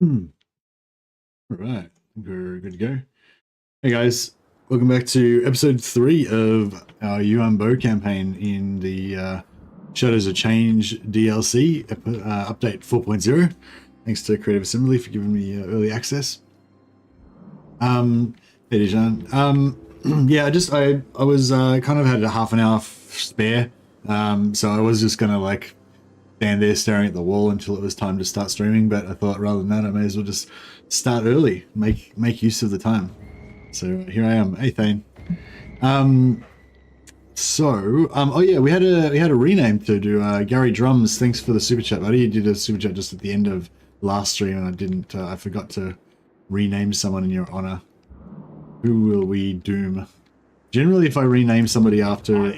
All right, we're good to go. Hey guys, welcome back to episode 3 of our Yuan Bo campaign in the Shadows of Change DLC update 4.0. Thanks to Creative Assembly for giving me early access. Hey Dijon. Yeah, I was kind of had a half an hour spare, so I was just gonna like stand there staring at the wall until it was time to start streaming, but I thought rather than that I may as well just start early, make use of the time. So here I am. Hey Thane. Oh yeah, we had a rename to do. Gary Drums, thanks for the super chat, buddy. You did a super chat just at the end of last stream and I forgot to rename someone in your honor. Who will we doom? Generally if I rename somebody after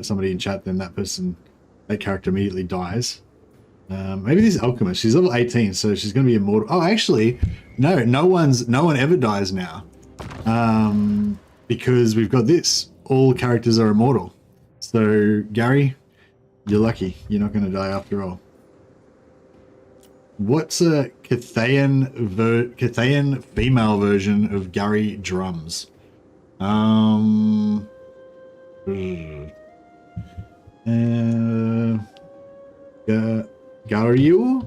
somebody in chat, then that character immediately dies. Maybe this alchemist, she's level 18, so she's going to be immortal. Oh, actually, no one ever dies now, because we've got this. All characters are immortal. So Gary, you're lucky. You're not going to die after all. What's a Cathayan female version of Gary Drums? Garyu?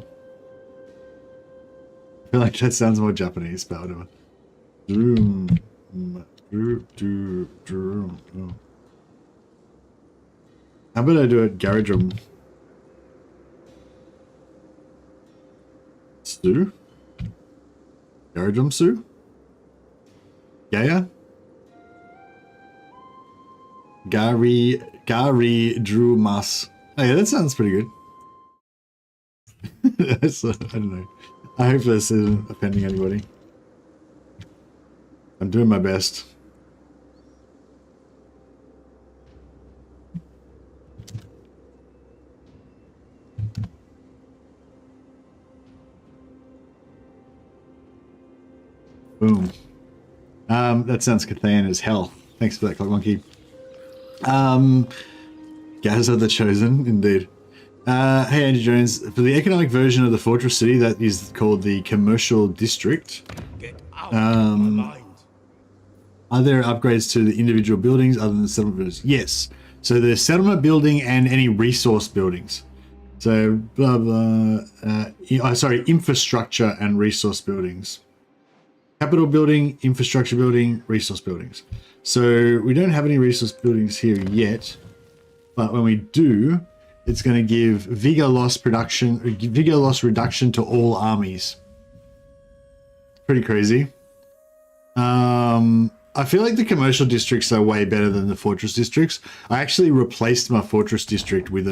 I feel like that sounds more Japanese, but whatever. How about I do it Garadrum? Sue? Garadrum Sue? Gaia? Gary Drumas. Oh yeah, that sounds pretty good. I don't know. I hope this isn't offending anybody. I'm doing my best. Boom. That sounds Cathayan as hell. Thanks for that, Clock Monkey. Gaz are the chosen, indeed. Hey Andrew Jones, for the economic version of the fortress city that is called the commercial district, are there upgrades to the individual buildings other than the settlement buildings? Yes. So the settlement building and any resource buildings. So blah blah. Sorry, infrastructure and resource buildings. Capital building, infrastructure building, resource buildings. So we don't have any resource buildings here yet, but when we do, it's going to give vigor loss reduction to all armies. Pretty crazy. I feel like the commercial districts are way better than the fortress districts. I actually replaced my fortress district with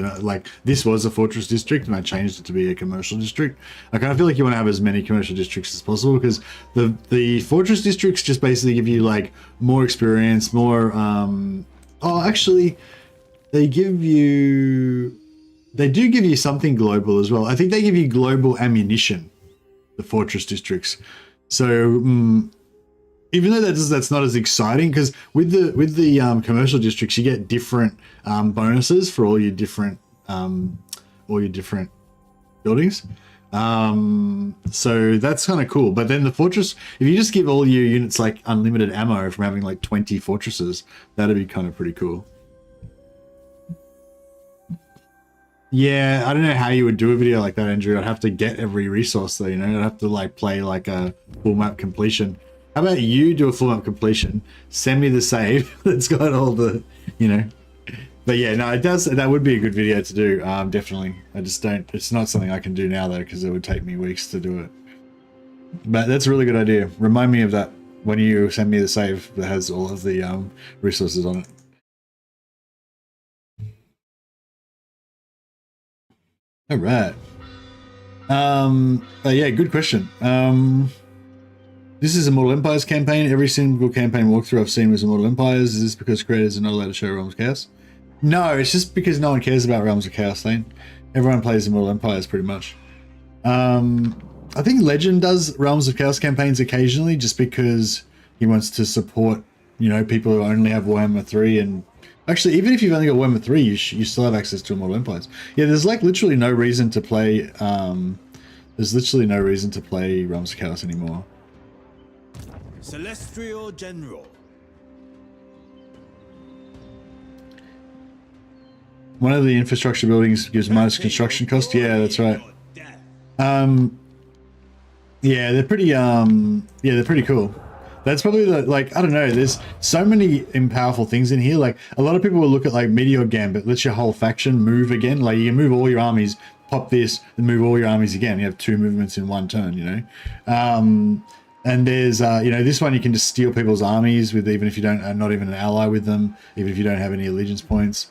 this was a fortress district and I changed it to be a commercial district. I kind of feel like you want to have as many commercial districts as possible because the fortress districts just basically give you like more experience, more actually they do give you something global as well. I think they give you global ammunition, the fortress districts. So even though that's not as exciting, because with the commercial districts you get different bonuses for all your different buildings. So that's kind of cool. But then the fortress, if you just give all your units like unlimited ammo from having like 20 fortresses, that'd be kind of pretty cool. Yeah, I don't know how you would do a video like that, Andrew. I'd have to get every resource though, you know. I'd have to like play like a full map completion. How about you do a full map completion, send me the save that's got all the, you know. But yeah, no, that would be a good video to do, definitely. It's not something I can do now though, because it would take me weeks to do it. But that's a really good idea. Remind me of that when you send me the save that has all of the resources on it. All right. Yeah, good question. This is Immortal Empires campaign. Every single campaign walkthrough I've seen was Immortal Empires. Is this because creators are not allowed to show Realms of Chaos? No, it's just because no one cares about Realms of Chaos, Thane. Everyone plays Immortal Empires pretty much. I think Legend does Realms of Chaos campaigns occasionally just because he wants to support, you know, people who only have Warhammer 3 and actually, even if you've only got Warhammer 3, you still have access to Immortal Empires. Yeah, there's like literally no reason to play There's literally no reason to play Realms of Chaos anymore. Celestial General. One of the infrastructure buildings gives minus construction cost. Yeah, that's right. Yeah, they're pretty they're pretty cool. That's probably the, like, I don't know, there's so many powerful things in here. Like, a lot of people will look at like Meteor Gambit, lets your whole faction move again. Like, you can move all your armies, pop this, and move all your armies again. You have 2 movements in 1 turn, you know. And there's you know, this one you can just steal people's armies with, even if you don't are not even an ally with them, even if you don't have any allegiance points.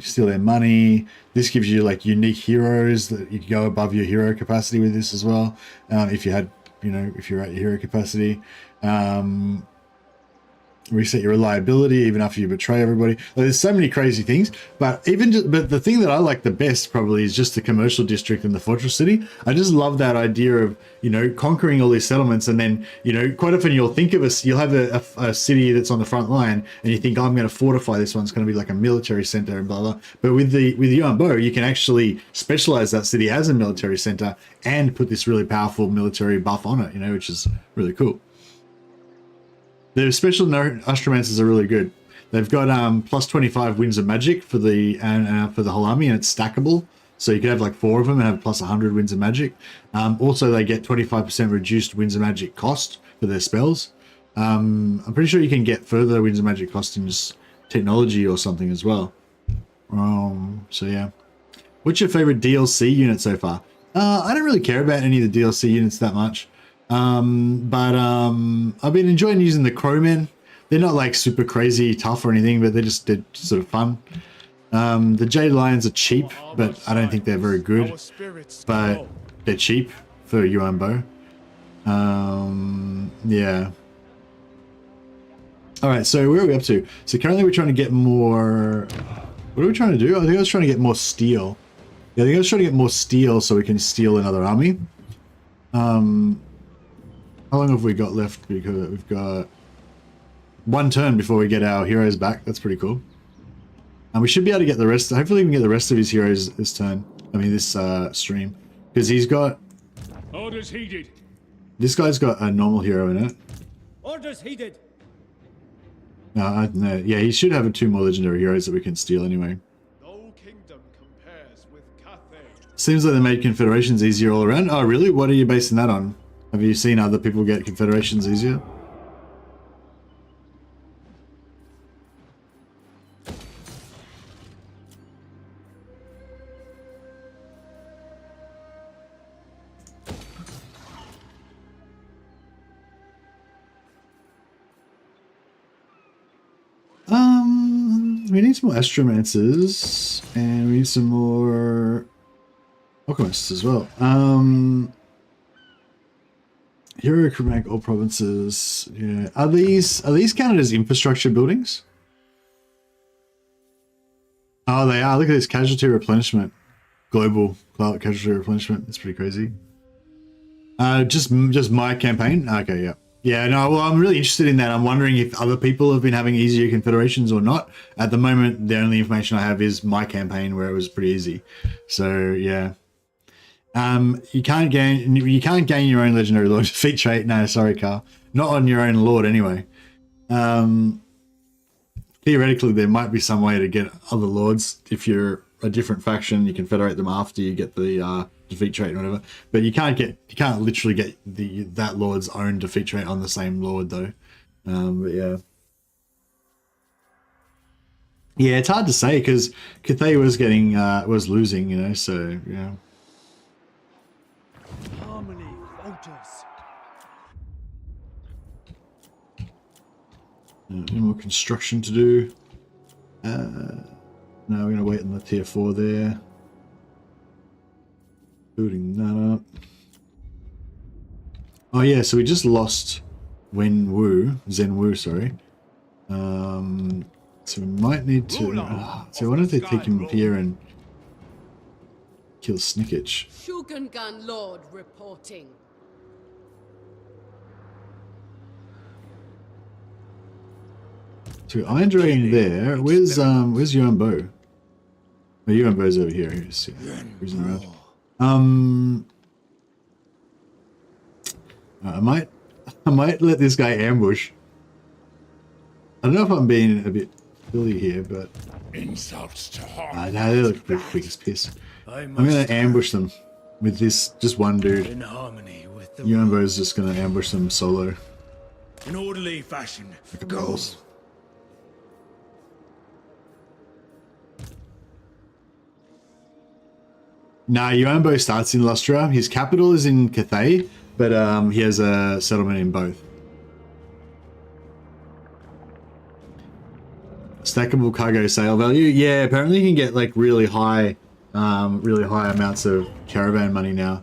Steal their money. This gives you like unique heroes that you can go above your hero capacity with this as well. If you had, you know, if you're at your hero capacity. Reset your reliability even after you betray everybody. Like, there's so many crazy things, but but the thing that I like the best probably is just the commercial district and the fortress city. I just love that idea of, you know, conquering all these settlements, and then, you know, quite often you'll think of you'll have a city that's on the front line, and you think, oh, I'm going to fortify this one. It's going to be like a military center and blah blah. But with Yuan Bo, you can actually specialize that city as a military center and put this really powerful military buff on it, you know, which is really cool. Their special astromancers are really good. They've got plus 25 winds of magic for the whole army, and it's stackable. So you could have like 4 of them and have plus 100 winds of magic. Also, they get 25% reduced winds of magic cost for their spells. I'm pretty sure you can get further winds of magic cost in just technology or something as well. So yeah. What's your favorite DLC unit so far? I don't really care about any of the DLC units that much. I've been enjoying using the crowmen. They're not like super crazy tough or anything, but they're sort of fun. The Jade Lions are cheap, but I don't think they're very good. But they're cheap for Yuan Bo. Yeah. Alright, so where are we up to? So currently we're trying to get more... What are we trying to do? I think I was trying to get more steel. Yeah, I think I was trying to get more steel so we can steal another army. How long have we got left? Because we've got 1 turn before we get our heroes back. That's pretty cool. And we should be able to get the rest. Hopefully we can get the rest of his heroes this turn. I mean, this stream. Because he's got... Orders heeded. This guy's got a normal hero in it. Orders heeded. No, yeah, he should have 2 more legendary heroes that we can steal anyway. No kingdom compares with Cathay. Seems like they made confederations easier all around. Oh, really? What are you basing that on? Have you seen other people get confederations easier? We need some more astromancers, and we need some more alchemists as well. Hero could make all provinces. Yeah, are these counted as infrastructure buildings? Oh, they are. Look at this casualty replenishment, global casualty replenishment. That's pretty crazy. Just my campaign. Okay, yeah. Yeah, no, well, I'm really interested in that. I'm wondering if other people have been having easier confederations or not. At the moment, the only information I have is my campaign, where it was pretty easy. So, yeah. You can't gain your own legendary lord defeat trait. No, sorry, Carl. Not on your own lord, anyway. Theoretically, there might be some way to get other lords. If you're a different faction, you can federate them after you get the defeat trait or whatever. But you can't literally get that lord's own defeat trait on the same lord though. But yeah. Yeah, it's hard to say because Cathay was losing, you know, so yeah. Harmony voters. Any more construction to do? No, we're going to wait on the tier 4 there. Building that up. Oh yeah, so we just lost Zen Wu, sorry. So we might need to... so I wonder if they take him here and kill Snickage. Shogungan Lord reporting. So Iron Dragon there. Where's Yuan Bo? Oh, Yuan Bo's over here. He's cruising around. I might let this guy ambush. I don't know if I'm being a bit silly here, but Insults to harm. no, they look pretty quick as piss. I I'm gonna ambush them with this just one dude. in harmony with the Yuan Bo is just gonna ambush them solo. in orderly fashion. Like a Go. boss. Nah, Yuan Bo starts in Lustra. His capital is in Cathay, but he has a settlement in both. Stackable cargo sale value. Yeah, apparently you can get like really high amounts of caravan money now.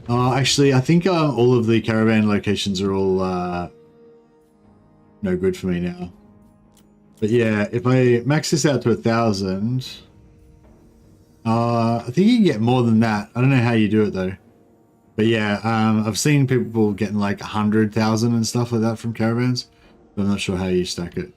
Actually, I think all of the caravan locations are all no good for me now. But yeah, if I max this out to 1,000, I think you can get more than that. I don't know how you do it though. But yeah, I've seen people getting like 100,000 and stuff like that from caravans, but I'm not sure how you stack it.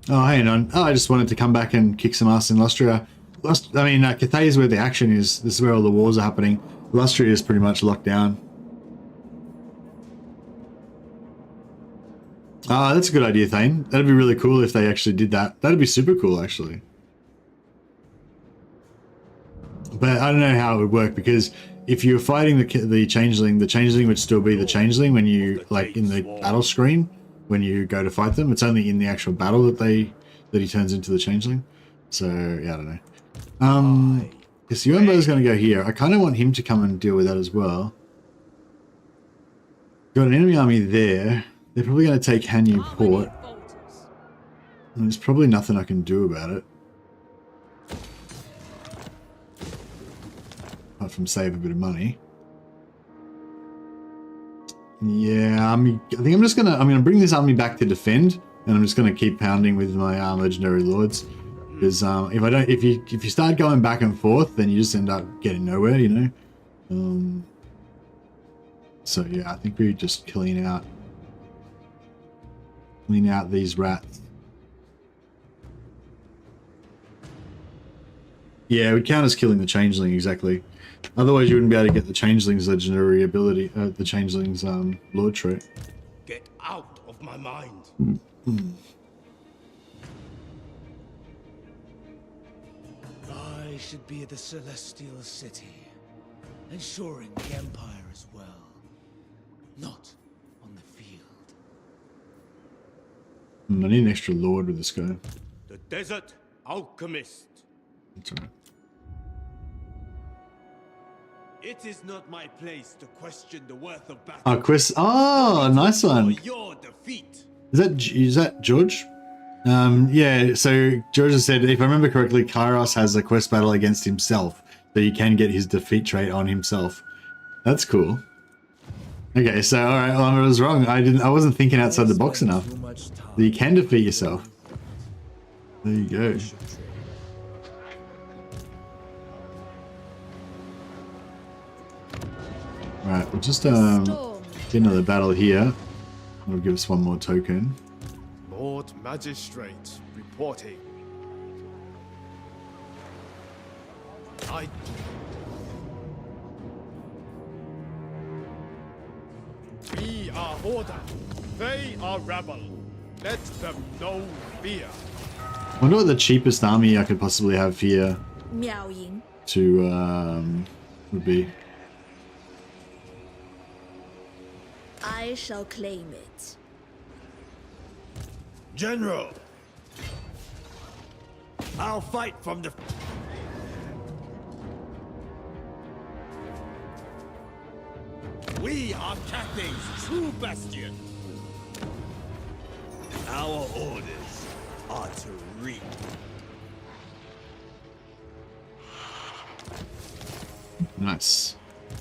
Oh, hang on. Oh, I just wanted to come back and kick some ass in Lustria. Cathay is where the action is. This is where all the wars are happening. Lustria is pretty much locked down. Ah, that's a good idea, Thane. That'd be really cool if they actually did that. That'd be super cool, actually. But I don't know how it would work, because if you're fighting the Changeling would still be the Changeling when you, like, in the battle screen, when you go to fight them. It's only in the actual battle that he turns into the Changeling. So, yeah, I don't know. Yes, Yuan Bo is going to go here. I kind of want him to come and deal with that as well. Got an enemy army there. They're probably going to take Hanyu Port. And there's probably nothing I can do about it. Apart from save a bit of money. Yeah, I think I'm gonna bring this army back to defend, and I'm just gonna keep pounding with my legendary lords. Because if you start going back and forth, then you just end up getting nowhere, you know. So yeah, I think we just clean out these rats. Yeah, it would count as killing the Changeling, exactly. Otherwise, you wouldn't be able to get the Changeling's legendary ability, the Changeling's lord trait. Get out of my mind. I should be at the Celestial City, ensuring the Empire as well, not on the field. I need an extra lord with this guy. The Desert Alchemist. That's alright. It is not my place to question the worth of battle. Oh, quest. Oh, nice one. Your defeat. Is that George? Yeah, so George has said, if I remember correctly, Kairos has a quest battle against himself, so you can get his defeat trait on himself. That's cool. Okay, so alright, well, I was wrong. I wasn't thinking outside the box enough. So you can defeat yourself. There you go. Alright, we'll just get another battle here. It'll give us one more token. Lord Magistrate reporting. We are order. They are rebel. Let them know fear. I wonder what the cheapest army I could possibly have here to would be. I shall claim it. General, I'll fight from the... We are Cathay's true bastion. Our orders are to reap. Nice.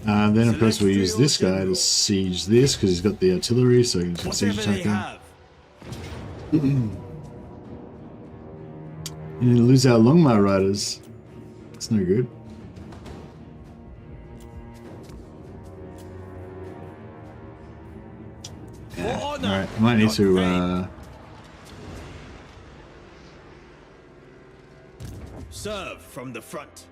Then of course we use this guy to siege this because he's got the artillery, so he can siege attack him. And lose our Longmar riders. That's no good. Alright, I might need to, serve from the front.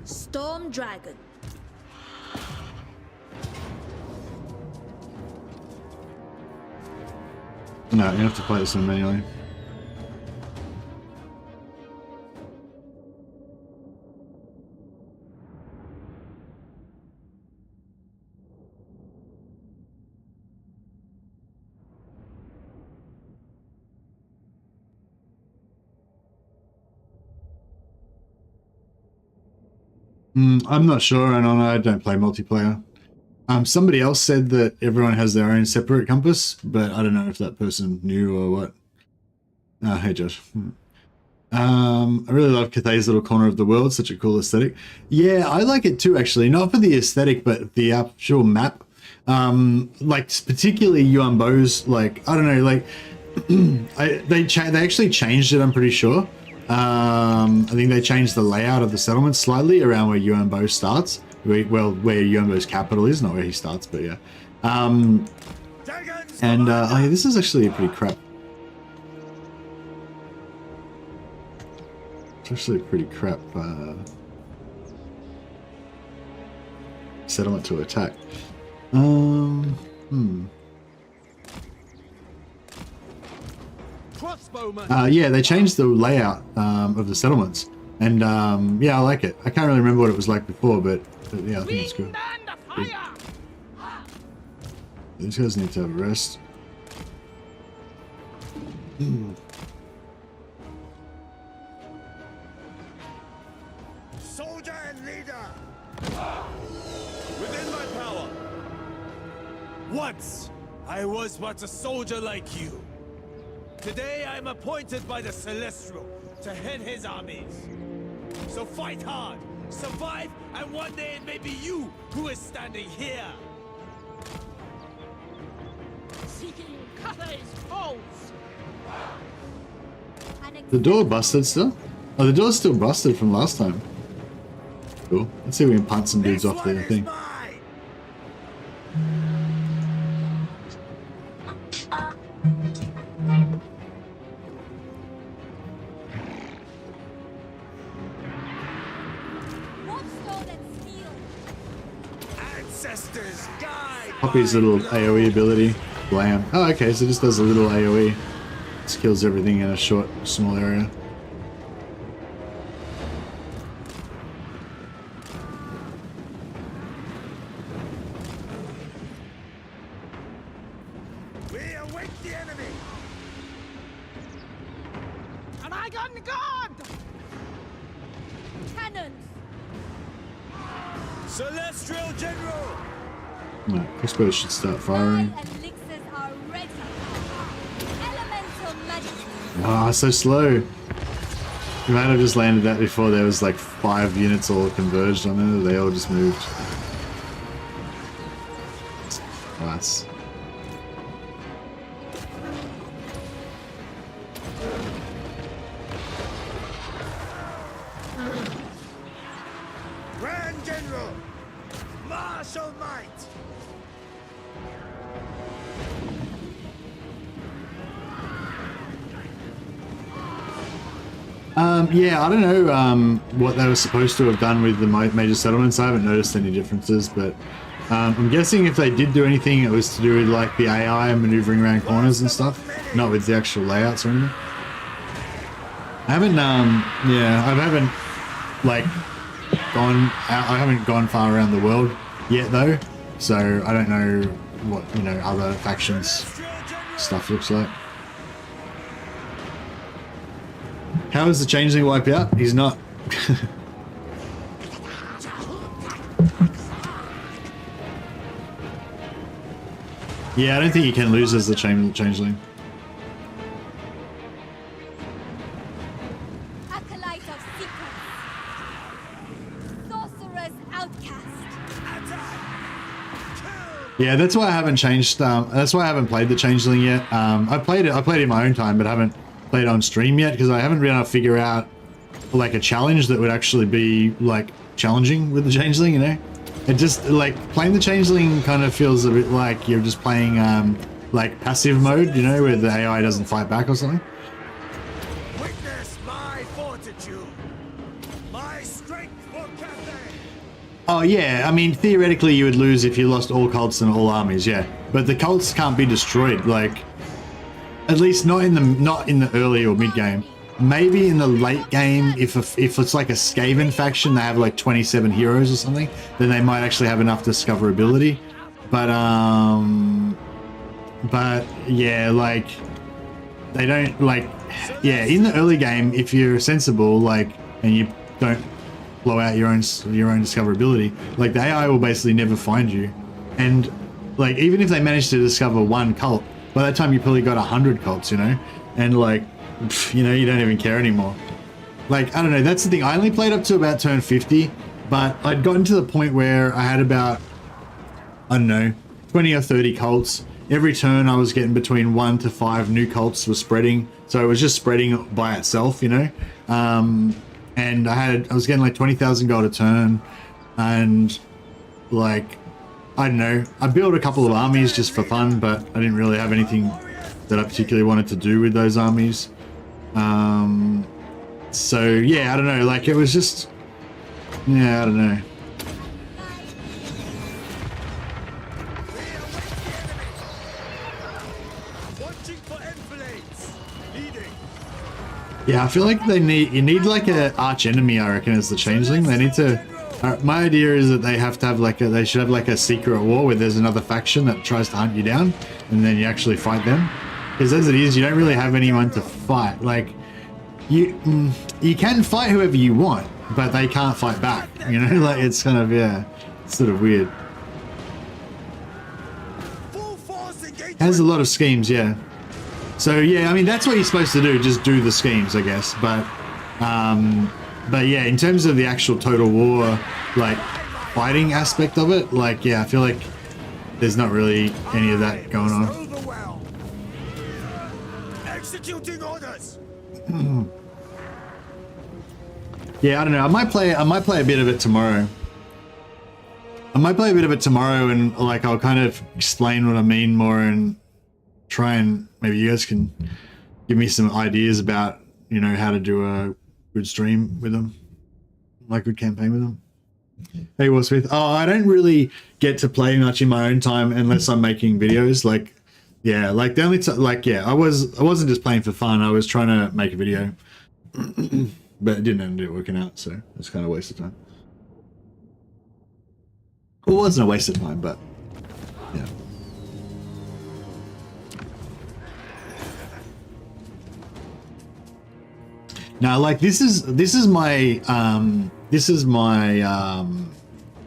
Storm Dragon. no, you have to play this one manually. I'm not sure, and I don't play multiplayer. Somebody else said that everyone has their own separate compass, but I don't know if that person knew or what. Hey Josh. I really love Cathay's little corner of the world, such a cool aesthetic. Yeah, I like it too, actually. Not for the aesthetic, but the actual map. Like particularly Yuan Bo's, like, I don't know, like they actually changed it, I'm pretty sure. I think they changed the layout of the settlement slightly around where Yuan Bo starts. Where Yuan Bo's capital is, not where he starts, but yeah. Oh yeah, this is actually a pretty crap. It's actually a pretty crap settlement to attack. Yeah, they changed the layout of the settlements, and yeah, I like it. I can't really remember what it was like before, but yeah, I think it's good. These guys need to have a rest. Soldier and leader! Within my power! Once, I was but a soldier like you. Today, I am appointed by the Celestial to head his armies. So fight hard, survive, and one day it may be you who is standing here. Seeking Cathay's foes. The door busted still? Oh, the door's still busted from last time. Cool. Let's see if we can punt some dudes off the thing. Poppy's little AoE ability. Blam. Oh, okay, so it just does a little AoE. Just kills everything in a short, small area. We await the enemy! And I got guard! Cannons! Celestial General! No, crossbows should start firing. Elixirs are ready. Elemental majesty. Ah, so slow. You might have just landed that before there was like 5 units all converged on it. They all just moved. Nice. Grand General! Martial might! Yeah, I don't know what they were supposed to have done with the major settlements. I haven't noticed any differences, but I'm guessing if they did do anything, it was to do with like the AI and maneuvering around corners and stuff, not with the actual layouts or anything. I haven't, yeah, I haven't like I haven't gone far around the world yet though, so I don't know what, you know, other factions stuff looks like. How is the Changeling wipe out? He's not. Yeah, I don't think you can lose as the Changeling. Acolyte of secrets. Sorcerer's outcast. Yeah, that's why I haven't changed. That's why I haven't played the Changeling yet. I played it in my own time, but I haven't played on stream yet because I haven't been able to figure out like a challenge that would actually be like challenging with the Changeling, you know? It just, like, playing the Changeling kind of feels a bit like you're just playing, like, passive mode, you know, where the AI doesn't fight back or something. Witness my fortitude. My strength for Cathay. Oh, yeah, I mean, theoretically you would lose if you lost all cults and all armies, yeah. But the cults can't be destroyed, like, at least not in the early or mid game. Maybe in the late game, if it's like a Skaven faction, they have like 27 heroes or something, then they might actually have enough discoverability. But yeah, like they don't like, yeah, in the early game, if you're sensible, like, and you don't blow out your own discoverability, like the AI will basically never find you. And like, even if they manage to discover one cult, by that time you probably got 100 cults, you know, and like, you know, you don't even care anymore. Like, I don't know, that's the thing. I only played up to about turn 50, but I'd gotten to the point where I had about, I don't know, 20 or 30 cults. Every turn I was getting between 1 to 5 new cults were spreading. So it was just spreading by itself, you know. And I was getting like 20,000 gold a turn. And like, I don't know, I built a couple of armies just for fun, but I didn't really have anything that I particularly wanted to do with those armies. So yeah, I don't know, like it was just, yeah, I don't know. Yeah, I feel like you need like a arch enemy, I reckon, as the Changeling. They need to, my idea is that they have to have like they should have like a secret war where there's another faction that tries to hunt you down and then you actually fight them. Because as it is, you don't really have anyone to fight. Like, you can fight whoever you want, but they can't fight back. You know, like it's kind of, yeah, it's sort of weird. It has a lot of schemes, yeah. So yeah, I mean that's what you're supposed to do, just do the schemes, I guess. But yeah, in terms of the actual total war, like fighting aspect of it, like yeah, I feel like there's not really any of that going on. Executing orders. Yeah, I don't know. I might play a bit of it tomorrow. I might play a bit of it tomorrow, and like I'll kind of explain what I mean more, and try and maybe you guys can give me some ideas about, you know, how to do a good stream with them, like good campaign with them. Hey, Will Smith. Oh, I don't really get to play much in my own time unless I'm making videos. Like, yeah, like the only like, yeah, I wasn't just playing for fun. I was trying to make a video, but it didn't end up working out, so it's kind of a waste of time. Well, it wasn't a waste of time, but yeah. Now, like this is my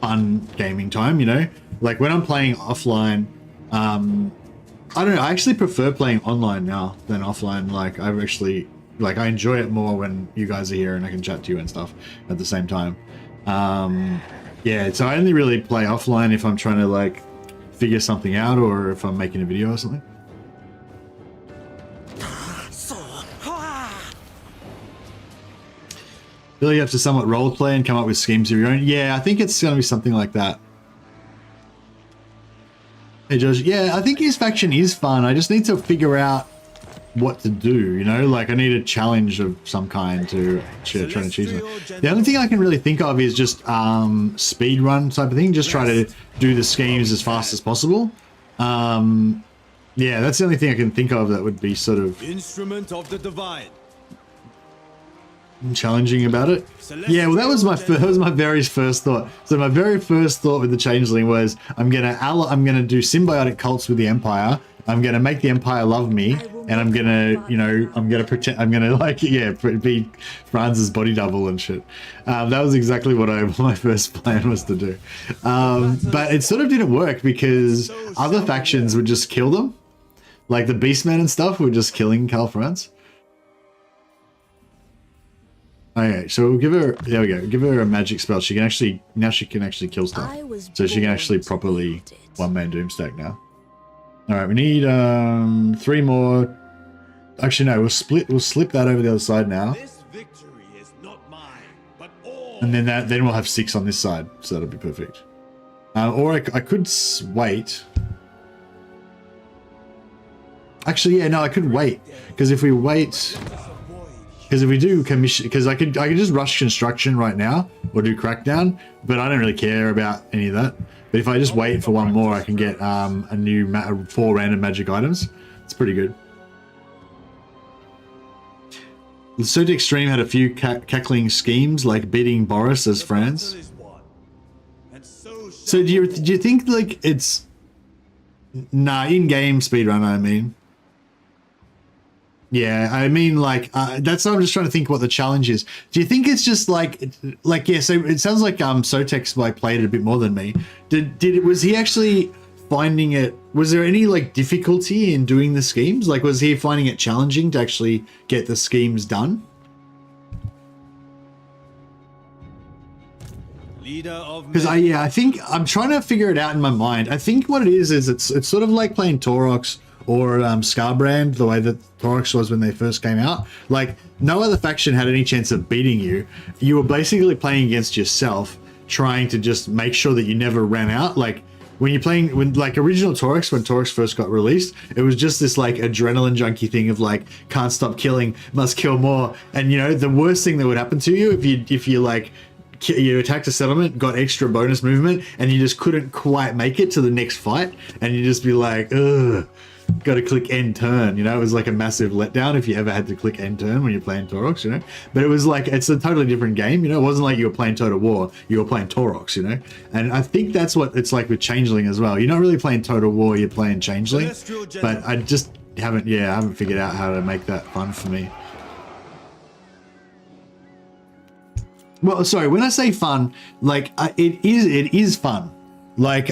fun gaming time, you know. Like when I'm playing offline, I don't know. I actually prefer playing online now than offline. Like I've actually, like I enjoy it more when you guys are here and I can chat to you and stuff at the same time. Yeah, so I only really play offline if I'm trying to like figure something out or if I'm making a video or something. Feel like you have to somewhat role play and come up with schemes of your own. Yeah, I think it's going to be something like that. Hey Josh, yeah, I think his faction is fun. I just need to figure out what to do, you know? Like I need a challenge of some kind to try to achieve it. The only thing I can really think of is just speed run type of thing. Just try to do the schemes as fast as possible. Yeah, that's the only thing I can think of that would be sort of Divine. Challenging about it. Yeah, well that was my very first thought. So my very first thought with the Changeling was I'm gonna do symbiotic cults with the Empire. I'm gonna make the Empire love me, and I'm gonna, you know, I'm gonna like, yeah, be Franz's body double and shit. That was exactly what my first plan was to do. But it sort of didn't work because other factions would just kill them, like the Beastmen and stuff were just killing Karl Franz. Okay, so we'll give her, there we go, give her a magic spell. She can actually, now she can actually kill stuff. So she can actually properly one-man Doomstack now. Alright, we need 3 more. Actually no, we'll slip that over the other side now. This victory is not mine, but all And then we'll have 6 on this side, so that'll be perfect. Or I could wait. Actually, yeah, no, I could wait, because if we wait, because if we do commission, because I could just rush construction right now or do crackdown, but I don't really care about any of that. But if I just wait for one more, I can get a new 4 random magic items. It's pretty good. The Suit Extreme had a few cackling schemes, like beating Boris as friends. So do you think like it's in-game speedrun? I mean, yeah, I mean like that's what I'm just trying to think what the challenge is. Do you think it's just like yeah? So it sounds like Sotex like played it a bit more than me. Was he actually finding it? Was there any like difficulty in doing the schemes? Like was he finding it challenging to actually get the schemes done? Because I think I'm trying to figure it out in my mind. I think what it is it's sort of like playing Taurox or Scarbrand, the way that Taurox was when they first came out. Like no other faction had any chance of beating you. You were basically playing against yourself, trying to just make sure that you never ran out. Like when you're playing, when like original Taurox, when Taurox first got released, it was just this like adrenaline junkie thing of like can't stop killing, must kill more. And you know the worst thing that would happen to you if you like you attacked a settlement, got extra bonus movement, and you just couldn't quite make it to the next fight, and you just be like, ugh, got to click end turn. You know, it was like a massive letdown if you ever had to click end turn when you're playing Taurox, you know. But it was like, it's a totally different game, you know. It wasn't like you were playing Total War, you were playing Taurox, you know. And I think that's what it's like with Changeling as well. You're not really playing Total War, you're playing Changeling. But I just haven't figured out how to make that fun for me. Well, sorry, when I say fun, like it is fun. Like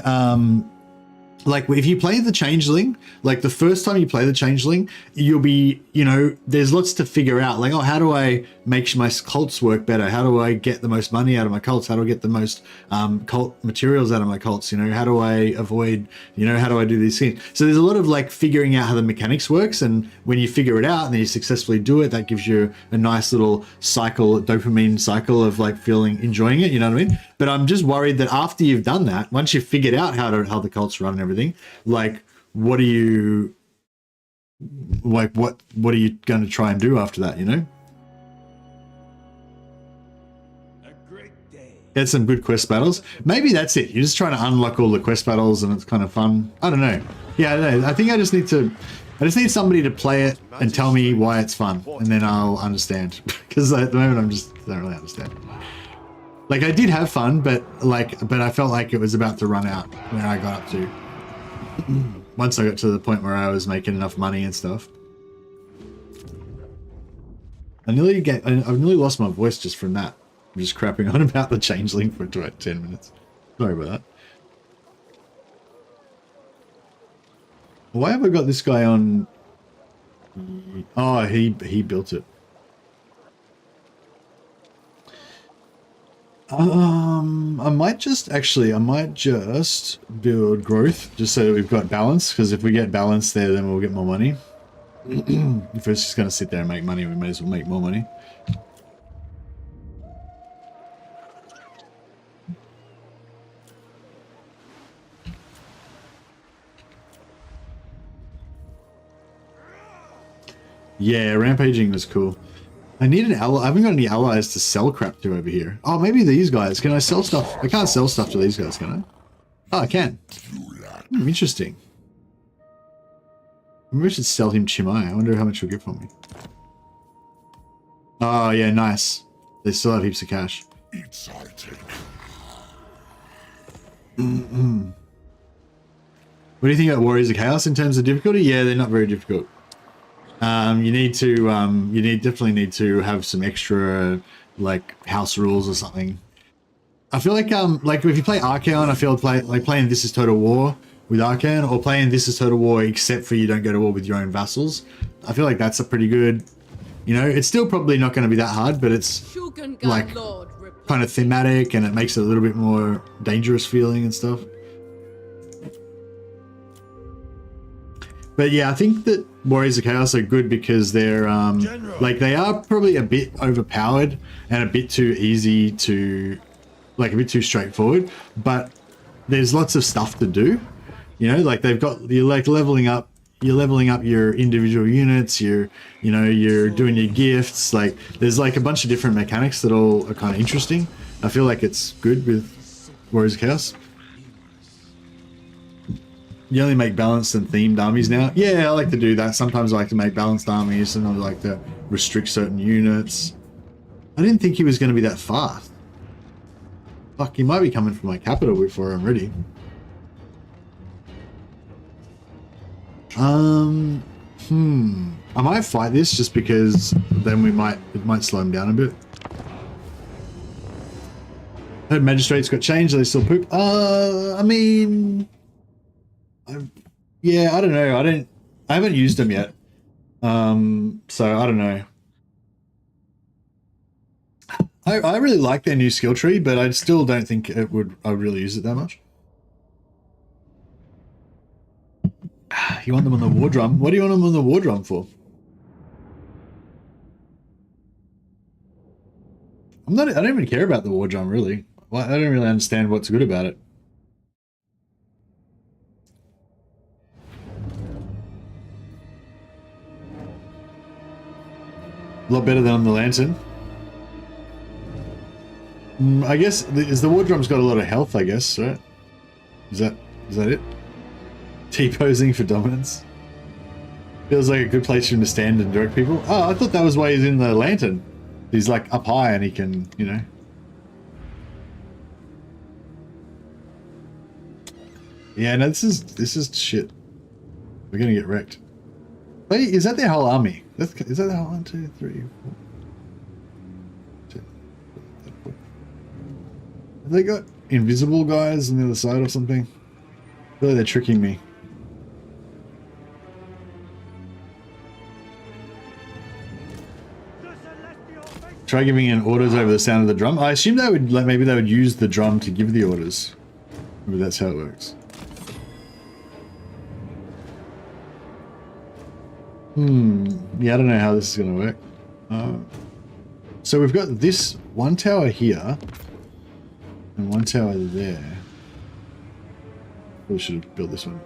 if you play the Changeling, like the first time you play the Changeling, you'll be, you know, there's lots to figure out. Like, oh, how do I make my cults work better? How do I get the most money out of my cults? How do I get the most cult materials out of my cults? You know, how do I avoid, you know, how do I do these things? So there's a lot of like figuring out how the mechanics works. And when you figure it out and then you successfully do it, that gives you a nice little cycle, dopamine cycle of like enjoying it. You know what I mean? But I'm just worried that after you've done that, once you've figured out how the cults run and everything, like what are you going to try and do after that, you know? A great day. Get some good quest battles. Maybe that's it. You're just trying to unlock all the quest battles and it's kind of fun. I don't know. Yeah, I don't know. I think I just need somebody to play it and tell me why it's fun, and then I'll understand. Because at the moment I don't really understand. Like I did have fun, but I felt like it was about to run out when I got up to. Once I got to the point where I was making enough money and stuff. I've nearly lost my voice just from that. I'm just crapping on about the Changeling for 10 minutes. Sorry about that. Why have I got this guy on? Oh, he built it. I might just build growth just so that we've got balance, because if we get balance there, then we'll get more money. If it's just going to sit there and make money, we may as well make more money. Yeah, rampaging was cool. I need an ally. I haven't got any allies to sell crap to over here. Oh, maybe these guys. Can I sell stuff? I can't sell stuff to these guys, can I? Oh, I can. Interesting. Maybe we should sell him Chimay. I wonder how much he'll get from me. Oh, yeah, nice. They still have heaps of cash. Exciting. What do you think about Warriors of Chaos in terms of difficulty? Yeah, they're not very difficult. You definitely need to have some extra like house rules or something. I feel like if you play Archaon, I feel like playing This Is Total War with Archaon, or playing This Is Total War except for you don't go to war with your own vassals. I feel like that's a pretty good, you know, it's still probably not going to be that hard, but it's like kind of thematic and it makes it a little bit more dangerous feeling and stuff. But yeah, I think that Warriors of Chaos are good because they're like they are probably a bit overpowered and a bit too easy to, like a bit too straightforward. But there's lots of stuff to do. You know, like they've got, you're like leveling up. You're leveling up your individual units. You're doing your gifts. Like there's like a bunch of different mechanics that all are kind of interesting. I feel like it's good with Warriors of Chaos. You only make balanced and themed armies now. Yeah, I like to do that. Sometimes I like to make balanced armies, and I like to restrict certain units. I didn't think he was going to be that fast. Fuck, he might be coming from my capital before I'm ready. I might fight this just because then it might slow him down a bit. Heard magistrates got changed. Are they still poop? I mean, yeah, I don't know. I haven't used them yet. So I don't know. I really like their new skill tree, but I still don't think I would really use it that much. You want them on the war drum? What do you want them on the war drum for? I don't even care about the war drum, really. I don't really understand what's good about it. A lot better than on the lantern. I guess the war drum's got a lot of health, I guess, right? Is that it? T-posing for dominance. Feels like a good place for him to stand and direct people. Oh, I thought that was why he's in the lantern. He's like up high and he can, you know. Yeah, no, this is shit. We're gonna get wrecked. Wait, is that their whole army? Is that the whole 1, 2, 3, 4? 2, 4. Have they got invisible guys on the other side or something? I feel like they're tricking me. Try giving in orders over the sound of the drum. I assume they would, like, maybe they would use the drum to give the orders. Maybe that's how it works. Yeah, I don't know how this is going to work. So we've got this one tower here and one tower there. We should have built this one.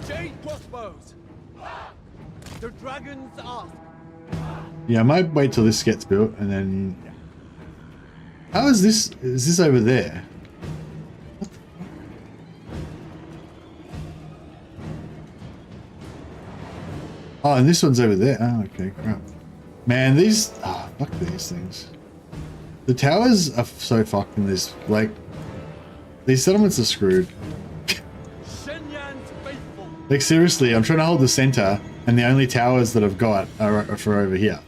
Jade crossbows. The dragons ask. Yeah, I might wait till this gets built and then. How is this? Is this over there? What the fuck? Oh, and this one's over there. Oh, okay, crap. Man, these. Oh, fuck these things. The towers are so fucked in this. Like, these settlements are screwed. Like, seriously, I'm trying to hold the center, and the only towers that I've got are for over here.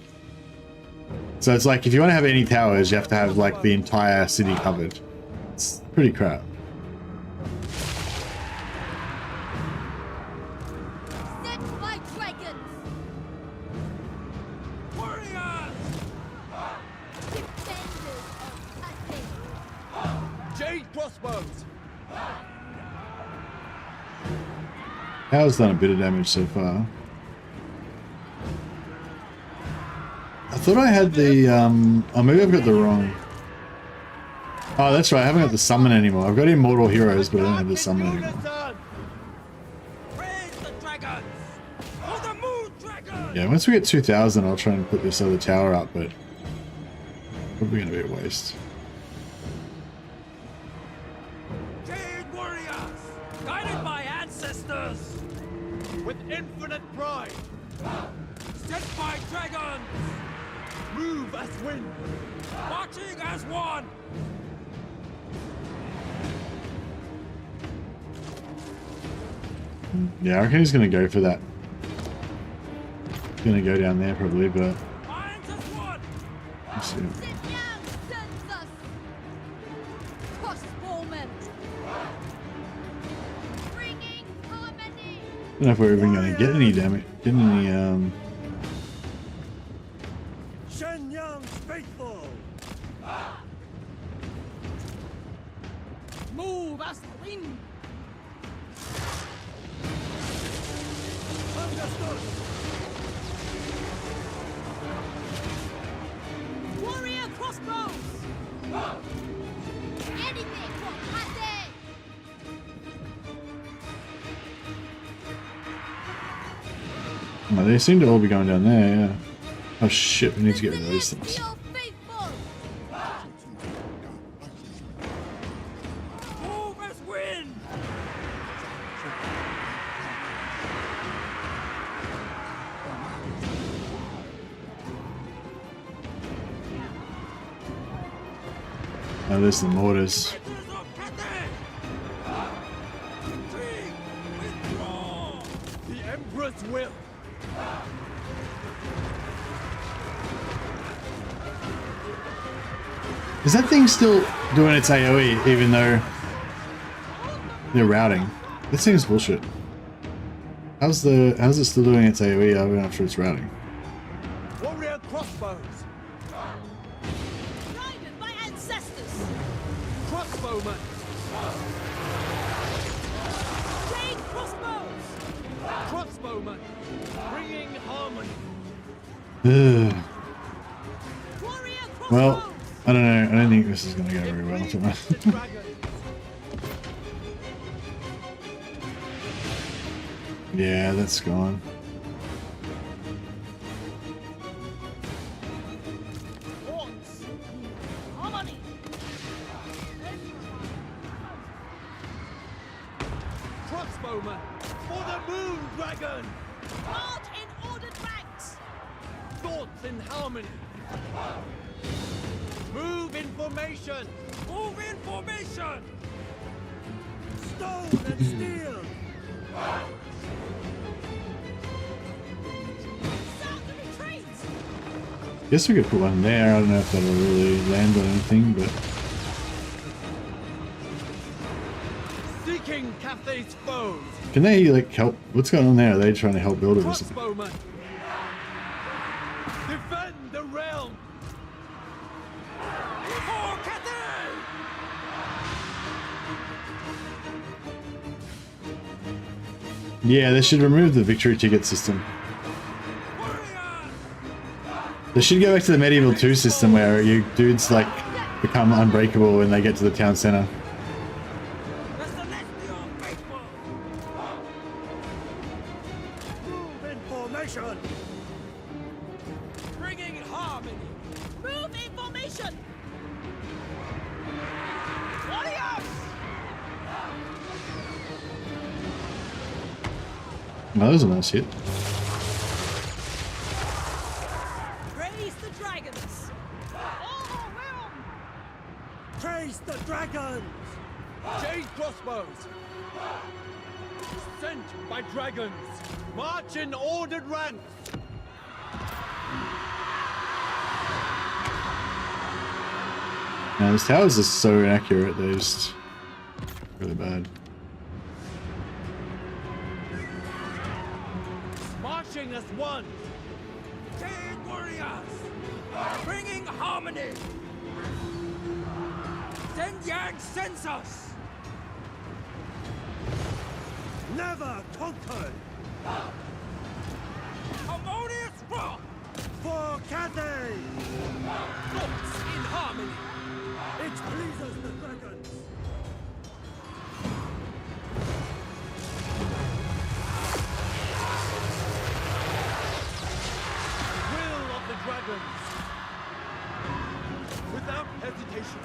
So it's like, if you want to have any towers, you have to have, like, the entire city covered. It's pretty crap. Set my dragons! Warriors! Defenders of Athens! Jade crossbows. Tower's done a bit of damage so far. I thought I had the, oh, maybe I've got the wrong. Oh, that's right, I haven't got the summon anymore. I've got Immortal Heroes, but I don't have the summon anymore. Yeah, once we get 2,000, I'll try and put this other tower up, but probably going to be a waste. Jade warriors, guided by ancestors, with infinite pride. Set by dragons, move as wind, marching as one. Yeah, I reckon he's going to go for that. He's going to go down there probably, but... Minds as one. Let's see. Sit down, census! Crossbowmen! Bringing harmony! I don't know if we're even going to get any damage, get any, Shenyang's faithful. Move as the wind. Understood. Warrior crossbows. Enemy combated. Oh, they seem to all be going down there, yeah. Oh shit, we need to get rid of those things. Celestial faithful. Move as wind. Oh, there's the mortars. The Emperor's will. Is that thing still doing its AoE even though they're routing? That seems bullshit. How's it still doing its AoE even after it's routing? Warrior crossbows. Guided by ancestors. Crossbowmen. Raid crossbows. Crossbowmen. Bringing harmony. Ugh. Warrior crossbows. Well, I don't know. I don't think this is going to go very well Breeds tonight. the dragon. Yeah, that's gone. Horns. Harmony. Crossbowmen. For the moon dragon. March in ordered ranks. Thoughts in harmony. Move in formation. Move in formation. Stone and steel. Sound the retreat. Guess we could put one there. I don't know if that'll really land on anything, but Seeking Cathay's foes. can they like help? What's going on there? Are they trying to help build it or something? Crossbowmen. Defend the realm. For Cathay! Yeah, they should remove the victory ticket system. They should go back to the medieval 2 system where you dudes like become unbreakable when they get to the town center. The celestial faithful. Move in formation. Bringing harmony. Move in formation. Warriors. Oh, that was a nice hit. Raise the dragons. Overwhelm. Praise the dragons. Jade crossbows. Sent by dragons. March in ordered ranks. Now, these towers are so inaccurate, they're just really bad. Marching as one. Jade warriors. Bringing harmony. Shenyang census. Never conquered. Harmonious rock. For Cathay. Thoughts in harmony. It pleases the dragons. Will of the dragons. Without hesitation.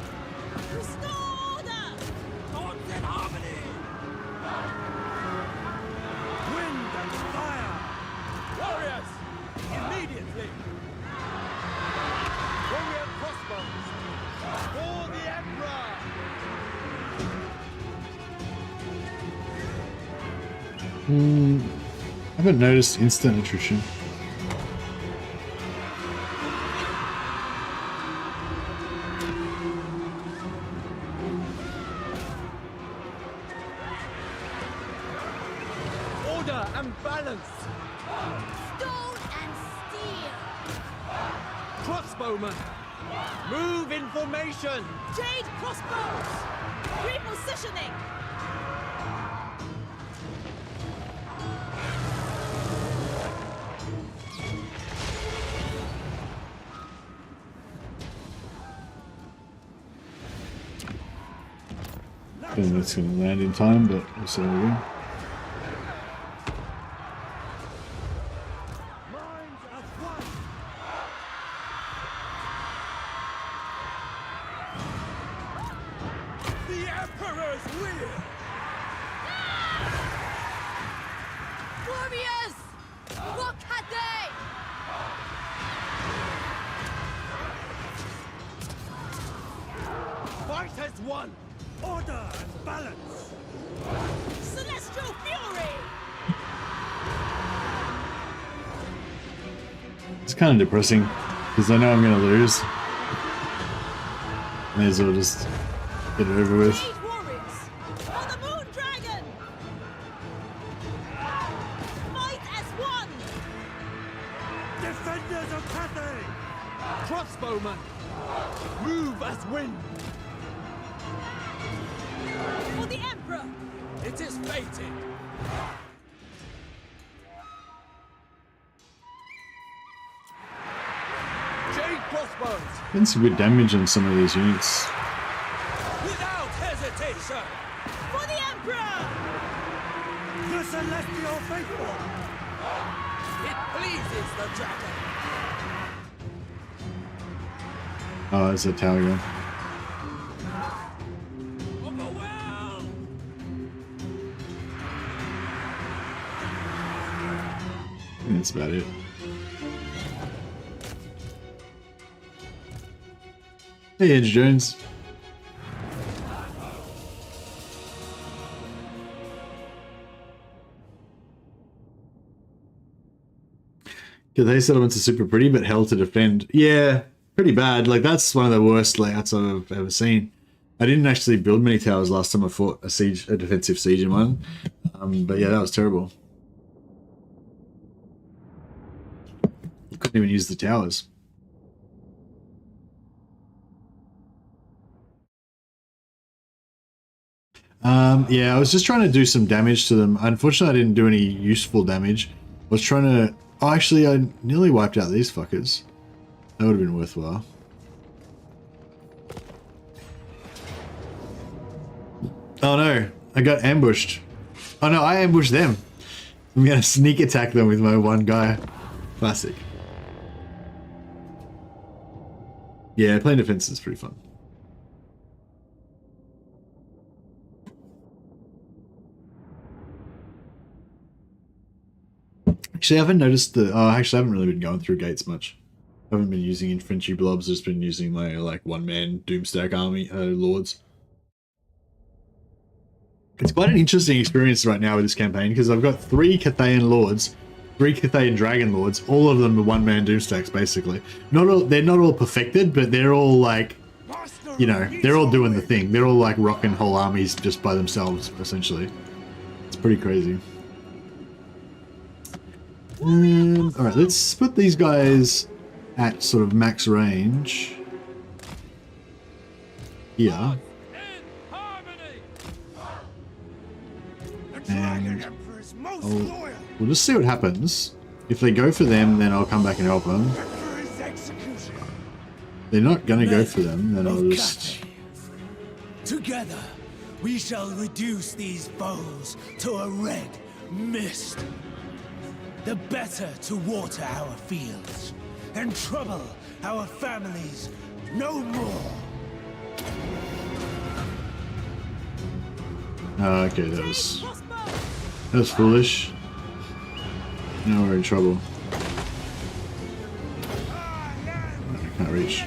Restore order. Thoughts in harmony. Wind and fire. Warriors, immediately. Warrior crossbows. For the Emperor. I haven't noticed instant attrition. Order and balance. Stone and steel. crossbowmen! Move in formation! Jade crossbows! Repositioning! I don't know if it's going to land in time, but we'll see how we go. Warriors! Look at they! Fight as one! Order and balance! Celestial fury! It's kind of depressing because I know I'm going to lose. May as well just get it over with. Jade warriors! For the moon dragon! Fight as one! Defenders of Cathay! Crossbowmen! Move as wind! For the Emperor! It is fated! Jade crossbows! Getting some good damage on some of these units. Without hesitation! For the Emperor! The celestial faithful! It pleases the dragon! Oh, there's a tower going. Overwhelmed! I think that's about it. Hey, Edge Jones. Cathay settlements are super pretty, but hell to defend. Yeah, pretty bad. Like, that's one of the worst layouts I've ever seen. I didn't actually build many towers last time I fought a defensive siege in one. But yeah, that was terrible. You couldn't even use the towers. Yeah, I was just trying to do some damage to them. Unfortunately, I didn't do any useful damage. I was trying to... Oh, actually, I nearly wiped out these fuckers. That would have been worthwhile. Oh no, I got ambushed. Oh no, I ambushed them. I'm gonna sneak attack them with my one guy. Classic. Yeah, playing defense is pretty fun. Actually, I haven't noticed the... Oh, actually, I haven't really been going through gates much. I haven't been using infantry blobs, just been using my, like, one-man Doomstack army, lords. It's quite an interesting experience right now with this campaign, because I've got 3 Cathayan lords, 3 Cathayan dragon lords, all of them are one-man Doomstacks, basically. They're not all perfected, but they're all, like, you know, they're all doing the thing. They're all, like, rocking whole armies just by themselves, essentially. It's pretty crazy. Alright, let's put these guys at sort of max range here. And we'll just see what happens. If they go for them, then I'll come back and help them. They're not going to go for them, then I'll just... Together, we shall reduce these foes to a red mist. The better to water our fields and trouble our families no more. Oh, okay, that was foolish. Now we're in trouble. I can't reach.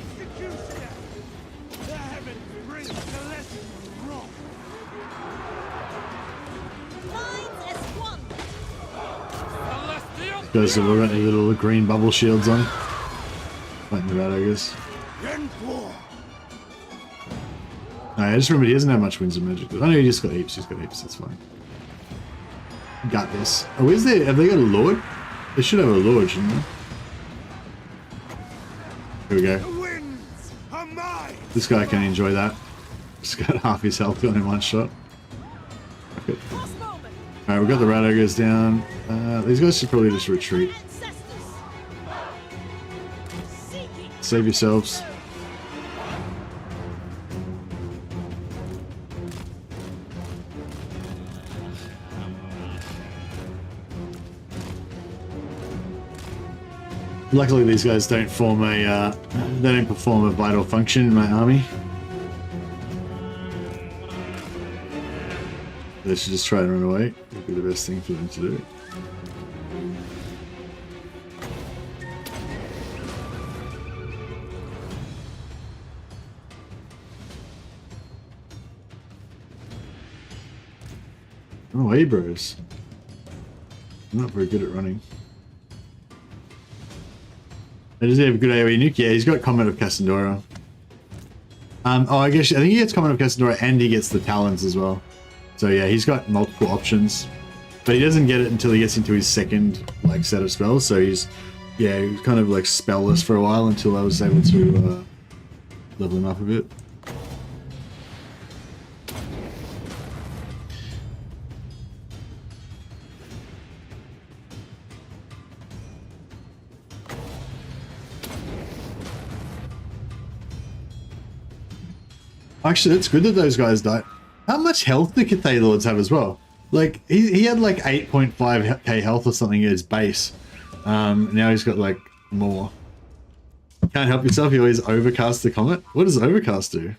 Guys have got any little green bubble shields on. Fighting about, I guess. I just remembered he doesn't have much winds of magic. Oh no, he just got heaps. He's got heaps. That's fine. Got this. Oh, is there? Have they got a lord? They should have a lord, shouldn't they? Here we go. The winds are mine. This guy can enjoy that. Just got half his health gone in one shot. Okay. Last moment. Alright, we've got the rat ogres down. These guys should probably just retreat. Ancestors. Seeking. Save yourselves. Luckily, these guys don't form a, they don't perform a vital function in my army. They should just try and run away. Would be the best thing for them to do. Run away, bros. I'm not very good at running. Does he have a good AoE nuke? Yeah, he's got Comet of Cassandora. Oh, I think he gets Comet of Cassandora and he gets the Talons as well. So yeah, he's got multiple options. But he doesn't get it until he gets into his second like set of spells. So he's kind of like spellless for a while until I was able to level him up a bit. Actually, it's good that those guys died. How much health do Cathay Lords have as well? Like, he had like 8.5k health or something at his base. Now he's got like more. Can't help yourself, you always overcast the comet. What does overcast do?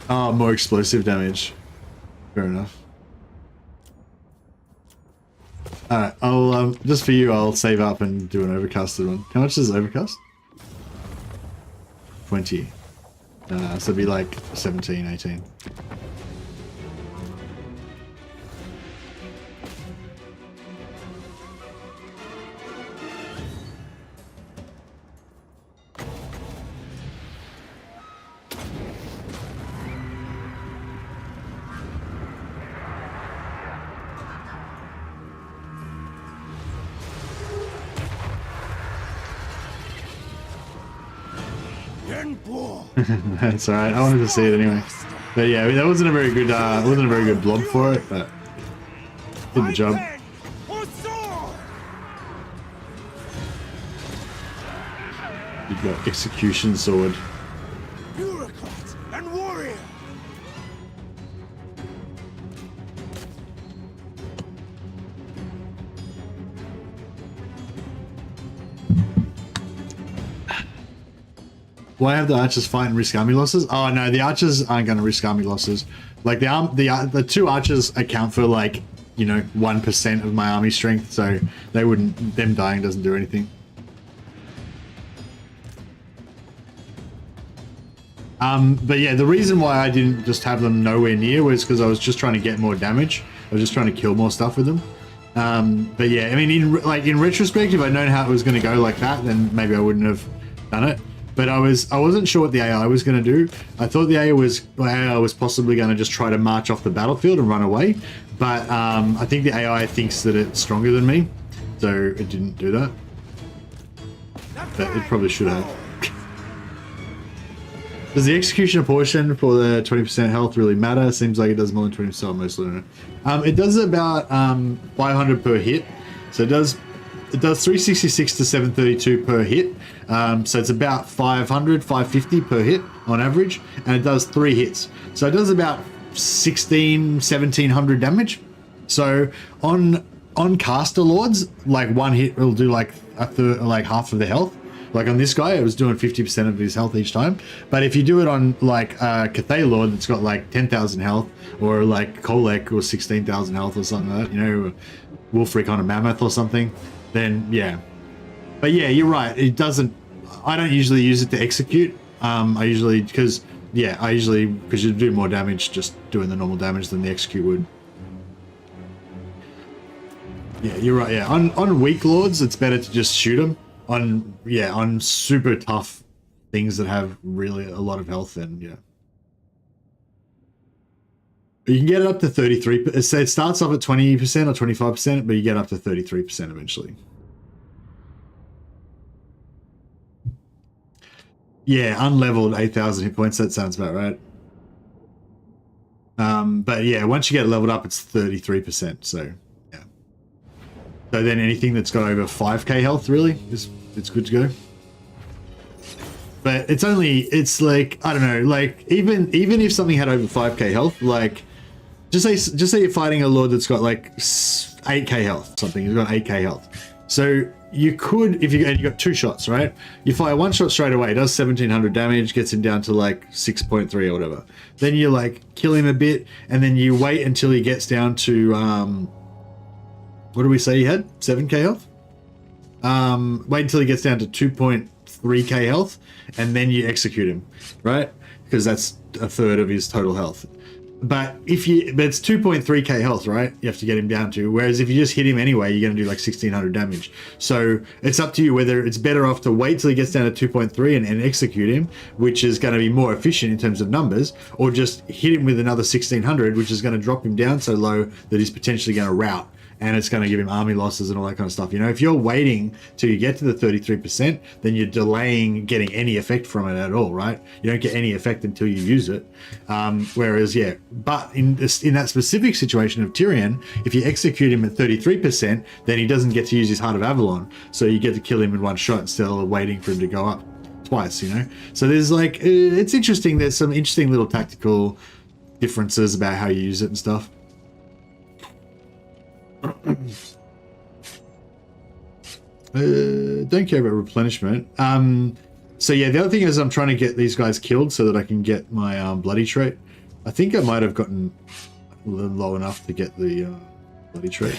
Oh, more explosive damage. Fair enough. Alright, I'll, just for you, I'll save up and do an overcasted one. How much does overcast? 20. So it'd be like 17, 18. That's alright. I wanted to see it anyway. But yeah, that wasn't a very good blob for it, but did the job. You've got execution sword. Bureaucrat and warrior. Why have the archers fight and risk army losses? Oh no, the archers aren't going to risk army losses. Like the two archers account for like, you know, 1% of my army strength, so they wouldn't. Them dying doesn't do anything. But yeah, the reason why I didn't just have them nowhere near was because I was just trying to get more damage. I was just trying to kill more stuff with them. But yeah, I mean, in retrospect, if I'd known how it was going to go like that, then maybe I wouldn't have done it. But I wasn't sure what the AI was going to do. I thought the AI was possibly going to just try to march off the battlefield and run away. But I think the AI thinks that it's stronger than me, so it didn't do that. But it probably should have. Does the executioner portion for the 20% health really matter? Seems like it does more than 20% mostly. It does about 500 per hit. So it does 366 to 732 per hit. So it's about 500, 550 per hit on average, and it does 3 hits. So it does about 1700 damage. So on caster lords, like one hit will do like a third, like half of the health. Like on this guy, it was doing 50% of his health each time. But if you do it on like Cathay Lord, that's got like 10,000 health, or like Kolek or 16,000 health or something like that, you know, Wolfric on a Mammoth or something, then yeah. But yeah, you're right. It doesn't. I don't usually use it to execute. Because you do more damage just doing the normal damage than the execute would. Yeah, you're right. Yeah, on weak lords, it's better to just shoot them. On super tough things that have really a lot of health, then yeah. You can get it up to 33%. So it starts off at 20% or 25%, but you get up to 33% eventually. Yeah, unleveled 8,000 hit points. That sounds about right. But yeah, once you get leveled up, it's 33%. So yeah. So then anything that's got over 5k health really it's good to go. But it's like, I don't know, like even if something had over 5k health, like just say you're fighting a lord that's got like 8k health, something. He's got 8k health. So you could, if you got 2 shots, right? You fire 1 shot straight away, does 1700 damage, gets him down to like 6.3 or whatever. Then you like kill him a bit, and then you wait until he gets down to what do we say he had? 7k health? Wait until he gets down to 2.3k health, and then you execute him, right? Because that's a third of his total health. But but it's 2.3k health, right? You have to get him down to. Whereas if you just hit him anyway, you're going to do like 1600 damage. So it's up to you whether it's better off to wait till he gets down to 2.3 and execute him, which is going to be more efficient in terms of numbers, or just hit him with another 1600, which is going to drop him down so low that he's potentially going to rout. And it's going to give him army losses and all that kind of stuff. You know, if you're waiting till you get to the 33%, then you're delaying getting any effect from it at all, right? You don't get any effect until you use it. Whereas, yeah, but in that specific situation of Tyrion, if you execute him at 33%, then he doesn't get to use his Heart of Avalon. So you get to kill him in 1 shot instead of waiting for him to go up twice, you know? So there's like, it's interesting. There's some interesting little tactical differences about how you use it and stuff. Don't care about replenishment. So yeah, the other thing is I'm trying to get these guys killed so that I can get my bloody trait. I think I might have gotten low enough to get the bloody trait.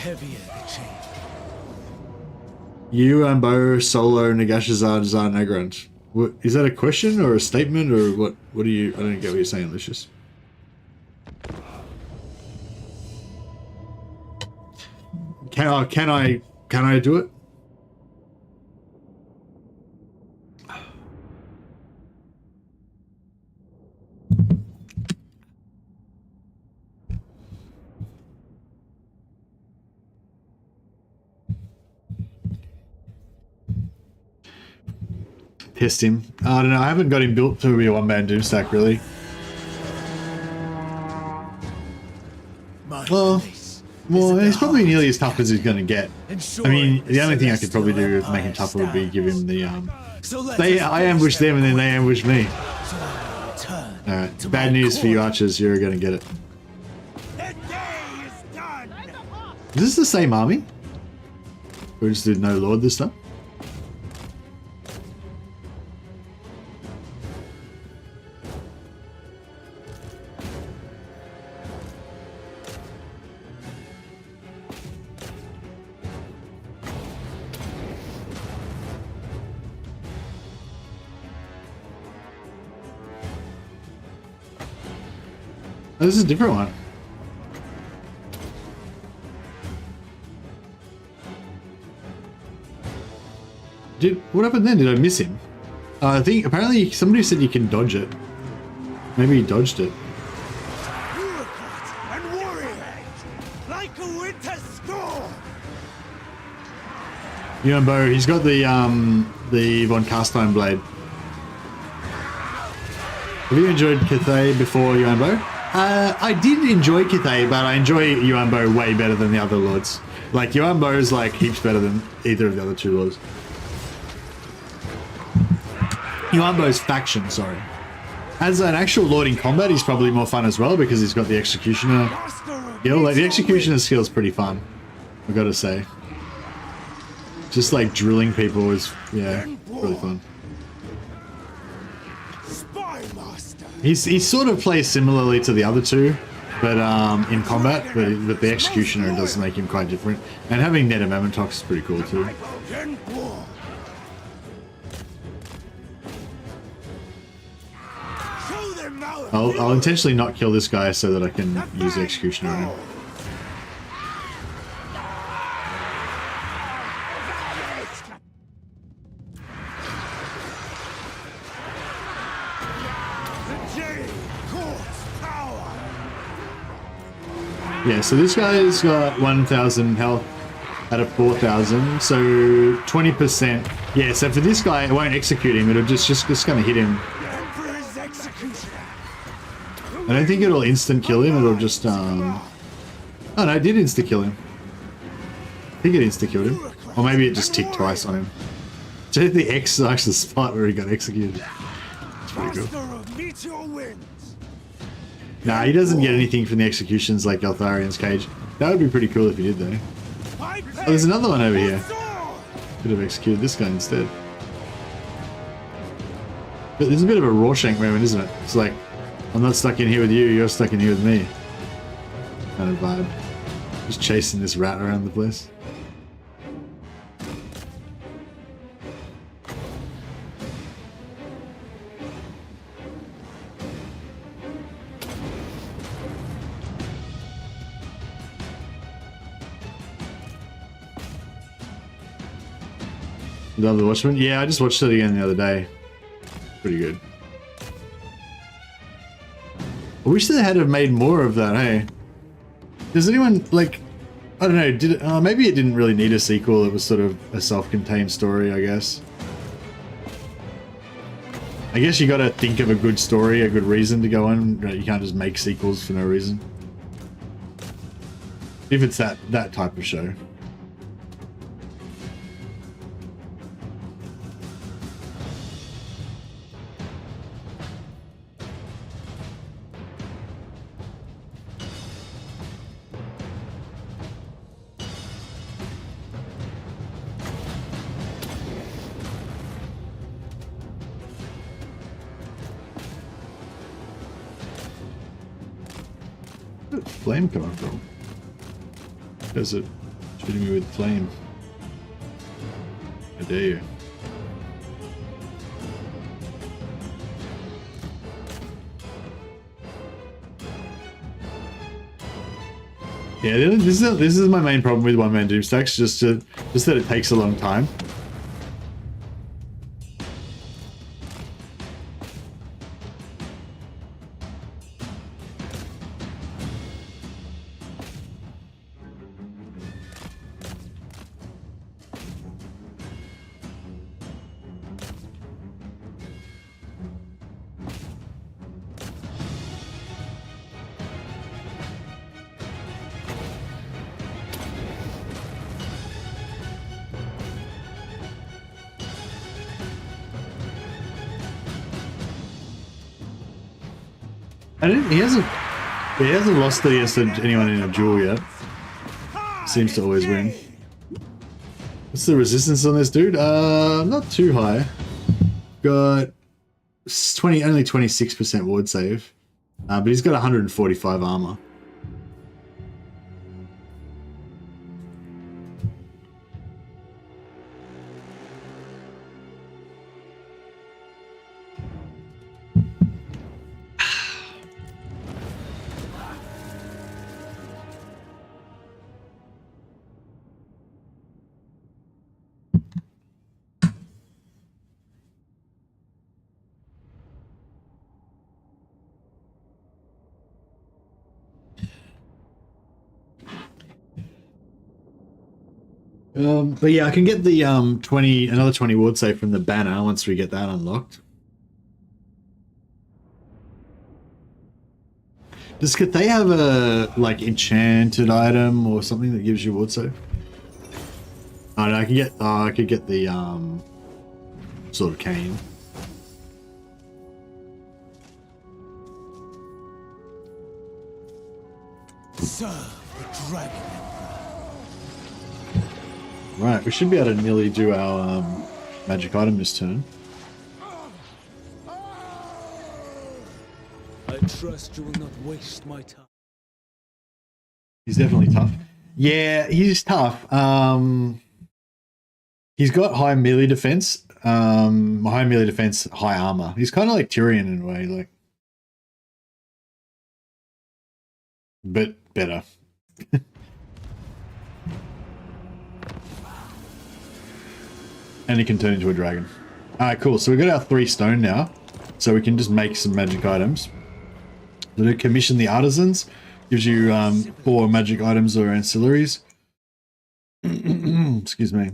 Yuan Bo, Solo, Nagashazar, Zar Nagrand. What is that, a question or a statement, or what? What do you? I don't get what you're saying, Lucius. Can I do it? Test him. I don't know. I haven't got him built to be a one-man doomstack really. Well, he's probably nearly as tough as he's going to get. I mean, the only thing I could probably do to make him tougher would be give him the, I ambush them and then they ambush me. Alright, bad news for you archers, you're going to get it. Is this the same army? We just did no lord this time? Oh, this is a different one. What happened then? Did I miss him? I think apparently somebody said you can dodge it. Maybe he dodged it. And warrior, like a winter storm. Yuan Bo, he's got the Von Carstein blade. Have you enjoyed Cathay before Yuan Bo? I did enjoy Cathay, but I enjoy Yuan Bo way better than the other lords. Like, Yuan Bo is like heaps better than either of the other 2 lords. Yuan Bo's faction, sorry. As an actual lord in combat, he's probably more fun as well because he's got the executioner skill. Like, the executioner skill is pretty fun, I gotta say. Just like drilling people is, yeah, really fun. He sort of plays similarly to the other 2, but in combat, but the executioner does make him quite different. And having Ned of Ammontox is pretty cool too. I'll intentionally not kill this guy so that I can use the executioner on him. Yeah, so this guy's got 1,000 health. out of 4,000. So 20%. Yeah, so for this guy, it won't execute him. It'll just going to hit him. I don't think it'll instant kill him. It'll just, oh no, it did insta kill him. I think it insta killed him. Or maybe it just ticked twice on him. So the X is actually the spot where he got executed. It's pretty cool. Nah, he doesn't get anything from the executions like Eltharian's Cage. That would be pretty cool if he did though. Oh, there's another one over here. Could have executed this guy instead. But there's a bit of a Rorschach moment, isn't it? It's like, I'm not stuck in here with you, you're stuck in here with me. Kind of vibe. Just chasing this rat around the place. Love the Watchmen? Yeah, I just watched it again the other day. Pretty good. I wish they had have made more of that, hey? Does anyone, like, I don't know, did it, maybe it didn't really need a sequel, it was sort of a self-contained story, I guess. I guess you gotta think of a good story, a good reason to go on, you can't just make sequels for no reason. If it's that type of show. Flame coming from? Does it shooting me with flame? How dare you? Yeah, this is my main problem with one-man doom stacks, just that it takes a long time. He hasn't lost against anyone in a duel yet. Seems to always win. What's the resistance on this dude? Not too high. Got only 26% ward save. But he's got 145 armor. But yeah, I can get the another 20 ward save from the banner once we get that unlocked. Does Cathay have a like enchanted item or something that gives you ward save? Oh no, I could get the sort of cane. Serve the dragon. Right, we should be able to nearly do our magic item this turn. I trust you will not waste my time. He's definitely tough. Yeah, he's tough. He's got high melee defense. High melee defense, high armor. He's kind of like Tyrion in a way, like, but better. And he can turn into a dragon. Alright, cool. So we've got our 3 stone now. So we can just make some magic items. Then commission the artisans. Gives you 4 magic items or ancillaries. Excuse me.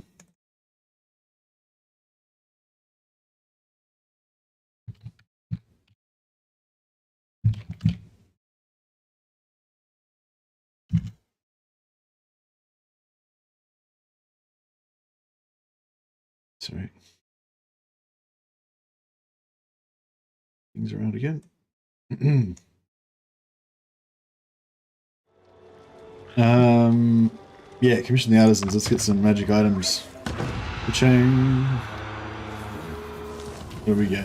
Sorry. Things around again. Yeah, commission the artisans. Let's get some magic items. Chain. What do we get?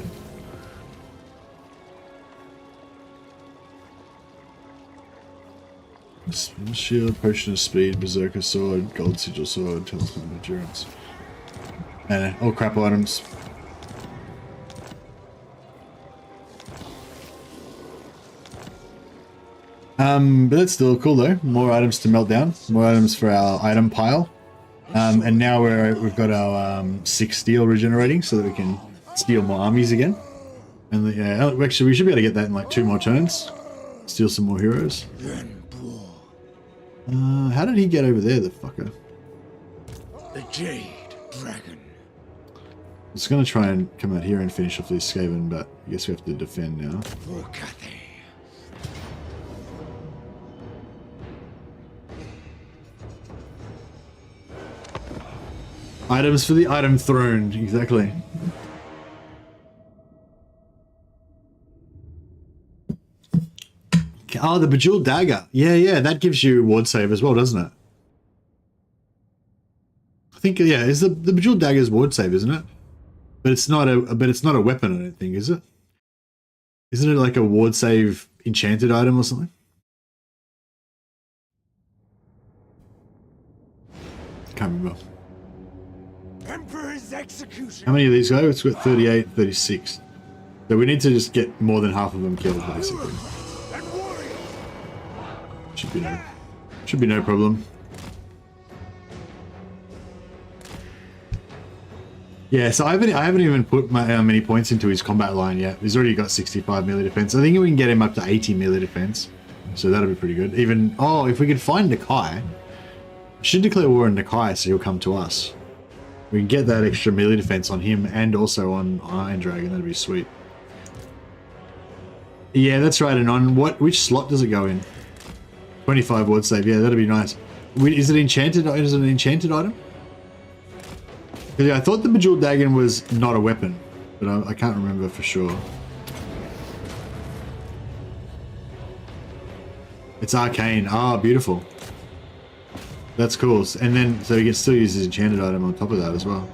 Shield, potion of speed, berserker sword, gold sigil sword, talisman of endurance. All crap items. But that's still cool though. More items to melt down. More items for our item pile. And now we've got our 6 steel regenerating so that we can steal more armies again. And yeah, actually we should be able to get that in like 2 more turns. Steal some more heroes. How did he get over there, the fucker? The Jade Dragon. I was going to try and come out here and finish off this Skaven, but I guess we have to defend now. Items for the item throne, exactly. Oh, the Bejeweled Dagger. Yeah, that gives you ward save as well, doesn't it? I think, yeah, is the Bejeweled Dagger's ward save, isn't it? But it's not a weapon, I don't think, is it? Isn't it like a ward save enchanted item or something? Can't remember. Emperor's execution. How many of these go? It's got 38, 36. So we need to just get more than half of them killed, basically. Should be no problem. Yeah, so I haven't even put many points into his combat line yet. He's already got 65 melee defense. I think we can get him up to 80 melee defense. So that'll be pretty good. Even, if we could find Nakai, we should declare war on Nakai so he'll come to us. We can get that extra melee defense on him and also on Iron Dragon. That'd be sweet. Yeah, that's right. And on which slot does it go in? 25 ward save. Yeah, that'd be nice. Is it enchanted? Is it an enchanted item? Yeah, I thought the Bejeweled Dagger was not a weapon, but I can't remember for sure. It's arcane. Ah, beautiful. That's cool. And then, so he can still use his enchanted item on top of that as well.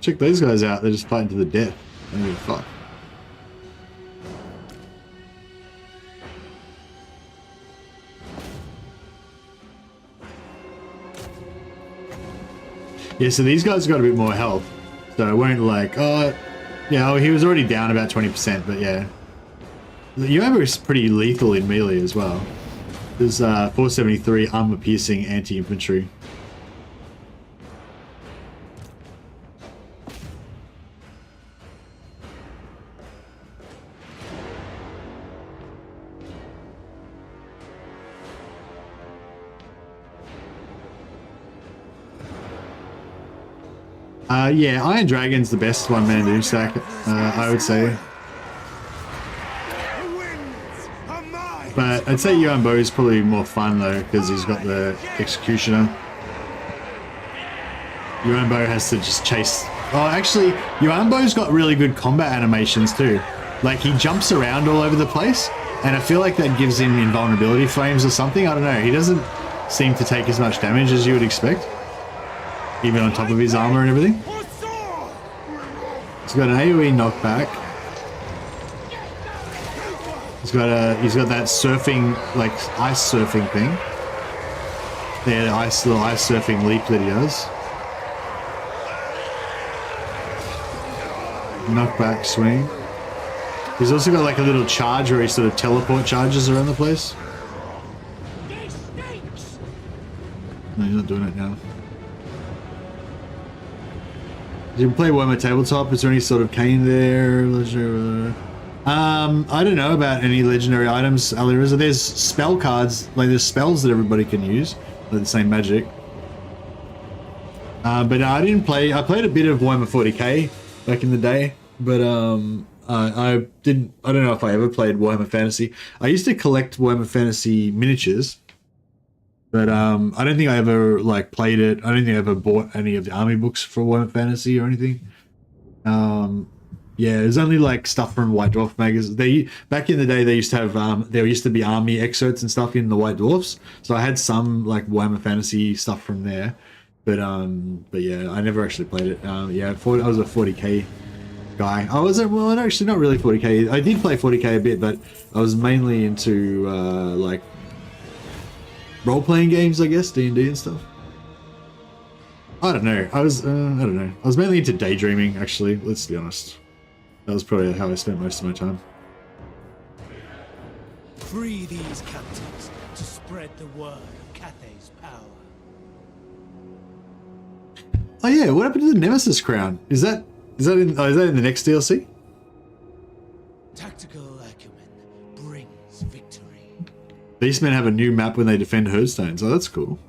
Check these guys out. They're just fighting to the death. I don't give a fuck. Yeah, so these guys got a bit more health. So it won't like, he was already down about 20%, but yeah. Yuan Bo is pretty lethal in melee as well. There's 473 armor piercing anti-infantry. Yeah, Iron Dragon's the best one-man do stack, I would say. But I'd say Yuan Bo is probably more fun though, because he's got the Executioner. Yuan Bo has to just chase... Oh, actually, Yuan Bo's got really good combat animations too. Like, he jumps around all over the place, and I feel like that gives him invulnerability frames or something. I don't know, he doesn't seem to take as much damage as you would expect. Even on top of his armor and everything. He's got an AoE knockback. He's got that surfing, like ice surfing thing. Yeah, the little ice surfing leap that he does. Knockback swing. He's also got like a little charge where he sort of teleport charges around the place. No, he's not doing it now. Did you play Warhammer Tabletop? Is there any sort of cane there? I don't know about any legendary items, Aliriza. There's spell cards, like there's spells that everybody can use, like the same magic. But I didn't play. I played a bit of Warhammer 40k back in the day, but I didn't. I don't know if I ever played Warhammer Fantasy. I used to collect Warhammer Fantasy miniatures, but I don't think I ever like played it. I don't think I ever bought any of the army books for Warhammer Fantasy or anything. Yeah, there's only like stuff from White Dwarf magazine. They back in the day they used to have there used to be army excerpts and stuff in the White Dwarfs. So I had some like Warhammer Fantasy stuff from there. But yeah, I never actually played it. Yeah, I was a 40k guy. I wasn't, well, actually not really 40k. I did play 40k a bit, but I was mainly into like role-playing games, I guess, D&D and stuff. I don't know. I don't know. I was mainly into daydreaming, actually. Let's be honest. That was probably how I spent most of my time. Free these captives to spread the word of Cathay's power. Oh yeah, what happened to the Nemesis crown? Is that in the next DLC? Tactical acumen brings victory. Beastmen have a new map when they defend Herdstones. Oh, that's cool.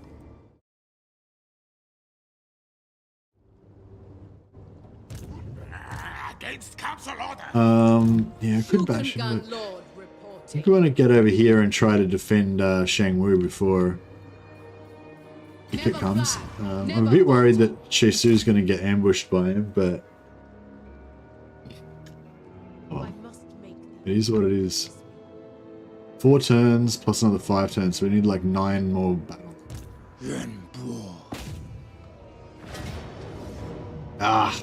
Against council order. Yeah, I could bash him, Gun but Lord I reporting. think we want to get over here and try to defend Shangwu before he comes. I'm a bit worried that Shesu's going to get ambushed by him, but oh, it is what it is. 4 turns plus another 5 turns, so we need like 9 more battles. Yuan Bo. Ah!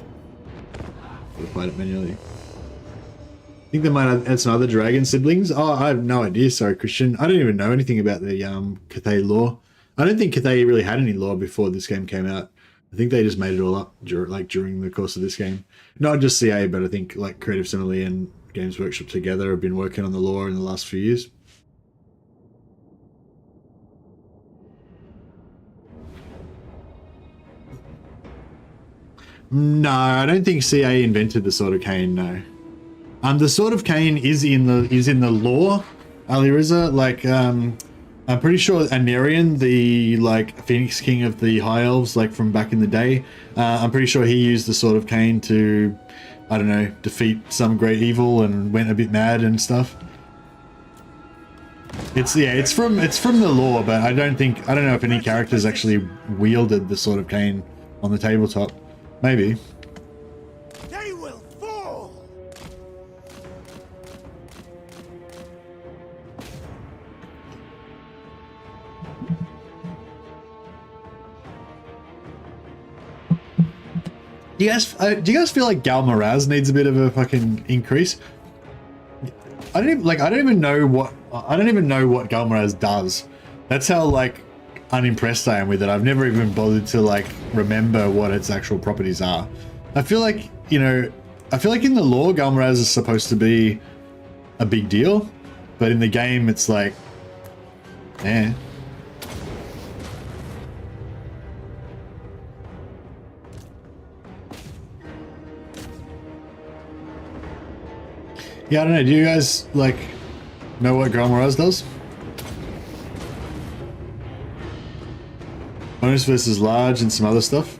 Gotta fight it manually. I think they might add some other dragon siblings. Oh, I have no idea. Sorry, Christian. I don't even know anything about the Cathay lore. I don't think Cathay really had any lore before this game came out. I think they just made it all up during the course of this game. Not just CA, but I think like Creative Simile and Games Workshop together have been working on the lore in the last few years. No, I don't think CA invented the Sword of Cain. No, the Sword of Cain is in the lore, Aliriza. Like, I'm pretty sure Anarion, the like Phoenix King of the High Elves, like from back in the day, I'm pretty sure he used the Sword of Cain to, I don't know, defeat some great evil and went a bit mad and stuff. It's from the lore, but I don't know if any characters actually wielded the Sword of Cain on the tabletop. Maybe. They will fall. Do you guys feel like Gal Maraz needs a bit of a fucking increase? I don't even know what Gal Maraz does. That's how like unimpressed I am with it. I've never even bothered to like remember what its actual properties are. I feel like, in the lore Gal Maraz is supposed to be a big deal, but in the game it's like, eh. Yeah, I don't know. Do you guys like know what Gal Maraz does? Bonus versus large and some other stuff.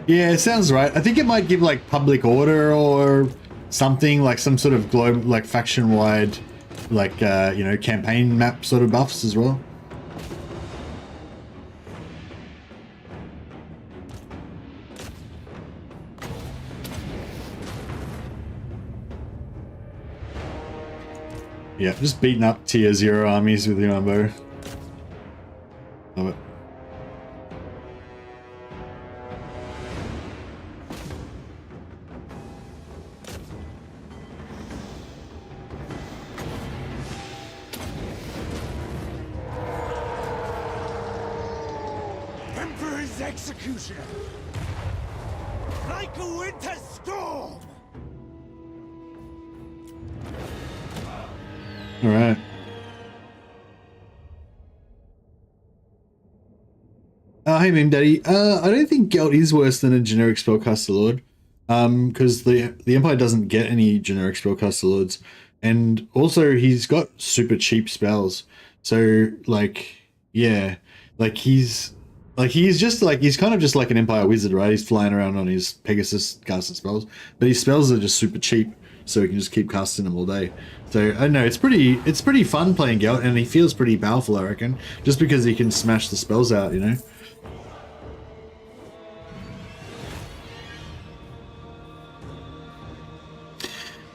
Yeah, it sounds right. I think it might give like public order or something, like some sort of globe, like faction wide, like campaign map sort of buffs as well. Yeah, just beating up tier 0 armies with Yuan Bo. Love it. Emperor's executioner. Like a winter storm. All right. Hey, Meme Daddy. I don't think Gelt is worse than a generic spellcaster lord, because the Empire doesn't get any generic spellcaster lords, and also he's got super cheap spells. So like, yeah, like he's kind of just like an Empire wizard, right? He's flying around on his Pegasus casting spells, but his spells are just super cheap, so he can just keep casting them all day. So I don't know, it's pretty fun playing Gelt, and he feels pretty powerful, I reckon, just because he can smash the spells out, you know.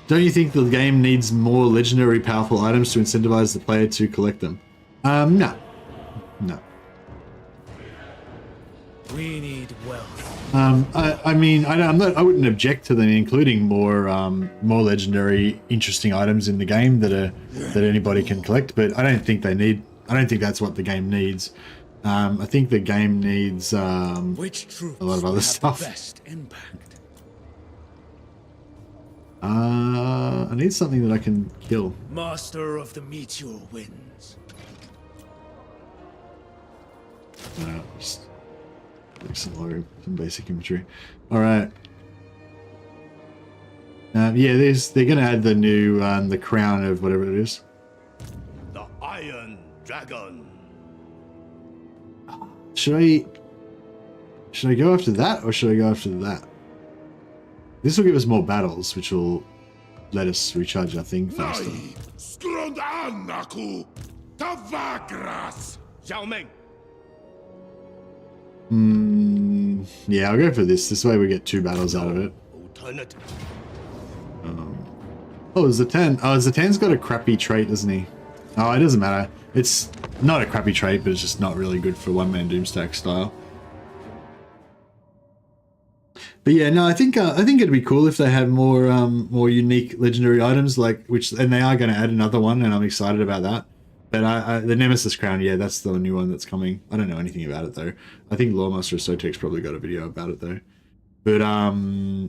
Don't you think the game needs more legendary powerful items to incentivize the player to collect them? No. We need wealth. I mean, I wouldn't object to them including more legendary, interesting items in the game that anybody can collect, but I don't think that's what the game needs. I think the game needs Which troops a lot of other stuff. the best impact? I need something that I can kill. Master of the Meteor wins. Just like some basic infantry. All right. Yeah, they're gonna add the new the crown of whatever it is. The Iron Dragon. Should I go after that, or should I go after that? This will give us more battles, which will let us recharge our thing faster. Yeah, I'll go for this. This way we get 2 battles out of it. Oh, Zatan. Oh, Zatan's got a crappy trait, doesn't he? Oh, it doesn't matter. It's not a crappy trait, but it's just not really good for one-man Doomstack style. But yeah, no, I think it'd be cool if they had more unique legendary items, and they are going to add another one, and I'm excited about that. But the Nemesis Crown, yeah, that's the new one that's coming. I don't know anything about it though. I think Lawmaster of Sotek's probably got a video about it though. But no,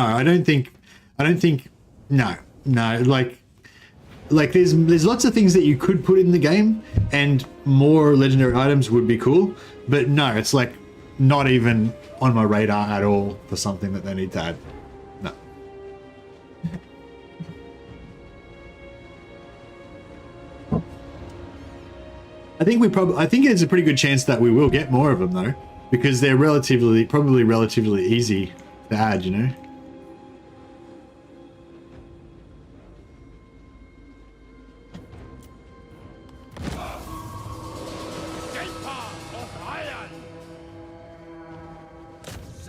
I don't think no, like there's lots of things that you could put in the game, and more legendary items would be cool. But no, it's like not even on my radar at all for something that they need to add. No. I think it's a pretty good chance that we will get more of them though, because they're probably relatively easy to add, you know.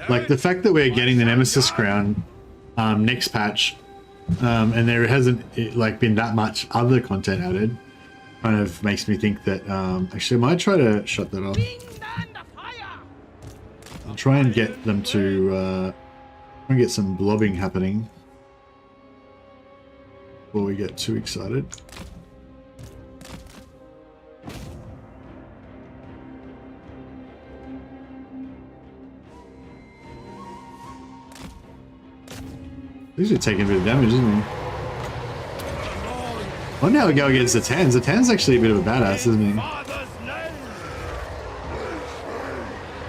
Like the fact that we're getting the Nemesis Crown next patch, and there hasn't been that much other content added, kind of makes me think that actually I might try to shut that off. I'll try and get them to try and get some blobbing happening before we get too excited. These are taking a bit of damage, isn't he? I wonder how we go against Zatan. Zatan's actually a bit of a badass, isn't he?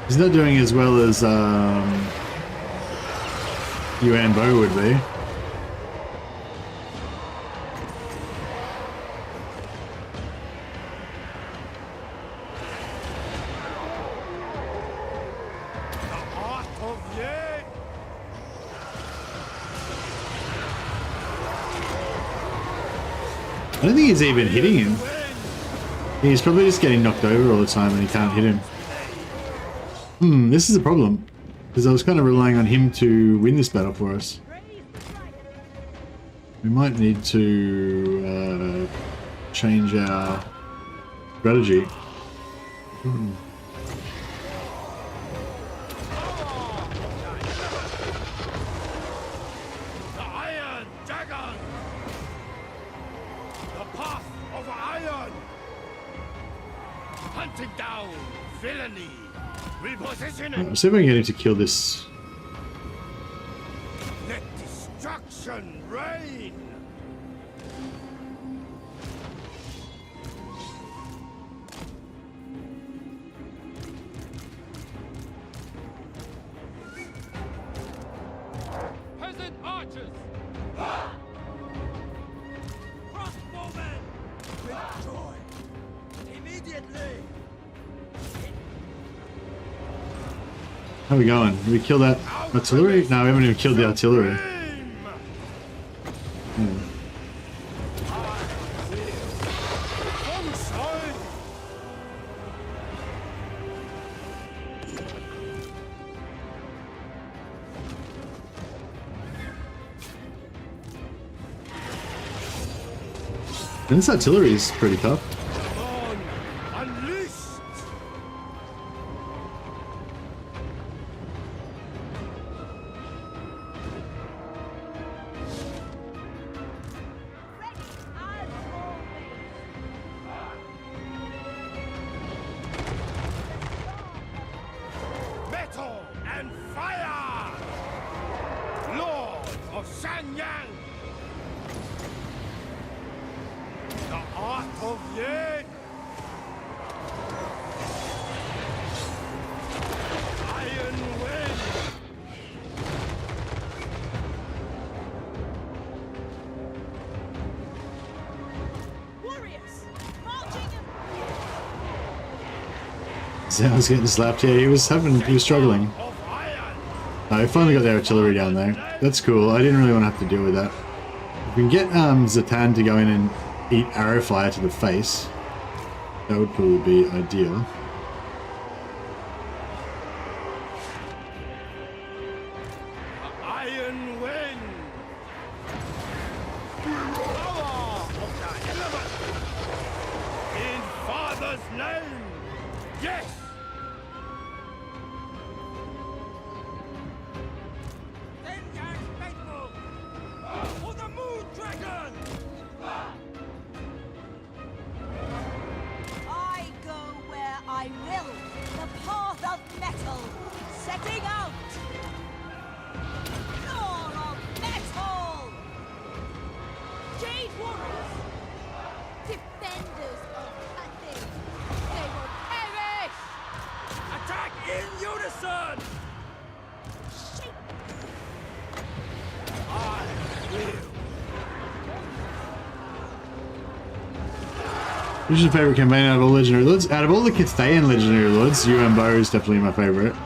He's not doing as well as Yuan Bo would be. I don't think he's even hitting him. He's probably just getting knocked over all the time and he can't hit him. This is a problem. Because I was kind of relying on him to win this battle for us. We might need to change our strategy. See if I can get him to kill this. Let destruction reign. archers. Crossbowmen! With joy! Immediately! How are we going? Did we kill that artillery? No, we haven't even killed the artillery. And this artillery is pretty tough. Metal and fire! Lord of Shanyang! The art of Yin! Iron Wind! Warriors! Marching and Zion's getting slapped here. He was struggling. Of iron! I finally got the artillery down there. That's cool. I didn't really want to have to deal with that. If we can get Zatan to go in and eat arrow fire to the face, that would probably be ideal. Iron Wind! Power of the element! In Father's name! Yes! Shanyang faithful! For the Moon Dragon! I go where I will. The path of metal. Setting out. Law of metal. Jade warriors. Defenders of Cathay. They will perish! Attack in unison! Shape. I will. Who's your favorite campaign out of all Legendary Lords? Out of all the Cathayan Legendary Lords, Yuan Bo is definitely my favorite. Wind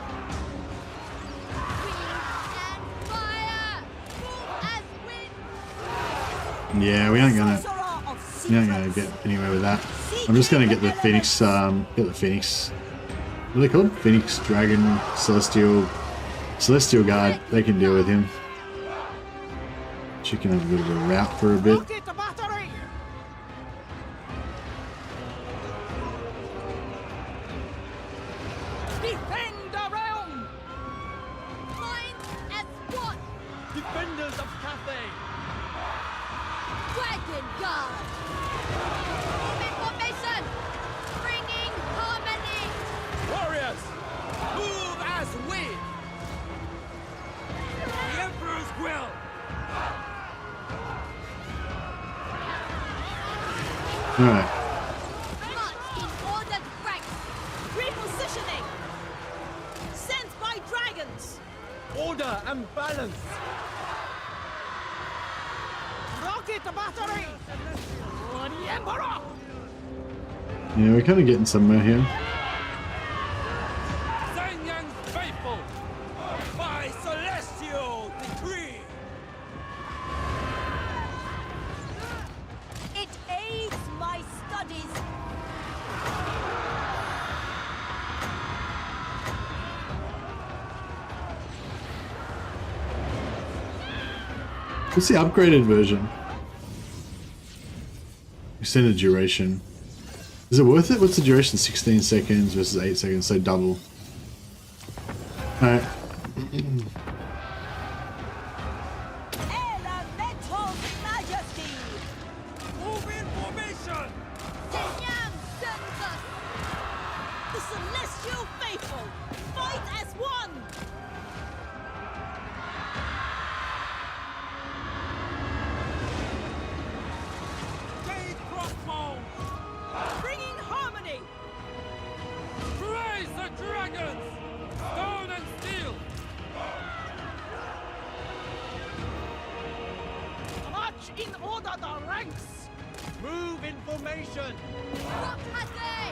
and fire! Full as wind! Yeah, we aren't gonna Sorcerer of get anywhere with that. I'm just gonna get the Phoenix, what are they called? Phoenix Dragon Celestial Guard. They can deal with him. She can have a bit of a rout for a bit. Rocket battery. Defend the realm! Mind as one! Defenders of Cathay! Dragon Guard! Formation! Bringing harmony! Warriors! Move as wind! The Emperor's will! Alright. March in ordered ranks! Repositioning. Sent by dragons. Order and balance! Rocket battery. For the Emperor! Yeah, we're kind of getting somewhere here. Shanyang's faithful! By celestial decree! It aids my studies. What's the upgraded version? Extended duration. Is it worth it? What's the duration? 16 seconds versus 8 seconds, so double. Alright. Elemental majesty. Move in formation! Shenyang sends us! The celestial faithful. Fight as one. Jade crossbow! Bringing harmony. Praise the dragons! Stone and steel! in order the ranks. Move in formation. What has they?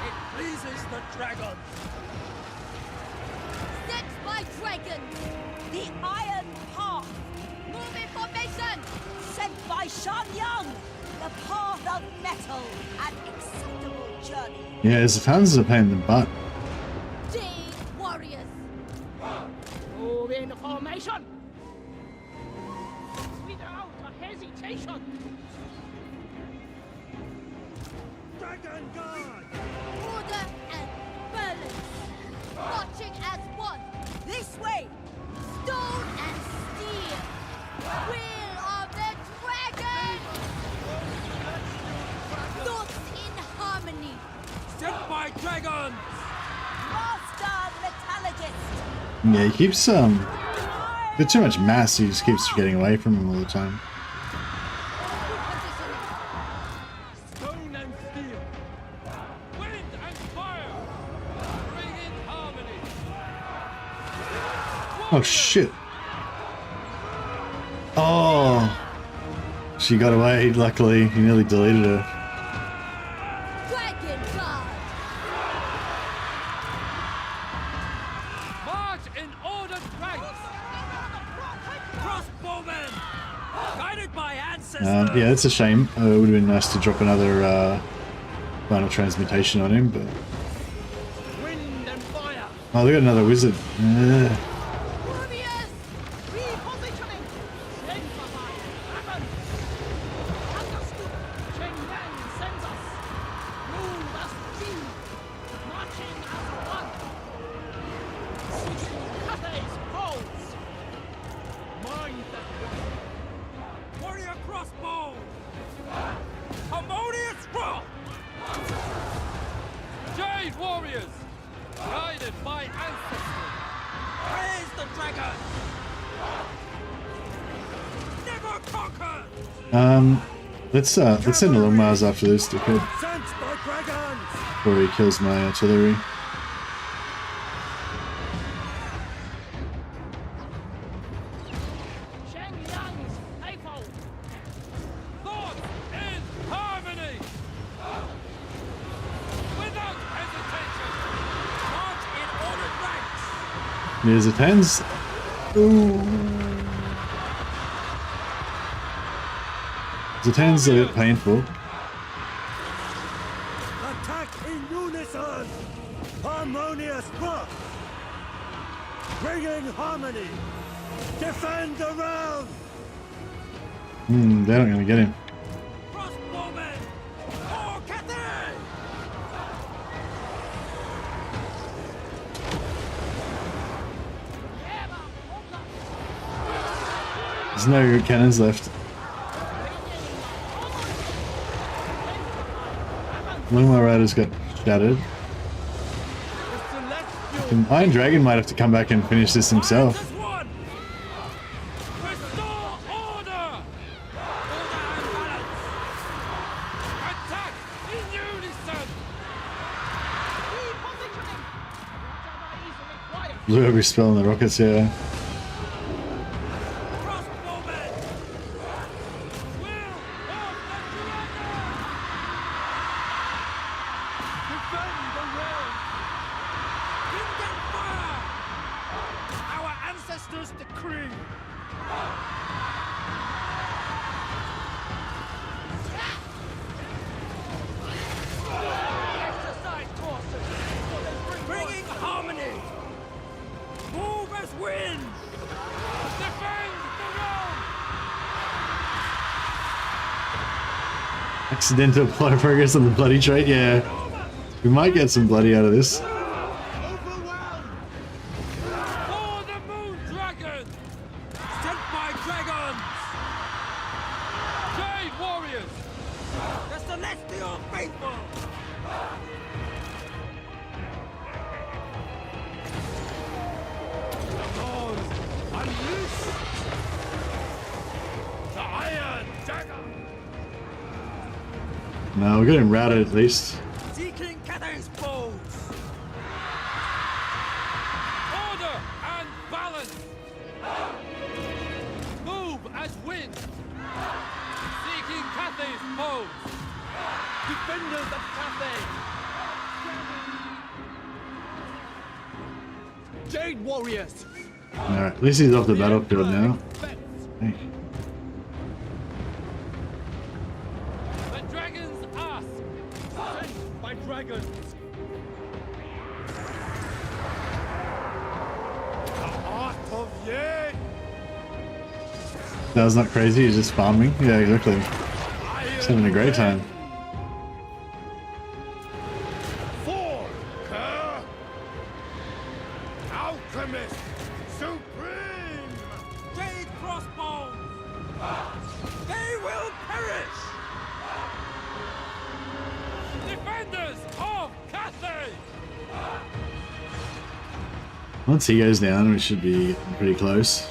It pleases the dragons. Set by dragons. The Iron Path, Move in formation. sent by Shan-Yang. The path of metal, an acceptable journey. Yeah, his fans are a pain in the butt. Jade warriors. Move in formation. Without hesitation. Dragon guard. Order and balance. Marching as one. This way. Stone and steel. Will of the dragon. Thoughts in harmony. Sent by dragons. Master metallurgist. Yeah, he keeps with too much mass, he just keeps getting away from him all the time. Positioning. Stone and steel. Wind and fire. Bring in harmony. Oh shit. Oh. She got away, luckily. He nearly deleted her. Dragon guard. March in ordered ranks. Crossbowmen. Guided by ancestors. Yeah, it's a shame. It would have been nice to drop another final transmutation on him, but... Wind and fire. Oh, they got another wizard. Warriors. Repositioning. Sent by dragon. Understood. Changeling sends us. Move as team. Marching as one. Cathay's foes. Mind the Warrior crossbow. Harmonious rock. Jade warriors. Guided by ancestors. Praise the dragon. Never conquer. Let's send a long miles after this to kill Sent by dragons. before he kills my artillery. Changeling's faithful. Thoughts in harmony. Without hesitation. March in ordered ranks. Here's the tens. Ooh. The tens are a bit painful. Attack in unison. Harmonious rock. Bringing harmony. Defend around. They're not gonna get him. Crossbowmen. For Cathay. There's no cannons left. One of my riders got shattered. Iron Dragon might have to come back and finish this himself. As one. Restore order. Order and balance. Attack in unison. Repositioning. Whatever is required. Blew every spell in the rockets, yeah. Crossbowmen. Will of the dragon. Defend the realm. Wind and fire. Our ancestors decree. Exercise courses. Bringing harmony. Move as wind. Defend the realm. Accidental plot of progress on the bloody trait, yeah. We might get some bloody out of this. Overwhelmed. For the moon dragon. Sent by dragons. Jade warriors. The celestial faithful. Lords, unleash. The iron dagger. No, we got him routed at least. Seeking Cathay's foes. Order and balance. Move Move as wind. Seeking Cathay's foes. Defenders of Cathay. Jade warriors. Alright, at least he's off the battlefield now. Hey. The dragons ask. Sent by dragons. The art of ye. That was not crazy, he's just farming. Yeah, exactly. He's having a great time. For Kerr. Alchemist supreme. Jade crossbow. They will perish. Defenders of Cathay. Once he goes down, we should be pretty close.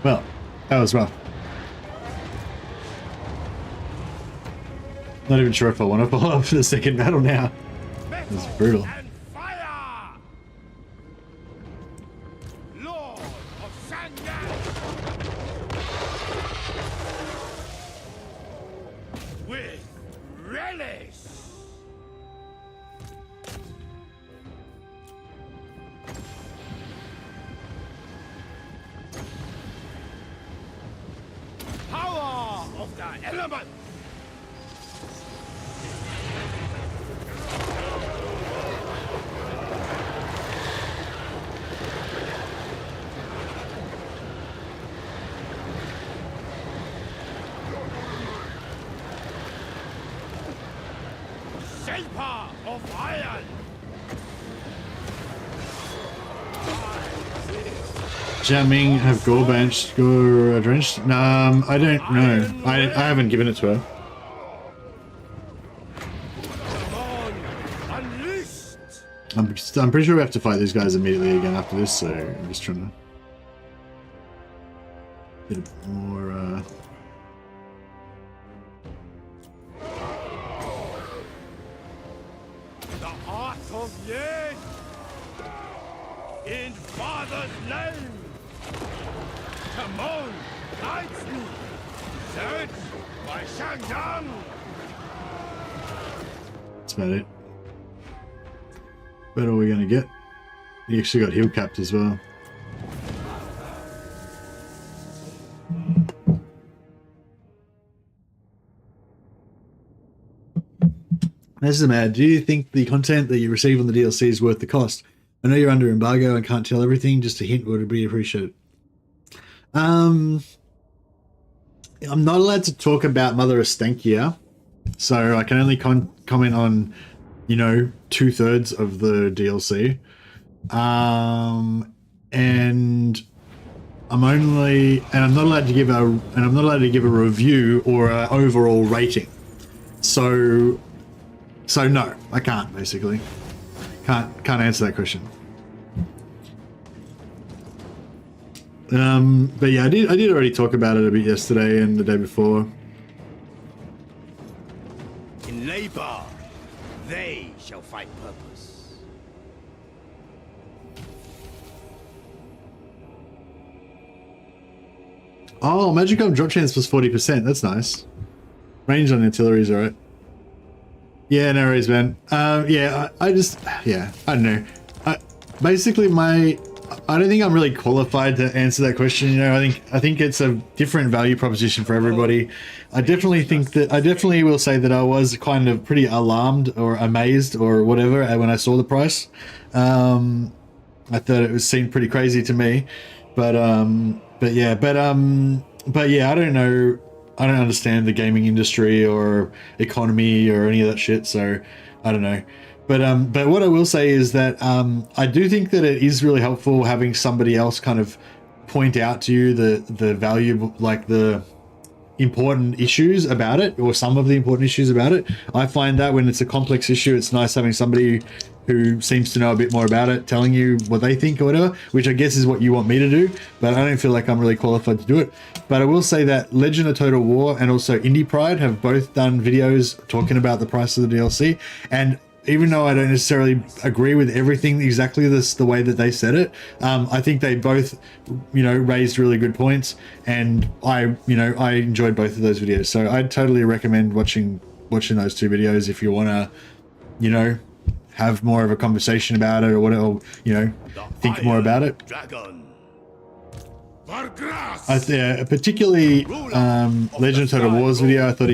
Well, that was rough. Not even sure if I want to follow up for the second battle now. It's brutal. And fire! Lord of Shangan! With relish! Power of the element! Shaper of iron! Jamming have gore benched, gore drenched? I don't know. I haven't given it to her. Come on! Unleashed! I'm pretty sure we have to fight these guys immediately again after this, so I'm just trying to get a bit more The art of ye! In Father's name! Come on! Guides me! Search by Shangyang! That's about it. What are we gonna get? He actually got heel capped as well. This is mad. Do you think the content that you receive on the DLC is worth the cost? I know you're under embargo and can't tell everything. Just a hint would be appreciated. I'm not allowed to talk about Mother Estankia, so I can only comment on, you know, 2/3 of the DLC. And I'm not allowed to give a review or an overall rating. So no, I can't, basically. Can't answer that question. But yeah, I did already talk about it a bit yesterday and the day before. In labor, they shall find purpose. Oh, Magicom drop chance plus 40%. That's nice. Range on artillery is alright. Yeah, no worries, man. Yeah, I don't know. Basically, I don't think I'm really qualified to answer that question. You know, I think it's a different value proposition for everybody. I definitely will say that I was kind of pretty alarmed or amazed or whatever when I saw the price. I thought it seemed pretty crazy to me, but yeah, I don't know. I don't understand the gaming industry or economy or any of that shit, so I don't know. But what I will say is that I do think that it is really helpful having somebody else kind of point out to you the value, like the important issues about it, or some of the important issues about it. I find that when it's a complex issue, it's nice having somebody who seems to know a bit more about it telling you what they think or whatever, which I guess is what you want me to do, but I don't feel like I'm really qualified to do it. But I will say that Legend of Total War and also Indie Pride have both done videos talking about the price of the DLC, and even though I don't necessarily agree with everything exactly the way that they said it, I think they both, you know, raised really good points, and I enjoyed both of those videos. So I'd totally recommend watching those two videos if you want to, you know, have more of a conversation about it or whatever, you know, think more about it. Particularly Legend of Total War's video, I thought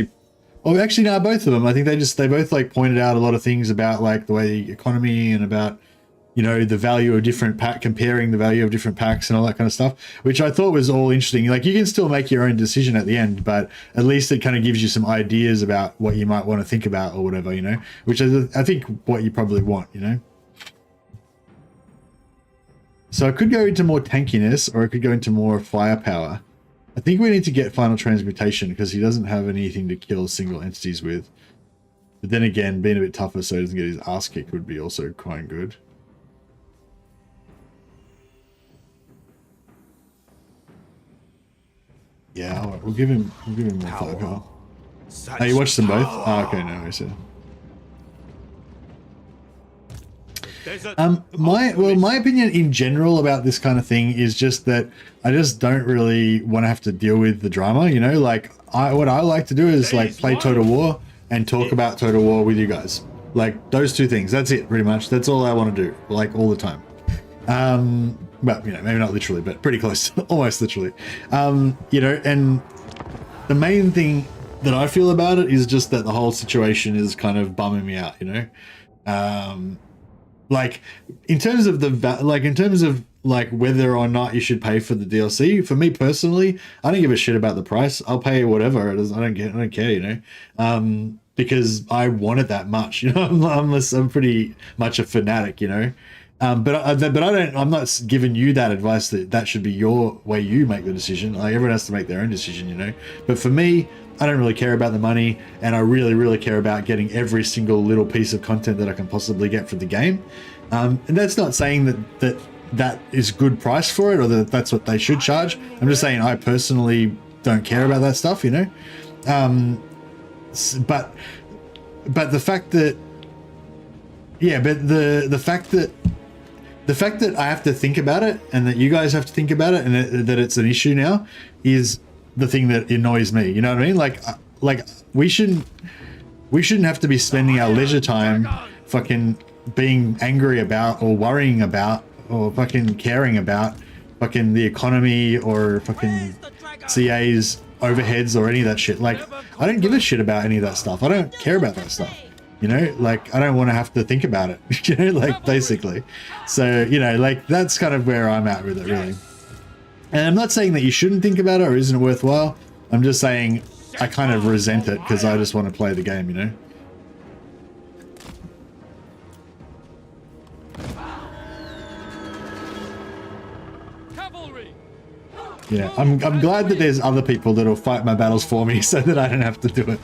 actually no, both of them. I think they both like pointed out a lot of things about like the way the economy and about, you know, the value of different comparing the value of different packs and all that kind of stuff, which I thought was all interesting. Like, you can still make your own decision at the end, but at least it kind of gives you some ideas about what you might want to think about or whatever, you know, which is, I think, what you probably want, you know. So I could go into more tankiness, or I could go into more firepower. I think we need to get final transmutation because he doesn't have anything to kill single entities with. But then again, being a bit tougher so he doesn't get his ass kicked would be also quite good. Yeah, all right, we'll give him more firepower. Oh, you watched them both? Oh, okay, no, I see. My opinion in general about this kind of thing is just that I just don't really want to have to deal with the drama, you know. Like, what I like to do is like play Total War and talk about Total War with you guys. Like, those two things. That's it, pretty much. That's all I want to do, like, all the time. Well, you know, maybe not literally, but pretty close, almost literally. You know, and the main thing that I feel about it is just that the whole situation is kind of bumming me out, you know. Like, in terms of whether or not you should pay for the DLC, for me personally, I don't give a shit about the price. I'll pay whatever it is. I don't care, you know, because I want it that much, you know. I'm pretty much a fanatic, you know. But I'm not giving you that advice that should be your way you make the decision. Like, everyone has to make their own decision, you know. But for me, I don't really care about the money, and I really, really care about getting every single little piece of content that I can possibly get for the game. And that's not saying that is good price for it, or that that's what they should charge. I'm just saying I personally don't care about that stuff, you know. But the fact that, yeah, but the fact that I have to think about it, and that you guys have to think about it, and that it's an issue now, is the thing that annoys me. You know what I mean? Like we shouldn't have to be spending our leisure time fucking being angry about, or worrying about, or fucking caring about fucking the economy, or fucking CA's overheads, or any of that shit. Like, I don't give a shit about any of that stuff. I don't care about that stuff. You know, like, I don't want to have to think about it, you know, like, basically. So, you know, like, that's kind of where I'm at with it, really. And I'm not saying that you shouldn't think about it or isn't it worthwhile. I'm just saying I kind of resent it because I just want to play the game, you know. Cavalry. Yeah, I'm glad that there's other people that'll fight my battles for me so that I don't have to do it.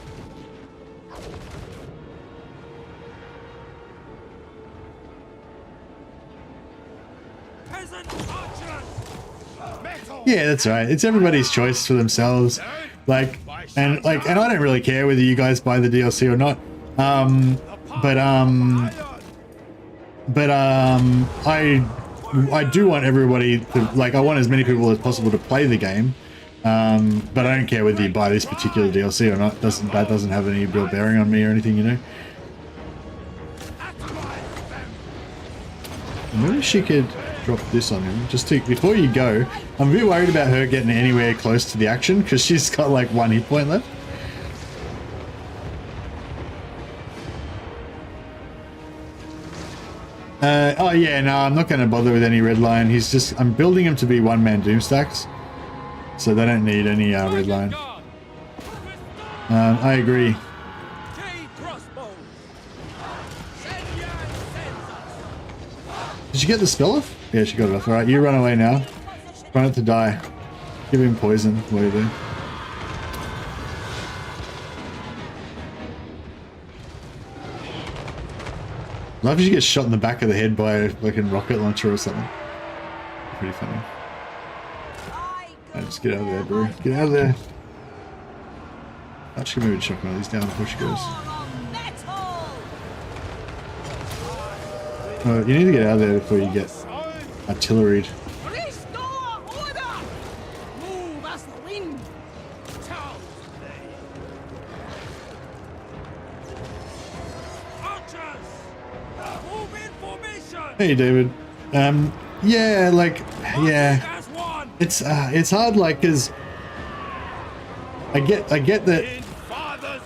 Yeah, that's right. It's everybody's choice for themselves. Like, and I don't really care whether you guys buy the DLC or not. I do want everybody to, like, I want as many people as possible to play the game. But I don't care whether you buy this particular DLC or not. That doesn't have any real bearing on me or anything, you know. Maybe she could. drop this on him. Just to, before you go, I'm a bit worried about her getting anywhere close to the action because she's got like 1 hit point left. Oh yeah, no, I'm not going to bother with any red line. He's just, I'm building him to be one-man doom stacks, so they don't need any red line. I agree. Did she get the spell off? Yeah, she got it off. Alright, you run away now. Try not to die. Give him poison. What do you do? I love if she gets shot in the back of the head by like a rocket launcher or something. Pretty funny. Just get out of there, bro. Get out of there. Actually, maybe chuck one of these down before she goes. Oh, you need to get out of there before you get artilleried. Hey, David. Yeah, like, yeah. It's hard, like, cause I get that.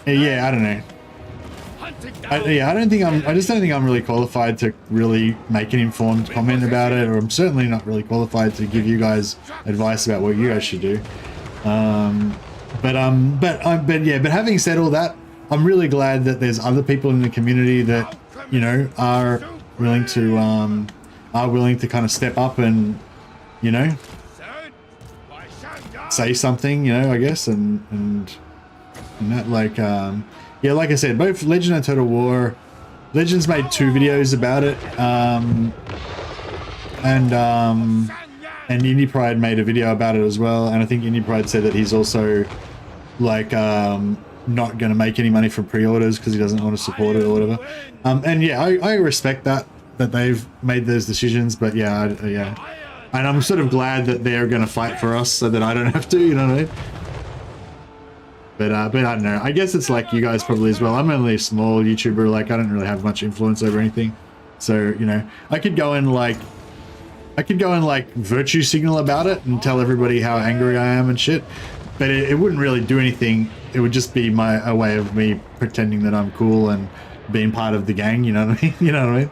Yeah, I don't know. I just don't think I'm really qualified to really make an informed comment about it, or I'm certainly not really qualified to give you guys advice about what you guys should do. But having said all that, I'm really glad that there's other people in the community that, you know, are willing to kind of step up and, you know, say something, you know, I guess, and that, like, yeah, like I said, both Legend and Total War, Legends made 2 videos about it, and Indie Pride made a video about it as well, and I think Indie Pride said that he's also, like, not going to make any money from pre-orders because he doesn't want to support it or whatever. And yeah, I respect that they've made those decisions, but yeah, yeah. And I'm sort of glad that they're going to fight for us so that I don't have to, you know what I mean? But I don't know. I guess it's like you guys probably as well. I'm only a small YouTuber. Like, I don't really have much influence over anything. So, you know, I could go and like virtue signal about it and tell everybody how angry I am and shit. But it wouldn't really do anything. It would just be a way of me pretending that I'm cool and being part of the gang, you know what I mean? You know what I mean?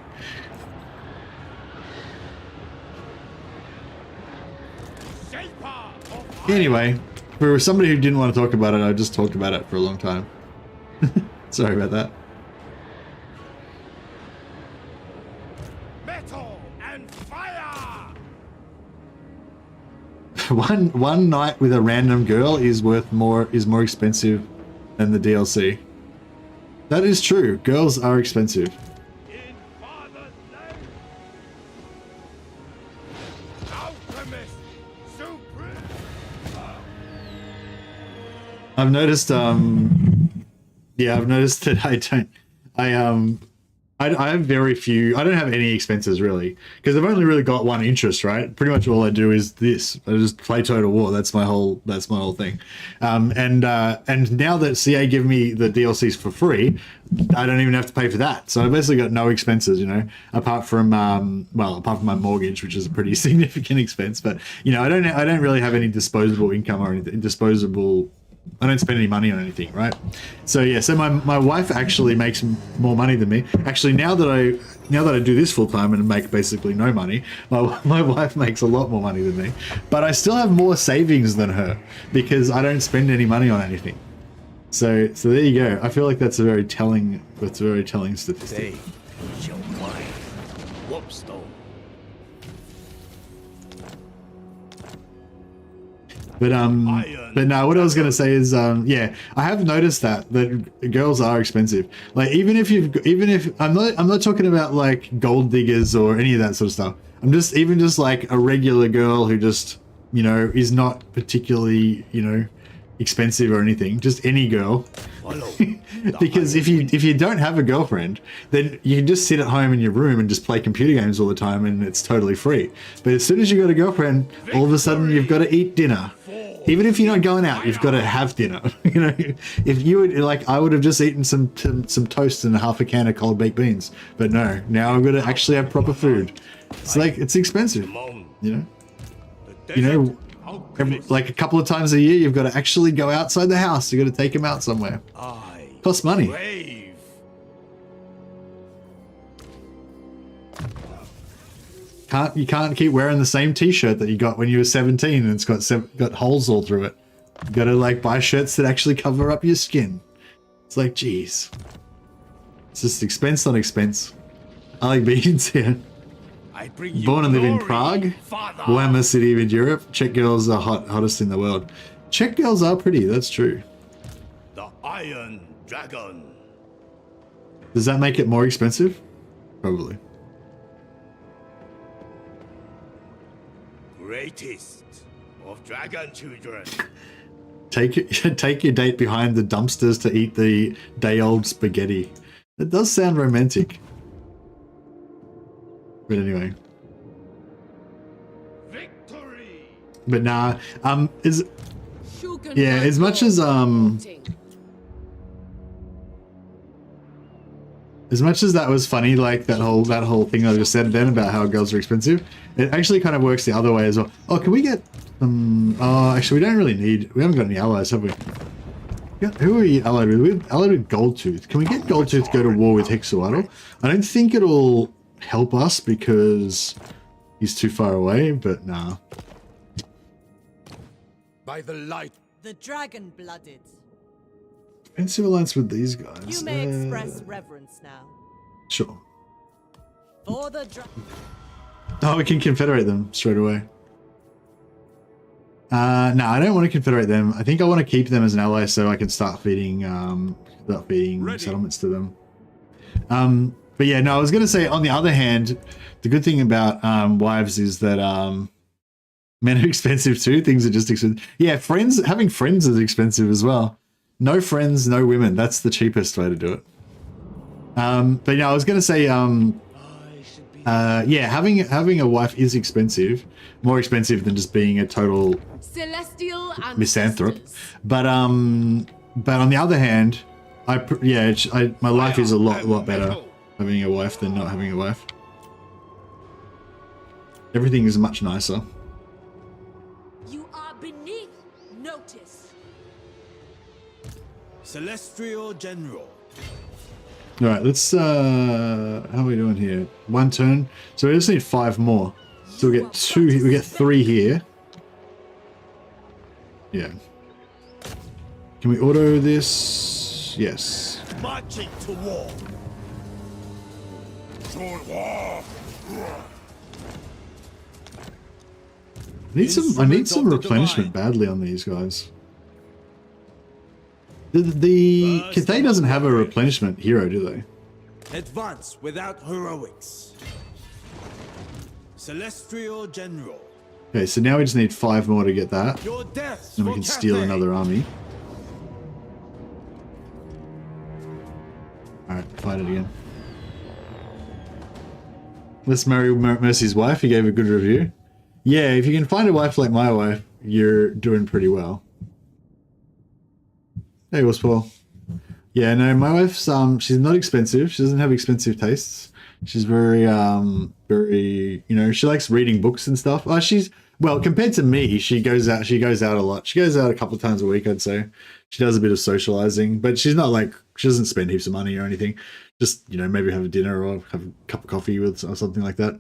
Anyway, for somebody who didn't want to talk about it, I just talked about it for a long time. Sorry about that. Metal and fire! One night with a random girl is more expensive than the DLC. That is true. Girls are expensive. In father's name! Alchemist supreme! I've noticed, yeah, I've noticed that I have very few, I don't have any expenses really, because I've only really got one interest, right? Pretty much all I do is this. I just play Total War. That's my whole thing. And now that CA give me the DLCs for free, I don't even have to pay for that. So I basically got no expenses, you know, apart from my mortgage, which is a pretty significant expense. But you know, I don't really have any disposable income or anything. I don't spend any money on anything, right? So yeah, so my wife actually makes more money than me. Actually, now that I do this full time and make basically no money, my wife makes a lot more money than me. But I still have more savings than her because I don't spend any money on anything. So there you go. I feel like that's a very telling statistic. But no, what I was gonna say is, yeah, I have noticed that girls are expensive. Like even if I'm not talking about like gold diggers or any of that sort of stuff. I'm just like a regular girl who just, you know, is not particularly, you know, expensive or anything. Just any girl. Because if you don't have a girlfriend, then you can just sit at home in your room and just play computer games all the time and it's totally free. But as soon as you got a girlfriend, all of a sudden you've got to eat dinner. Even if you're not going out, you've got to have dinner. You know, if you would, like, I would have just eaten some toast and half a can of cold baked beans. But no, now I've got to actually have proper food. It's like, it's expensive, Come on. you know? The You know, desert like a couple of times a year, you've got to actually go outside the house. You've got to take him out somewhere. I Costs money. brave. You can't keep wearing the same t-shirt that you got when you were 17 and it's got holes all through it. You got to like buy shirts that actually cover up your skin. It's like, geez. It's just expense on expense. I like beans here. I bring you Born and live in glory, Prague, Father. Warhammer city of Europe. Czech girls are hottest in the world. Czech girls are pretty, that's true. The Iron Dragon. Does that make it more expensive? Probably. Greatest of dragon children. Take your date behind the dumpsters to eat the day-old spaghetti. It does sound romantic. But anyway. Victory. But nah, Shogun yeah, as much as reporting. as much as that was funny, like that whole thing I just said then about how girls are expensive, it actually kind of works the other way as well. Oh, can we get oh, actually we haven't got any allies, have we? Yeah, who are you allied with? We're allied with Goldtooth. Can we get Goldtooth to go to war with Hexawattle? I don't think it'll help us because he's too far away, but nah. By the light. The dragon-blooded. Defensive alliance with these guys. You may express reverence now. Sure. For the Oh, we can confederate them straight away. No, I don't want to confederate them. I think I want to keep them as an ally so I can start feeding settlements to them. But yeah, no, I was going to say, on the other hand, the good thing about wives is that men are expensive too. Things are just expensive. Yeah, having friends is expensive as well. No friends, no women. That's the cheapest way to do it. But yeah, I was going to say, yeah, having a wife is expensive, more expensive than just being a total Celestial misanthrope. ancestors. But on the other hand, my life is a lot better having a wife than not having a wife. Everything is much nicer. You are beneath notice. Celestial General. All right, let's how are we doing here? One turn. So we just need 5 more. So we get 2, we get 3 here. Yeah. Can we auto this? Yes. Marching to war. To war. I need some replenishment badly on these guys. The Cathay doesn't have a replenishment hero, do they? Advance without heroics. Celestial General. Okay, so now we just need 5 more to get that. Your deaths Then we for can steal Cathay. another army. Alright, fight it again. Let's marry Mercy's wife. He gave a good review. Yeah, if you can find a wife like my wife, you're doing pretty well. Hey, what's Paul? Yeah, no, my wife's she's not expensive. She doesn't have expensive tastes. She's very very, you know, she likes reading books and stuff. Well, compared to me, she goes out a lot. She goes out a couple of times a week, I'd say. She does a bit of socializing, but she's not like, she doesn't spend heaps of money or anything. Just, you know, maybe have a dinner or have a cup of coffee with or something like that.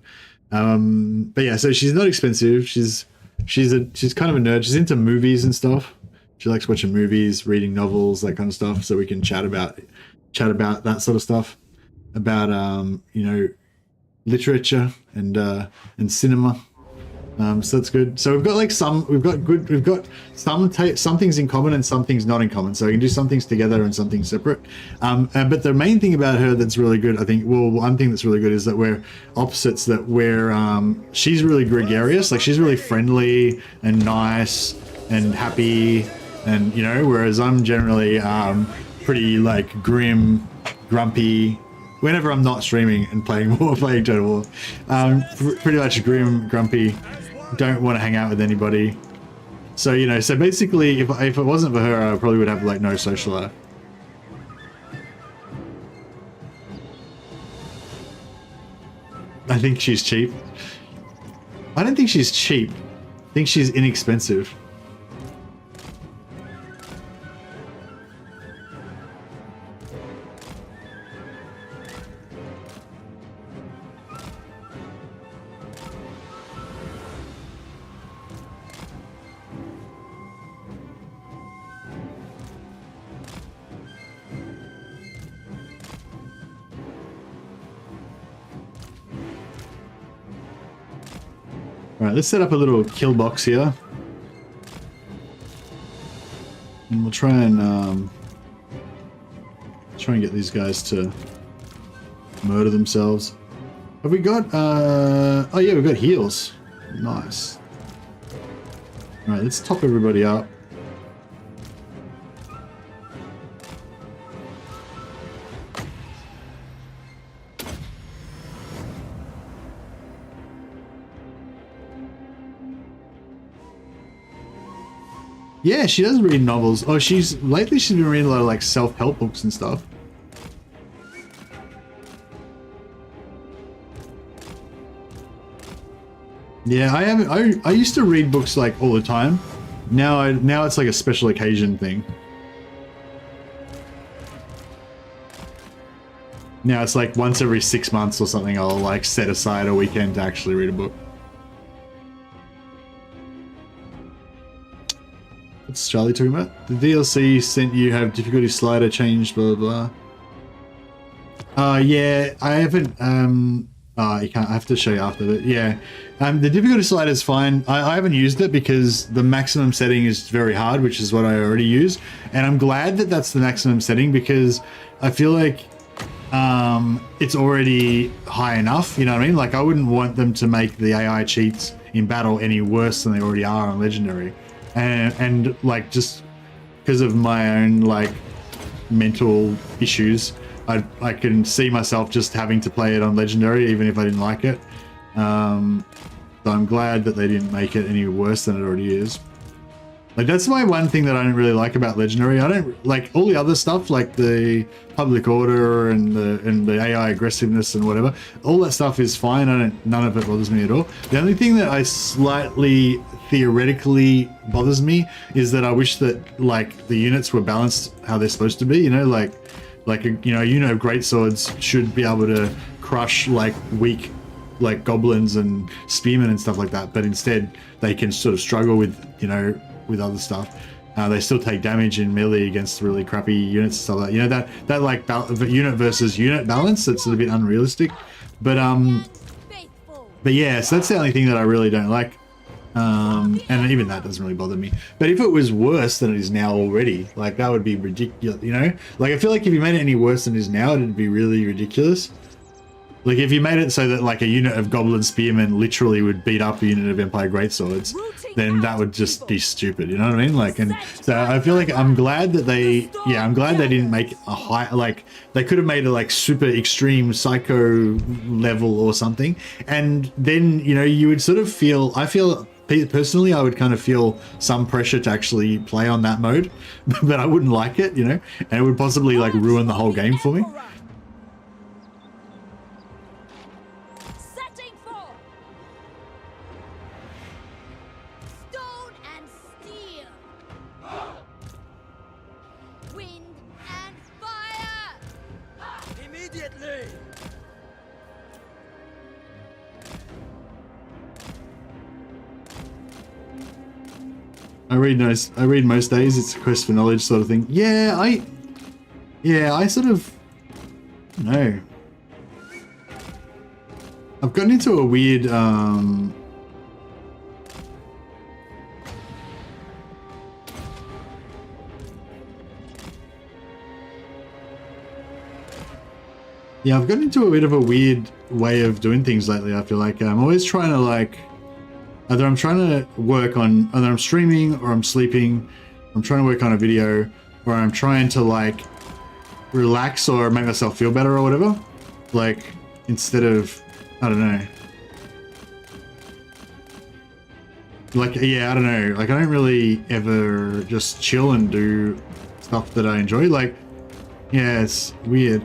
But yeah, so she's not expensive. She's kind of a nerd. She's into movies and stuff. She likes watching movies, reading novels, that kind of stuff. So we can chat about that sort of stuff, about you know, literature and cinema. So that's good. So we've got some things in common and some things not in common. So we can do some things together and some things separate. But the main thing about her that's really good, I think, well, one thing that's really good is that we're opposites. That she's really gregarious, like she's really friendly and nice and happy, and you know, whereas I'm generally pretty like grim, grumpy. Whenever I'm not streaming and playing Total War, pretty much grim, grumpy, don't want to hang out with anybody. So, you know, so basically, if it wasn't for her, I probably would have like no social life. I think she's cheap. I don't think she's cheap. I think she's inexpensive. Alright, let's set up a little kill box here. And we'll try and get these guys to murder themselves. Have we got oh yeah, we've got heals. Nice. Alright, let's top everybody up. Yeah, she does read novels. Oh, lately she's been reading a lot of like self-help books and stuff. Yeah, I used to read books like all the time. Now it's like a special occasion thing. Now it's like once every 6 months or something I'll like set aside a weekend to actually read a book. What's Charlie talking about? The DLC sent you have difficulty slider changed, blah blah blah. Yeah, I haven't you can't, I have to show you after, but yeah. The difficulty slider is fine. I haven't used it because the maximum setting is very hard, which is what I already use. And I'm glad that that's the maximum setting because I feel like it's already high enough, you know what I mean? Like I wouldn't want them to make the AI cheats in battle any worse than they already are on Legendary. And like just because of my own like mental issues, I can see myself just having to play it on Legendary even if I didn't like it. So I'm glad that they didn't make it any worse than it already is. Like that's my one thing that I don't really like about Legendary. I don't like all the other stuff like the public order and the AI aggressiveness and whatever. All that stuff is fine. None of it bothers me at all. The only thing that I slightly theoretically bothers me is that I wish that like the units were balanced how they're supposed to be. You know, like a unit of greatswords should be able to crush like weak like goblins and spearmen and stuff like that. But instead they can sort of struggle with with other stuff. They still take damage in melee against really crappy units and stuff like that. You know, that like unit versus unit balance, it's a bit unrealistic. But yeah, so that's the only thing that I really don't like. And even that doesn't really bother me. But if it was worse than it is now already, like that would be ridiculous, you know? Like I feel like if you made it any worse than it is now, it'd be really ridiculous. Like if you made it so that like a unit of goblin spearmen literally would beat up a unit of Empire greatswords, then that would just be stupid, you know what I mean? Like, and so I feel like I'm glad that they didn't make a high, like they could have made a like super extreme psycho level or something, and then you would sort of feel, I feel personally I would kind of feel some pressure to actually play on that mode, but I wouldn't like it, and it would possibly like ruin the whole game for me. I read most days. It's a quest for knowledge sort of thing. Yeah, I sort of no. I've gotten into a weird yeah, I've gotten into a bit of a weird way of doing things lately. I feel like I'm always trying to like either I'm trying to work on, either I'm streaming or I'm sleeping, I'm trying to work on a video, or I'm trying to like relax or make myself feel better or whatever. Like instead of, I don't know. Like, yeah, I don't know. Like I don't really ever just chill and do stuff that I enjoy. Like, yeah, it's weird.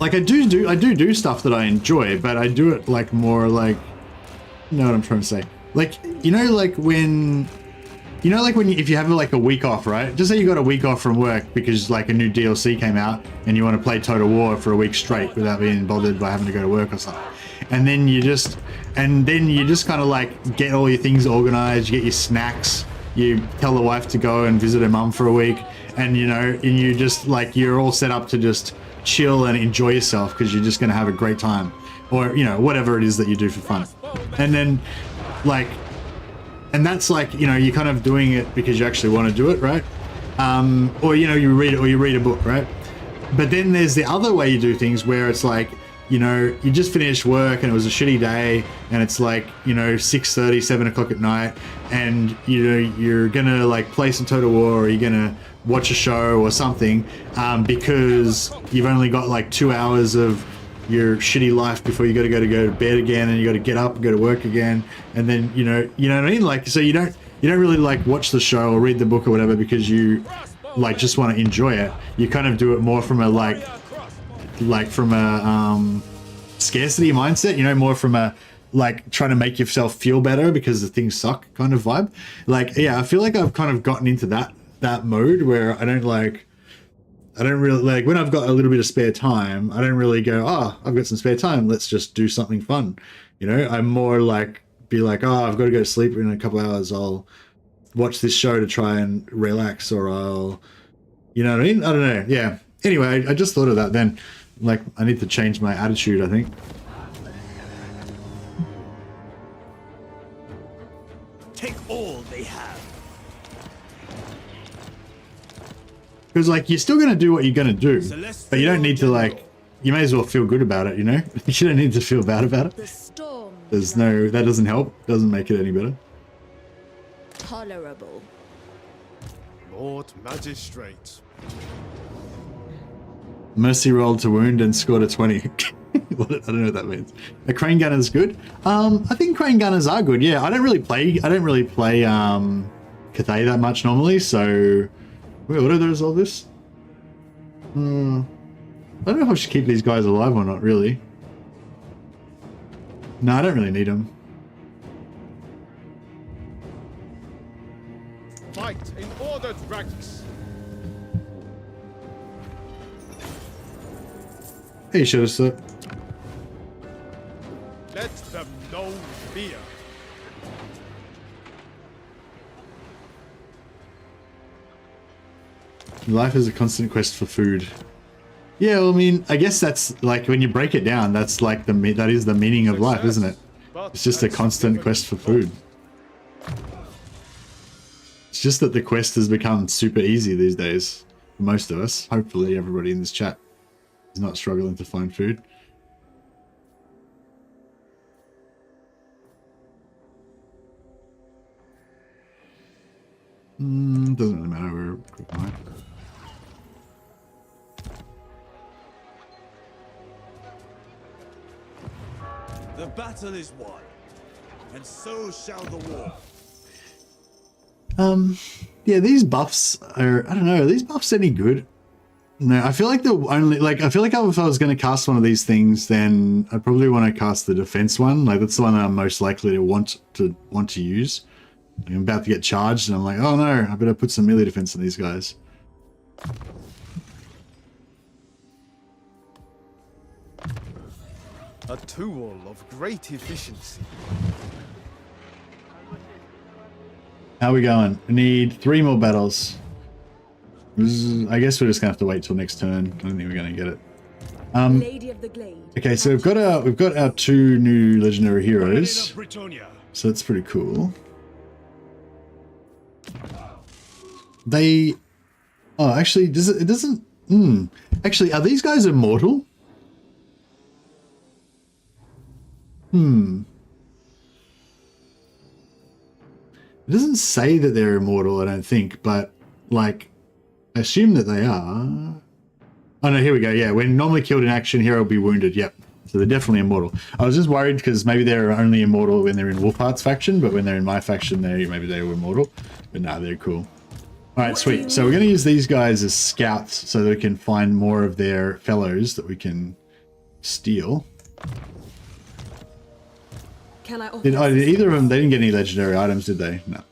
like I do stuff that I enjoy, but I do it like more like, you know what I'm trying to say? Like, like when if you have like a week off, right? Just say you got a week off from work because like a new DLC came out and you want to play Total War for a week straight without being bothered by having to go to work or something. And then you just kind of like get all your things organized, you get your snacks, you tell the wife to go and visit her mum for a week, and you just like, you're all set up to just chill and enjoy yourself because you're just going to have a great time, or whatever it is that you do for fun. And then like, and that's like, you're kind of doing it because you actually want to do it, right? Or you read a book, right? But then there's the other way you do things where it's like, you just finished work and it was a shitty day and it's like, 6:30, 7 o'clock at night, and you're gonna like play some Total War, or you're gonna watch a show or something, because you've only got like 2 hours of your shitty life before you got to go to bed again, and you got to get up and go to work again, and then you know what I mean, like, so you don't really like watch the show or read the book or whatever because you like just want to enjoy it. You kind of do it more from a like from a scarcity mindset, more from a like trying to make yourself feel better because the things suck kind of vibe. Like, yeah, I feel like I've kind of gotten into that mode where I don't really like, when I've got a little bit of spare time, I don't really go, oh, I've got some spare time, let's just do something fun. I'm more like, be like, oh, I've got to go to sleep in a couple hours, I'll watch this show to try and relax, or I'll, you know what I mean? I don't know. Yeah. Anyway, I just thought of that then. Like, I need to change my attitude, I think. Take all they have. Because, like, you're still going to do what you're going to do, but you don't need to, like, you may as well feel good about it, You don't need to feel bad about it. The storm. That doesn't help, doesn't make it any better. Tolerable. Lord Magistrate. Mercy rolled to wound and scored a 20. I don't know what that means. A crane gunner's good. I think crane gunners are good. Yeah, I don't really play Cathay that much normally. So, wait, what are those? All this? I don't know if I should keep these guys alive or not. Really? No, I don't really need them. Fight in ordered ranks. Hey, should have said. Let them know fear. Life is a constant quest for food. Yeah, well, I mean, I guess that's like, when you break it down, that's like that is the meaning of life, isn't it? It's just a constant quest for food. It's just that the quest has become super easy these days for most of us. Hopefully, everybody in this chat is not struggling to find food. Doesn't really matter where we're going. The battle is won, and so shall the war. Yeah, these buffs are, I don't know, are these buffs any good? No, I feel like the only, like, I feel like if I was going to cast one of these things, then I'd probably want to cast the defense one. Like, that's the one that I'm most likely to want to use. I'm about to get charged, and I'm like, oh no, I better put some melee defense on these guys. A tool of great efficiency. How are we going? We need 3 more battles. I guess we're just gonna have to wait till next turn. I don't think we're gonna get it. Lady of the Glade. Okay, so we've got our 2 new legendary heroes. So that's pretty cool. They, oh, actually, it doesn't. Actually, are these guys immortal? It doesn't say that they're immortal, I don't think, but like, I assume that they are. Oh no, here we go. Yeah, when normally killed in action, hero will be wounded. Yep. So they're definitely immortal. I was just worried because maybe they're only immortal when they're in Wolfheart's faction, but when they're in my faction, maybe they were immortal. But no, they're cool. All right, sweet. So we're going to use these guys as scouts so that we can find more of their fellows that we can steal. Can I offer Did either of them? They didn't get any legendary items, did they? No.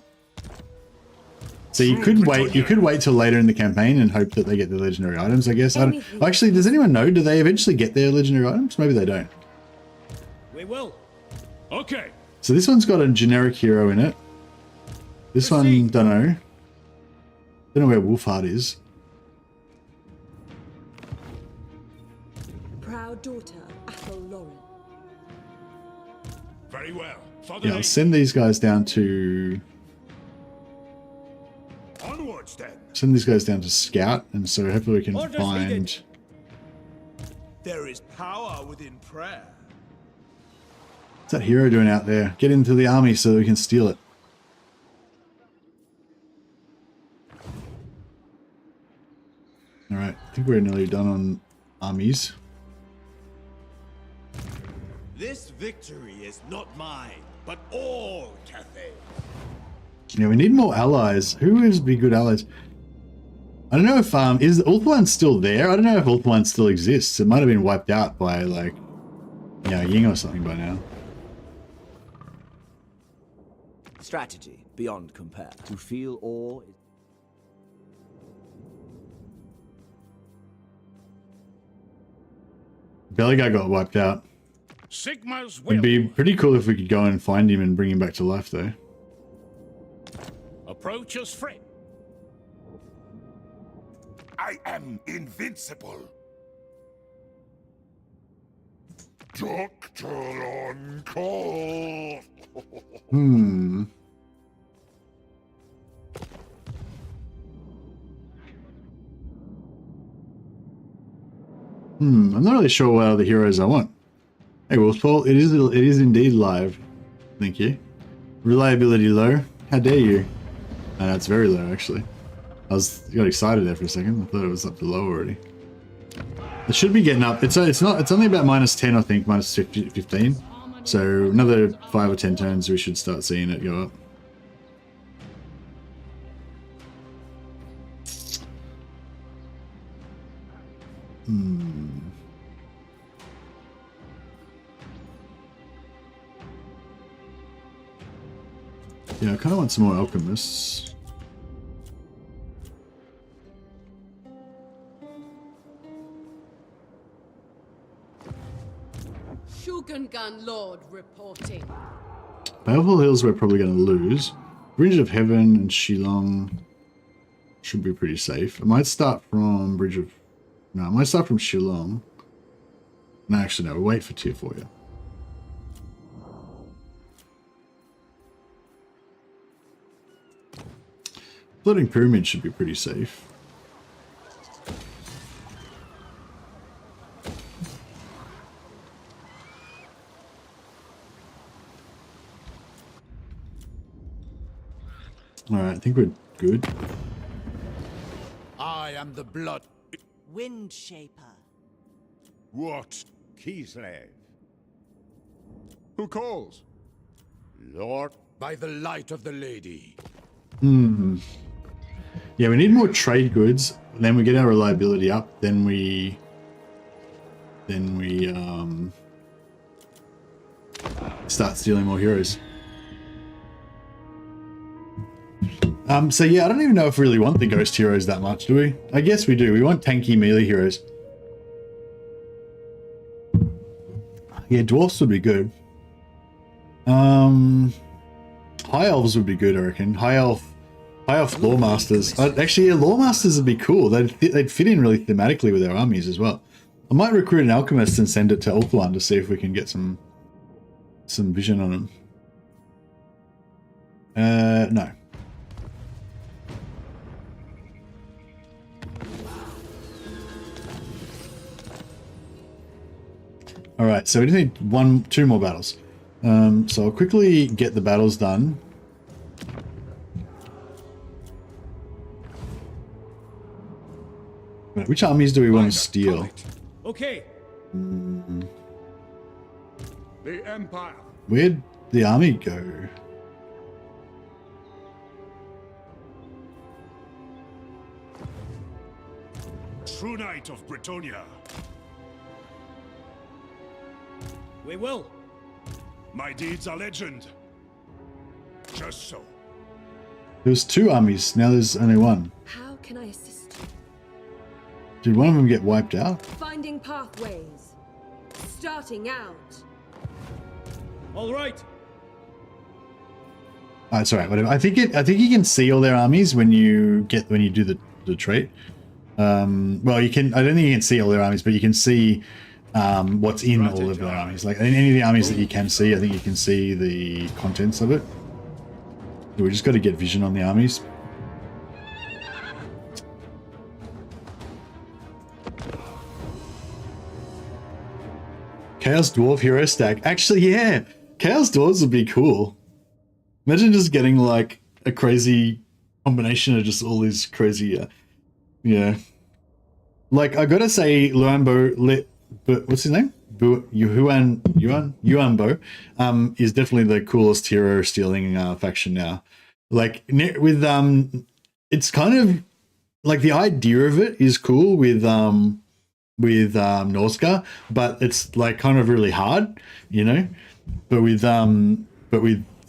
So you could wait. You could wait till later in the campaign and hope that they get the legendary items. I guess. Actually, does anyone know? Do they eventually get their legendary items? Maybe they don't. We will. Okay. So this one's got a generic hero in it. This one, don't know. Don't know where Wolfheart is. Proud daughter, Athel Lauren. Very well. Yeah, I'll send these guys down to... Onwards then. Send these guys down to scout, and so hopefully we can Orders find... needed. There is power within prayer. What's that hero doing out there? Get into the army so we can steal it. Alright, I think we're nearly done on armies. This victory is not mine, but all Cathay. Yeah, we need more allies. Who is be good allies? I don't know if is Ulthuan still there? I don't know if Ulthuan still exists. It might have been wiped out by like, yeah, Ying or something by now. Strategy beyond compare. To feel awe. Belly guy got wiped out. Sigma's will. It'd be pretty cool if we could go and find him and bring him back to life, though. Approach us free. I am invincible. Doctor on call. I'm not really sure what other heroes I want. Hey, Wolfpaul, it is indeed live. Thank you. Reliability low. How dare you? No, it's very low, actually. I got excited there for a second. I thought it was up to low already. It should be getting up. It's only about -10, I think, -15. So another 5 or 10 turns, we should start seeing it go up. Yeah, I kind of want some more alchemists. Shogungan Lord reporting. Baleful Hills we're probably going to lose. Bridge of Heaven and Shillong should be pretty safe. I might start from Bridge of... No, I might start from Shillong. No, actually no, we'll wait for tier 4, yeah. Floating Pyramid should be pretty safe. Alright, I think we're good. I am the blood. Wind Shaper. What? Kislev. Who calls? Lord, by the light of the lady. Yeah, we need more trade goods. Then we get our reliability up. Then we start stealing more heroes. So yeah, I don't even know if we really want the ghost heroes that much, do we? I guess we do. We want tanky melee heroes. Yeah, dwarfs would be good. High elves would be good, I reckon. High elf lore masters. Actually, yeah, lore masters would be cool. They'd fit in really thematically with our armies as well. I might recruit an alchemist and send it to Ulthuan to see if we can get some vision on him. No. All right, so we just need 2 more battles. So I'll quickly get the battles done. Which armies do we want to steal? Okay. The Empire. Where'd the army go? True Knight of Bretonia. We will. My deeds are legend. Just so. There was 2 armies, now there's only 1. How can I assist you? Did one of them get wiped out? Finding pathways. Starting out. All right. It's alright, whatever. I think you can see all their armies when you do the trait. Well, you can. I don't think you can see all their armies, but you can see what's in all of their armies. Like in any of the armies that you can see, I think you can see the contents of it. So we just got to get vision on the armies. Chaos Dwarf Hero Stack. Actually, yeah, Chaos Dwarves would be cool. Imagine just getting like a crazy combination of just all these crazy, yeah. Like I gotta say, Yuan Bo, but what's his name? Yuan Bo, is definitely the coolest hero stealing faction now. Like with it's kind of like the idea of it is cool with Norska, but it's like kind of really hard, you know. But with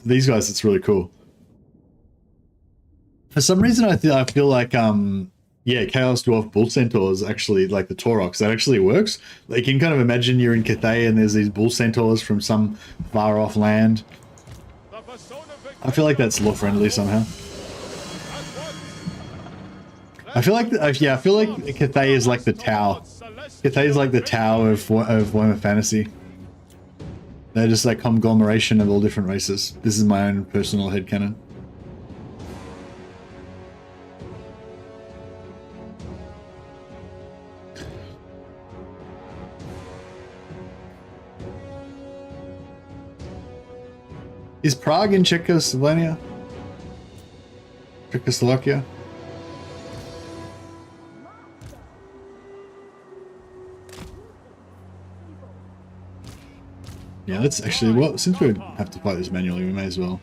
these guys, it's really cool. For some reason, I feel like yeah, Chaos Dwarf Bull Centaurs actually, like the Taurox, that actually works. Like you can kind of imagine you're in Cathay and there's these Bull Centaurs from some far off land. I feel like that's lore friendly somehow. I feel like I feel like Cathay is like the Tau. Cathay is like the Tau of Warhammer Fantasy. They're just like conglomeration of all different races. This is my own personal headcanon. Is Prague in Czechoslovakia? Czechoslovakia? Yeah, let's actually, well, since we have to fight this manually, we may as well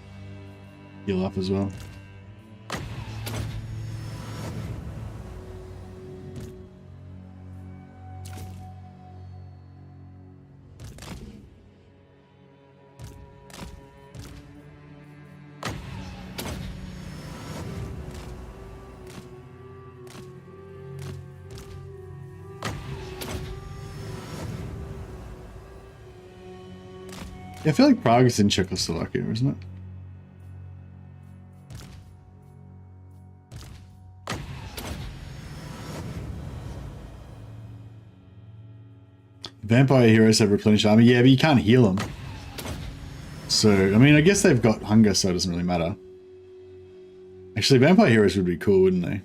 heal up as well. I feel like Prague is in Czechoslovakia, isn't it? Vampire heroes have replenished army. Yeah, but you can't heal them. So, I mean, I guess they've got hunger, so it doesn't really matter. Actually, vampire heroes would be cool, wouldn't they?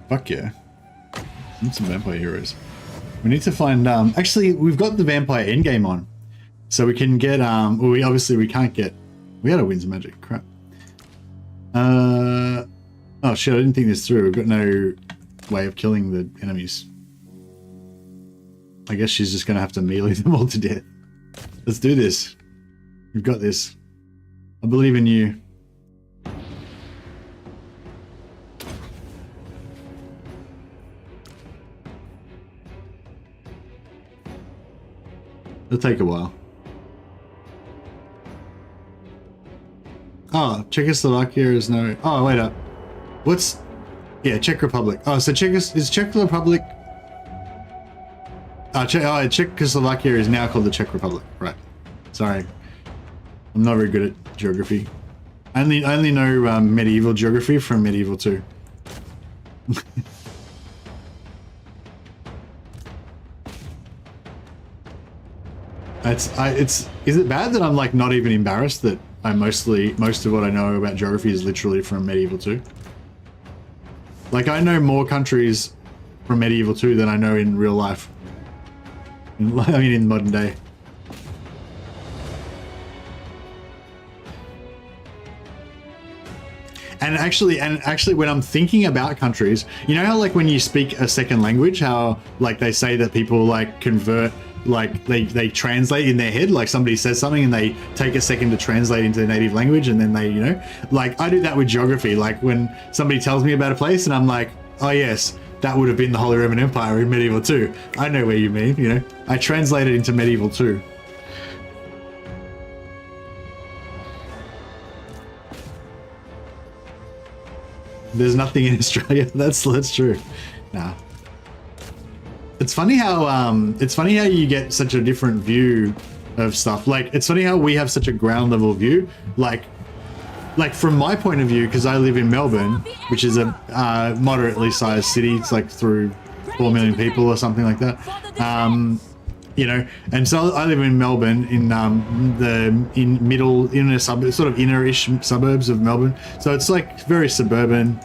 Fuck yeah. Need some vampire heroes. We need to find, actually, we've got the vampire endgame on. So we can get, well, we can't get, we had a Winds of Magic, crap. Oh shit, I didn't think this through. We've got no way of killing the enemies. I guess she's just gonna have to melee them all to death. Let's do this. We've got this. I believe in you. It'll take a while. Oh, Czechoslovakia is no... Oh, wait up. What's... Yeah, Czech Republic. Oh, so is Czech Republic... Czechoslovakia is now called the Czech Republic. Right. Sorry. I'm not very good at geography. I only know medieval geography from Medieval 2. Is it bad that I'm like not even embarrassed that most of what I know about geography is literally from Medieval 2? Like I know more countries from Medieval 2 than I know in real life. I mean in modern day. And actually when I'm thinking about countries, you know how like when you speak a second language, how like they say that people like convert, like they translate in their head, like somebody says something and they take a second to translate into their native language and then they, you know, like I do that with geography. Like when somebody tells me about a place and I'm like, oh yes, that would have been the Holy Roman Empire in Medieval 2. I know where you mean, you know. I translated into Medieval 2. There's nothing in Australia. That's true. Nah. It's funny how you get such a different view of stuff. Like, it's funny how we have such a ground level view. Like from my point of view, because I live in Melbourne, which is a moderately sized city. It's like through 4 million people or something like that. You know, and so I live in Melbourne in inner suburbs, sort of inner-ish suburbs of Melbourne. So it's like very suburban.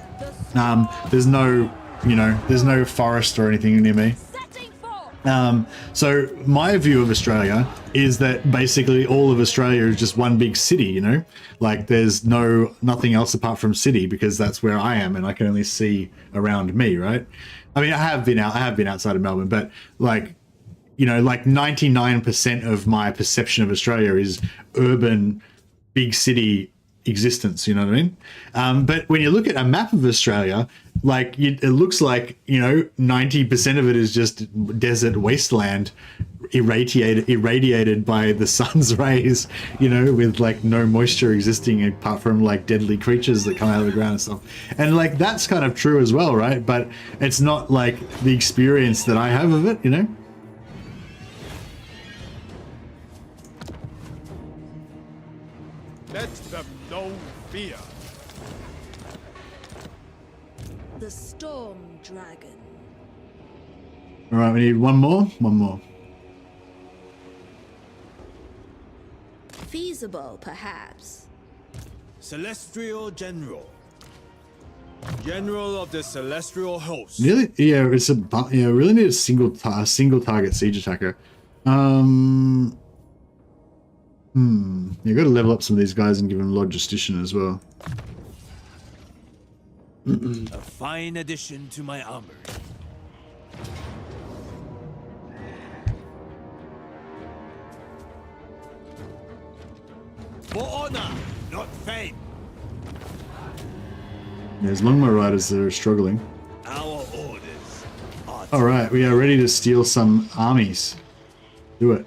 There's no, you know, there's no forest or anything near me. So my view of Australia is that basically all of Australia is just one big city, you know, like there's nothing else apart from city, because that's where I am and I can only see around me, right? I mean, I have been outside of Melbourne, but like, you know, like 99% of my perception of Australia is urban, big city existence, you know what I mean? But when you look at a map of Australia, like it looks like, you know, 90% of it is just desert wasteland, irradiated by the sun's rays, you know, with like no moisture existing apart from like deadly creatures that come out of the ground and stuff. And like that's kind of true as well, right? But it's not like the experience that I have of it, you know? Let them know fear. The Storm Dragon. All right, we need one more. Feasible, perhaps. Celestial General. General of the Celestial Host. Really? Yeah, really need a single target siege attacker. You got to level up some of these guys and give them logistician as well. A fine addition to my armor. For honor, not fame. There's longbow riders that are struggling. Our orders are... All right, we are ready to steal some armies. Do it.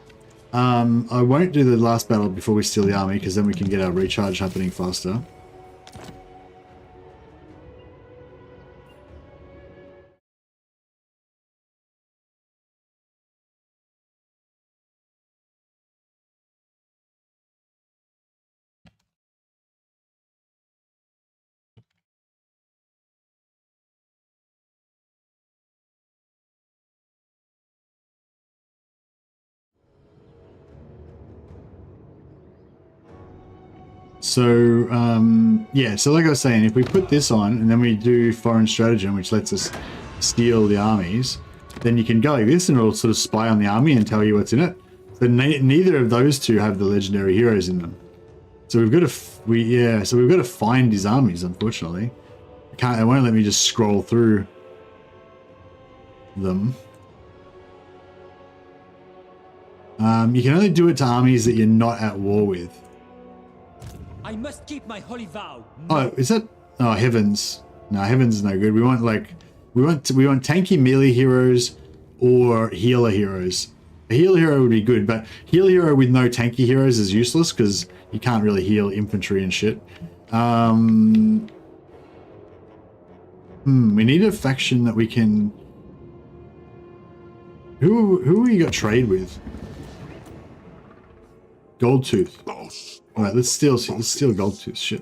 I won't do the last battle before we steal the army, because then we can get our recharge happening faster. So, yeah, so like I was saying, if we put this on and then we do foreign stratagem, which lets us steal the armies, then you can go like this and it'll sort of spy on the army and tell you what's in it. So neither of those two have the legendary heroes in them. So we've got to, so we've got to find his armies, unfortunately. It won't let me just scroll through them. You can only do it to armies that you're not at war with. I must keep my holy vow. Oh, is that? Oh, heavens. No, heavens is no good. We want tanky melee heroes or healer heroes. A healer hero would be good, but healer hero with no tanky heroes is useless because you can't really heal infantry and shit. We need a faction that we can. Who we got trade with? Goldtooth. All right, let's steal Goldtooth. Shit.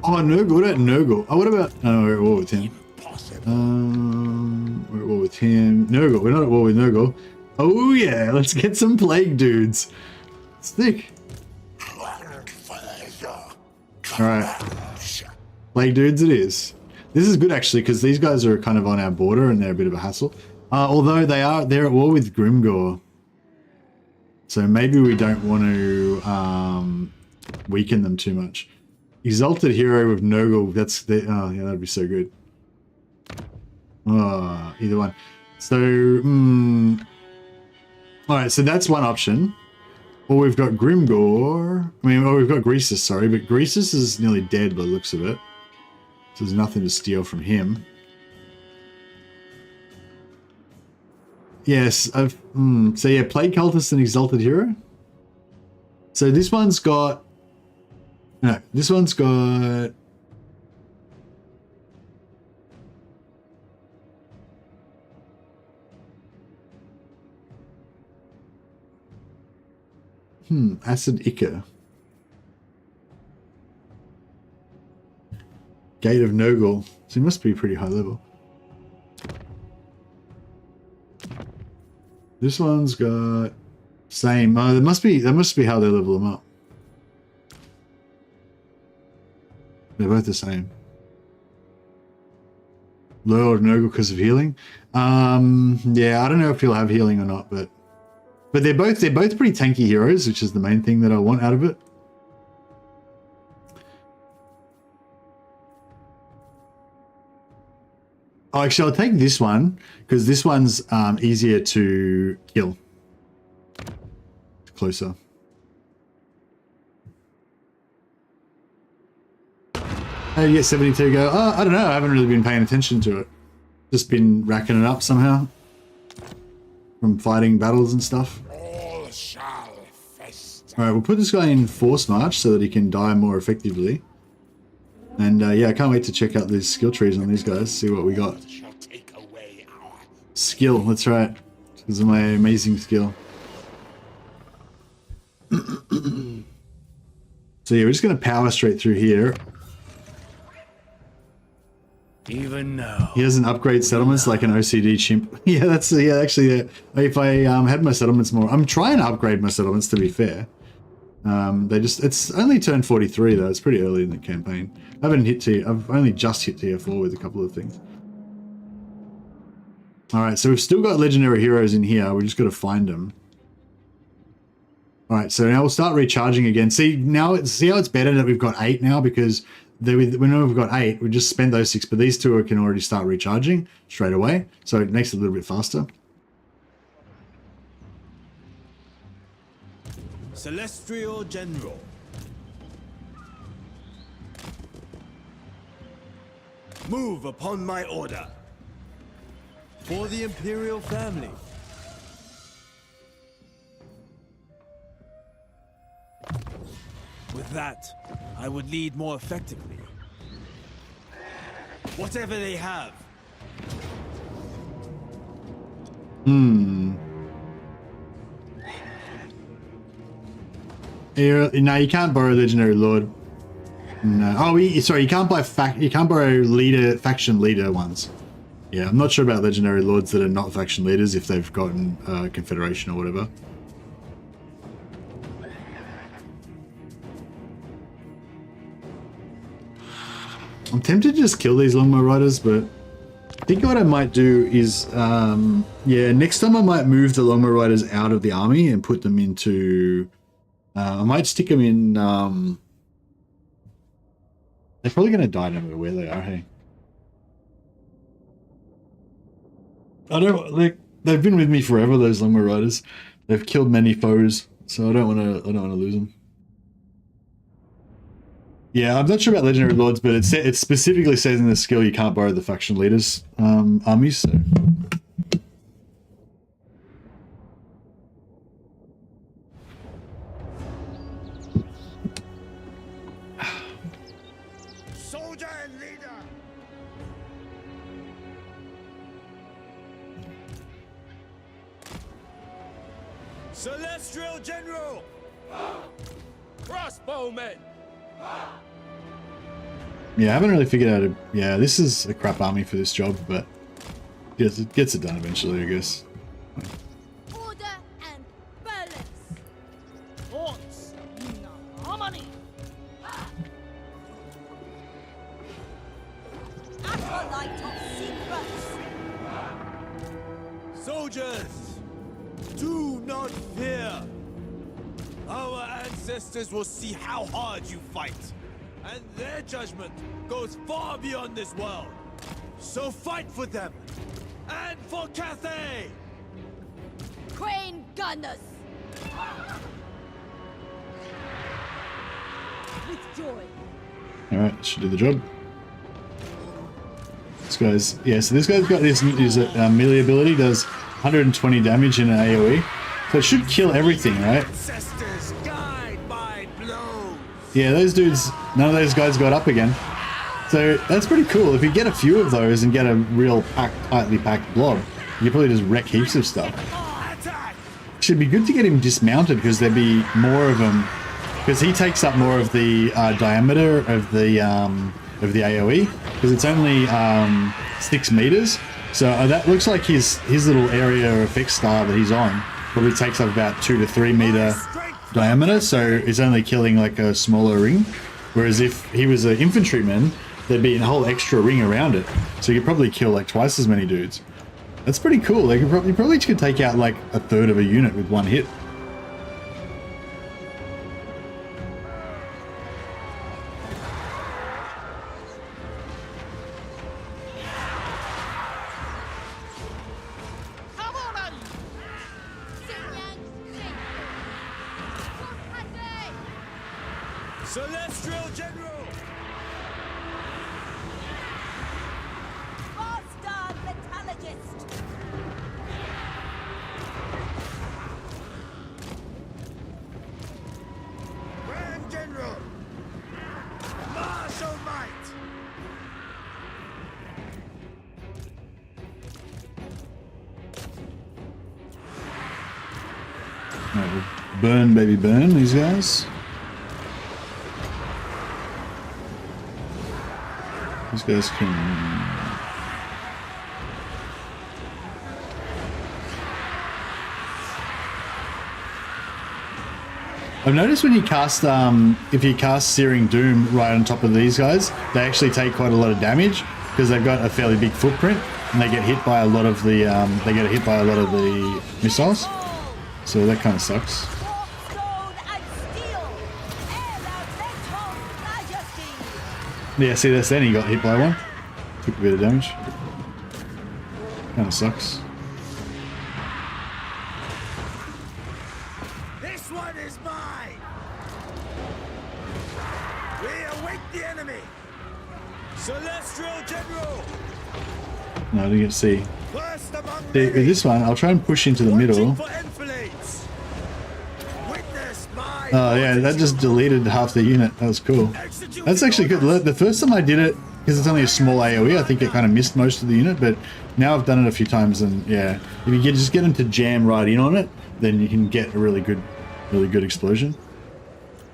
Oh, Nurgle. What about Nurgle? Oh, what about? Oh, we're at war with him. We're at war with him. Nurgle. We're not at war with Nurgle. Oh yeah, let's get some plague dudes. Stick. All right, plague dudes. It is. This is good actually because these guys are kind of on our border and they're a bit of a hassle. Although they're at war with Grimgor. So maybe we don't want to weaken them too much. Exalted hero with Nurgle. Oh yeah, that'd be so good. Oh, either one. So, all right. So that's one option. Or we've got Grimgor. We've got Greasus. Sorry, but Greasus is nearly dead by the looks of it. So there's nothing to steal from him. Yes, so yeah, Plague Cultist and Exalted Hero. So this one's got... No, this one's got... Acid Ichor. Gate of Nogel. So he must be pretty high level. This one's got same. That must be how they level them up. They're both the same. Lord Nogel because of healing. Yeah, I don't know if he'll have healing or not, but they're both pretty tanky heroes, which is the main thing that I want out of it. Oh, actually, I'll take this one because this one's easier to kill. Closer. How do you get 72 go? Oh, I don't know. I haven't really been paying attention to it. Just been racking it up somehow from fighting battles and stuff. All shall fester. All right, we'll put this guy in force march so that he can die more effectively. And yeah, I can't wait to check out these skill trees on these guys, see what we got. Shall take away our Skill, that's right. This is my amazing skill. So yeah, we're just going to power straight through here. Even now. He doesn't upgrade settlements like an OCD chimp. Yeah, that's actually if I had my settlements more, I'm trying to upgrade my settlements to be fair. It's only turned 43 though. It's pretty early in the campaign. I've only just hit tier 4 with a couple of things. All right, so we've still got legendary heroes in here. We just got to find them. All right, so now we'll start recharging again. See how it's better that we've got 8 now, because whenever we've got 8, we just spend those 6, but these 2 can already start recharging straight away, so it makes it a little bit faster. Celestial General. Move upon my order. For the Imperial family. With that, I would lead more effectively. Whatever they have. No, you can't borrow Legendary Lord. No. Oh, sorry, you can't borrow faction leader ones. Yeah, I'm not sure about Legendary Lords that are not faction leaders if they've gotten confederation or whatever. I'm tempted to just kill these Longbow Riders, but I think what I might do is, yeah, next time I might move the Longbow Riders out of the army and put them into, I might stick them in, they're probably going to die no matter where they are, hey? I don't, like, they've been with me forever, those Longbow Riders. They've killed many foes, so I don't want to lose them. Yeah, I'm not sure about Legendary Lords, but it specifically says in the skill you can't borrow the faction leaders' armies, so... soldier and leader. Celestial General! Crossbowmen! Yeah, I haven't really figured out yeah, this is a crap army for this job, but yes, it gets it done eventually, I guess. Order and balance. Thoughts in harmony. Acolyte of secrets. Soldiers, do not fear. Our ancestors will see how hard you fight, and their judgment goes far beyond this world. So fight for them, and for Cathay! Crane gunners. With joy. Alright, should do the job. This guy's, yeah, so this guy's got his melee ability, does 120 damage in an AoE. So it should kill everything, right? Ancestors guide my blows. Yeah, those dudes, none of those guys got up again. So that's pretty cool. If you get a few of those and get a real tightly packed blob, you probably just wreck heaps of stuff. Should be good to get him dismounted because there'd be more of them. Because he takes up more of the diameter of the AoE. Because it's only 6 meters. So that looks like his little area effect star that he's on probably takes up about 2 to 3 meter diameter. So it's only killing like a smaller ring. Whereas if he was an infantryman, there'd be a whole extra ring around it. So you could probably kill like twice as many dudes. That's pretty cool. They could probably could take out like a third of a unit with one hit. Celestial General! Four-star metallurgist. Grand General! Martial might! Alright, we'll burn, baby, burn these guys. These guys can... I've noticed when you cast, if you cast Searing Doom right on top of these guys, they actually take quite a lot of damage because they've got a fairly big footprint and they get hit by a lot of the, missiles. So that kind of sucks. Stone and steel. Elemental majesty. Yeah, see, that's then he got hit by one. Took a bit of damage. Kind of sucks. This one is mine! We await the enemy! Celestial General! No, I didn't get to see. First among See, with this one, I'll try and push into the middle. for enfilades. Witness my Oh yeah, that just deleted half the unit. That was cool. That's actually good. The first time I did it, because it's only a small AoE, I think it kind of missed most of the unit, but now I've done it a few times and yeah, if you just get them to jam right in on it, then you can get a really good explosion.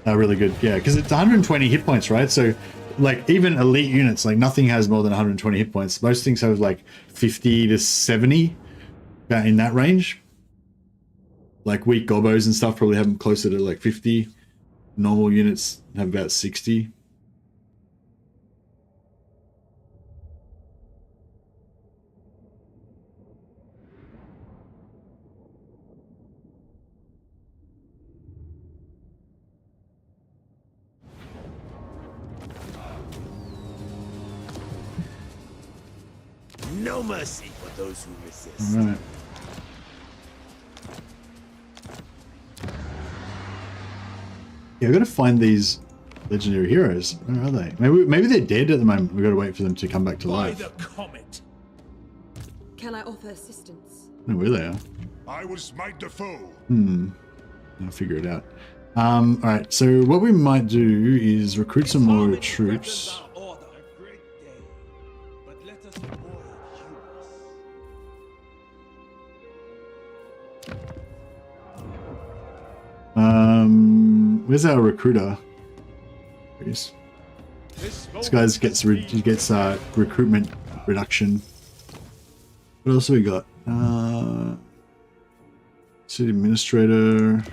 Really good, yeah, because it's 120 hit points, right? So like even elite units, like nothing has more than 120 hit points. Most things have like 50 to 70, about in that range. Like weak gobos and stuff probably have them closer to like 50. Normal units have about 60. No mercy for those who resist. All right. Yeah, we've got to find these legendary heroes. Where are they? Maybe they're dead at the moment. We've got to wait for them to come back to By life. the comet. Can I offer assistance? I don't know where they are. I will smite the foe. I'll figure it out. Alright, so what we might do is recruit some more troops. Order a great day, but let us avoid humors. Where's our recruiter? There he is. This guy gets recruitment reduction. What else have we got? City administrator.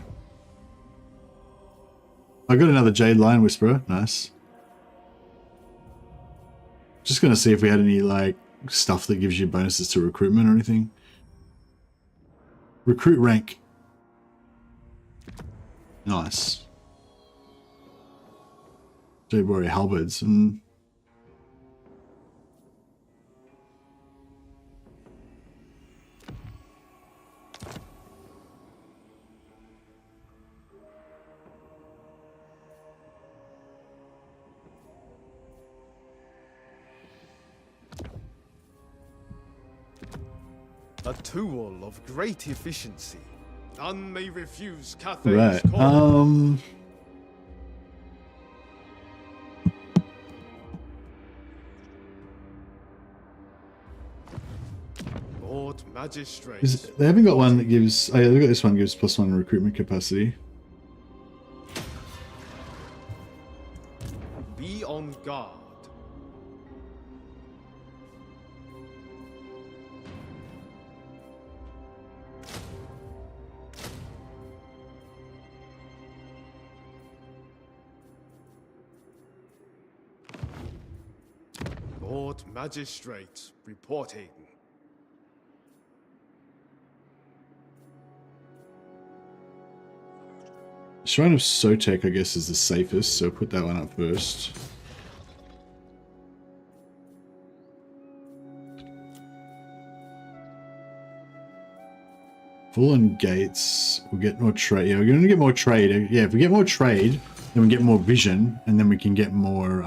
I got another Jade Lion Whisperer. Nice. Just gonna see if we had any like stuff that gives you bonuses to recruitment or anything. Recruit rank. Nice. Jade Warrior Halberds. A tool of great efficiency. None may refuse Cathay's Right. call. Lord Magistrate. They haven't got one that gives. Oh yeah, look at this one. Gives +1 recruitment capacity. Be on guard. Lord Magistrate reporting. Shrine of Sotek, I guess, is the safest, so put that one up first. Fallen Gates. We'll get more trade. Yeah, we're going to get more trade. Yeah, if we get more trade, then we get more vision, and then we can get more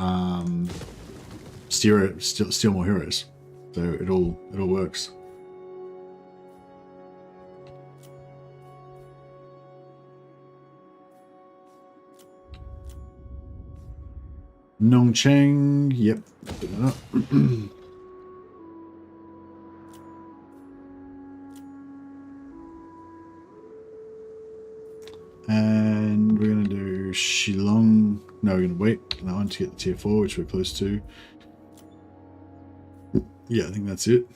steal more heroes. So it all works. Nongcheng, yep. Put that up. And we're going to do Shillong. No, we're going to wait on that one to get the tier 4, which we're close to. Yeah, I think that's it.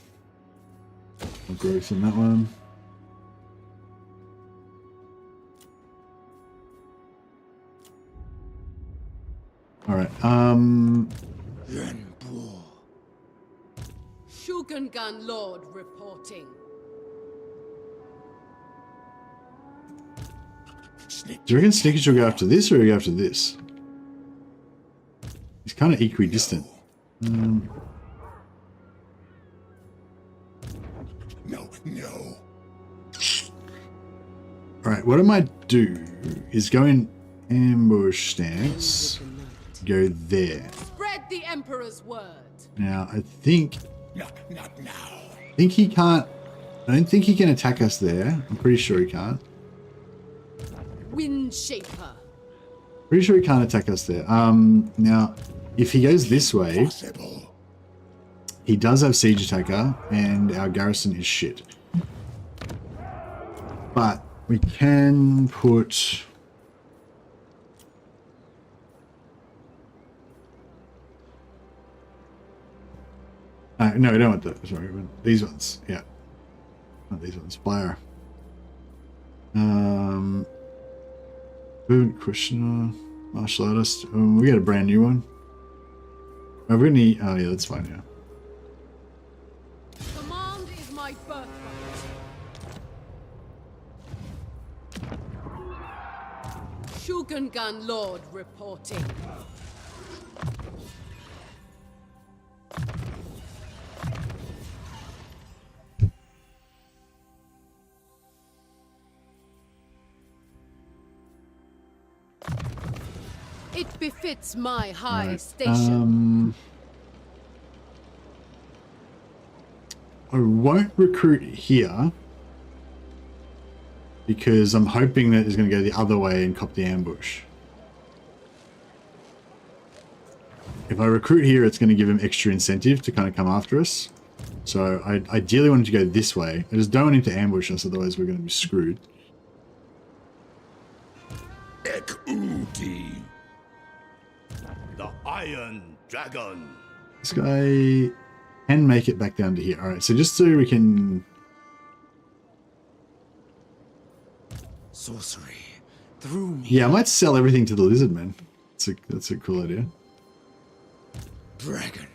No growth in that one. All right. Yuan Bo. Shogungan Lord reporting. Do you reckon Sneakers will go after this or will go after this? He's kind of equidistant. No. Alright, what I might do is go in ambush stance. Go there. Spread the Emperor's word. Now, I think... Not now. I think he can't... I don't think he can attack us there. I'm pretty sure he can't. Windshaper. Pretty sure he can't attack us there. Now, if he goes this way... Possible. He does have siege attacker, and our garrison is shit. But we can put... no, we don't want that. Sorry, these ones. Yeah. Not these ones. Fire. Boot, questioner, martial artist. We got a brand new one. Have we any... Oh, yeah, that's fine, yeah. Command is my birthright. Shogungan Lord reporting. It befits my high station. I won't recruit here because I'm hoping that he's going to go the other way and cop the ambush. If I recruit here, it's going to give him extra incentive to kind of come after us. So I ideally want him to go this way. I just don't want him to ambush us, otherwise we're going to be screwed. Ek-Udi. The Iron Dragon. This guy can make it back down to here. Alright, so just so we can... Sorcery. Through me. Yeah, I might sell everything to the lizard man. That's a cool idea. Dragon.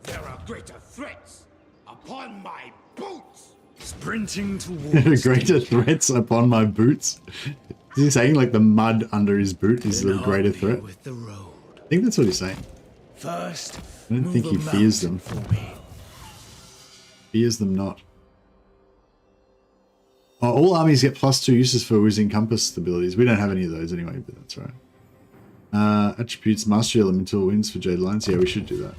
There are greater threats upon my boots. Sprinting towards Greater threats upon my boots. Is he saying like the mud under his boot is the greater threat? with the road. I think that's what he's saying. First, I don't think he fears them. for me. Fears them not. Oh, all armies get +2 uses for using compass abilities. We don't have any of those anyway, but that's right. Attributes mastery elemental wins for Jade Lines. Yeah, we should do that.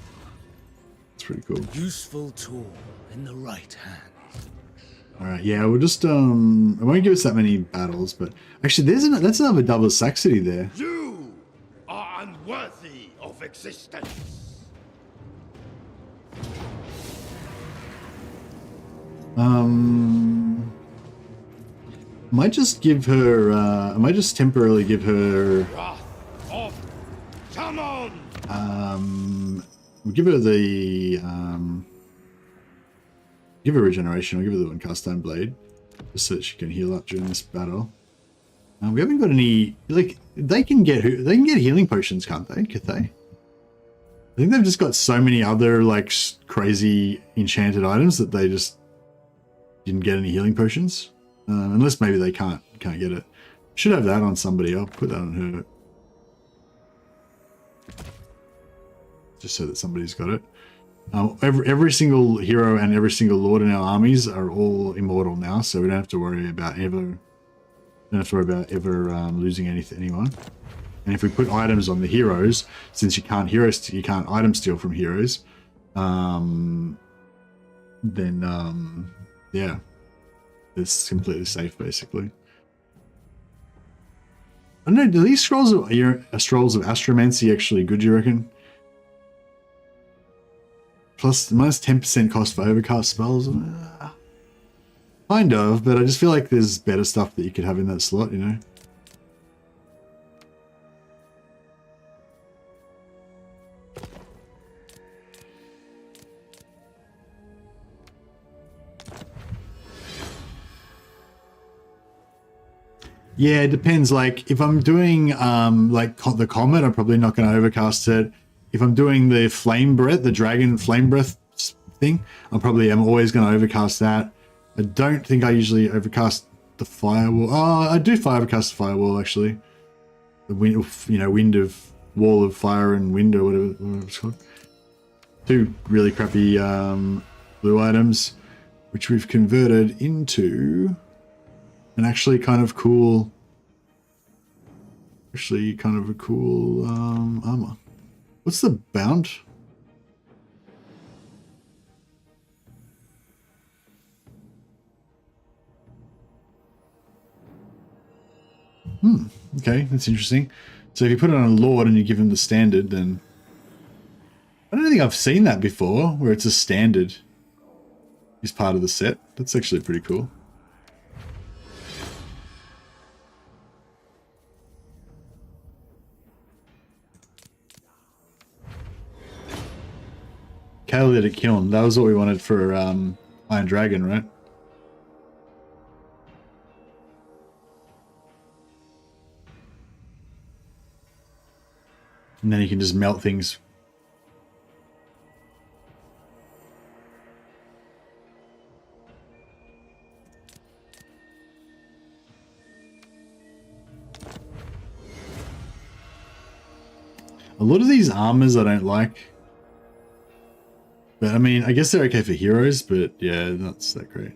It's pretty cool. Useful tool in the right hand. Alright, yeah, we'll just it won't give us that many battles, but actually that's another double Saxony there. You are unworthy of existence. Might just give her I might just temporarily give her Wrath of Tamon. we'll give her the give her regeneration. I'll give her the one cast iron blade, just so that she can heal up during this battle. We haven't got any, like, they can get healing potions, can't they? Could they? I think they've just got so many other like crazy enchanted items that they just didn't get any healing potions, unless maybe they can't get it. Should have that on somebody. I'll put that on her, just so that somebody's got it. Every single hero and every single lord in our armies are all immortal now, so we don't have to worry about ever losing anyone. And if we put items on the heroes, since you can't item steal from heroes, then yeah, it's completely safe basically. I don't know, do these scrolls of astromancy actually good, you reckon? Plus minus 10% cost for overcast spells. Kind of, but I just feel like there's better stuff that you could have in that slot, you know? Yeah, it depends. Like, if I'm doing like the Comet, I'm probably not going to overcast it. If I'm doing the Flame Breath, the Dragon Flame Breath thing, I'm always going to overcast that. I don't think I usually overcast the Firewall. Oh, I do overcast the Firewall, actually. The wind, wind of Wall of Fire and Wind, or whatever it's called. Two really crappy blue items, which we've converted into an actually kind of cool, armor. What's the bound? Okay, that's interesting. So if you put it on a Lord and you give him the standard, then I don't think I've seen that before, where it's a standard is part of the set. That's actually pretty cool. Catalytic kiln. That was what we wanted for Iron Dragon, right? And then you can just melt things. A lot of these armors I don't like. But I mean, I guess they're okay for heroes, but yeah, not that great.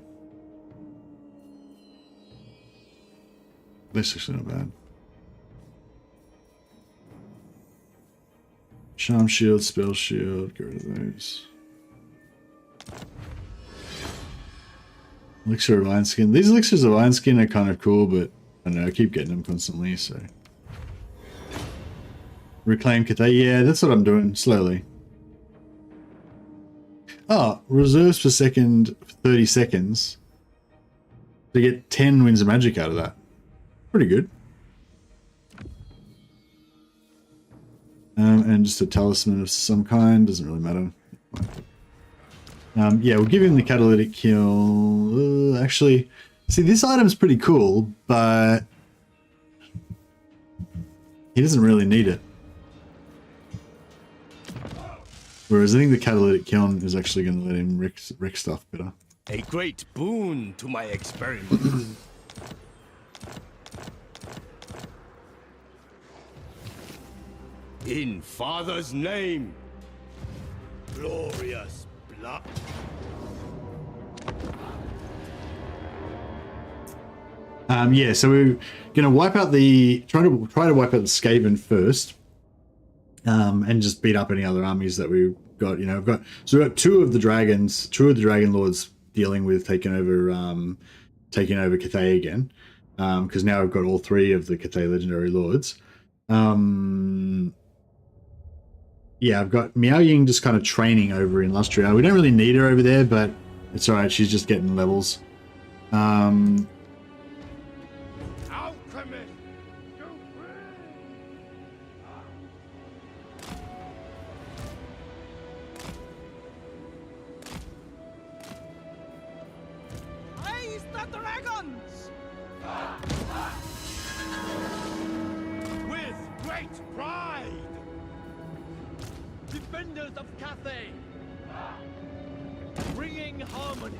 That's actually not bad. Charm shield, spell shield, get rid of those. Elixir of Iron Skin. These elixirs of Iron Skin are kind of cool, but I don't know, I keep getting them constantly, so. Reclaim Cathay. Yeah, that's what I'm doing, slowly. Oh, reserves per second for 30 seconds. To get 10 Winds of Magic out of that. Pretty good. And just a talisman of some kind, doesn't really matter. Yeah, we'll give him the catalytic kill. Actually, see, this item's pretty cool, but he doesn't really need it. Whereas I think the catalytic kiln is actually going to let him wreck stuff better. A great boon to my experiment. In Father's name, glorious blood. Yeah, so we're gonna wipe out the try to wipe out the Skaven first, and just beat up any other armies that we've got. You know, we've got two of the dragon lords dealing with taking over Cathay again, because now I've got all three of the Cathay legendary lords. Yeah, I've got Miao Ying just kind of training over in Lustria. We don't really need her over there, but it's alright, she's just getting levels. Alchemist, you Raise the dragons! With great pride! Defenders of Cathay! Bringing harmony!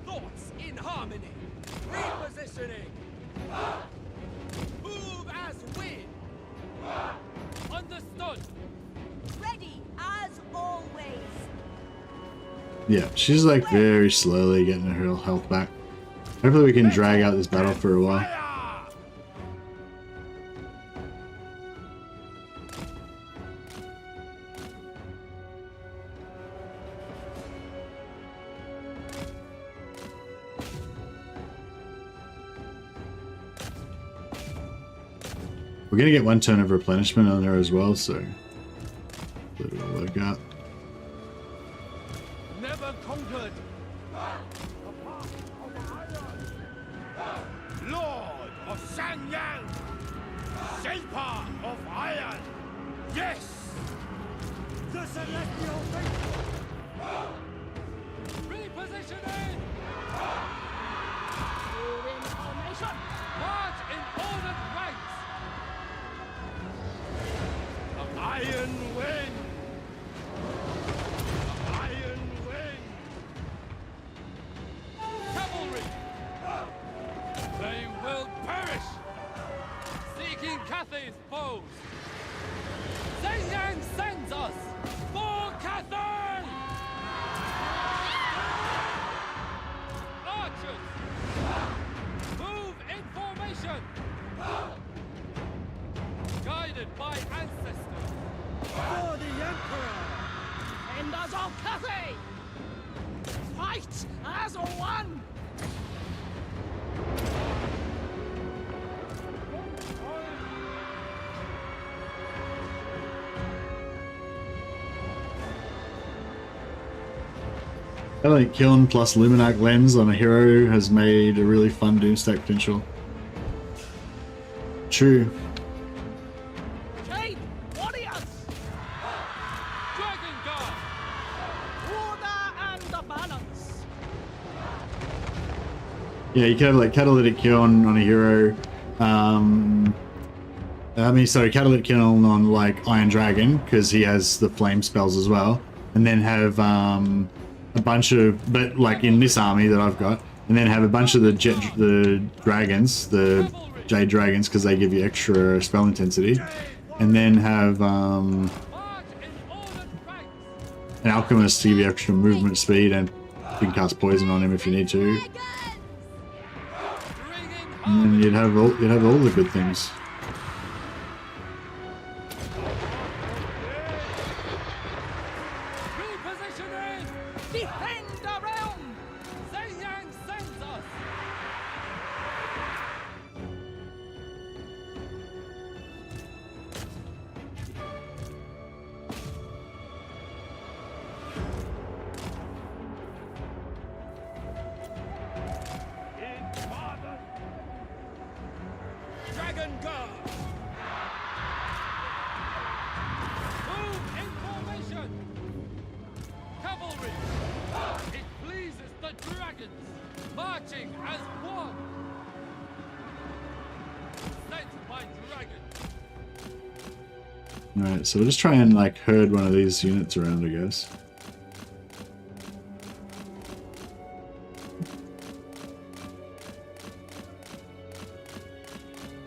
Thoughts in harmony! Repositioning! Move as win! Understood! Ready as always! Yeah, she's like very slowly getting her health back. Hopefully we can drag out this battle for a while. We're gonna get one turn of replenishment on there as well, so it'll work out. Never conquered! Lord of Shanyang! Shaper of Iron! Yes! The Celestial Faithful! Repositioning! Move in formation! March in ordered ranks! The Iron Wind! The Iron Wind! Cavalry! They will perish! Seeking Cathay's foes! Zhejiang sends us! For Cathay! Archers! Move in formation! Guided by ancestors! For the Emperor! Defenders of Cathay! Fight as one! Catalytic Kiln plus Luminac Lens on a hero has made a really fun Doomstack potential. True. Chain warriors! Dragon Guard! Order and balance! Yeah, you can have like Catalytic Kiln on a hero. Catalytic Kiln on like Iron Dragon because he has the flame spells as well, and then have a bunch of, but like in this army that I've got, and then have a bunch of the dragons, the Jade Dragons, because they give you extra spell intensity, and then have an Alchemist to give you extra movement speed, and you can cast poison on him if you need to. And then you'd have all the good things. Repositioning! Defend the realm! Zhejiang sends us! Dragon Guard! Move in formation! Cavalry! It pleases the dragons! Marching as one! Sent by dragon! Alright, so we'll just try and like herd one of these units around, I guess.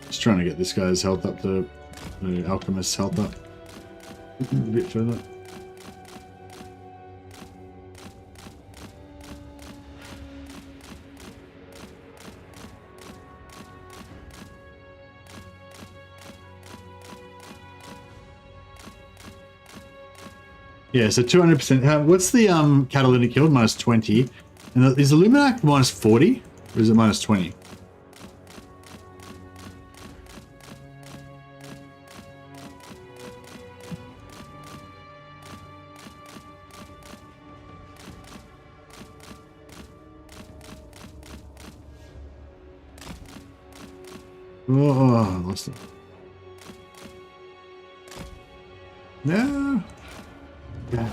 Just trying to get this guy's health up, the Alchemist's health up a bit further. Yeah, so 200%. What's the catalytic yield? Minus 20. And is Illuminac minus 40? Or is it minus 20? Oh, I lost it. No. Yeah.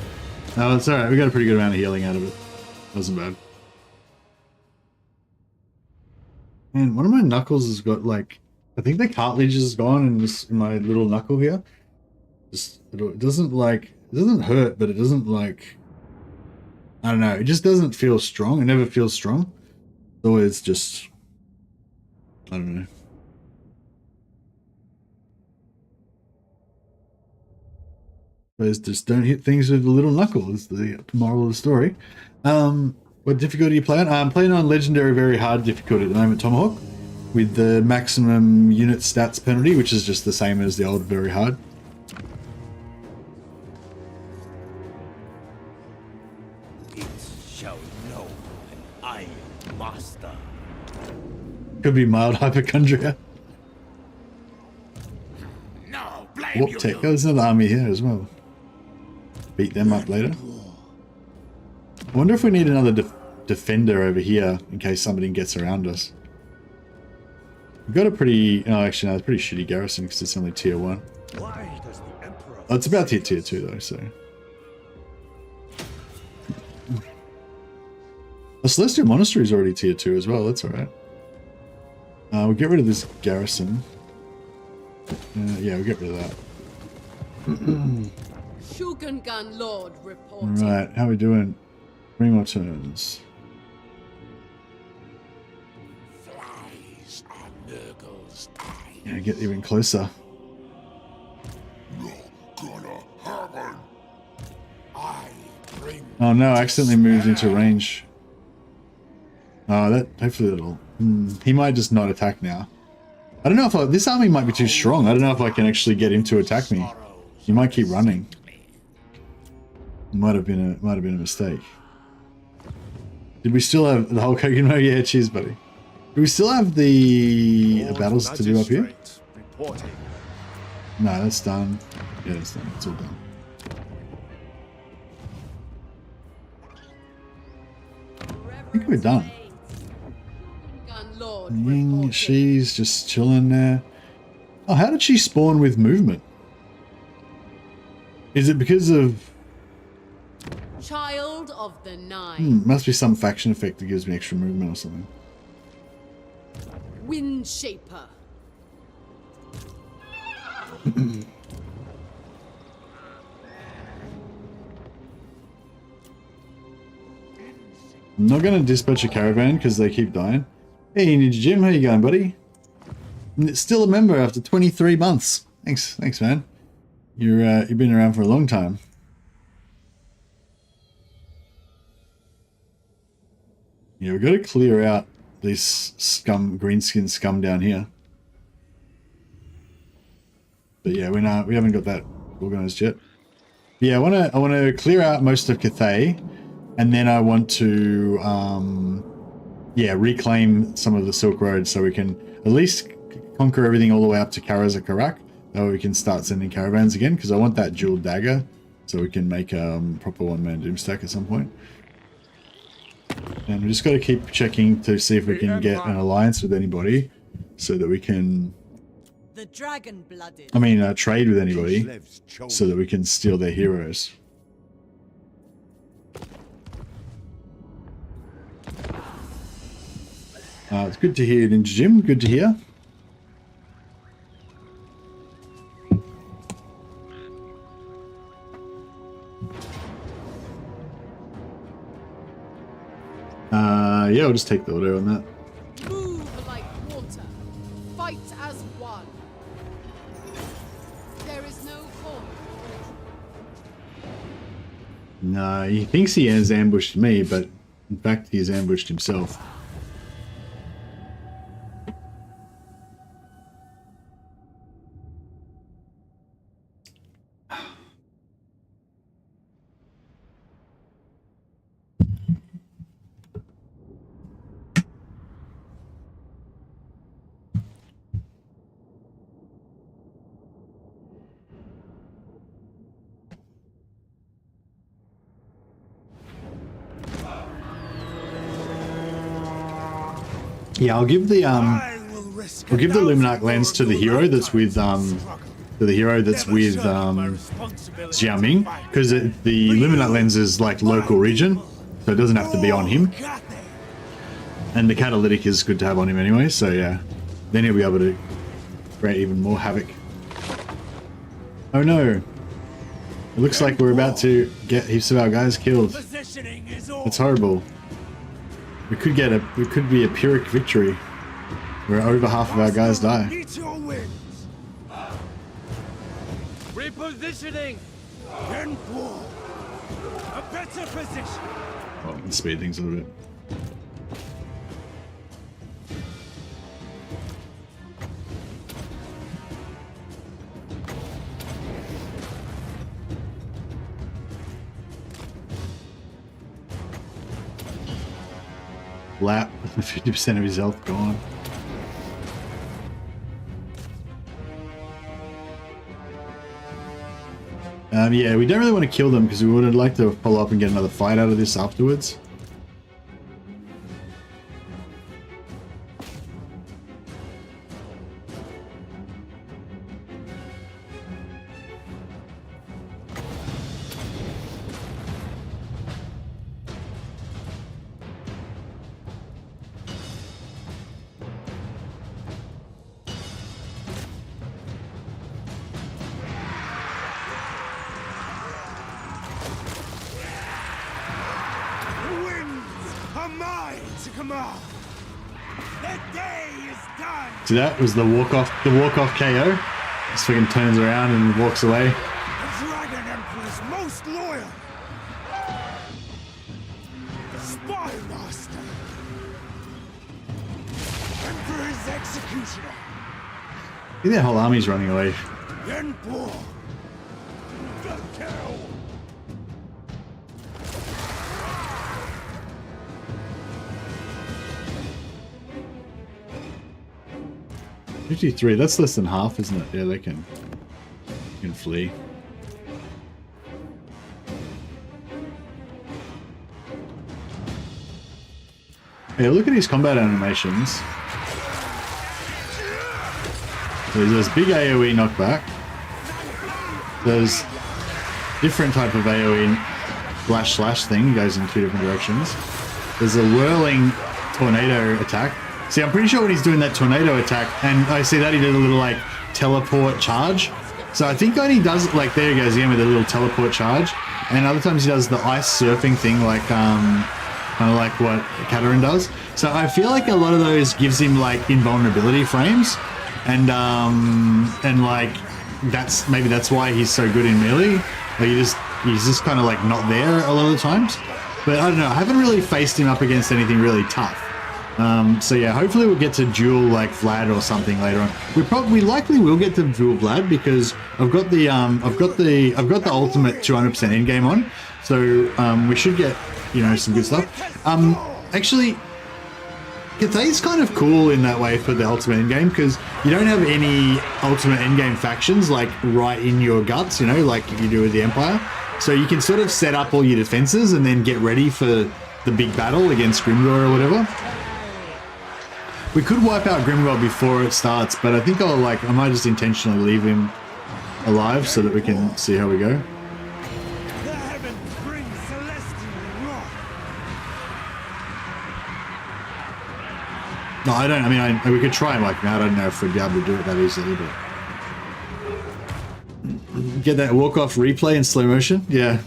No, it's alright. We got a pretty good amount of healing out of it. Wasn't bad. And one of my knuckles has got like, I think the cartilage is gone in this in my little knuckle here. Just it doesn't like it doesn't hurt, but it doesn't like I don't know. It just doesn't feel strong. It never feels strong. It's always just I don't know. Just don't hit things with the little knuckle is the moral of the story. What difficulty are you playing? I'm playing on Legendary Very Hard difficulty at the moment, Tomahawk, with the maximum unit stats penalty, which is just the same as the old Very Hard. It shall know an iron master. Could be mild hypochondria. No, blame Warp you. Tech. Oh, there's another army here as well. Beat them up later. I wonder if we need another defender over here in case somebody gets around us. We've got a pretty... Oh, actually, no, it's a pretty shitty garrison because it's only tier 1. Why does the Emperor... Oh, it's about tier 2 though, so... The Celestial Monastery is already tier 2 as well, that's alright. We'll get rid of this garrison. Yeah, we'll get rid of that. Shogungan Lord reporting. Alright, how are we doing? 3 more turns. Flies and Nurgles die. Yeah, get even closer. You're gonna happen. I bring. Oh no, I accidentally moved into range. Oh, that hopefully that'll... he might just not attack now. I don't know if this army might be too strong. I don't know if I can actually get him to attack me. He might keep running. It might have been a mistake. Did we still have the Hulk Hogan? Oh yeah, cheers, buddy. Do we still have the battles to do up here? Reporting. No, that's done. Yeah, that's done. It's all done. I think we're done. Shogungan Lord Ying, reporting. she's just chilling there. Oh, how did she spawn with movement? Is it because of... Child of the Nine. must be some faction effect that gives me extra movement or something. Wind Shaper. I'm not going to dispatch a caravan because they keep dying. Hey, Ninja Jim, how you going, buddy? Still a member after 23 months. Thanks, man. You've been around for a long time. Yeah, we've got to clear out this scum, greenskin scum down here. But yeah, we haven't got that organized yet. Yeah, I want to clear out most of Cathay, and then I want to reclaim some of the Silk Road so we can at least conquer everything all the way up to Karak. That way we can start sending caravans again, because I want that dual dagger so we can make a proper one-man doomstack at some point. And we just got to keep checking to see if we can get an alliance with anybody so that we can... The dragon-blooded. I mean, trade with anybody so that we can steal their heroes. It's good to hear, Ninja Jim. Good to hear. Yeah, I'll just take the order on that. Move like water. Fight as one. There is no call. No, he thinks he has ambushed me, but in fact he's ambushed himself. Yeah, I'll give the I will risk we'll give the 1,000 Luminac lens to the hero that's with Xiaoming, because the Luminac lens is like local region, so it doesn't have to be on him. Got there. And the catalytic is good to have on him anyway, so yeah. Then he'll be able to create even more havoc. Oh no. It looks like we're about to get heaps of our guys killed. Positioning is all. That's horrible. We could be a Pyrrhic victory where over half of our guys die. Meet your wins. Repositioning! Then war. A better position. Oh, we can speed things a little bit. Lap, 50% of his health gone. Yeah, we don't really want to kill them because we would like to follow up and get another fight out of this afterwards. See, that was the walk off KO. Just fucking turns around and walks away. The Dragon Emperor's most loyal. Spy Master. Emperor's executioner. See, their whole army's running away. Yuan Bo. Good kill. 53, that's less than half, isn't it? Yeah, they can flee. Yeah, look at his combat animations. There's big AoE knockback. There's different type of AoE slash thing, goes in two different directions. There's a whirling tornado attack. See, I'm pretty sure when he's doing that tornado attack, and I see that he did a little like teleport charge. So I think when he does, like, there he goes again with a little teleport charge, and other times he does the ice surfing thing, like kind of like what Caravan does. So I feel like a lot of those gives him like invulnerability frames, and like maybe that's why he's so good in melee. Like he's just kind of like not there a lot of the times. But I don't know. I haven't really faced him up against anything really tough. So yeah, hopefully we'll get to duel like Vlad or something later on. We likely will get to duel Vlad because I've got the ultimate 200% end game on, so we should get, you know, some good stuff. Actually, Cathay's kind of cool in that way for the ultimate end game because you don't have any ultimate end game factions like right in your guts, you know, like you do with the Empire. So you can sort of set up all your defenses and then get ready for the big battle against Grimgor or whatever. We could wipe out Grimgor before it starts, but I think I might just intentionally leave him alive so that we can see how we go. The heavens bring celestial wrath. No, I don't. I mean, we could try and wipe him out. I don't know if we'd be able to do it that easily, but get that walk-off replay in slow motion. Yeah.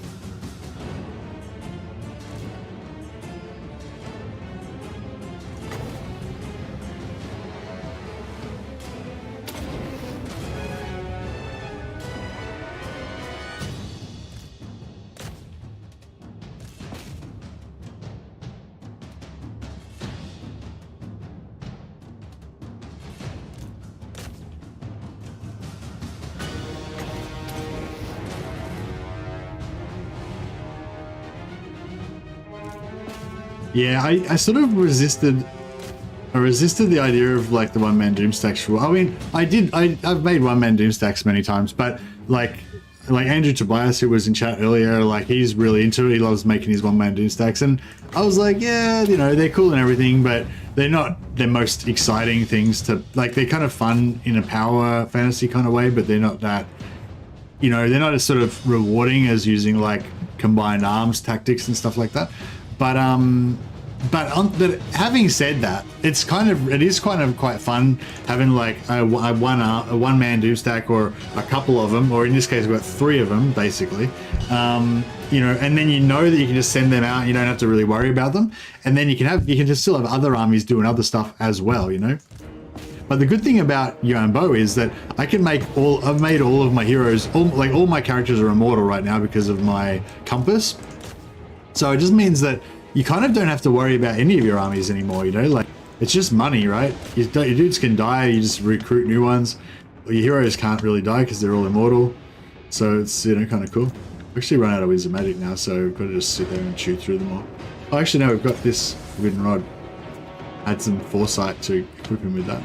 Yeah, I sort of resisted the idea of like the one-man Doomstacks rule. I mean, I've made one-man Doomstacks many times, but like Andrew Tobias, who was in chat earlier, like he's really into it. He loves making his one-man Doomstacks, and I was like, yeah, you know, they're cool and everything, but they're not the most exciting things to, like, they're kind of fun in a power fantasy kind of way, but they're not that, you know, they're not as sort of rewarding as using like combined arms tactics and stuff like that. But having said that, it is kind of quite fun having like a one man doom stack, or a couple of them, or in this case we've got 3 of them basically. You know, and then you know that you can just send them out and you don't have to really worry about them, and then you can just still have other armies doing other stuff as well, you know. But the good thing about Yuan Bo is that I've made all of my heroes, all my characters are immortal right now because of my compass. So it just means that you kind of don't have to worry about any of your armies anymore, you know, like it's just money, right? Your dudes can die, you just recruit new ones. Your heroes can't really die because they're all immortal. So it's, you know, kind of cool. We've actually run out of Wizard Magic now, so we've got to just sit there and chew through them all. Oh, actually no, we've got this wooden rod. I had some foresight to equip him with that.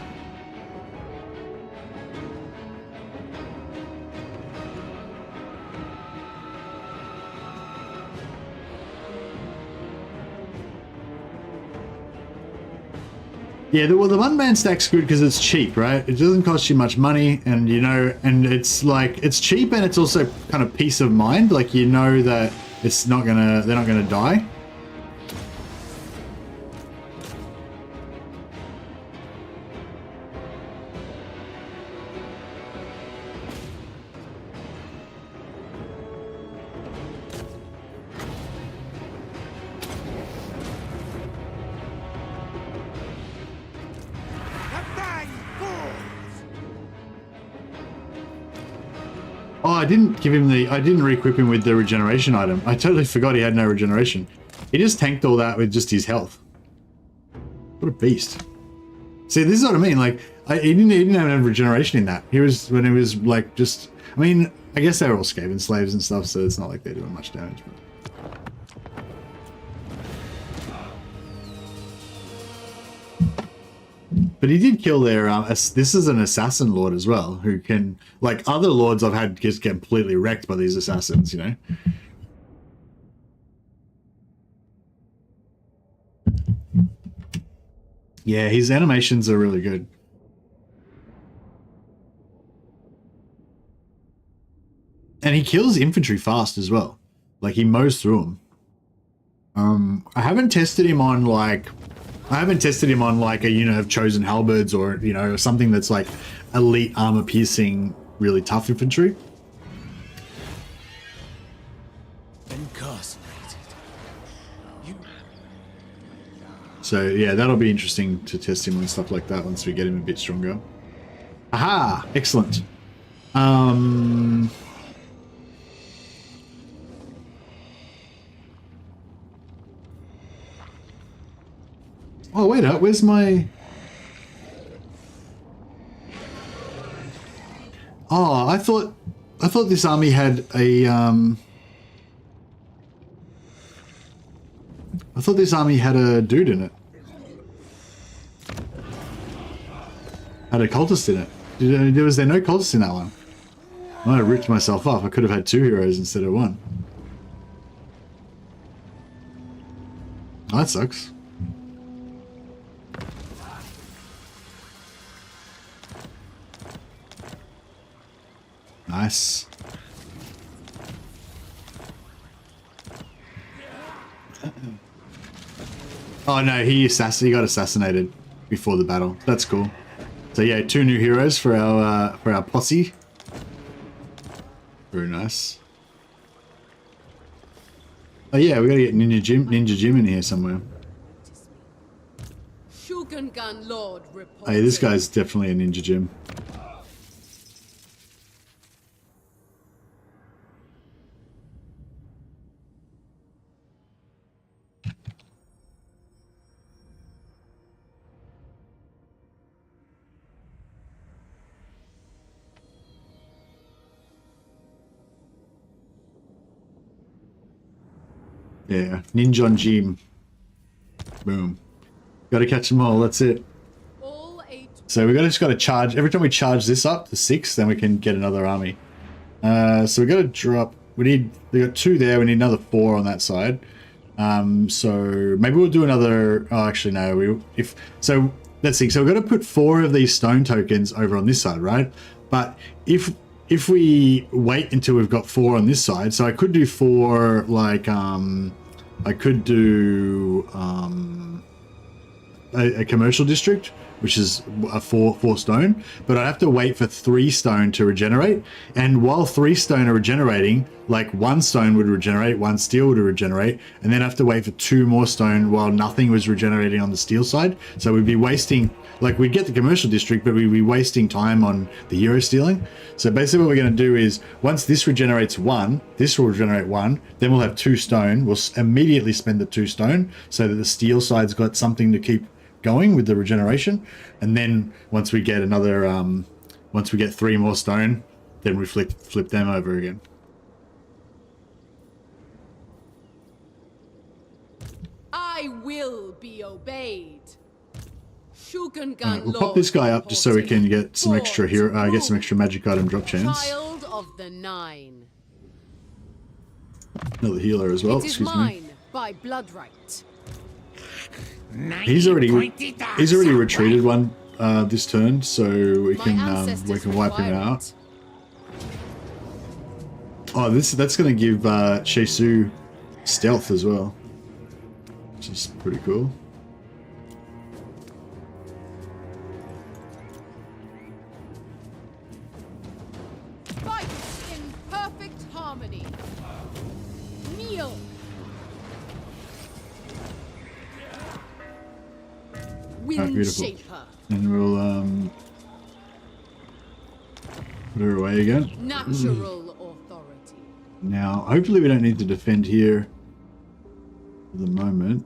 Yeah, well, the one-man stack's good because it's cheap, right? It doesn't cost you much money, and you know, and it's like, it's cheap, and it's also kind of peace of mind. Like, you know that they're not gonna die. Oh, I didn't re-equip him with the regeneration item. I totally forgot he had no regeneration. He just tanked all that with just his health. What a beast. See, this is what I mean. Like, he didn't have any regeneration in that. He was, when it was like just, I mean, I guess they were all Skaven slaves and stuff, so it's not like they're doing much damage. But. But he did kill their, this is an assassin lord as well, who can, like other lords I've had just get completely wrecked by these assassins, you know? Yeah, his animations are really good. And he kills infantry fast as well. Like, he mows through them. I haven't tested him on like a unit of chosen halberds, or, you know, something that's like elite armor piercing, really tough infantry. So yeah, that'll be interesting to test him on stuff like that once we get him a bit stronger. Aha! Excellent. Oh, wait up, where's my... Oh, I thought this army had a, I thought this army had a dude in it. Had a cultist in it. Was there no cultist in that one? I might have ripped myself off. I could have had 2 heroes instead of 1. Oh, that sucks. Nice. Oh no, he got assassinated before the battle. That's cool. So yeah, 2 new heroes for our posse. Very nice. Oh yeah, we gotta get Ninja Jim in here somewhere. Lord, hey, this guy's definitely a Ninja Jim. Yeah, Ninja Jim. Boom. Gotta catch them all, that's it. So we just gotta charge, every time we charge this up to 6, then we can get another army. So we gotta drop, we got 2 there, we need another 4 on that side. So maybe we'll do another. Oh, actually, no. So let's see. So we're going to put 4 of these stone tokens over on this side, right? But if we wait until we've got 4 on this side, so I could do 4 like I could do a commercial district, which is a 4 stone, but I have to wait for 3 stone to regenerate. And while 3 stone are regenerating, like 1 stone would regenerate, 1 steel would regenerate, and then I have to wait for 2 more stone while nothing was regenerating on the steel side. So we'd be wasting, like we'd get the commercial district, but we'd be wasting time on the hero stealing. So basically what we're going to do is once this regenerates 1, this will regenerate 1, then we'll have 2 stone. We'll immediately spend the 2 stone so that the steel side's got something to keep going with the regeneration. And then once we get another once we get 3 more stone, then we flip them over again. I will be obeyed. Right, we'll pop this guy up just so we can get some extra hero, get some extra magic item drop chance. Child of the Nine. Another healer as well. It is Excuse mine me. by blood right. He's already retreated one this turn, so we can wipe him out. Oh, that's going to give Shesu stealth as well, which is pretty cool. Fight in perfect harmony. Kneel. Alright, beautiful. And we'll put her away again. Natural authority. Now, hopefully we don't need to defend here for the moment.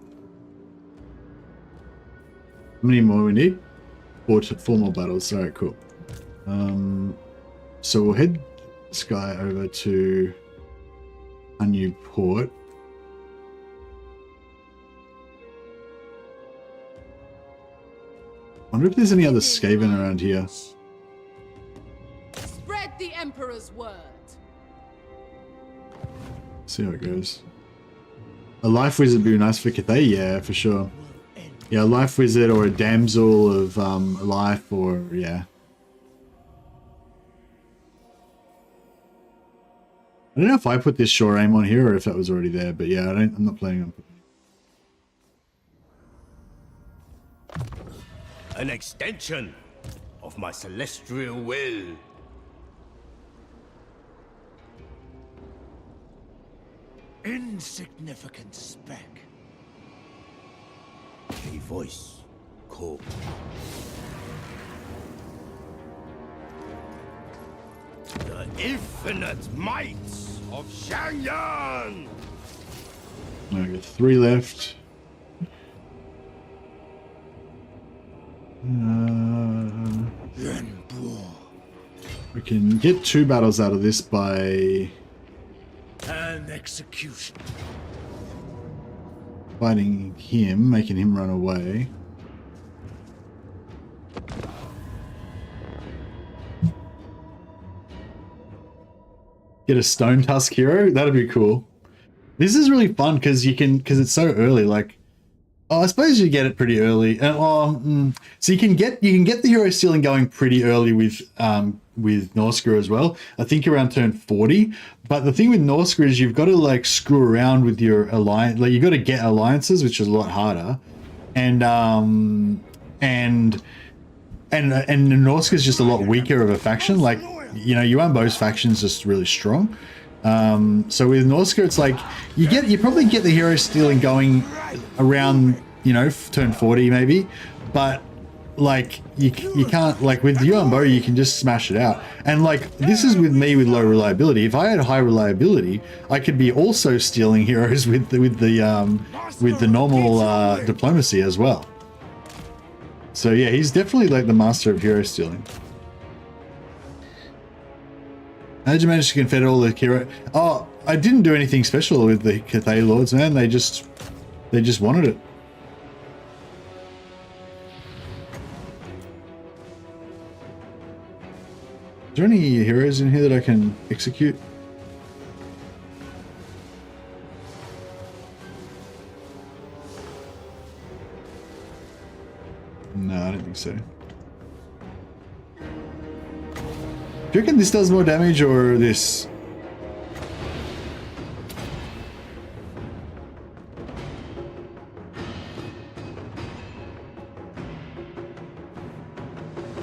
How many more we need? 4 more battles. Alright, cool. So we'll head this guy over to a new port. Wonder if there's any other Skaven around here. Spread the Emperor's word. See how it goes. A life wizard would be nice for Cathay, yeah, for sure. Yeah, a life wizard or a damsel of life, or yeah. I don't know if I put this shore aim on here or if that was already there, but yeah, I'm not planning on putting it. An extension of my celestial will. Insignificant speck. A voice called. The infinite might of Shangyan! I got 3 left. Yuan Bo. We can get 2 battles out of this by An execution. fighting him, making him run away. Get a Stone Tusk hero? That'd be cool. This is really fun because it's so early. Like, oh, I suppose you get it pretty early. So you can get the hero stealing going pretty early with Norskir as well. I think around turn 40. But the thing with Norskir is you've got to like screw around with your alliance. Like, you got to get alliances, which is a lot harder. And Norskir is just a lot weaker of a faction. Like, you know, Yuan Bo's faction is just really strong. So with Norskir, it's like you probably get the hero stealing going around, you know, turn 40 maybe, but like you can't, like with Yuan Bo you can just smash it out. And like this is with me with low reliability. If I had high reliability, I could be also stealing heroes with the normal diplomacy as well. So yeah, he's definitely like the master of hero stealing. How did you manage to confederate all the hero? Oh, I didn't do anything special with the Cathay Lords, man. They just wanted it. Is there any heroes in here that I can execute? so. Do you reckon this does more damage or this?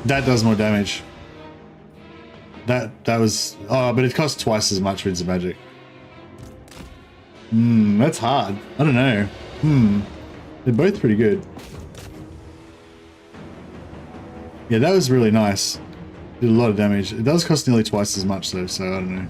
That does more damage. That was... Oh, but it costs twice as much Winds of Magic. That's hard. I don't know. They're both pretty good. Yeah, that was really nice. Did a lot of damage. It does cost nearly twice as much though, so I don't know.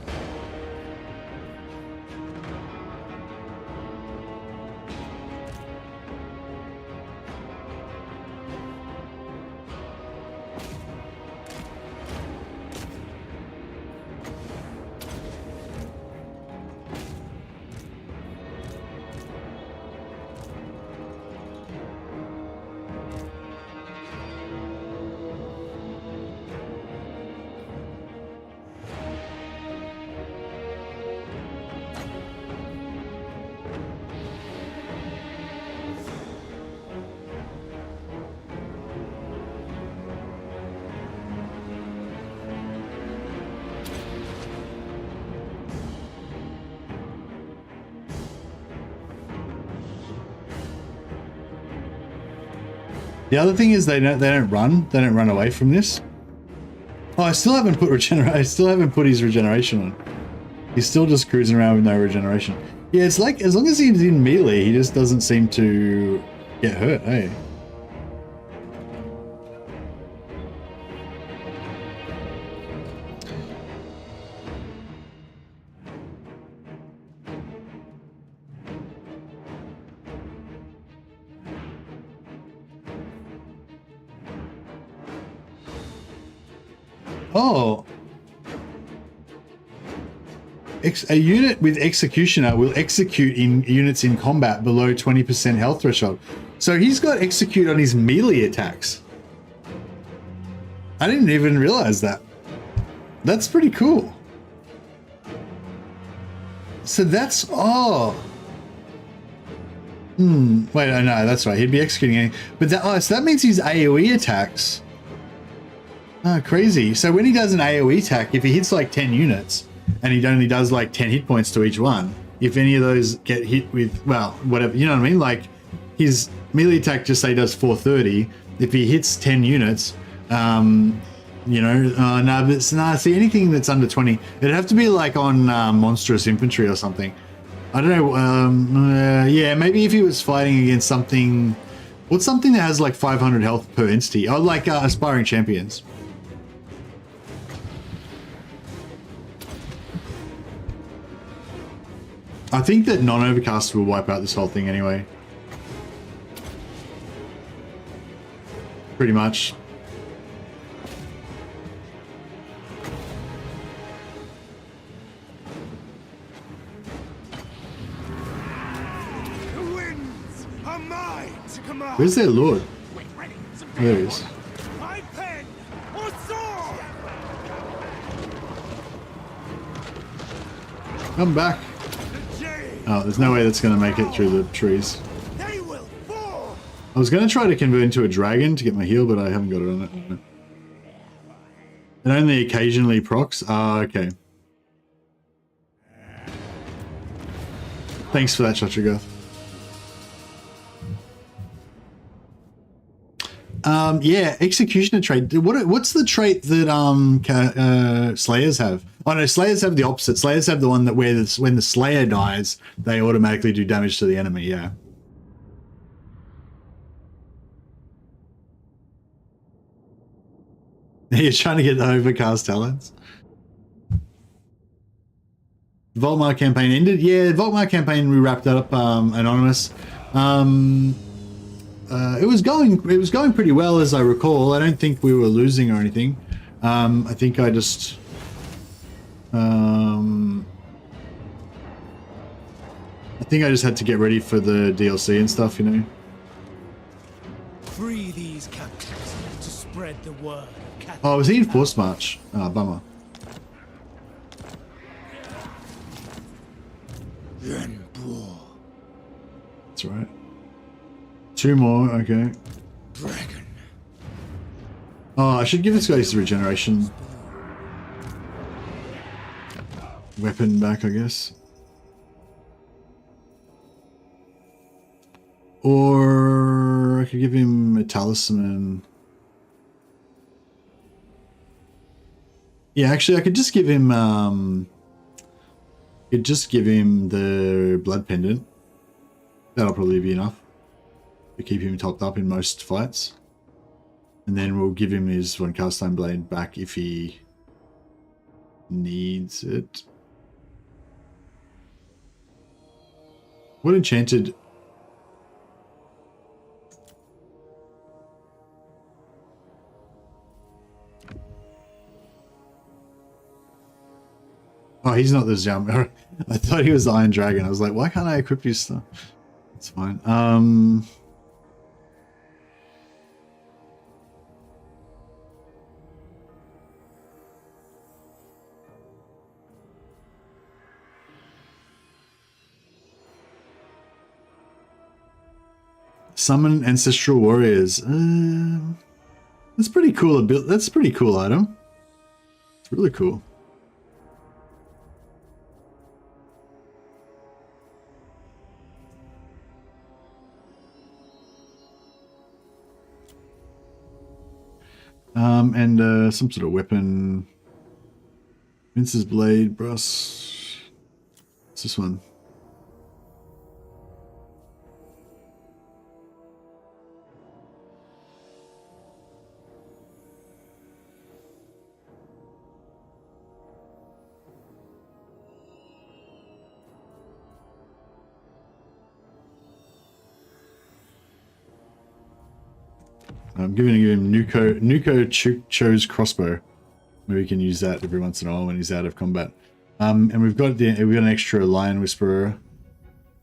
The other thing is they don't run away from this. Oh, I still haven't put his regeneration on. He's still just cruising around with no regeneration. Yeah, it's like as long as he's in melee, he just doesn't seem to get hurt, hey. Oh. A unit with Executioner will execute in units in combat below 20% health threshold. So he's got Execute on his melee attacks. I didn't even realize that. That's pretty cool. So that's... Oh. Wait, no, that's right. He'd be executing any... But that... so that means his AoE attacks... Oh, crazy. So when he does an AoE attack, if he hits like 10 units and he only does like 10 hit points to each one, if any of those get hit with, well, whatever, you know what I mean? Like his melee attack just say does 430. If he hits 10 units, you know, see anything that's under 20, it'd have to be like on monstrous infantry or something. I don't know. Yeah, maybe if he was fighting against something, what's something that has like 500 health per entity? Oh, like Aspiring Champions. I think that non-overcast will wipe out this whole thing anyway. Pretty much. The winds are mine to command. Where's their lord? There he is. My pen or sword. Come back. Oh, there's no way that's going to make it through the trees. They will fall. I was going to try to convert into a dragon to get my heal, but I haven't got it on it. It only occasionally procs. Ah, okay. Thanks for that, Shotrigoth. Yeah, Executioner trait. What's the trait that Slayers have? Oh no, Slayers have the opposite. Slayers have the one that when the Slayer dies, they automatically do damage to the enemy. Yeah. You're trying to get the overcast talents. Voltmar campaign ended. Yeah, Voltmar campaign we wrapped that up. Anonymous. It was going pretty well as I recall. I don't think we were losing or anything. I think I just had to get ready for the DLC and stuff, you know. Free these captives to spread the word. Oh, was he in Force March? Oh, bummer. Yuan Bo. That's right. 2 more, okay. Dragon. Oh, I should give this guy his regeneration weapon back, I guess. Or I could give him a talisman. Yeah, actually, I could just give him the blood pendant. That'll probably be enough to keep him topped up in most fights. And then we'll give him his one cast iron blade back if he needs it. What enchanted? Oh, he's not the jump. I thought he was the Iron Dragon. I was like, why can't I equip his stuff? It's fine. Summon ancestral warriors. That's pretty cool. That's a pretty cool item. It's really cool. And some sort of weapon. Vince's blade, brass. What's this one? I'm giving him Nuko Cho's crossbow. Maybe we can use that every once in a while when he's out of combat. And we've got an extra Lion Whisperer,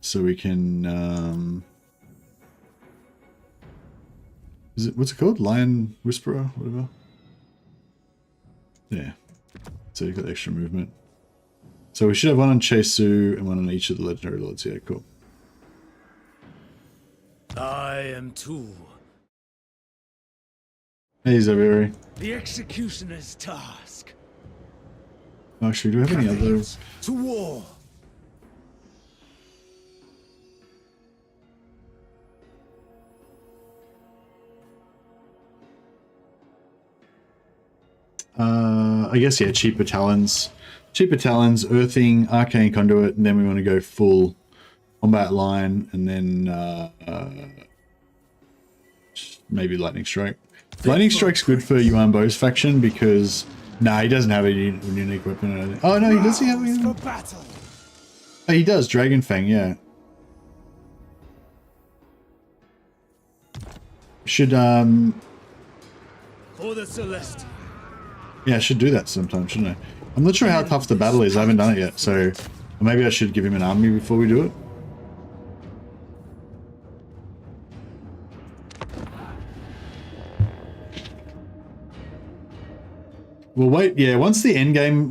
so we can. What's it called? Lion Whisperer, whatever. Yeah. So you've got extra movement. So we should have one on Chesu and one on each of the legendary lords. Yeah, cool. I am too. Hey, Zaviri. The executioner's task. Actually, do we have any other? To war. I guess, yeah, cheaper talons. Cheaper talons, earthing, arcane conduit, and then we want to go full combat line, and then maybe lightning strike. Lightning strike's good for Yuan Bo's faction because he doesn't have a unique weapon or anything. Oh no, he does. He have a... Oh, he does. Dragon Fang, yeah. Should For the Celeste. Yeah, I should do that sometime, shouldn't I? I'm not sure how tough the battle is. I haven't done it yet, so maybe I should give him an army before we do it. Well, wait. Yeah, once the end game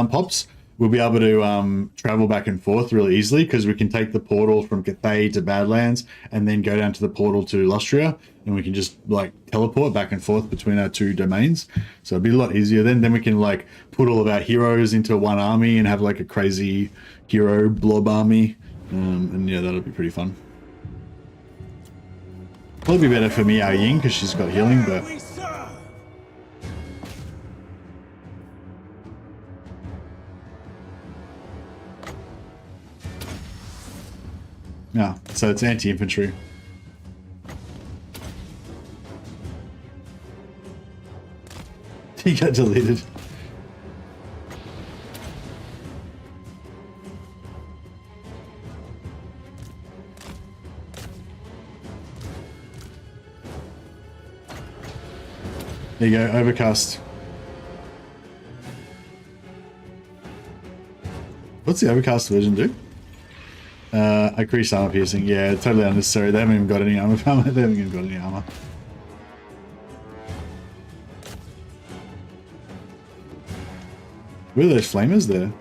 pops, we'll be able to travel back and forth really easily because we can take the portal from Cathay to Badlands and then go down to the portal to Lustria, and we can just like teleport back and forth between our two domains. So it'll be a lot easier. Then we can like put all of our heroes into one army and have like a crazy hero blob army, and yeah, that'll be pretty fun. Probably better for Miao Ying because she's got healing, but. Yeah, so it's anti-infantry. He got deleted. There you go, overcast. What's the overcast version do? Increased armor piercing. Yeah, totally unnecessary. They haven't even got any armor. They haven't even got any armor. Where are those flamers there?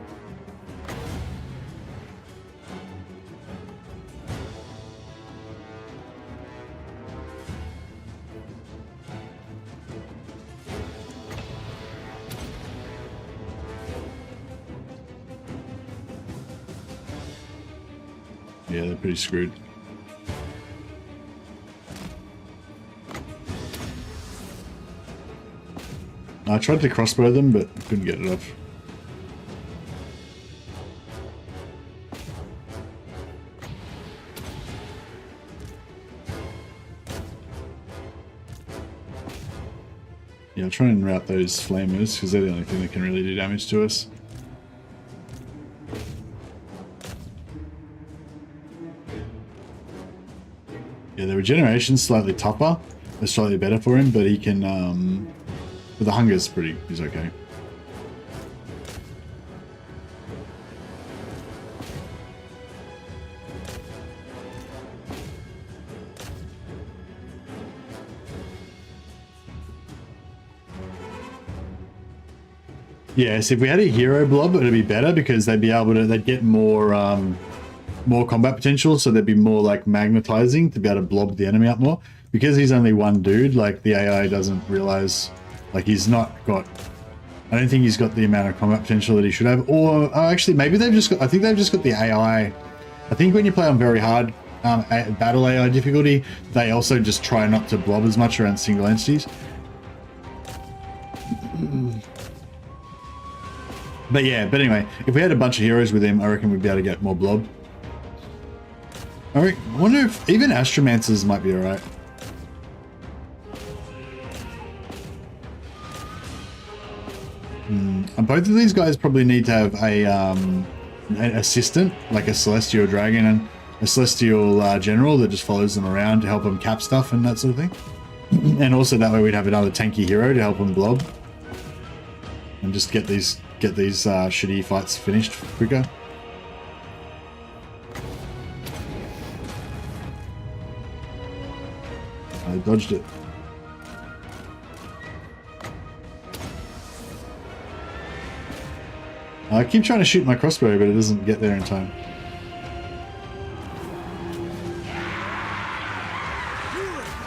Yeah, they're pretty screwed. I tried to crossbow them, but couldn't get it off. Yeah, I'll try and route those flamers, because they're the only thing that can really do damage to us. Yeah, the regeneration's slightly tougher. It's slightly better for him, but he can, but the hunger's he's okay. Yes, if we had a hero blob, it'd be better because they'd be able to, they'd get more, more combat potential, so they'd be more like magnetizing to be able to blob the enemy up more. Because he's only one dude, like the AI doesn't realize, like he's not got, I don't think he's got the amount of combat potential that he should have. Or actually, maybe they've just got, I think they've just got the AI. I think when you play on very hard battle AI difficulty, they also just try not to blob as much around single entities. But yeah, but anyway, if we had a bunch of heroes with him, I reckon we'd be able to get more blob. I wonder if even Astromancers might be alright. And both of these guys probably need to have a an assistant, like a Celestial Dragon and a Celestial General that just follows them around to help them cap stuff and that sort of thing. And also that way we'd have another tanky hero to help them blob. And just get these shitty fights finished quicker. I dodged it. I keep trying to shoot my crossbow, but it doesn't get there in time.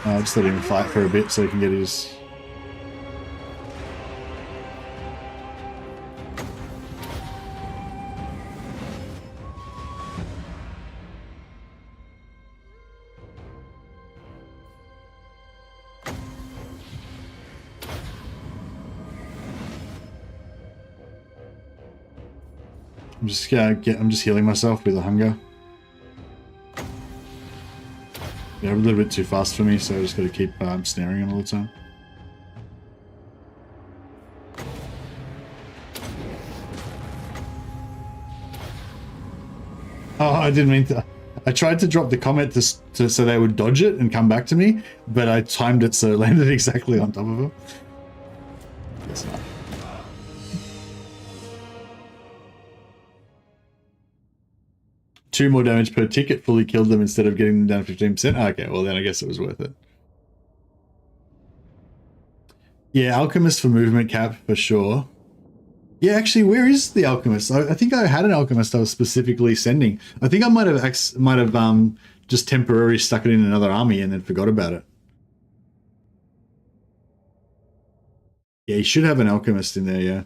I'll just let him fight for a bit so he can get his... I'm just healing myself with the hunger. Yeah, a little bit too fast for me, so I just got to keep snaring him all the time. Oh, I didn't mean to. I tried to drop the comment so they would dodge it and come back to me, but I timed it so it landed exactly on top of him. Guess not. Two more damage per ticket, fully killed them instead of getting them down 15%. Okay, well then I guess it was worth it. Yeah, Alchemist for movement cap for sure. Yeah, actually, where is the Alchemist? I think I had an Alchemist I was specifically sending. I think I might have just temporarily stuck it in another army and then forgot about it. Yeah, you should have an Alchemist in there, yeah.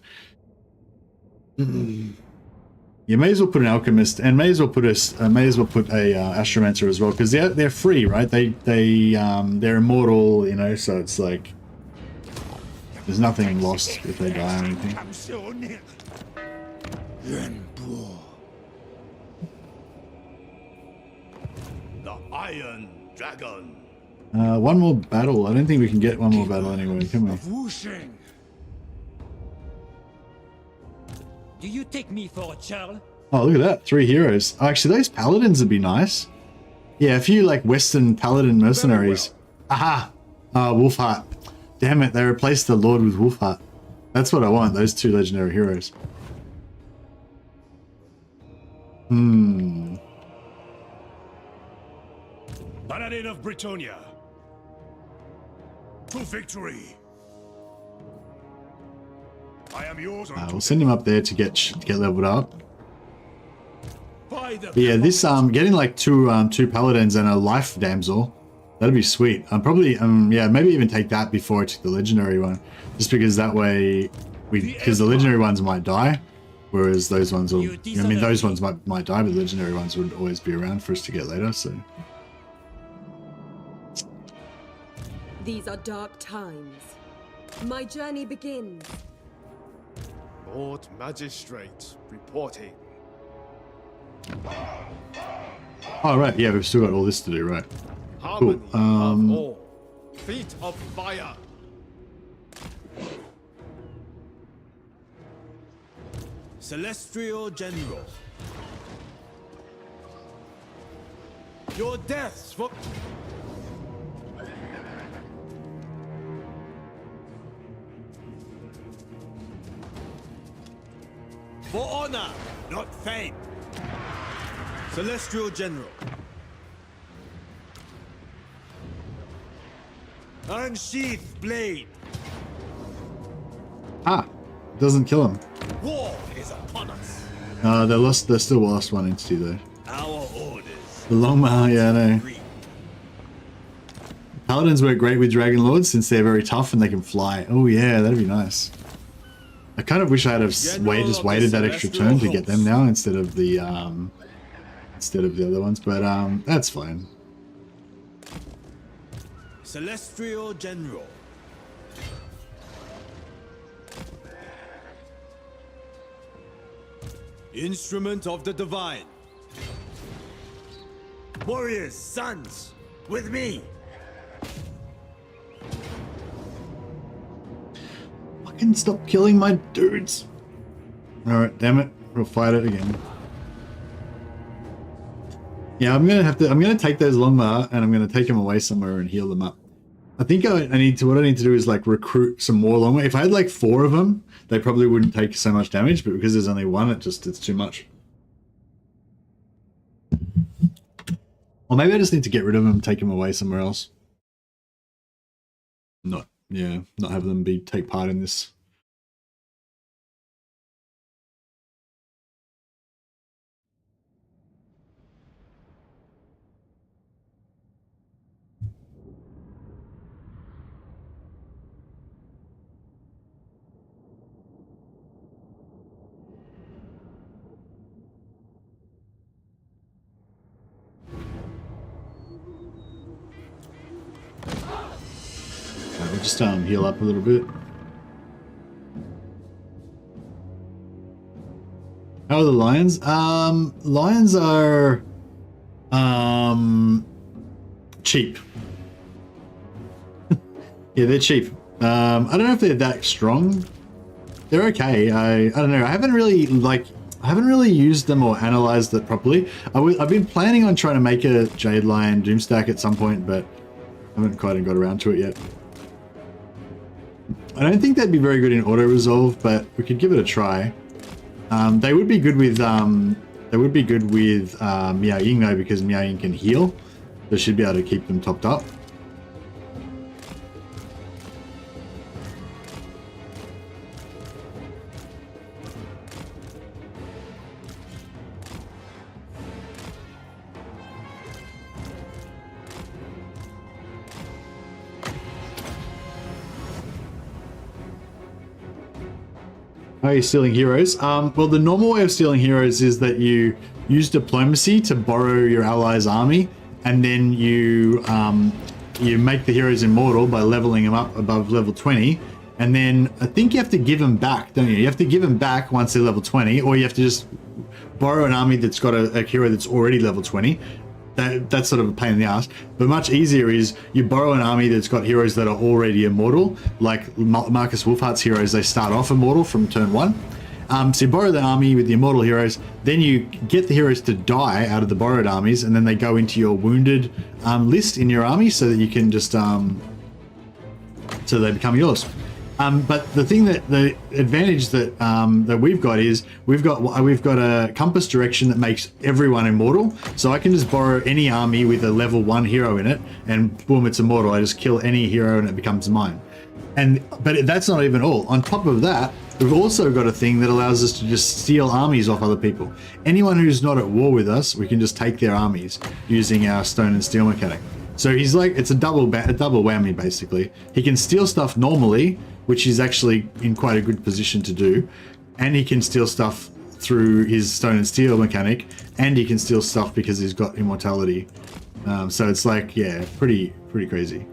You may as well put an Alchemist, and may as well put a Astromancer as well, because they're free, right? They're immortal, you know. So it's like there's nothing lost if they die or anything. Yuan Bo. The Iron Dragon. One more battle. I don't think we can get one more battle anyway, can we? Do you take me for a churl? Oh, look at that. 3 heroes. Oh, actually, those paladins would be nice. Yeah, a few like Western paladin mercenaries. Aha! Wolfheart. Damn it, they replaced the Lord with Wolfheart. That's what I want, those 2 legendary heroes. Paladin of Britonia. To victory. I am yours. We'll send him up there to get leveled up. But yeah, this getting like two paladins and a life damsel, that'd be sweet. I'm probably yeah, maybe even take that before I took the legendary one, just because that way because the legendary ones might die, Whereas those ones will, I mean, those ones might die, but legendary ones would always be around for us to get later, so. These are dark times. My journey begins. Lord Magistrate reporting. Oh, right, yeah, we've still got all this to do, right. Harmony of all. Feet of fire. Celestial General. Your deaths for... For honor, not fame. Celestial General. Unsheath blade. Ah, doesn't kill him. War is upon us. They're still lost one entity though. Our orders. The Longmar, yeah, I know. Paladins work great with Dragon Lords since they're very tough and they can fly. Oh yeah, that'd be nice. I kind of wish I had just waited that extra turn to get them now instead of the other ones, but that's fine. Celestial General. Instrument of the Divine. Warriors, sons, with me. Fucking stop killing my dudes. Alright, damn it. We'll fight it again. Yeah, I'm gonna take those Longmar and I'm gonna take them away somewhere and heal them up. I think what I need to do is like recruit some more Longmar. If I had like 4 of them, they probably wouldn't take so much damage, but because there's only 1, it's too much. Or maybe I just need to get rid of them and take them away somewhere else. Not have them take part in this. We'll just heal up a little bit. How are the lions? Lions are cheap. Yeah, they're cheap. I don't know if they're that strong. They're okay. I don't know. I haven't really used them or analyzed it properly. I've been planning on trying to make a Jade Lion Doomstack at some point, but I haven't quite got around to it yet. I don't think they'd be very good in auto resolve, but we could give it a try. They would be good with Miao Ying though, because Miao Ying can heal. They should be able to keep them topped up. How are you stealing heroes? Well, the normal way of stealing heroes is that you use diplomacy to borrow your ally's army, and then you make the heroes immortal by leveling them up above level 20, and then I think you have to give them back, don't you? You have to give them back once they're level 20, or you have to just borrow an army that's got a hero that's already level 20. That's sort of a pain in the ass. But much easier is you borrow an army that's got heroes that are already immortal, like Marcus Wolfheart's heroes. They start off immortal from turn 1. So you borrow the army with the immortal heroes, then you get the heroes to die out of the borrowed armies, and then they go into your wounded list in your army, so that you can just so they become yours. But the thing the advantage that that we've got is we've got a compass direction that makes everyone immortal. So I can just borrow any army with a level 1 hero in it, and boom, it's immortal. I just kill any hero and it becomes mine. But that's not even all. On top of that, we've also got a thing that allows us to just steal armies off other people. Anyone who's not at war with us, we can just take their armies using our stone and steel mechanic. So he's like, it's a double whammy basically. He can steal stuff normally, which is actually in quite a good position to do, and he can steal stuff through his stone and steel mechanic, and he can steal stuff because he's got immortality. So it's like, yeah, pretty crazy.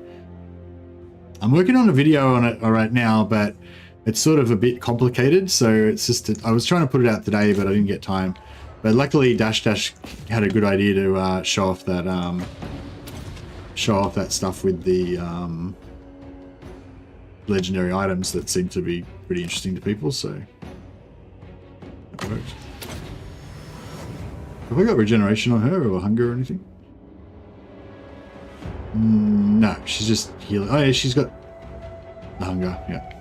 I'm working on a video on it right now, but it's sort of a bit complicated. So it's just, I was trying to put it out today, but I didn't get time. But luckily Dash had a good idea to show off that stuff with the legendary items that seem to be pretty interesting to people, so that worked. Have I got regeneration on her or hunger or anything? No, she's just healing. Oh yeah, she's got the hunger, yeah.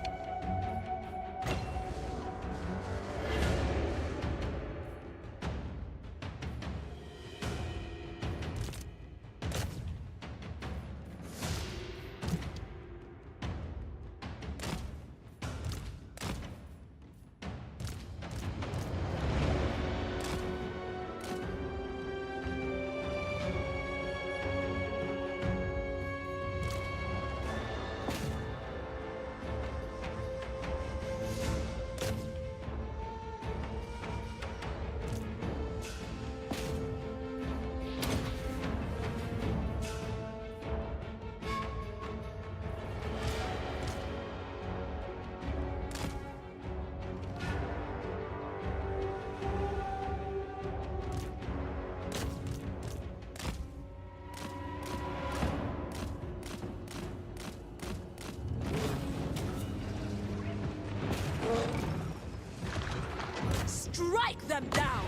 Strike them down!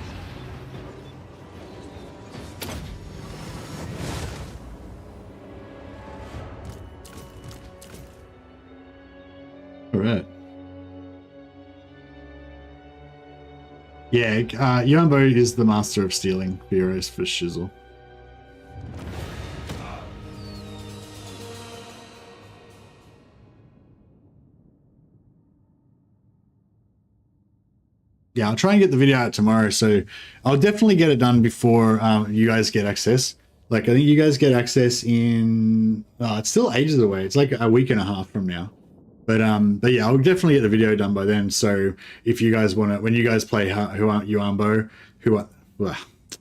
All right. Yeah, Yuan Bo is the master of stealing heroes for shizzle. Yeah, I'll try and get the video out tomorrow, so I'll definitely get it done before you guys get access. Like, I think you guys get access in... it's still ages away. It's like a week and a half from now. But yeah, I'll definitely get the video done by then. So if you guys want to... When you guys play Yuan Bo,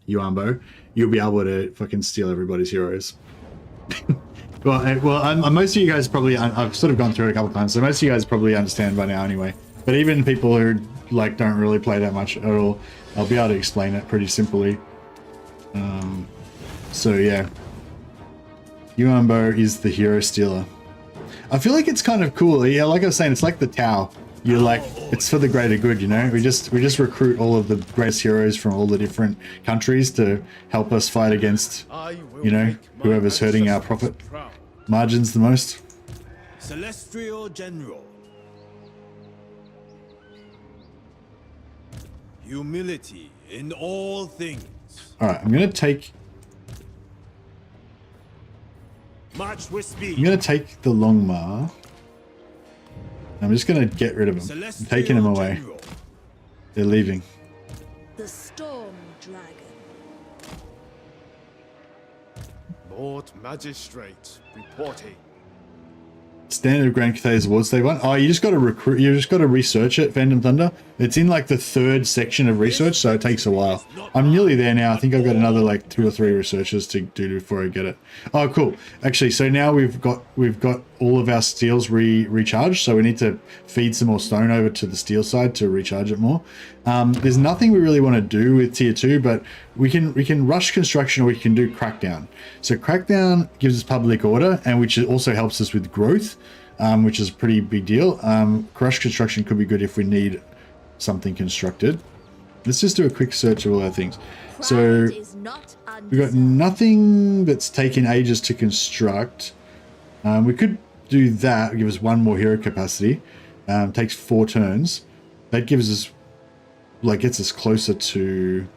Yuan Bo, you'll be able to fucking steal everybody's heroes. Well, most of you guys probably... I've sort of gone through it a couple times, so most of you guys probably understand by now anyway. But even people who like don't really play that much at all, I'll be able to explain it pretty simply. So yeah, Yuan Bo is the hero stealer. I feel like it's kind of cool. Yeah, like I was saying, it's like the Tau. You're like, it's for the greater good, you know. We just recruit all of the greatest heroes from all the different countries to help us fight against, you know, whoever's hurting our profit margins the most. Celestial General. Humility in all things. Alright, I'm gonna take March with speed. I'm gonna take the Longmar. I'm just gonna get rid of them. I'm taking them away. General. They're leaving. The Storm Dragon. Lord Magistrate reporting. Standard Grand Cathay's Awards Day 1. Oh, you just got to recruit. You just got to research it. Phantom Thunder. It's in like the 3rd section of research, so it takes a while. I'm nearly there now. I think I've got another like 2 or 3 researches to do before I get it. Oh, cool. Actually, so now we've got all of our steels recharged. So we need to feed some more stone over to the steel side to recharge it more. There's nothing we really want to do with tier 2, but we can rush construction, or we can do crackdown. So crackdown gives us public order, and which also helps us with growth, which is a pretty big deal. Rush construction could be good if we need something constructed. Let's just do a quick search of all our things. So we've got nothing that's taken ages to construct. We could do that, give us 1 more hero capacity. Takes 4 turns. That gives us, like, gets us closer to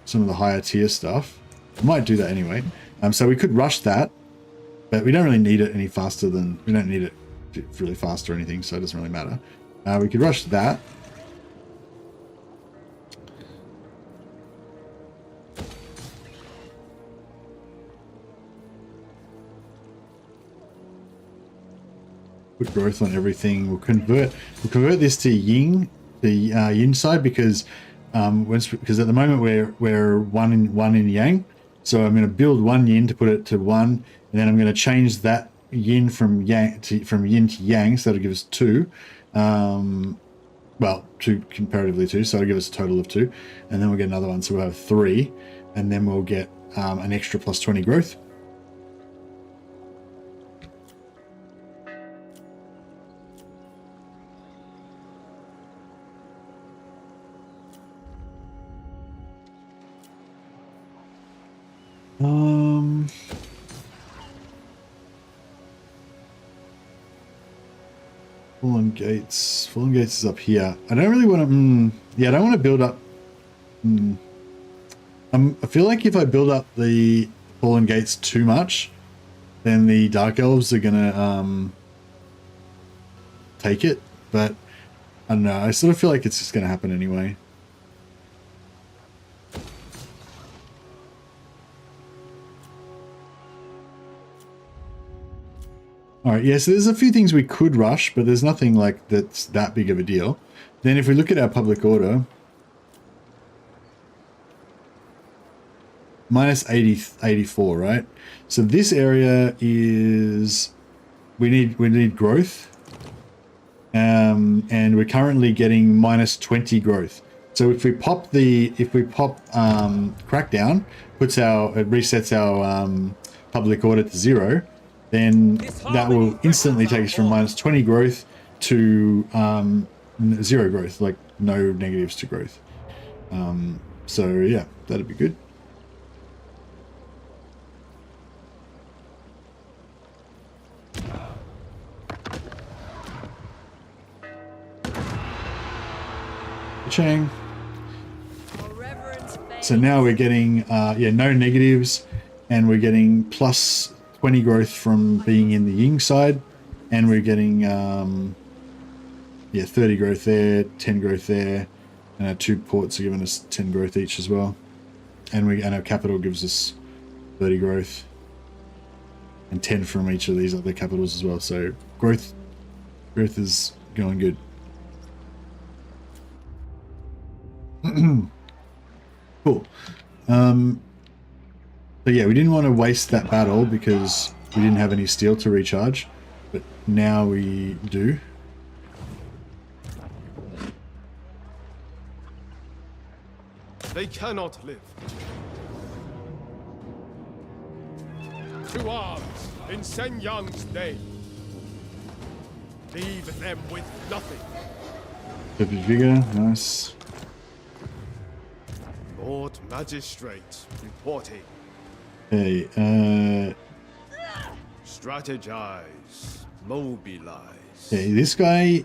some of the higher tier stuff. I might do that anyway. So we could rush that, but we don't really need it any faster than, we don't need it really fast or anything, so it doesn't really matter. We could rush that. Put growth on everything. We'll convert this to Ying, the Yin side, because because at the moment we're one in yang, so I'm going to build 1 yin to put it to 1, and then I'm going to change that yin from yin to yang, so that'll give us 2. Well, 2 comparatively 2, so it'll give us a total of 2, and then we'll get another one, so we'll have 3, and then we'll get an extra plus 20 growth. Fallen Gates. Fallen Gates is up here. I don't really want to. Yeah, I don't want to build up. I feel like if I build up the Fallen Gates too much, then the Dark Elves are gonna take it. But I don't know. I sort of feel like it's just gonna happen anyway. Alright, yeah, so there's a few things we could rush, but there's nothing like that's that big of a deal. Then if we look at our public order, minus 84, right? So this area is we need growth. And we're currently getting minus 20 growth. So if we pop Crackdown, it resets our public order to 0. Then that will instantly take us from minus 20 growth to 0 growth, like no negatives to growth. So yeah, that'd be good. Chang. So now we're getting no negatives, and we're getting plus 20 growth from being in the Ying side, and we're getting 30 growth there, 10 growth there, and our 2 ports are giving us 10 growth each as well, and our capital gives us 30 growth and 10 from each of these other capitals as well. So growth is going good. Cool. But yeah, we didn't want to waste that battle because we didn't have any steel to recharge, but now we do. They cannot live. To arms in Sen Yang's name. Leave them with nothing. Vigor, nice. Lord Magistrate reporting. Okay, strategize, mobilize. Okay, this guy,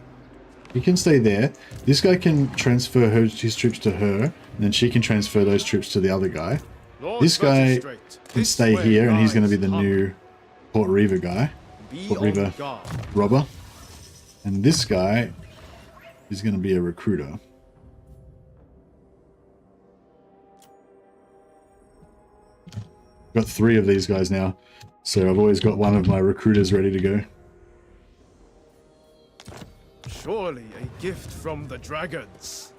he can stay there. This guy can transfer his troops to her, and then she can transfer those troops to the other guy. Lord This guy Magistrate, can this stay way here, and he's going to be lies the new Port Reaver guy. Be Port on Reaver guard. robber. And this guy is going to be a recruiter. Got 3 of these guys now, so I've always got one of my recruiters ready to go. Surely a gift from the dragons.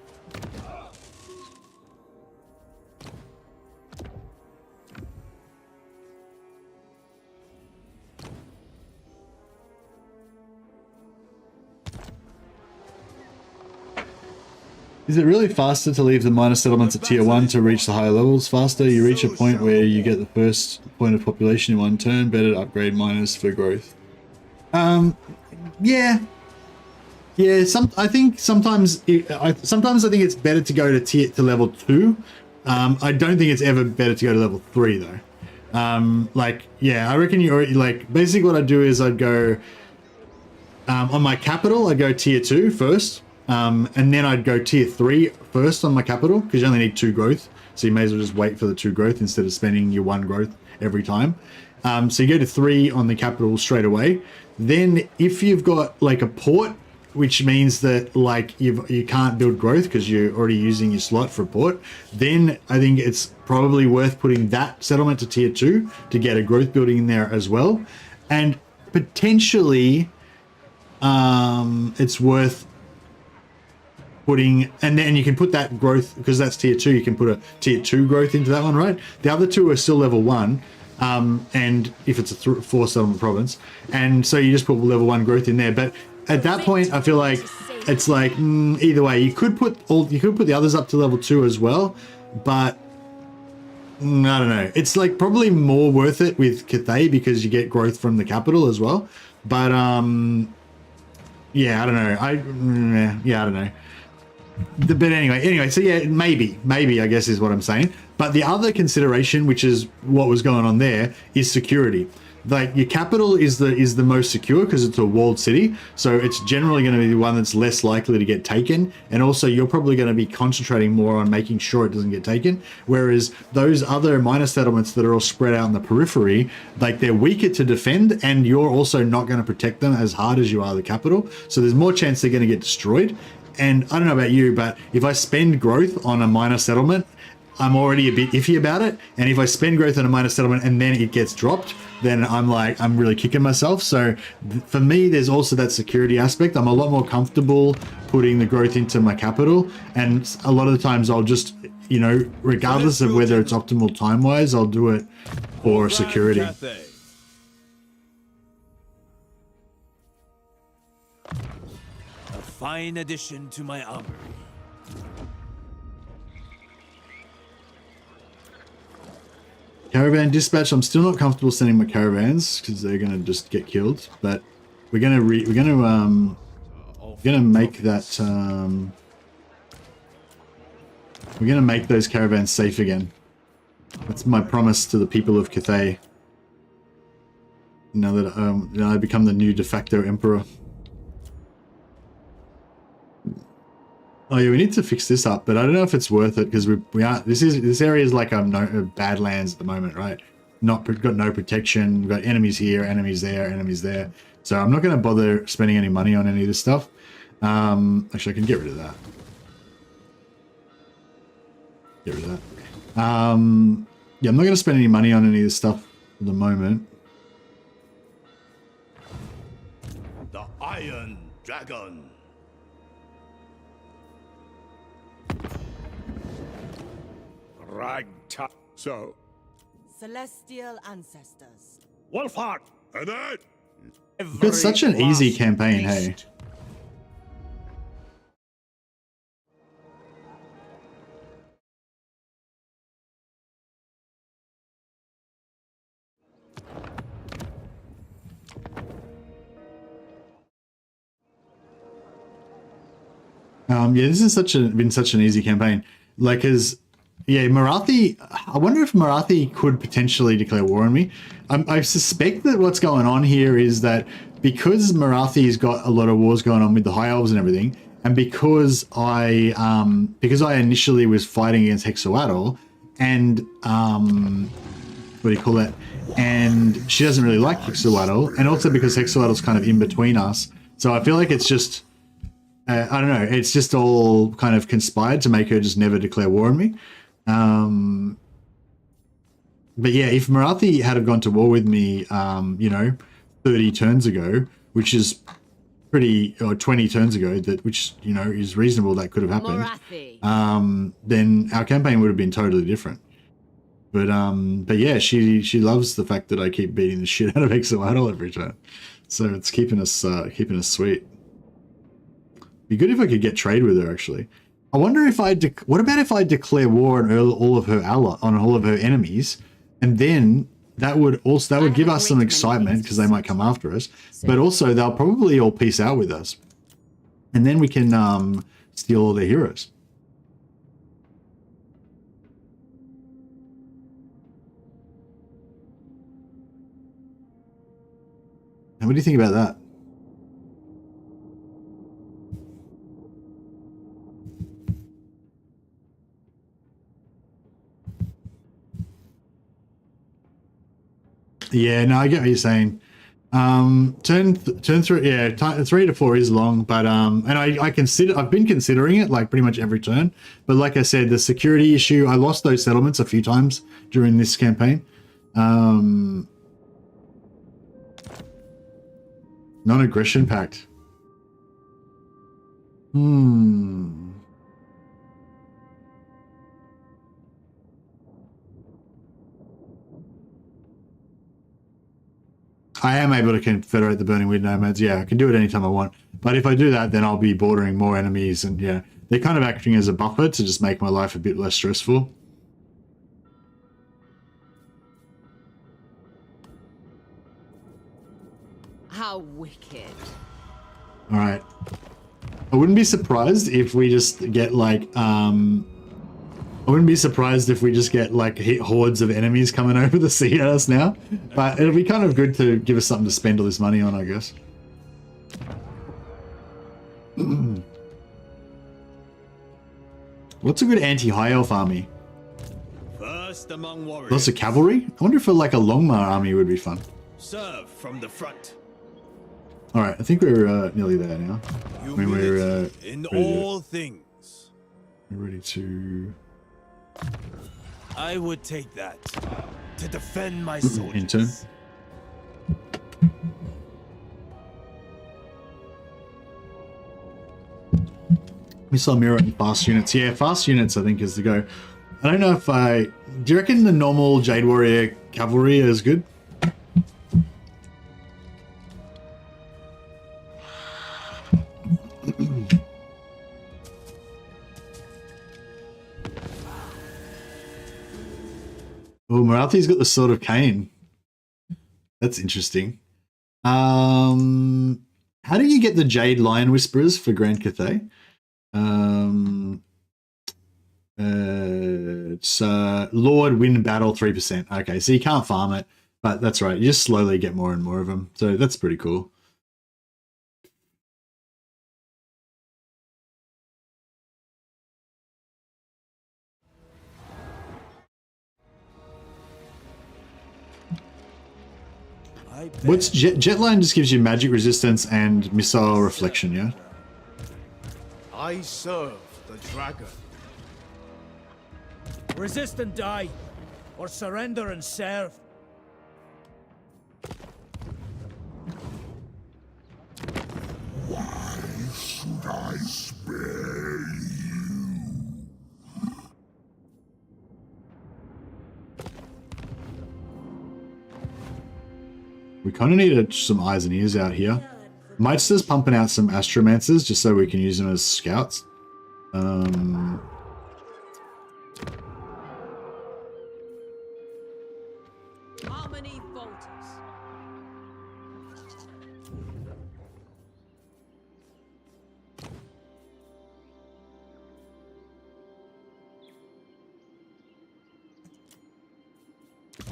Is it really faster to leave the minor settlements at tier 1 to reach the higher levels faster? You reach a point where you get the first point of population in 1 turn. Better to upgrade miners for growth. Yeah. Yeah, I think sometimes I think it's better to go to level 2. I don't think it's ever better to go to level 3 though. Yeah, I reckon you already, like, basically what I'd do is I'd go on my capital, I'd go tier 2 first. And then I'd go tier 3 first on my capital, because you only need 2 growth. So you may as well just wait for the 2 growth instead of spending your 1 growth every time. So you go to 3 on the capital straight away. Then if you've got like a port, which means that like you can't build growth because you're already using your slot for a port, then I think it's probably worth putting that settlement to tier 2 to get a growth building in there as well. And potentially it's worth putting, and then you can put that growth, because that's tier 2, you can put a tier 2 growth into that one, right? The other two are still level 1, and if it's a 4 settlement province, and so you just put level 1 growth in there. But at that point, I feel like it's like either way. You could put the others up to level 2 as well, but I don't know. It's like probably more worth it with Cathay because you get growth from the capital as well. But yeah, I don't know. I don't know. But anyway, so yeah, maybe I guess is what I'm saying. But the other consideration, which is what was going on there, is security. Like your capital is the most secure because it's a walled city, so it's generally going to be the one that's less likely to get taken, and also you're probably going to be concentrating more on making sure it doesn't get taken. Whereas those other minor settlements that are all spread out in the periphery, like they're weaker to defend, and you're also not going to protect them as hard as you are the capital. So there's more chance they're going to get destroyed. And I don't know about you, but if I spend growth on a minor settlement, I'm already a bit iffy about it. And if I spend growth on a minor settlement and then it gets dropped, then I'm really kicking myself. So for me, there's also that security aspect. I'm a lot more comfortable putting the growth into my capital. And a lot of the times I'll just, you know, regardless of whether it's optimal time-wise, I'll do it for security. A fine addition to my armory. Caravan dispatch. I'm still not comfortable sending my caravans because they're gonna just get killed. But we're gonna make that we're gonna make those caravans safe again. That's my promise to the people of Cathay. Now that I become the new de facto emperor. Oh yeah, we need to fix this up, but I don't know if it's worth it because this area is like badlands at the moment, right? Got no protection. We've got enemies here, enemies there, enemies there. So I'm not going to bother spending any money on any of this stuff. Actually, I can get rid of that. Get rid of that. Yeah, I'm not going to spend any money on any of this stuff at the moment. The Iron Dragon. Ragtag. So, Celestial ancestors. Wolfhard. And then It's such an easy campaign, hey. Yeah, this is been such an easy campaign. Like, yeah, Marathi. I wonder if Marathi could potentially declare war on me. I suspect that what's going on here is that because Marathi's got a lot of wars going on with the High Elves and everything, and because I initially was fighting against Hexawatl, and what do you call that? And she doesn't really like Hexawatl, and also because Hexawatl's kind of in between us. So I feel like it's just. I don't know. It's just all kind of conspired to make her just never declare war on me. But yeah, if Marathi had gone to war with me, you know, 30 turns ago, which is or 20 turns ago, which, you know, is reasonable that could have happened, then our campaign would have been totally different. But yeah, she loves the fact that I keep beating the shit out of Hexawatl every turn. So it's keeping us sweet. Be good if I could get trade with her, actually. I wonder if what about if I declare war on all of her enemies, and then that would give us some excitement because they might come after us, but also they'll probably all peace out with us, and then we can steal all their heroes. And what do you think about that? Yeah, no, I get what you're saying. Turn 3, yeah, 3 to 4 is long, but and I've been considering it like pretty much every turn. But like I said, the security issue, I lost those settlements a few times during this campaign. Non-aggression pact. I am able to confederate the Burning Wind Nomads. Yeah, I can do it anytime I want. But if I do that, then I'll be bordering more enemies, and yeah, they're kind of acting as a buffer to just make my life a bit less stressful. How wicked. All right. I wouldn't be surprised if we just get like I wouldn't be surprised if we just get like hordes of enemies coming over the sea at us now, but it'll be kind of good to give us something to spend all this money on, I guess. What's a good anti-high elf army? First among warriors. Lots of cavalry? I wonder if like a Longmar army would be fun. Serve from the front. All right, I think we're nearly there now. I mean, we're in ready all things. we're ready to I would take that to defend my soldiers. in turn. Missile mirror and fast units. Yeah, fast units I think is the go. I don't know if do you reckon the normal Jade Warrior cavalry is good? Oh, Marathi's got the Sword of Cain. That's interesting. How do you get the Jade Lion Whisperers for Grand Cathay? It's Lord Win Battle 3%. Okay, so you can't farm it, but that's right. You just slowly get more and more of them. So that's pretty cool. What's Jetline just gives you magic resistance and missile reflection, yeah? I serve the dragon. Resist and die, or surrender and serve. Why should I spare you? We kind of need some eyes and ears out here. Meister's pumping out some Astromancers just so we can use them as scouts. Harmony falters.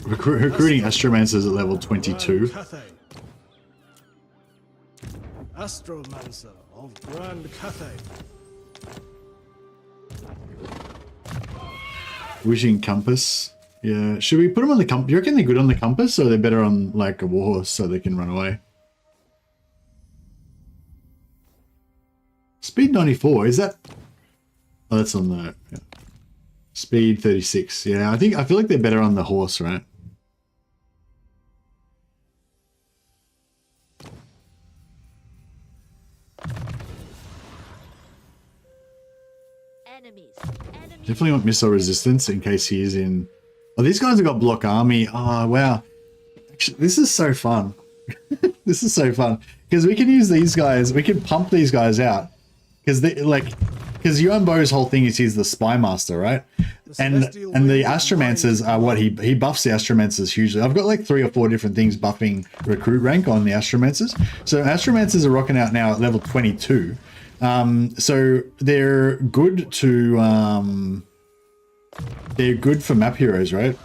Recruiting Astromancers at level 22. Astromancer of Grand Cathay. Wishing Compass. Yeah, should we put them on the compass? Do you reckon they're good on the compass, or they're better on like a warhorse so they can run away? Speed 94, is that? Oh, that's on the yeah. Speed 36. Yeah, I feel like they're better on the horse, right? Definitely want missile resistance in case he is in. Oh, these guys have got block army. Oh, wow. Actually, this is so fun. This is so fun because we can use these guys. We can pump these guys out because they because Yuan Bo's whole thing is he's the spy master, right? And the Astromancers are what he buffs the Astromancers hugely. I've got like 3 or 4 different things buffing recruit rank on the Astromancers. So Astromancers are rocking out now at level 22. So they're good to they're good for map heroes, right?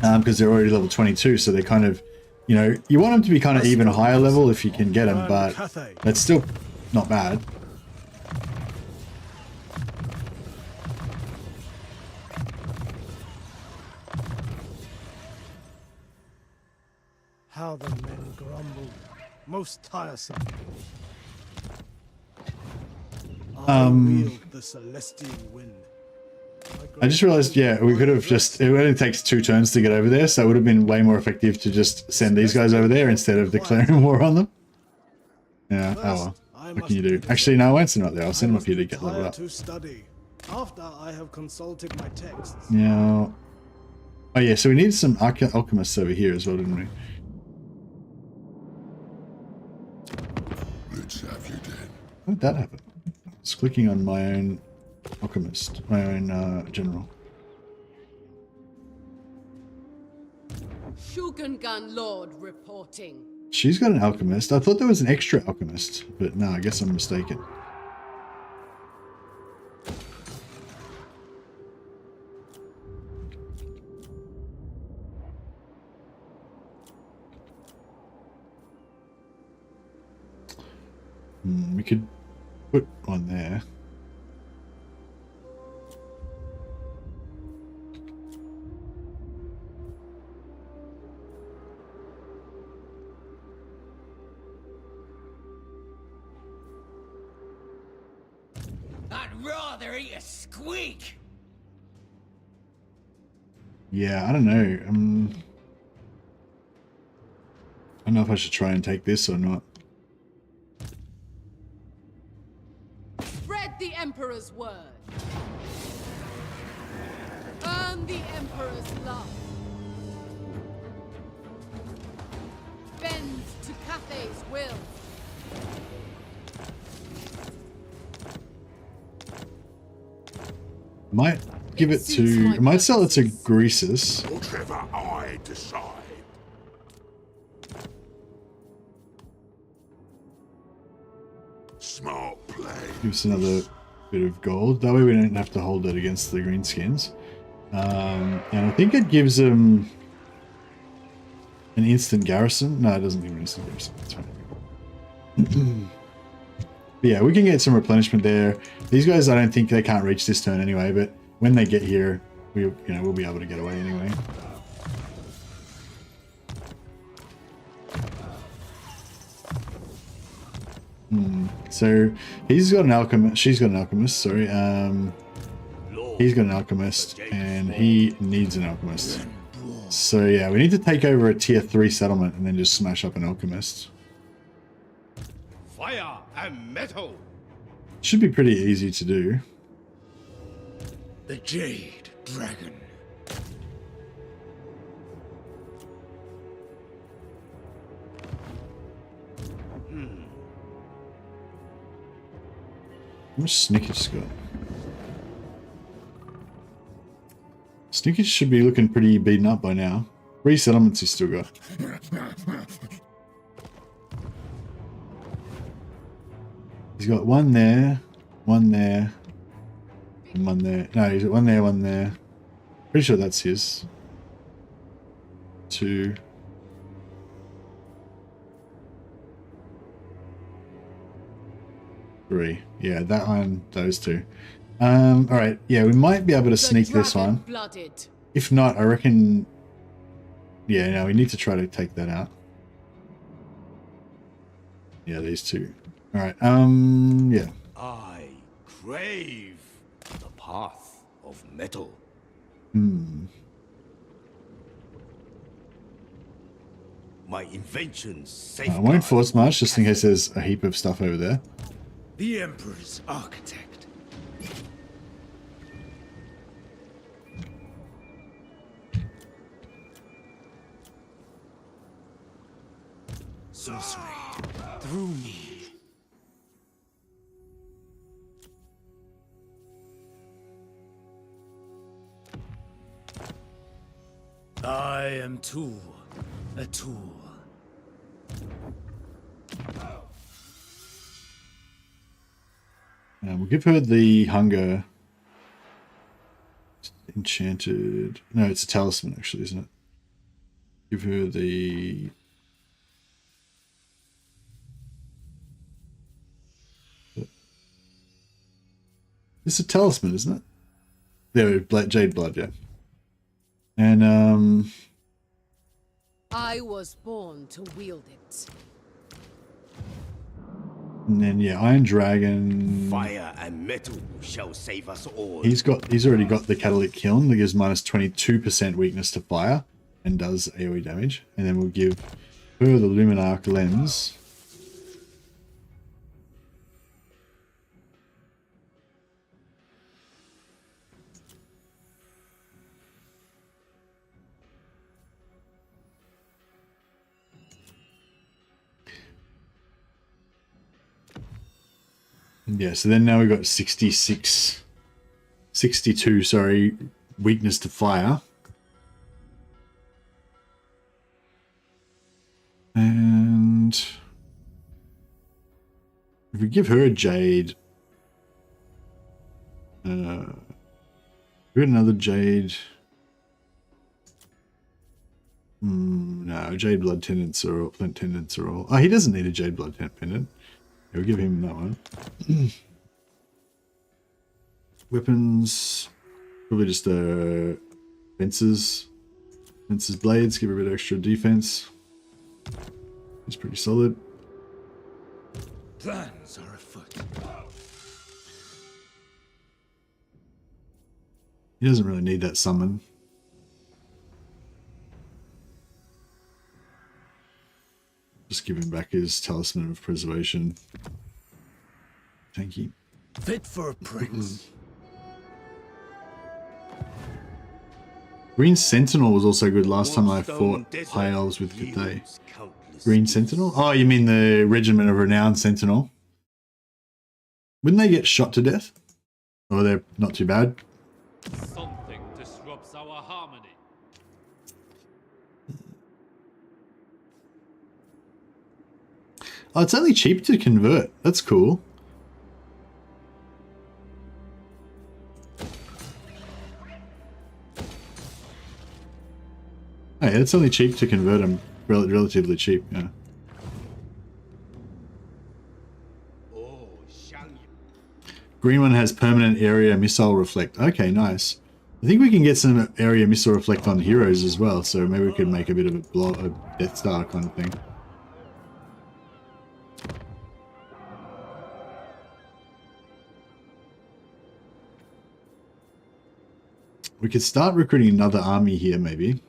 Because they're already level 22, so they're kind of, you know, you want them to be kind of even higher level if you can get them, but that's still not bad. How the men grumble. Most tiresome. I wield the celestial wind. I just realized, yeah, we could have just, it only takes 2 turns to get over there, so it would have been way more effective to just send these guys over there instead of declaring war on them. Yeah, oh well. What can you do? Actually, no, I won't send them up there. I'll send them up here to get leveled up. After I have consulted my texts. Now, oh yeah, so we need some alchemists over here as well, didn't we? Let's have you then. How did that happen? I was clicking on my own alchemist, my own general. Shugengan Lord reporting. She's got an alchemist. I thought there was an extra alchemist, but no, I guess I'm mistaken. We could put one there. I'd rather eat a squeak. Yeah, I don't know. I don't know if I should try and take this or not. Spread the Emperor's word. Earn the Emperor's love. Bend to Cathay's will. Might give it to. I might sell it to Greasus. Whatever I decide. Smart play. Give us another bit of gold. That way we don't have to hold it against the greenskins. And I think it gives them an instant garrison. No, it doesn't give an instant garrison. That's fine. But yeah, we can get some replenishment there. These guys, I don't think they can't reach this turn anyway. But when they get here, we'll be able to get away anyway. So he's got an alchemist. She's got an alchemist. Sorry. He's got an alchemist, and he needs an alchemist. So yeah, we need to take over a tier 3 settlement and then just smash up an alchemist. Fire and metal. Should be pretty easy to do. The Jade Dragon. How much Snickers got? Snickers should be looking pretty beaten up by now. 3 settlements he's still got. He's got one there, and one there. No, he's got one there, one there. Pretty sure that's his. 2. Three. Yeah, that one, those 2. Alright, yeah, we might be able to sneak this one. Blooded. If not, I reckon... Yeah, no, we need to try to take that out. Yeah, these 2. Alright, yeah. I crave the path of metal. My inventions safeguard. I won't force march just in case there's a heap of stuff over there. The Emperor's architect. Sorcery through me. I am too a tool. We'll give her the hunger. Enchanted. No, it's a talisman actually, isn't it? Give her the... It's a talisman, isn't it? There, Jade Blood, yeah. And, I was born to wield it. and then, yeah, Iron Dragon. Fire and metal shall save us all. He's already got the Catalytic Kiln that gives minus 22% weakness to fire and does AoE damage. And then we'll give her the Luminarch Lens. Yeah, so then now we've got 62, sorry, weakness to fire. And if we give her a jade, we got another jade. No, jade blood pendants are all. Oh, he doesn't need a jade blood pendant. Yeah, we'll give him that one. Weapons, probably just fences blades. Give her a bit of extra defense. It's pretty solid. Plans are afoot. He doesn't really need that summon. Just give him back his talisman of preservation. Thank you. Fit for a prince. Green Sentinel was also good last time I fought High Elves with Cathay. Green Sentinel? Oh, you mean the Regiment of Renowned Sentinel? Wouldn't they get shot to death? Or they're not too bad? Something disrupts our harmony. Oh, it's only cheap to convert. That's cool. Hey, it's only cheap to convert them. Relatively cheap, yeah. Green one has permanent area missile reflect. Okay, nice. I think we can get some area missile reflect on heroes as well, so maybe we could make a bit of a Death Star kind of thing. We could start recruiting another army here, maybe.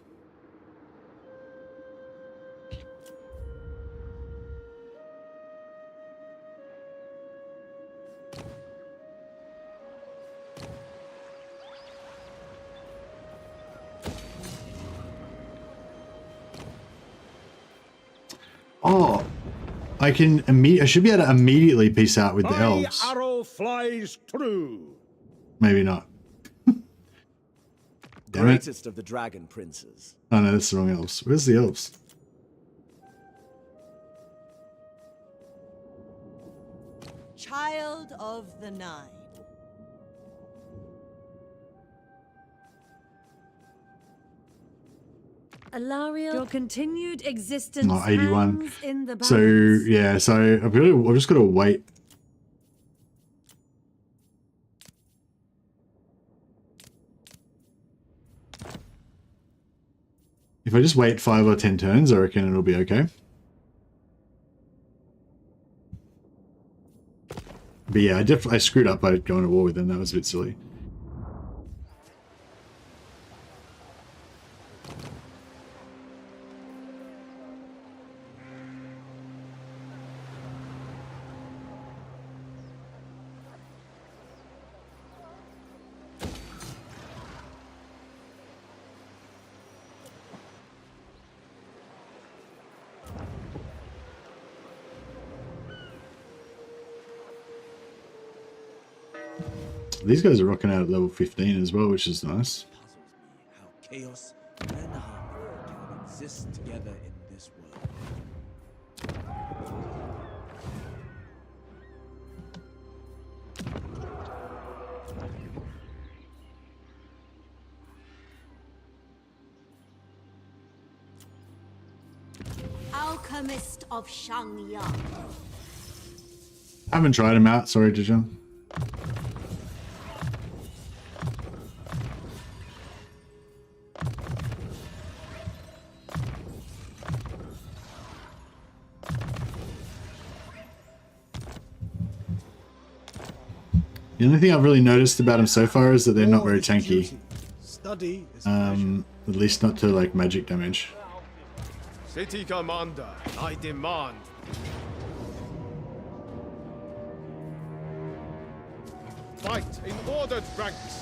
Oh, I should be able to immediately peace out with the elves. Arrow flies true. Maybe not. Damn it. Greatest of the dragon princes. Oh no, that's the wrong elves. Where's the elves? Child of the Nine. Alariel, your continued existence Not 81. hangs in the balance. So yeah, so I've just got to wait. If I just wait 5 or 10 turns, I reckon it'll be okay. But yeah, I screwed up by going to war with them. That was a bit silly. These guys are rocking out at level 15 as well, which is nice. How chaos and harmony can exist together in this world. Alchemist of Shangyang. I haven't tried them out, sorry, Dijon. The only thing I've really noticed about them so far is that they're not very tanky. Study is At least not to like magic damage. City commander, I demand. Fight in ordered ranks.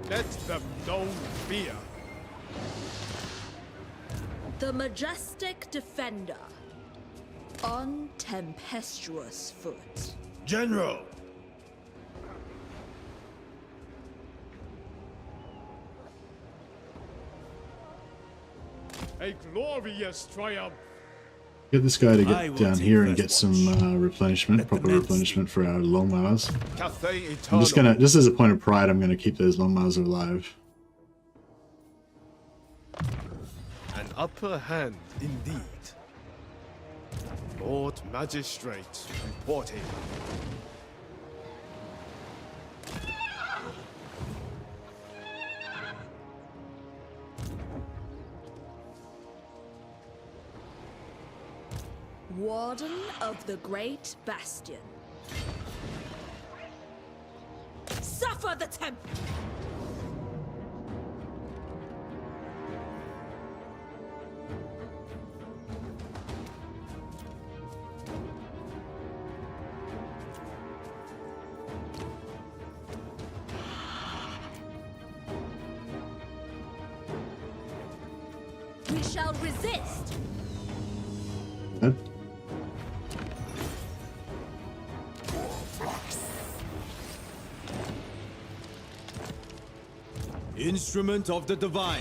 Let them know fear. The majestic defender. On tempestuous foot. General! A glorious triumph. Get this guy to I get will down take here and first get some replenishment, proper men replenishment for our longmowers. Cathay I'm Eternal. just gonna, just as a point of pride, I'm gonna keep those longmowers alive. An upper hand indeed. Lord Magistrate reporting. Warden of the Great Bastion. Suffer the temp. We shall resist. Good. Instrument of the Divine.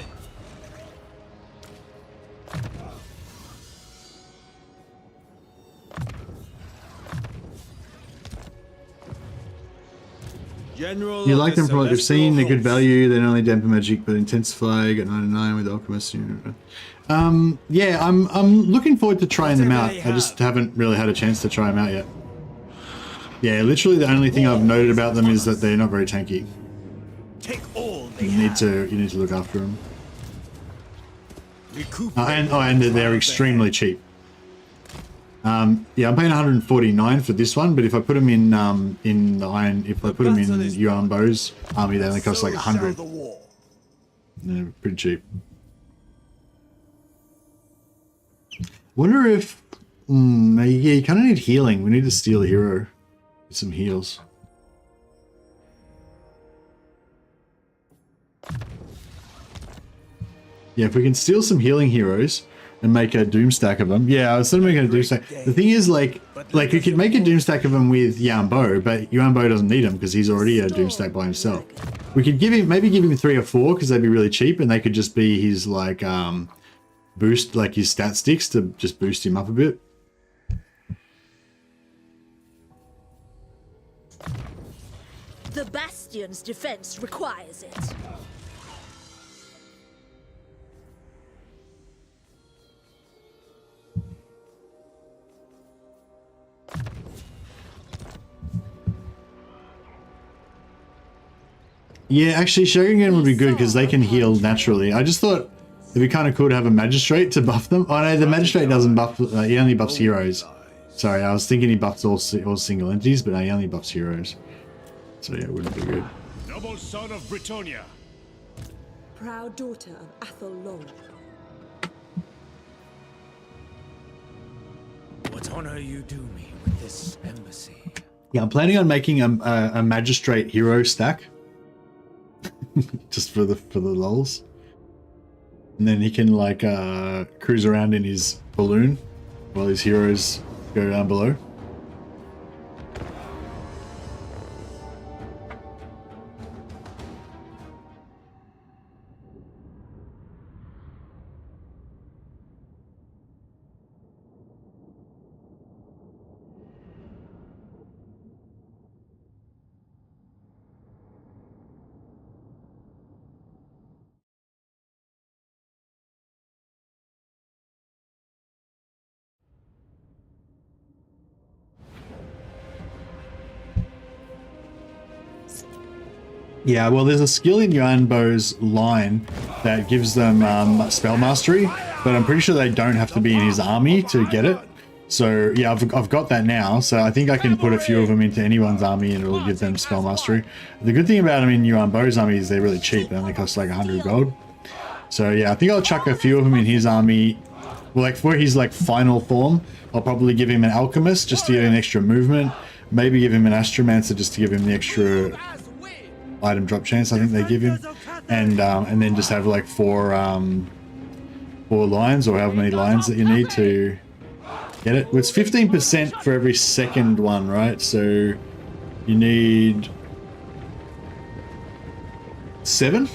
General You of like the them from what they've Celestial seen, they're good Host. value, they not only dampen magic but intensify, got 99 with Alchemist. Yeah, I'm looking forward to trying them out. Whatever they I just have. haven't really had a chance to try them out yet. Yeah, literally the only thing I've noted about them is that they're not very tanky. Take all they You need have. to look after them. Recuperate And they're extremely cheap. Yeah, I'm paying 149 for this one, but if I put them in the iron, if I put them in Yuan Bo's army, they only cost like 100. the war. They're pretty cheap. Wonder if, yeah, you kind of need healing. We need to steal a hero with some heals. Yeah, if we can steal some healing heroes and make a doom stack of them. Yeah, I was sort of making a doom stack. The thing is, like you could make a doom stack of them with Yuan Bo, but Yuan Bo doesn't need them because he's already a doom stack by himself. We could maybe give him 3 or 4 because they'd be really cheap, and they could just be his like boost, like his stat sticks to just boost him up a bit. The Bastion's defense requires it. Yeah, actually, Shogun would be good because they can heal naturally. I just thought it'd be kind of cool to have a magistrate to buff them. Oh no, the magistrate doesn't buff. He only buffs heroes. Sorry, I was thinking he buffs all single entities, but no, he only buffs heroes. So yeah, it wouldn't be good. Noble son of Britonia. Proud daughter of Athel Long. What honor you do me with this embassy. Yeah, I'm planning on making a magistrate hero stack, just for the lols, and then he can like cruise around in his balloon while his heroes go down below. Yeah, well, there's a skill in Yuan Bo's line that gives them spell mastery, but I'm pretty sure they don't have to be in his army to get it. So yeah, I've got that now, so I think I can put a few of them into anyone's army and it'll give them spell mastery. The good thing about them in Yuan Bo's army is they're really cheap. They only cost like 100 gold. So yeah, I think I'll chuck a few of them in his army. Well, like for his like final form, I'll probably give him an alchemist just to get an extra movement. Maybe give him an astromancer just to give him the extra item drop chance I think they give him, and then just have like four lines or however many lines that you need to Get it? Well, it's 15% for every second one, right? So you need 7?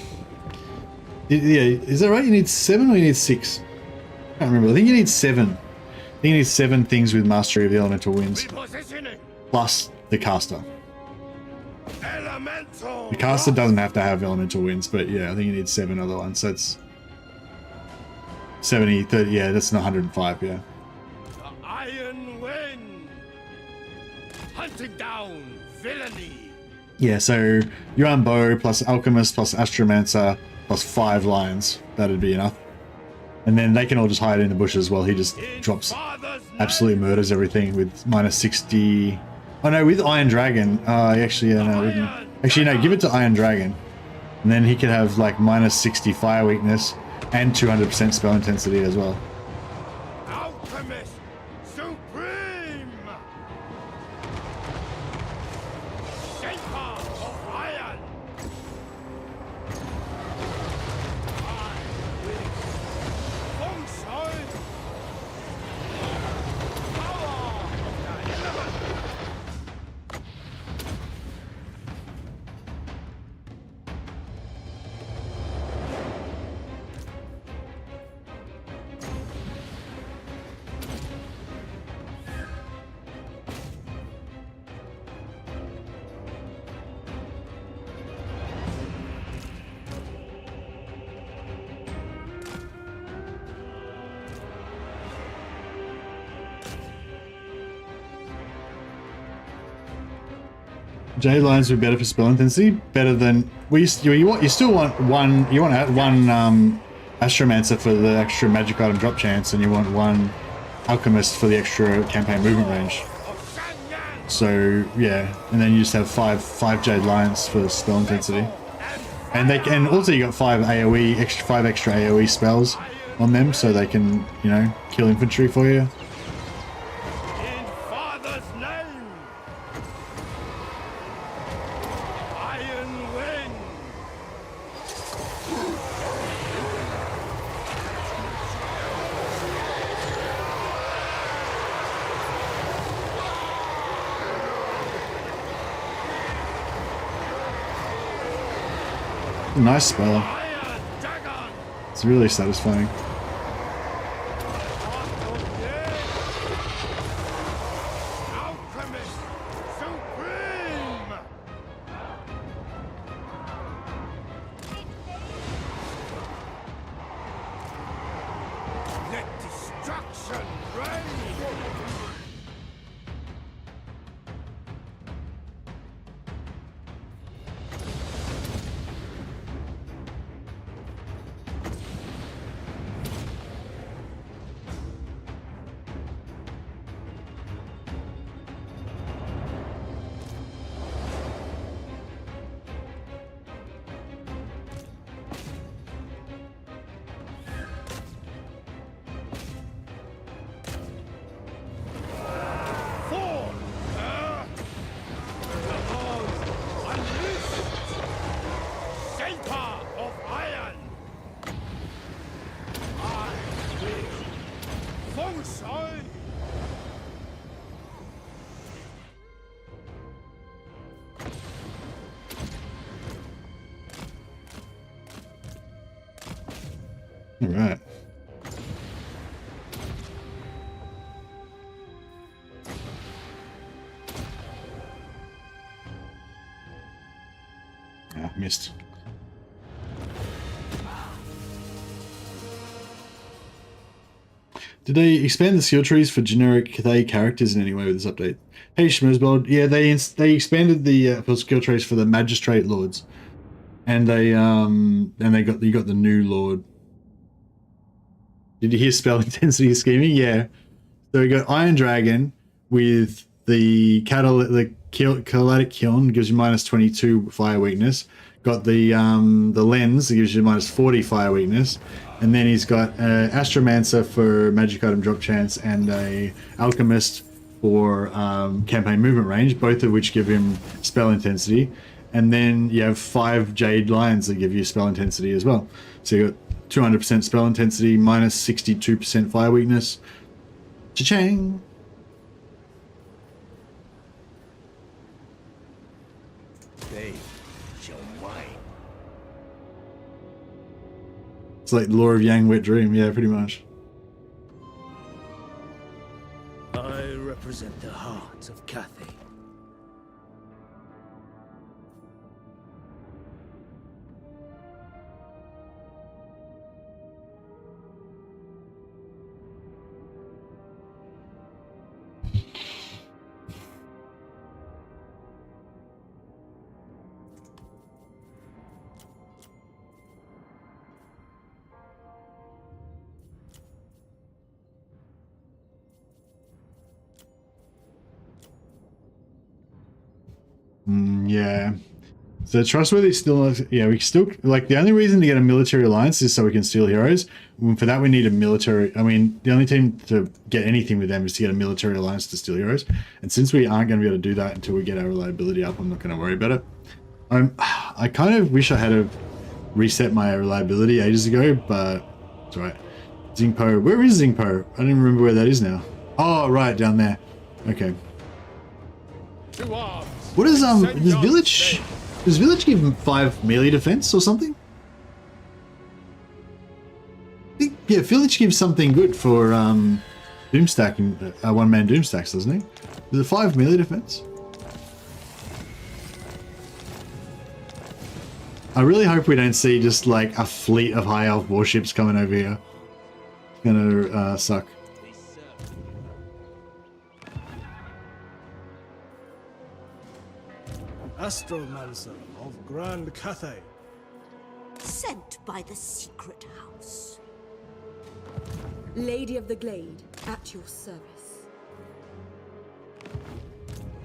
Yeah, is that right? You need 7 or you need 6? I can't remember. I think you need 7. I think you need 7 things with Mastery of the Elemental Winds. Plus the caster. The caster doesn't have to have Elemental Winds, but yeah, I think you need 7 other ones. So it's 70, 30, yeah, that's 105, yeah. The Iron Wind! Hunting down villainy! Yeah, so Yuan Bo plus Alchemist plus Astromancer plus 5 lions. That'd be enough. And then they can all just hide in the bushes while he just drops absolutely murders everything with minus 60. Oh no, with Iron Dragon. Actually, yeah, no, we can, actually, no, give it to Iron Dragon. And then he could have like minus 60 fire weakness and 200% spell intensity as well. Alchemist Supreme! Shaper of Iron! Feng Shui! Power of the element! Jade lines would be better for spell intensity. Better than you still want one. You want one Astromancer for the extra magic item drop chance, and you want one Alchemist for the extra campaign movement range. So yeah, and then you just have five Jade Lions for spell intensity, and also you got 5 extra AOE spells on them, so they can, you know, kill infantry for you. In Father's name! Iron Wind! Nice spell. Iron Dragon! It's really satisfying. Alchemist Supreme! Let destruction reign! All right. Ah, missed. Did they expand the skill trees for generic characters in any way with this update? Hey Schmerzbold, yeah, they expanded the skill trees for the magistrate lords, and you got the new lord. Did you hear spell intensity scheming? Yeah. So we got Iron Dragon with the Catalytic Kiln, gives you minus 22 fire weakness. Got the lens that gives you minus 40 fire weakness, and then he's got Astromancer for magic item drop chance and a Alchemist for campaign movement range, both of which give him spell intensity. And then you have 5 Jade Lions that give you spell intensity as well. So you got 200% spell intensity, minus 62% fire weakness, Cha-chang! They shall mine. It's like the Law of Yang Wet Dream, yeah, pretty much. I represent the heart of Cathay. Yeah. So trustworthy still, yeah, we still, like, the only reason to get a military alliance is so we can steal heroes. For that we need a military, I mean, the only team to get anything with them is to get a military alliance to steal heroes. And since we aren't going to be able to do that until we get our reliability up, I'm not going to worry about it. I kind of wish I had have reset my reliability ages ago, but it's alright. Zingpo, where is Zingpo? I don't even remember where that is now. Oh, right, down there. Okay. To arms. What is, does village give him 5 melee defense or something? I think, yeah, village gives something good for doomstacking, one-man doomstacks, doesn't he? Is it 5 melee defense? I really hope we don't see just like a fleet of high elf warships coming over here. It's gonna suck. Astromancer of Grand Cathay. Sent by the secret house. Lady of the Glade, at your service.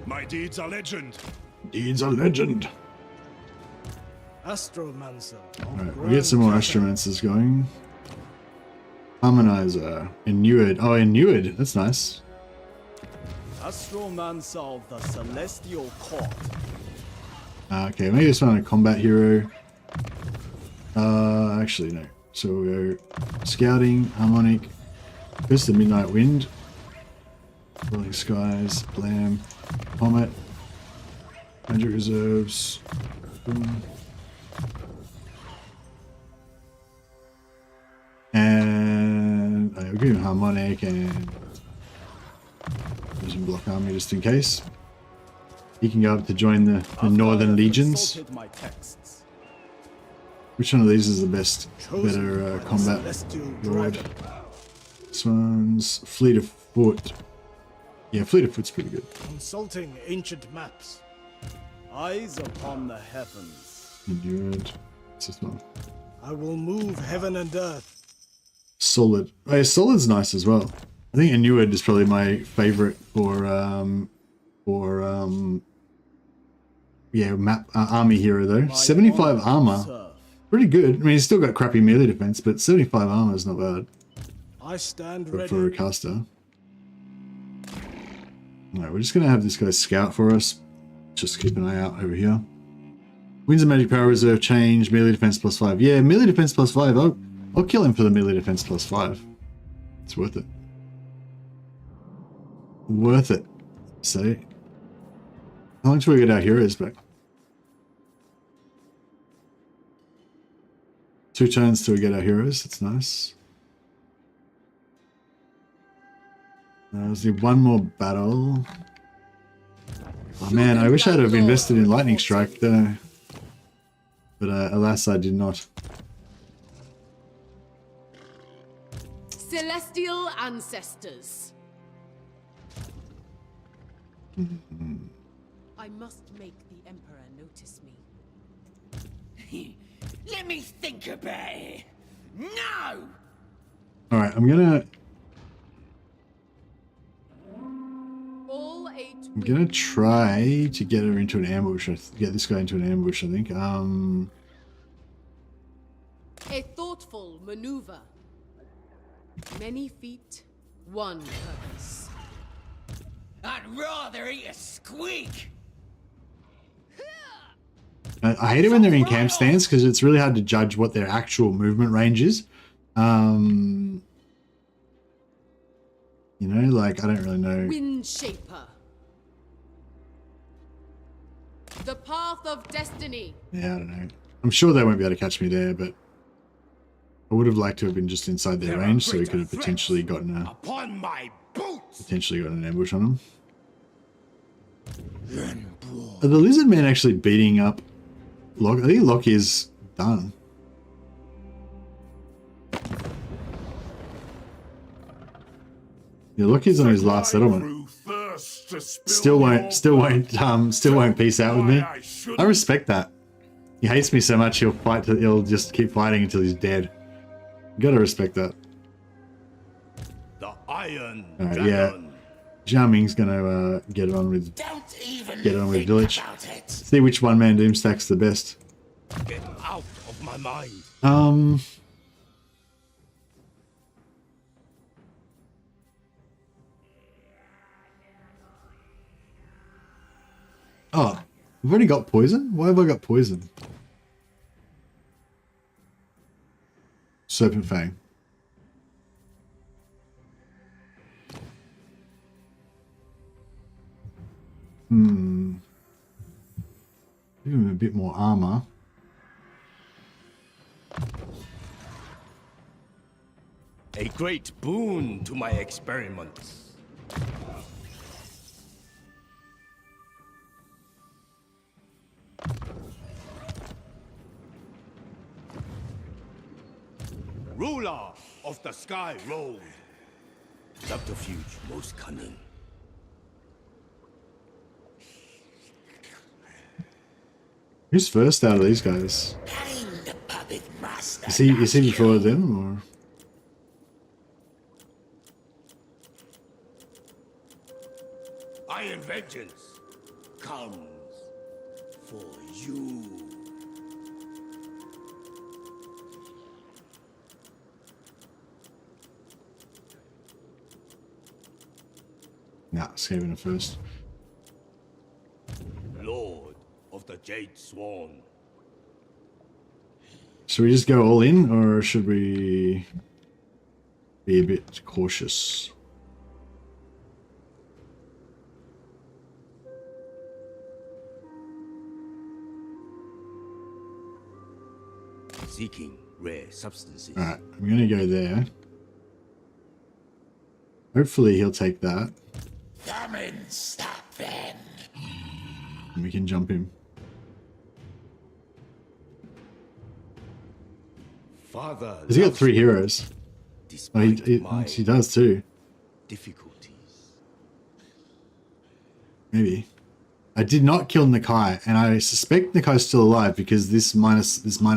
My deeds are legend. Deeds are legend. Astromancer. Alright, we'll get some more Astromancers going. Harmonizer. Inuit. Oh, Inuit. That's nice. Astromancer of the Celestial Court. Okay, maybe this one a combat hero. Actually no. So we'll go Scouting, Harmonic, Curse the Midnight Wind, Rolling Skies, Blam, Comet, Magic Reserves, boom. And we'll give him Harmonic and using Block Army just in case. He can go up to join the Northern Legions. Which one of these is the best, better combat lord? This one's Fleet of Foot. Yeah, Fleet of Foot's pretty good. Consulting ancient maps. Eyes upon the heavens. Endured. What's this one? I will move heaven and earth. Solid. Oh, yeah, Solid's nice as well. I think Inuit is probably my favorite for yeah, map army hero though. 75 armor, pretty good. I mean, he's still got crappy melee defense, but 75 armor is not bad. I stand for, ready. For a caster. Alright, we're just gonna have this guy scout for us. Just keep an eye out over here. Winds of Magic Power Reserve change, melee defense +5. Yeah, melee defense +5. I'll kill him for the melee defense +5. It's worth it. Worth it. So, how long till we get our heroes back? 2 turns till we get our heroes. That's nice. Let's do one more battle. Oh man, I wish I'd have invested in Lightning Strike though. But alas, I did not. Celestial ancestors. I must make the Emperor notice me. Let me think about it. No! Alright, I'm gonna try to get her into an ambush. Get this guy into an ambush, I think. A thoughtful maneuver. Many feet, one purpose. I'd rather eat a squeak. I hate it when they're in camp stance because it's really hard to judge what their actual movement range is. You know, like, I don't really know. Windshaper. The path of destiny. Yeah, I don't know. I'm sure they won't be able to catch me there, but I would have liked to have been just inside their range, so we could have potentially gotten a an ambush on them. Are the lizard men actually beating up Locke? I think Locke is done. Yeah, Lockie's on his last settlement. Still won't peace out with me. I respect that. He hates me so much he'll just keep fighting until he's dead. You gotta respect that. The Iron Alright, yeah. Zhao Ming's gonna get on with Village. See which one-man doom stack's the best. Get out of my mind. Oh, we've already got poison? Why have I got poison? Serpent Fang. Give him a bit more armor. A great boon to my experiments. Ruler of the Sky Road. Subterfuge most cunning. Who's first out of these guys? Is he before them or? Iron vengeance comes for you. Nah, saving it first. Lord of the Jade Swan. Should we just go all in, or should we be a bit cautious? Seeking rare substances. Alright, I'm gonna go there. Hopefully he'll take that. Come and stop them. And we can jump him. Father, Has he got 3 heroes? Oh, he does too. Difficulties. Maybe. I did not kill Nakai, and I suspect Nakai's still alive because this minor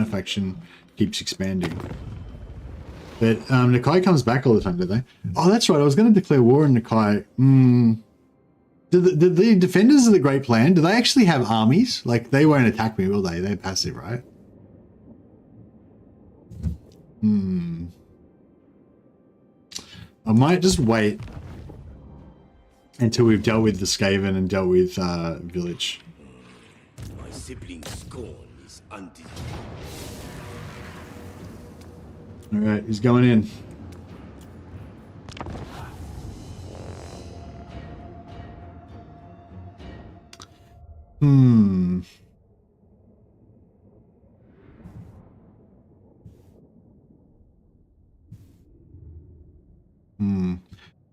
faction keeps expanding. But Nakai comes back all the time, do they? Oh, that's right. I was going to declare war on Nakai. Do the defenders of the Great Plan, do they actually have armies? Like, they won't attack me, will they? They're passive, right? I might just wait until we've dealt with the Skaven and dealt with Village. My sibling's scorn is undeniable. Alright, he's going in.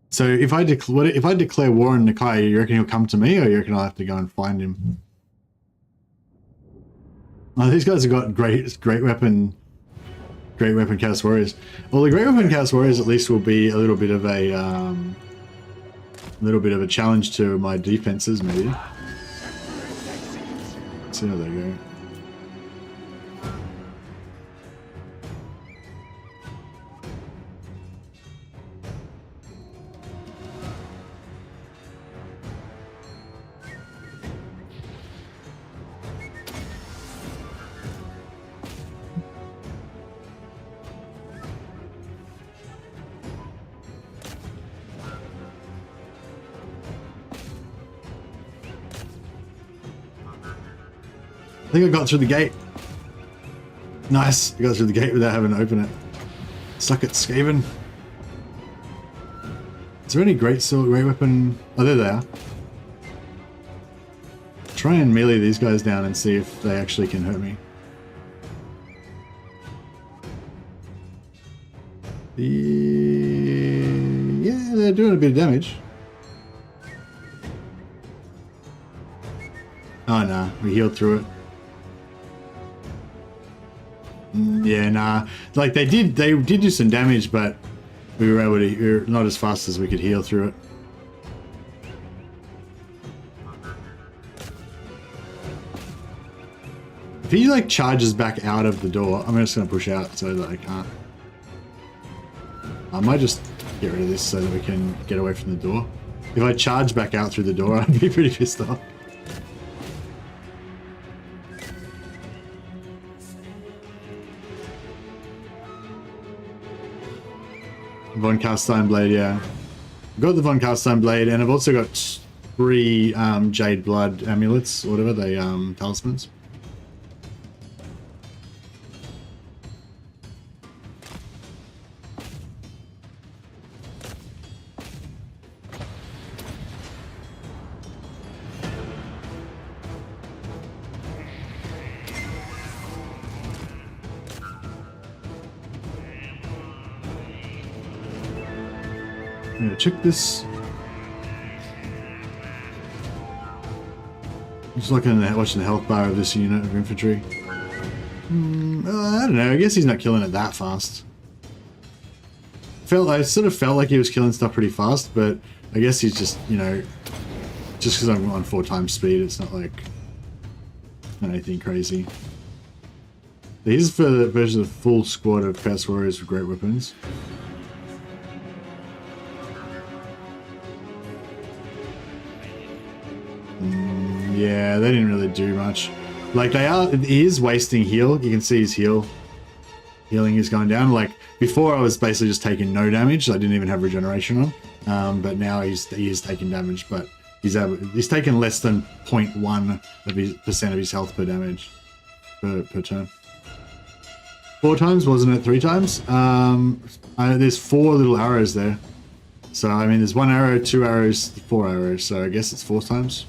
So if I declare war on Nakai, you reckon he'll come to me, or you reckon I'll have to go and find him? Oh, these guys have got great weapon Chaos Warriors. Well, the great weapon Chaos Warriors at least will be a little bit of a challenge to my defenses, maybe. Let's see how they go. I think I got through the gate. Nice. I got through the gate without having to open it. Suck it, Skaven. It's there any great sword, great weapon? Oh, there they are. Try and melee these guys down and see if they actually can hurt me. Yeah, they're doing a bit of damage. Oh, nah, we healed through it. Yeah, nah. Like, they did do some damage, but we were able to, not as fast as we could heal through it. If he, like, charges back out of the door, I'm just going to push out so that I can't. I might just get rid of this so that we can get away from the door. If I charge back out through the door, I'd be pretty pissed off. Von Carstein Blade, yeah. I've got the Von Carstein Blade, and I've also got 3 Jade Blood amulets, or whatever, they talismans. I'm gonna check this. Just looking at watching the health bar of this unit of infantry. I don't know. I guess he's not killing it that fast. I sort of felt like he was killing stuff pretty fast, but I guess he's just, you know, just because I'm on 4 times speed, it's not like anything crazy. These are for the version of the full squad of Chaos Warriors with great weapons. Yeah, they didn't really do much. Like, he is wasting heal. You can see his healing is going down. Like, before I was basically just taking no damage. I didn't even have regeneration on. But now he is taking damage, but he's taking less than 0.1% of his health per damage per turn. 4 times, wasn't it 3 times? There's 4 little arrows there. So, I mean, there's 1 arrow, 2 arrows, 4 arrows. So I guess it's 4 times.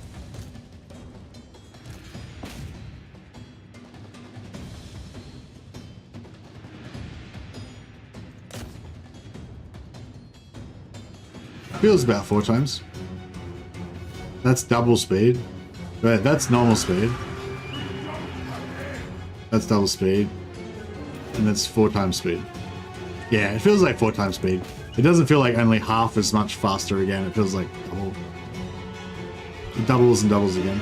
Feels about 4 times. That's double speed. But that's normal speed. That's double speed. And that's 4 times speed. Yeah, it feels like 4 times speed. It doesn't feel like only half as much faster again. It feels like double. It doubles and doubles again.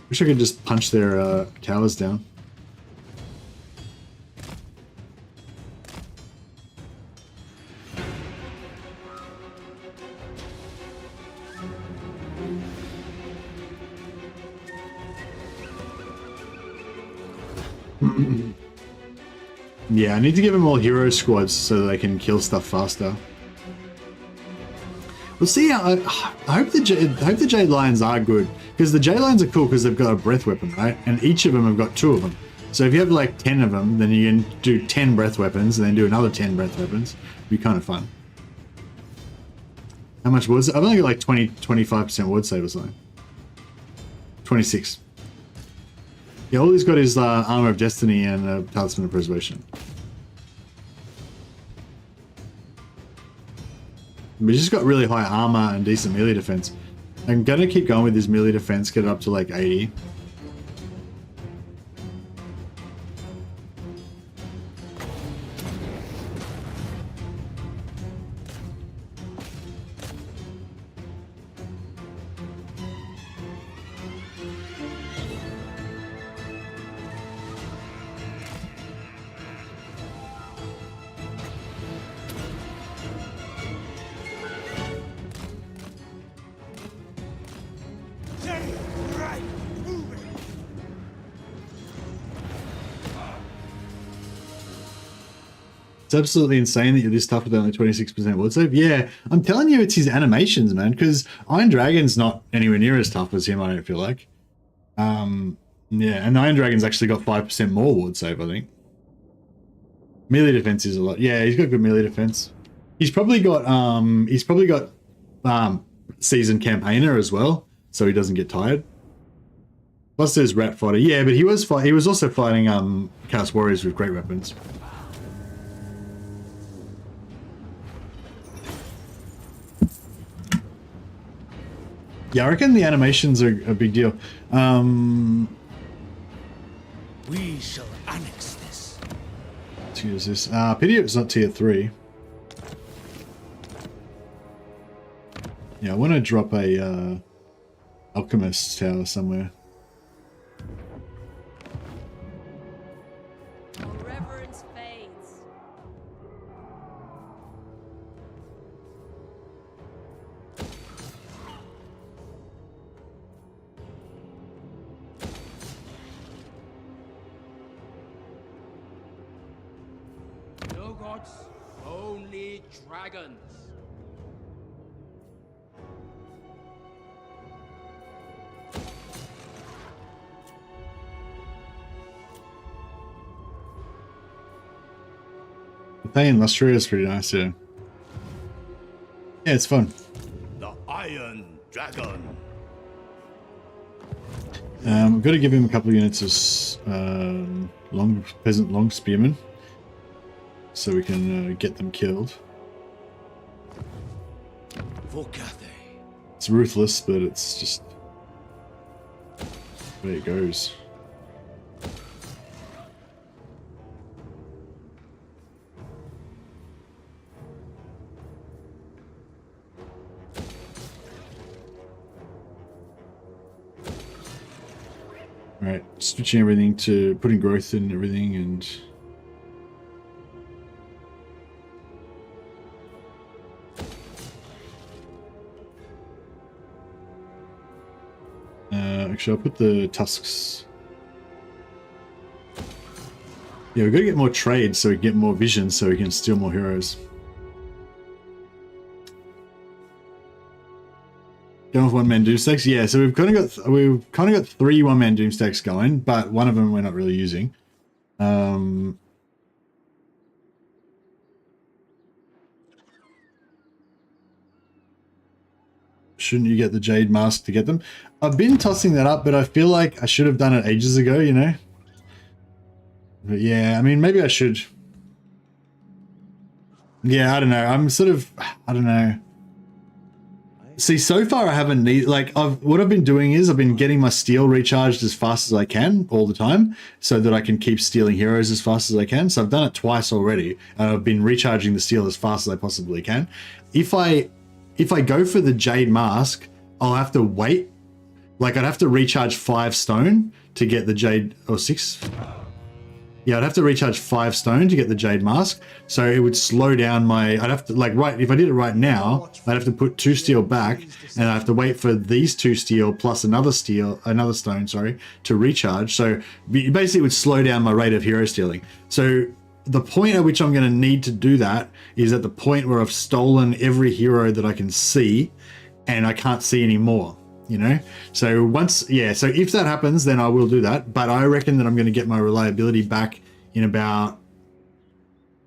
Wish I could just punch their towers down. Yeah, I need to give them all hero squads so that they can kill stuff faster. We'll see. I hope the Jade Lions are good, because the Jade Lions are cool because they've got a breath weapon, right? And each of them have got 2 of them. So if you have like 10 of them, then you can do 10 breath weapons and then do another 10 breath weapons. It'd be kind of fun. How much wood? I've only got like 25% wood save or something. 26. Yeah, all he's got is Armor of Destiny and Talisman of Preservation. But he's just got really high armor and decent melee defense. I'm gonna keep going with his melee defense, get it up to like 80. It's absolutely insane that you're this tough with only 26% wood save. Yeah, I'm telling you, it's his animations, man, because Iron Dragon's not anywhere near as tough as him, I don't feel like. Yeah, and the Iron Dragon's actually got 5% more ward save, I think. Melee defense is a lot. Yeah, he's got good melee defense. He's probably got seasoned campaigner as well, so he doesn't get tired. Plus there's rat fighter. Yeah, but he was also fighting Chaos Warriors with great weapons. Yeah, I reckon the animations are a big deal. We shall annex this. Let's use this. Pity it's not tier 3. Yeah, I want to drop a alchemist tower somewhere. Your reverence fades. No gods, only dragons. Playing Lustria is pretty nice, yeah. Yeah, it's fun. The Iron Dragon. I've got to give him a couple of units of peasant long spearmen, so we can get them killed. It's ruthless, but it's just the way it goes. Alright, switching everything to putting growth in everything and actually I'll put the tusks. Yeah, we've got to get more trade so we get more vision so we can steal more heroes. Going with one-man doom stacks, yeah. So we've kind of got 3 one-man doom stacks going, but one of them we're not really using. Shouldn't you get the Jade Mask to get them? I've been tossing that up, but I feel like I should have done it ages ago, you know. But yeah, I mean, maybe I should. Yeah, I don't know. I don't know. See, so far I haven't need what I've been doing is I've been getting my steel recharged as fast as I can all the time so that I can keep stealing heroes as fast as I can. So I've done it twice already and I've been recharging the steel as fast as I possibly can. If I go for the Jade Mask, I'll have to wait. Like I'd have to recharge 5 stone to get the Jade, or 6. Yeah, I'd have to recharge 5 stone to get the Jade Mask, so it would slow down my. I'd have to if I did it right now, I'd have to put 2 steel back, and I have to wait for these 2 steel plus another stone, sorry, to recharge. So it basically would slow down my rate of hero stealing. So the point at which I'm going to need to do that is at the point where I've stolen every hero that I can see, and I can't see any more. You know, so so if that happens, then I will do that. But I reckon that I'm going to get my reliability back in about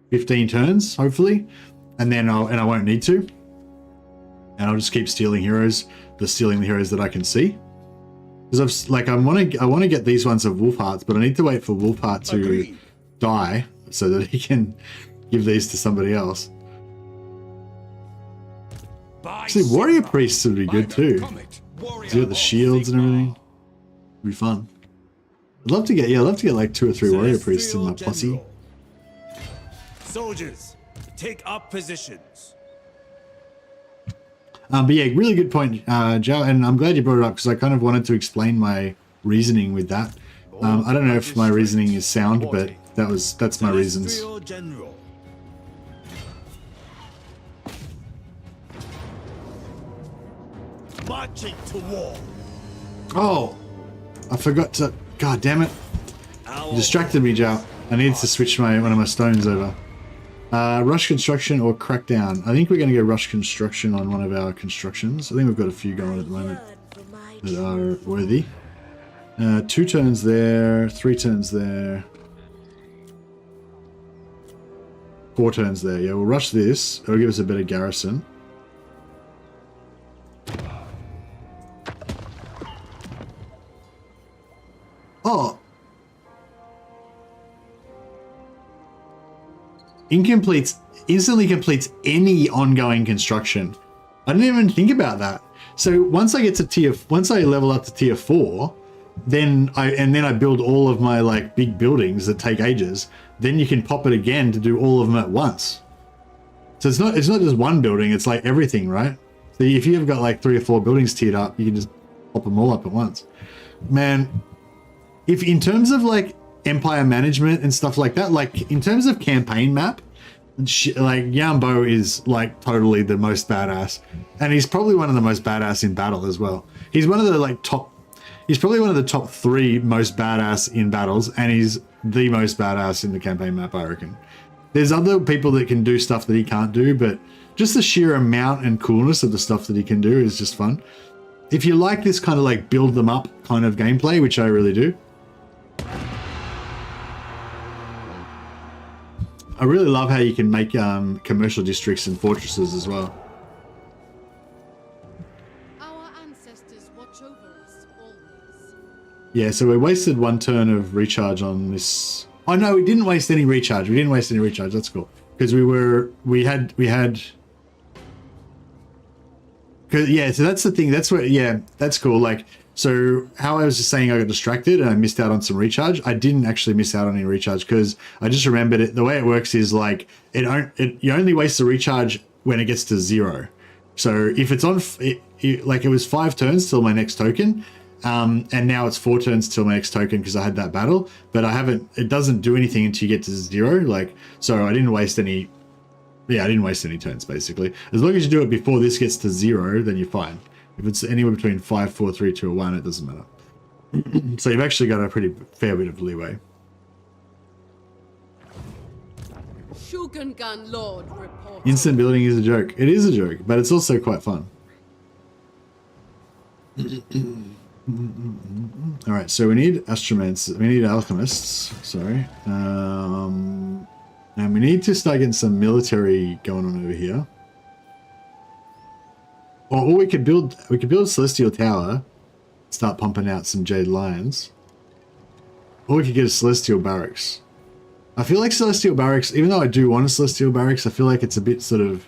15 turns, hopefully, and then I won't need to, and I'll just keep stealing the heroes that I can see. Because I want to get these ones of Wolfhearts, but I need to wait for Wolfheart to die so that he can give these to somebody else. Actually, warrior priests would be good too. You got the shields and everything. It'd be fun. I'd love to get like 2 or 3 warrior priests in my posse. Soldiers, take up positions. But yeah, really good point, Joe, and I'm glad you brought it up because I kind of wanted to explain my reasoning with that. I don't know if my reasoning is sound, but that's my reasons. General. Marching to war. Oh, I forgot to. God damn it! You distracted me, Joe. I needed to switch one of my stones over. Rush construction or crackdown. I think we're going to go rush construction on one of our constructions. I think we've got a few going at the moment that are worthy. 2 turns there, 3 turns there, 4 turns there. Yeah, we'll rush this. It'll give us a better garrison. Oh! Instantly completes any ongoing construction. I didn't even think about that. So once I get to once I level up to tier 4, then I build all of my like big buildings that take ages. Then you can pop it again to do all of them at once. So it's not just one building, it's like everything, right? So if you've got like 3 or 4 buildings tiered up, you can just pop them all up at once. Man, if in terms of like empire management and stuff like that, like in terms of campaign map, like Yuan Bo is like totally the most badass, and he's probably one of the most badass in battle as well. He's one of the like he's probably one of the top 3 most badass in battles, and he's the most badass in the campaign map, I reckon. There's other people that can do stuff that he can't do, but just the sheer amount and coolness of the stuff that he can do is just fun. If you like this kind of like build them up kind of gameplay, which I really do, I really love how you can make commercial districts and fortresses as well. Our ancestors watch over us always. Yeah, so we wasted 1 turn of recharge on this. Oh no, we didn't waste any recharge. We didn't waste any recharge. That's cool. Because we had. Cause, yeah, so that's the thing. That's what. Yeah, that's cool. Like, so how I was just saying I got distracted and I missed out on some recharge. I didn't actually miss out on any recharge because I just remembered it. The way it works is like you only waste the recharge when it gets to 0. So if it's on, like it was 5 turns till my next token, and now it's 4 turns till my next token because I had that battle. But I haven't. It doesn't do anything until you get to 0. Like, so I didn't waste any. Yeah, I didn't waste any turns basically. As long as you do it before this gets to 0, then you're fine. If it's anywhere between 5, 4, 3, 2, or 1, it doesn't matter. So you've actually got a pretty fair bit of leeway. Shogungan Lord report. Instant building is a joke. It is a joke, but it's also quite fun. All right, so we need astronomers. We need alchemists. Sorry, and we need to start getting some military going on over here. Or we could build a Celestial Tower, start pumping out some Jade Lions. Or we could get a Celestial Barracks. I feel like Celestial Barracks, even though I do want a Celestial Barracks, I feel like it's a bit sort of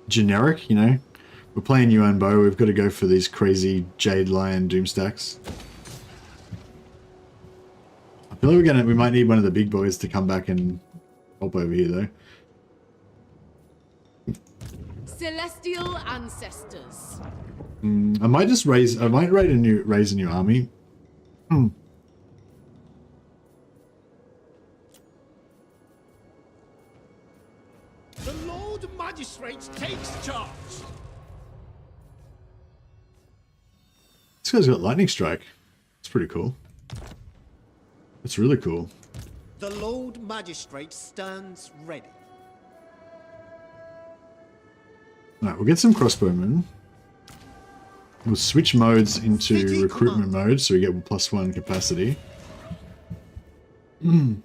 generic, you know? We're playing Yuan Bo, we've got to go for these crazy Jade Lion Doomstacks. I feel like we might need one of the big boys to come back and help over here though. Celestial ancestors. I might just raise a new army. The Lord Magistrate takes charge. This guy's got lightning strike. It's pretty cool. It's really cool. The Lord Magistrate stands ready. Alright, we'll get some crossbowmen. We'll switch modes into recruitment mode so we get +1 capacity. Can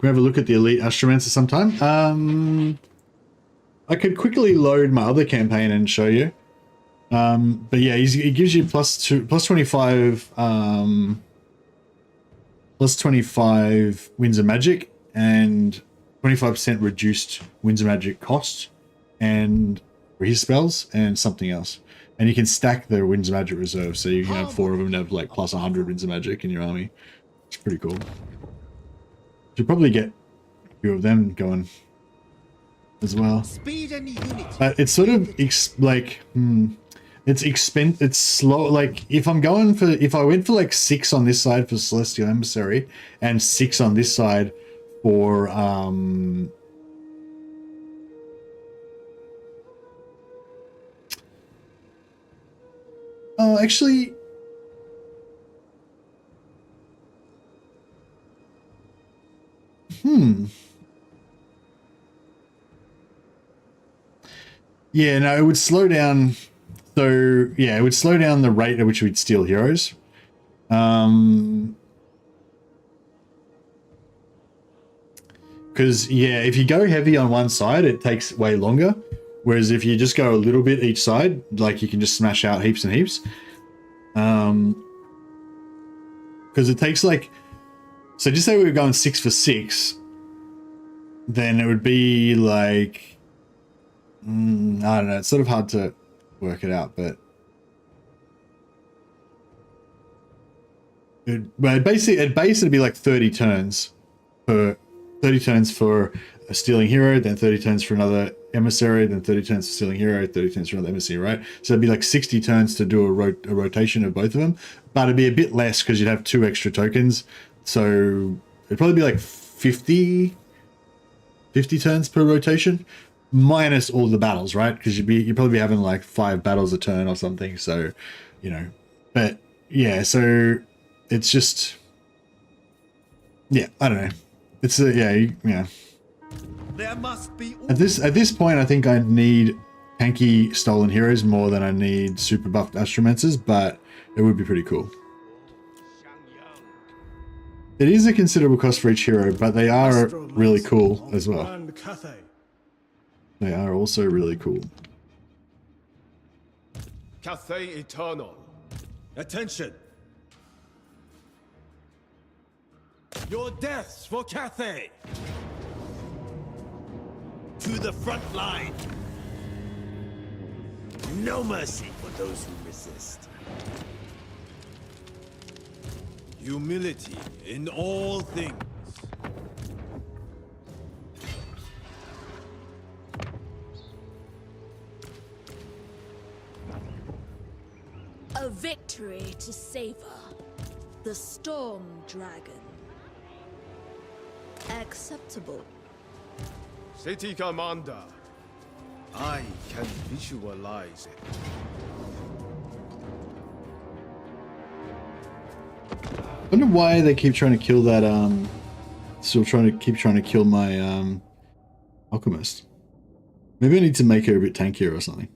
we have a look at the Elite Astromancer sometime? I could quickly load my other campaign and show you. But yeah, he gives you +25 +25 Winds of Magic and 25% reduced Winds of Magic cost and for his spells and something else. And you can stack the Winds of Magic reserve, so you can have 4 of them and have like +100 Winds of Magic in your army. It's pretty cool. Should probably get a few of them going as well. But it's sort of it's slow. Like if I went for like 6 on this side for Celestial Emissary and 6 on this side for oh, actually, Yeah, no, it would slow down. So yeah, it would slow down the rate at which we'd steal heroes. Because yeah, if you go heavy on one side, it takes way longer. Whereas if you just go a little bit each side, like you can just smash out heaps and heaps. Because it takes like, so just say we were going 6 for 6, then it would be like, I don't know, it's sort of hard to work it out, but at base it'd be like 30 turns for a stealing hero, then 30 turns for another emissary, then 30 turns for stealing hero, 30 turns for another emissary, right? So it'd be like 60 turns to do a rotation of both of them, but it'd be a bit less because you'd have 2 extra tokens. So it'd probably be like 50 turns per rotation, minus all the battles, right? Because you'd probably be having like 5 battles a turn or something. So, you know, but yeah, so it's just, yeah, I don't know. It's yeah. There must be At this point, I think I need tanky stolen heroes more than I need super buffed astromancers, but it would be pretty cool. It is a considerable cost for each hero, but they are really cool as well. They are also really cool. Cathay Eternal. Attention! Your deaths for Cathay! To the front line! No mercy for those who resist. Humility in all things. A victory to savor. The Storm Dragon. Acceptable. City Commander. I can visualize it. I wonder why they keep trying to kill that, still keep trying to kill my, alchemist. Maybe I need to make her a bit tankier or something.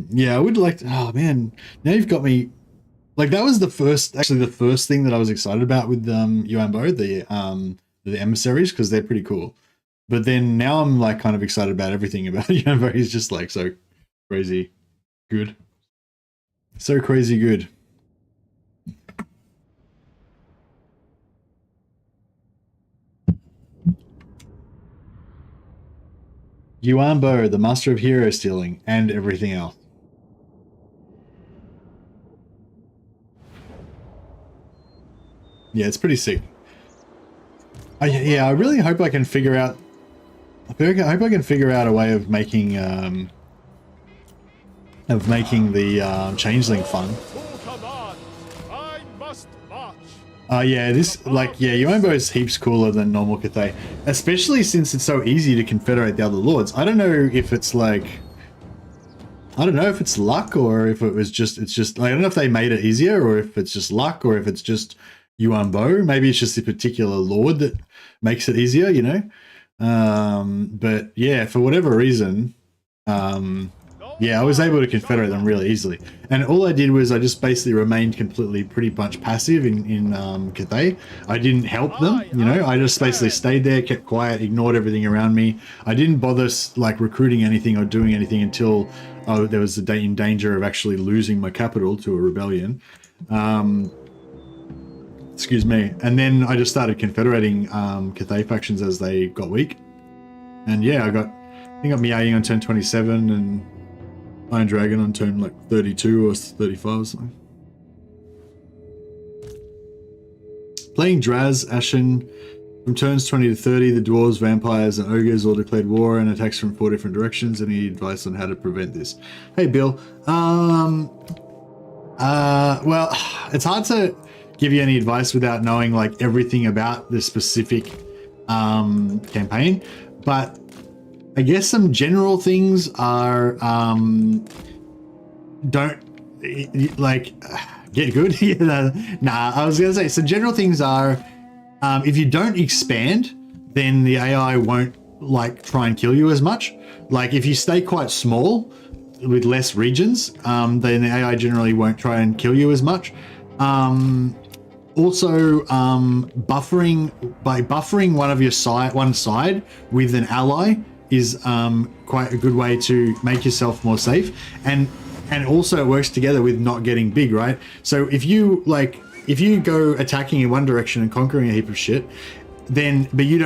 Yeah, I would like to, oh man, now you've got me, like that was the first thing that I was excited about with, Yuan Bo, the emissaries, because they're pretty cool. But then now I'm like kind of excited about everything about Yuan Bo. He's just like so crazy good. So crazy good. Yuan Bo, the master of hero stealing and everything else. Yeah, it's pretty sick. Yeah, I really hope I can figure out. I hope I can figure out a way of making the changeling fun. Yeah, this, like, yeah, Yuan Bo is heaps cooler than normal Cathay, especially since it's so easy to confederate the other lords. I don't know if it's like, I don't know if it's luck or if it was just, it's just, I don't know if they made it easier or if it's just luck or if it's just Yuan Bo. Maybe it's just a particular lord that makes it easier, you know? But yeah, for whatever reason, yeah, I was able to confederate them really easily. And all I did was I just basically remained completely pretty much passive in Cathay. I didn't help them, you know, I just basically stayed there, kept quiet, ignored everything around me. I didn't bother like recruiting anything or doing anything until there was in danger of actually losing my capital to a rebellion. Excuse me. And then I just started confederating Cathay factions as they got weak. And yeah, I think I got Miaing on turn 27 and Iron Dragon on turn like 32 or 35 or something. Playing Draz, Ashen, from turns 20 to 30, the dwarves, vampires, and ogres all declared war and attacks from 4 different directions. Any advice on how to prevent this? Hey, Bill. Well, it's hard to give you any advice without knowing like everything about the specific campaign, but I guess some general things are don't like get good. Nah, I was gonna say some general things are if you don't expand, then the AI won't like try and kill you as much. Like if you stay quite small with less regions, then the AI generally won't try and kill you as much. Also, buffering one side with an ally is quite a good way to make yourself more safe, and also it works together with not getting big, right? So if you go attacking in one direction and conquering a heap of shit, then but you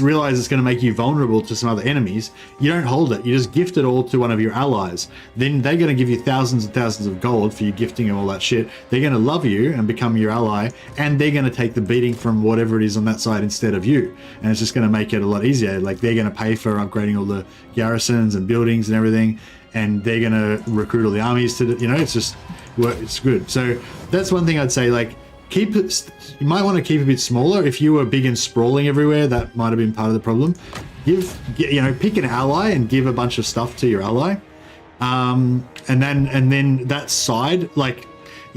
realize it's going to make you vulnerable to some other enemies, you don't hold it, you just gift it all to one of your allies. Then they're going to give you thousands and thousands of gold for you gifting them all that shit. They're going to love you and become your ally, and they're going to take the beating from whatever it is on that side instead of you, and it's just going to make it a lot easier. Like they're going to pay for upgrading all the garrisons and buildings and everything, and they're going to recruit all the armies to it's good. So that's one thing I'd say, like keep it, you might want to keep it a bit smaller. If you were big and sprawling everywhere, that might have been part of the problem. Pick an ally and give a bunch of stuff to your ally, and then that side, like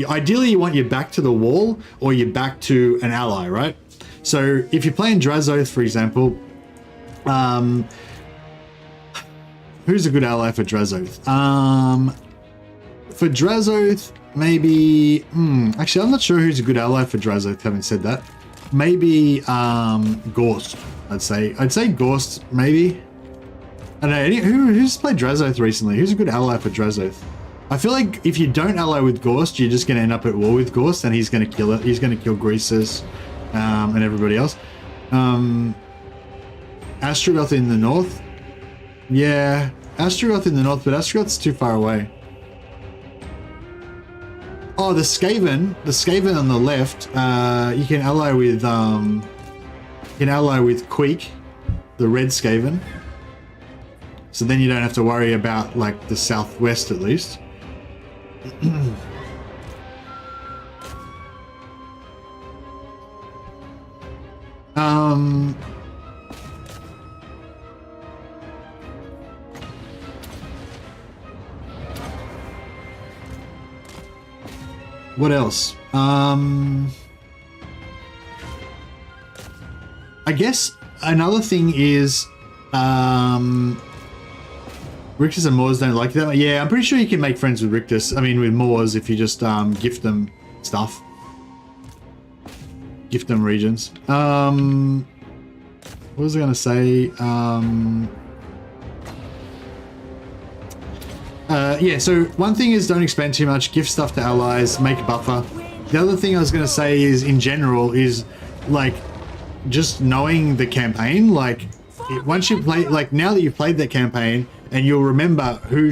ideally you want your back to the wall or your back to an ally, right? So if you're playing Drazoth, for example, who's a good ally for Drazoth? For Drazoth, maybe actually I'm not sure who's a good ally for Drazoth, having said that. Maybe Gorst, I'd say Gorst, maybe. I don't know, who's played Drazoth recently? Who's a good ally for Drazoth? I feel like if you don't ally with Gorst, you're just going to end up at war with Gorst, and he's going to kill it. He's going to kill Greasus and everybody else. Astragoth in the north. Yeah, Astragoth in the north, but Astragoth's too far away. Oh, the Skaven on the left. You can ally with Queek, the red Skaven. So then you don't have to worry about like the southwest, at least. What else? I guess another thing is Rictus and Moors don't like that. Yeah, I'm pretty sure you can make friends with Rictus. I mean, with Moors, if you just gift them stuff. Gift them regions. What was I going to say? Yeah, so one thing is don't expend too much, gift stuff to allies, make a buffer. The other thing I was going to say is, in general, is like just knowing the campaign. Like once you play, like now that you've played that campaign, and you'll remember who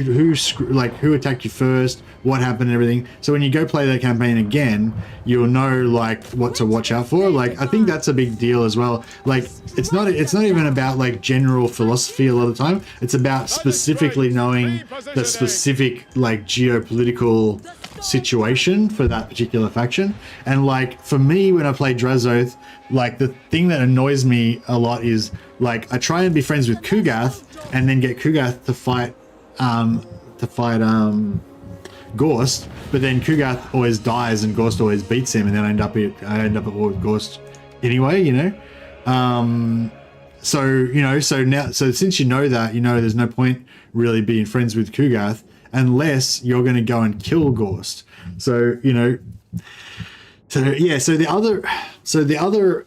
attacked you first, what happened, and everything. So when you go play that campaign again, you'll know like what to watch out for. Like I think that's a big deal as well. Like it's not even about like general philosophy a lot of the time. It's about specifically knowing the specific like geopolitical situation for that particular faction. And like for me, when I play Drazoth, like the thing that annoys me a lot is like I try and be friends with Kugath and then get Kugath to fight Gorst, but then Kugath always dies and Gorst always beats him, and then I end up at war with Gorst anyway, you know. So since you know that, you know there's no point really being friends with Kugath unless you're going to go and kill Gorst. So, you know, so the other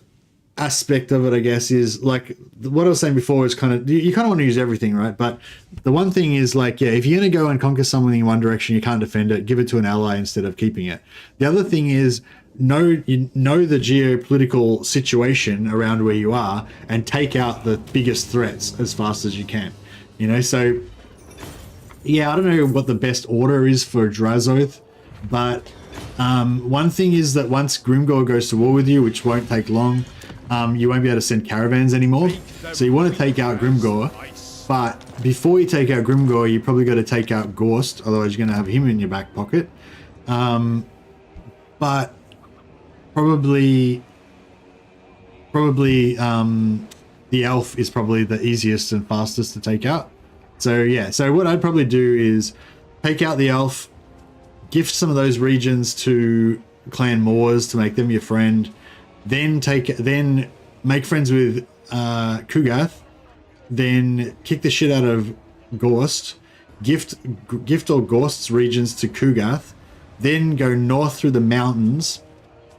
aspect of it, I guess, is like what I was saying before, is kind of, you kind of want to use everything, right? But the one thing is like, yeah, if you're going to go and conquer something in one direction, you can't defend it, give it to an ally instead of keeping it. The other thing is know the geopolitical situation around where you are and take out the biggest threats as fast as you can, you know. So yeah, I don't know what the best order is for Drazoth, but one thing is that once Grimgor goes to war with you, which won't take long, you won't be able to send caravans anymore. So you want to take out Grimgor, but before you take out Grimgor, you probably got to take out Gorst, otherwise you're going to have him in your back pocket. But probably the elf is probably the easiest and fastest to take out. So yeah, so what I'd probably do is take out the elf, gift some of those regions to Clan Moors to make them your friend, then make friends with Kugath, then kick the shit out of Gorst, gift all Gorst's regions to Kugath, then go north through the mountains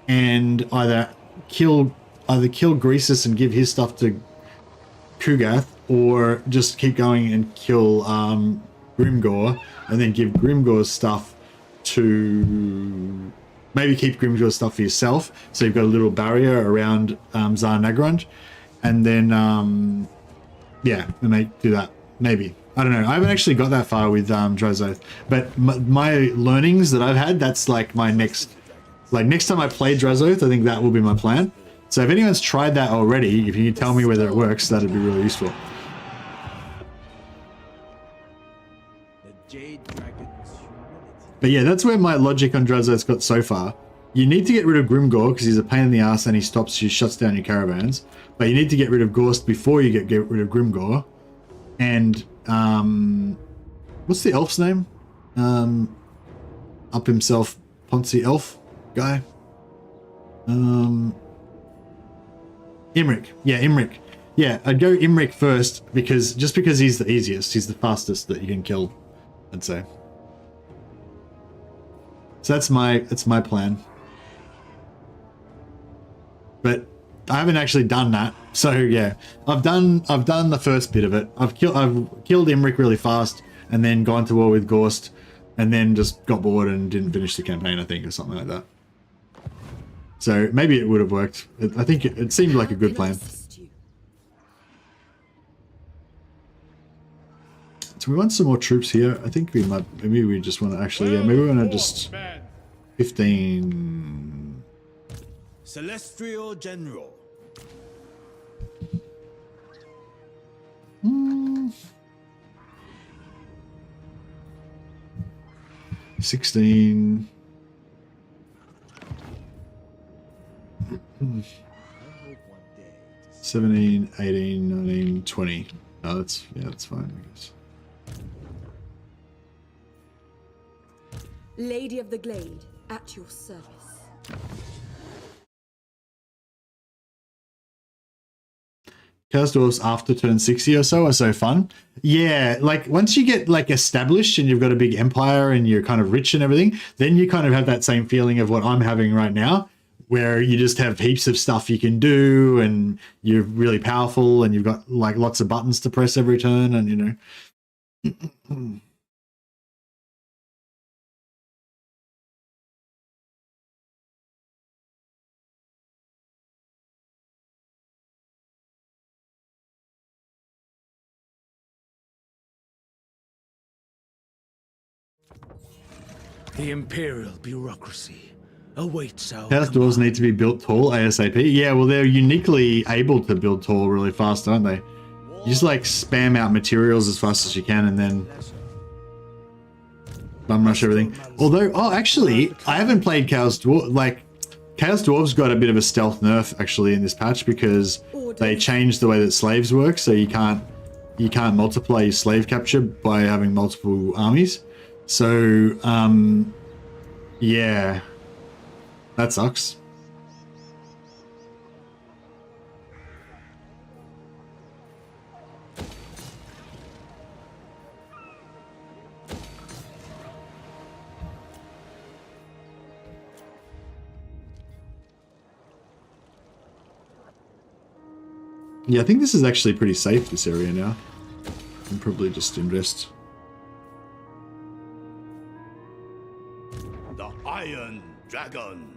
and either kill Greasus and give his stuff to Kugath, or just keep going and kill Grimgor and then give Grimgor's stuff to... Maybe keep Grimgor's stuff for yourself, so you've got a little barrier around Tsar Nagrand, and then yeah, we may do that. Maybe, I don't know. I haven't actually got that far with Drazoth, but my learnings that I've had, that's like my next time I play Drazoth, I think that will be my plan. So if anyone's tried that already, if you can tell me whether it works, that'd be really useful. But yeah, that's where my logic on Drazoth's got so far. You need to get rid of Grimgor because he's a pain in the ass and he shuts down your caravans. But you need to get rid of Gorst before you get rid of Grimgor. And what's the elf's name? Up himself, Ponzi elf guy. Imric. Yeah, Imric. Yeah, I'd go Imric first because he's the easiest. He's the fastest that you can kill, I'd say. So that's my plan. But I haven't actually done that. So yeah, I've done the first bit of it. I've killed Imric really fast and then gone to war with Gorst and then just got bored and didn't finish the campaign, I think, or something like that. So maybe it would have worked. I think it seemed like a good plan. So we want some more troops here. I think we might, maybe we just want to actually, yeah, maybe we want to just 15. Celestial General. 16. 17, 18, 19, 20. No, that's fine, I guess. Lady of the Glade, at your service. Chaos Dwarfs after turn 60 or so are so fun. Yeah, like once you get like established and you've got a big empire and you're kind of rich and everything, then you kind of have that same feeling of what I'm having right now, where you just have heaps of stuff you can do and you're really powerful and you've got like lots of buttons to press every turn and, you know. The Imperial bureaucracy awaits our Chaos Dwarves need to be built tall ASAP. Yeah, well, they're uniquely able to build tall really fast, aren't they? You just like spam out materials as fast as you can and then bum rush everything. Although, oh, actually, I haven't played Chaos Dwarves. Like, Chaos Dwarves got a bit of a stealth nerf actually in this patch because they changed the way that slaves work, so you can't multiply your slave capture by having multiple armies. So, yeah, that sucks. Yeah, I think this is actually pretty safe, this area now. I can probably just invest. The Iron Dragon.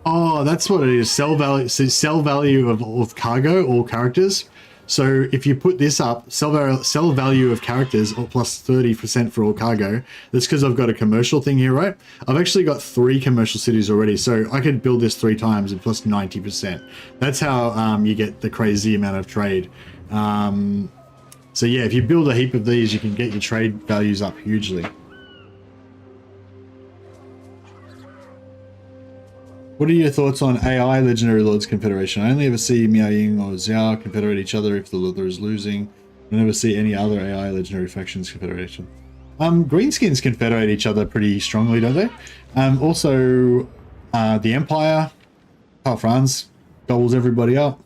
Oh, that's what it is. Sell value of cargo, all characters. So if you put this up, sell value of characters or plus 30% for all cargo. That's because I've got a commercial thing here, right? I've actually got 3 commercial cities already, so I could build this 3 times and plus 90%. That's how you get the crazy amount of trade. So yeah, if you build a heap of these, you can get your trade values up hugely. What are your thoughts on AI Legendary Lords Confederation? I only ever see Miao Ying or Xiao confederate each other if the Lord is losing. I never see any other AI Legendary factions confederation. Greenskins confederate each other pretty strongly, don't they? Also, the Empire, Paul France, gobbles everybody up.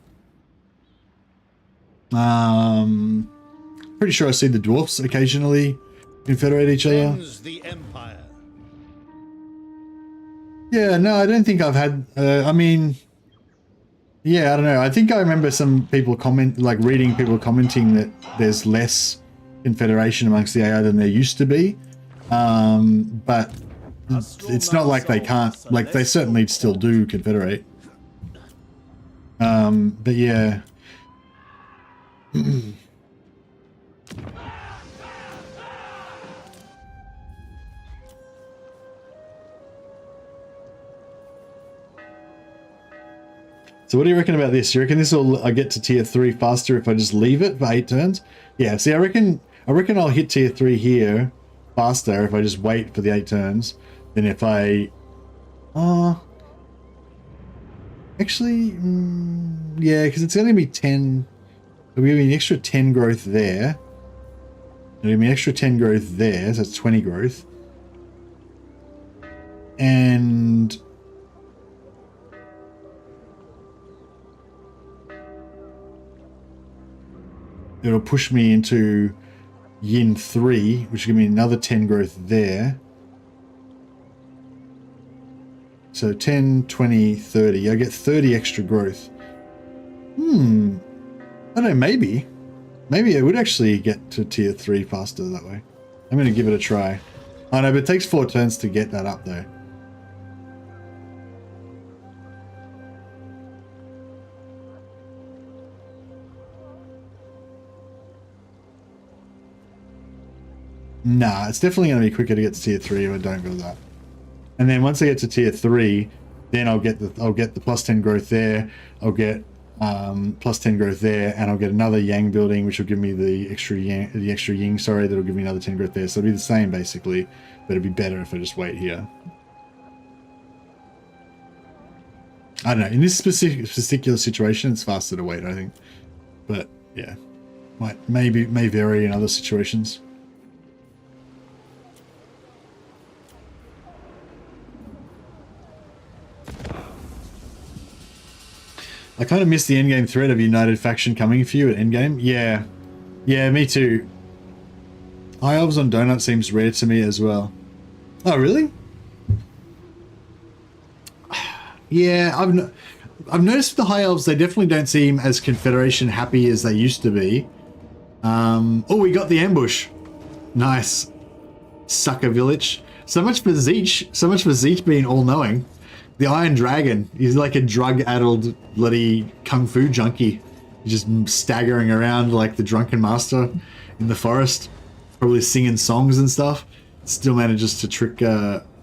Pretty sure I see the Dwarfs occasionally confederate each other. The Empire. Yeah, no, I don't think I've had, I mean, yeah, I don't know. I think I remember some people reading people commenting that there's less confederation amongst the AI than there used to be. But it's not like they can't, like they certainly still do confederate. But yeah. So what do you reckon about this? You reckon this will I get to tier 3 faster if I just leave it for 8 turns? Yeah, see, I reckon I'll hit tier 3 here faster if I just wait for the 8 turns than if I actually yeah, because it's going to be 10. It'll give me an extra 10 growth there. It'll give me an extra 10 growth there, so that's 20 growth. And it'll push me into Yin 3, which will give me another 10 growth there. So 10, 20, 30. I get 30 extra growth. I don't know, maybe. Maybe I would actually get to tier 3 faster that way. I'm going to give it a try. I know, but it takes 4 turns to get that up though. Nah, it's definitely going to be quicker to get to tier 3 if I don't build that. And then once I get to tier 3, then I'll get the plus 10 growth there. I'll get plus 10 growth there, and I'll get another Yang building, which will give me the extra Ying, sorry, that'll give me another 10 growth there. So it'll be the same basically, but it'd be better if I just wait here. I don't know, in this particular situation, it's faster to wait, I think. But yeah, may vary in other situations. I kind of miss the endgame threat of United Faction coming for you at endgame. Yeah. Yeah, me too. High Elves on Donut seems rare to me as well. Oh, really? Yeah, I've noticed the High Elves, they definitely don't seem as Confederation happy as they used to be. Oh, we got the ambush. Nice. Sucker Village. So much for Zeech. So much for Zeech being all-knowing. The Iron Dragon, he's like a drug-addled bloody kung fu junkie. He's just staggering around like the drunken master in the forest, probably singing songs and stuff. Still manages to trick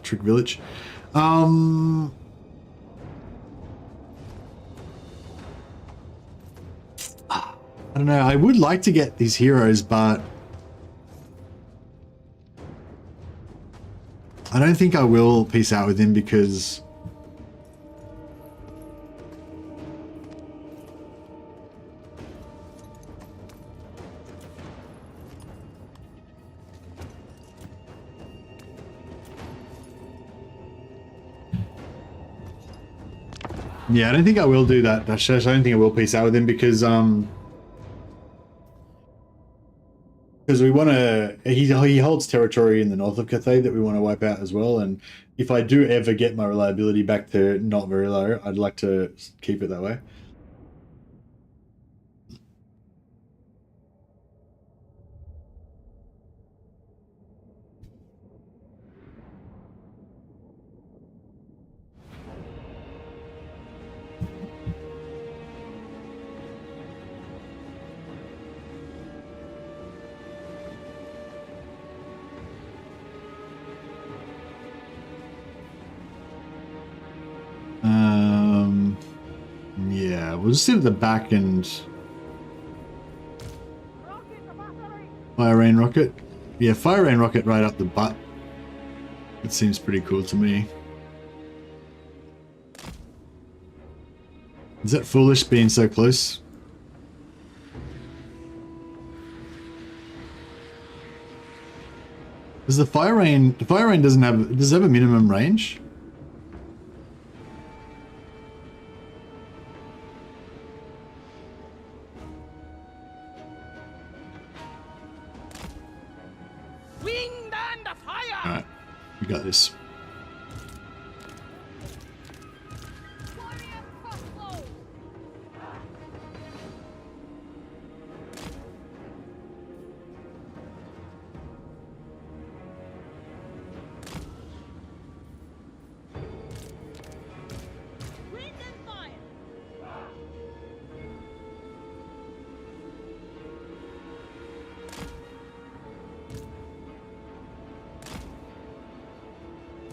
Village. I don't know. I would like to get these heroes, but I don't think I will peace out with him because yeah, I don't think I will do that, Dashesh. I don't think I will peace out with him because we want to. He holds territory in the north of Cathay that we want to wipe out as well. And if I do ever get my reliability back to not very low, I'd like to keep it that way. we'll just sit at the back and fire rain rocket. Yeah, fire rain rocket right up the butt. It seems pretty cool to me. Is that foolish being so close? Does the fire rain does it have a minimum range? Wind and fire! Alright, we got this.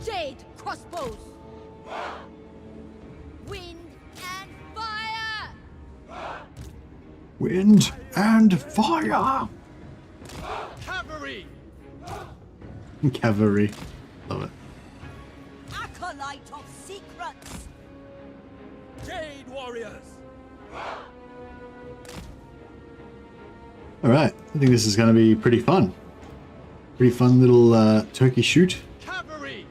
Jade crossbows. Wind and fire. Wind and fire! Cavalry! Cavalry. Love it. Acolyte of secrets. Jade warriors. Alright, I think this is going to be pretty fun. Pretty fun little turkey shoot. Cavalry!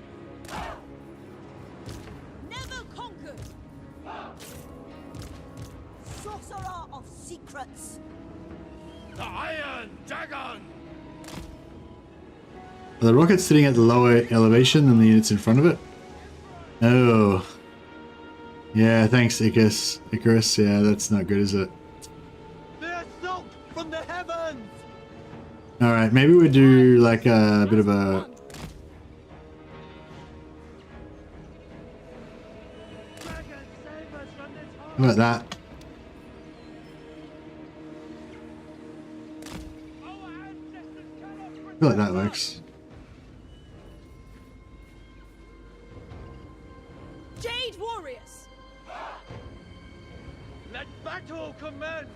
Never conquered. Sorcerer of secrets. The Iron Dragon! Are the rockets sitting at the lower elevation than the units in front of it? Oh. Yeah, thanks, Icarus. Icarus, yeah, that's not good, is it? The assault from the heavens! Alright, maybe we do like a bit of a... How about that? I feel like that works. Jade warriors. Let battle commence!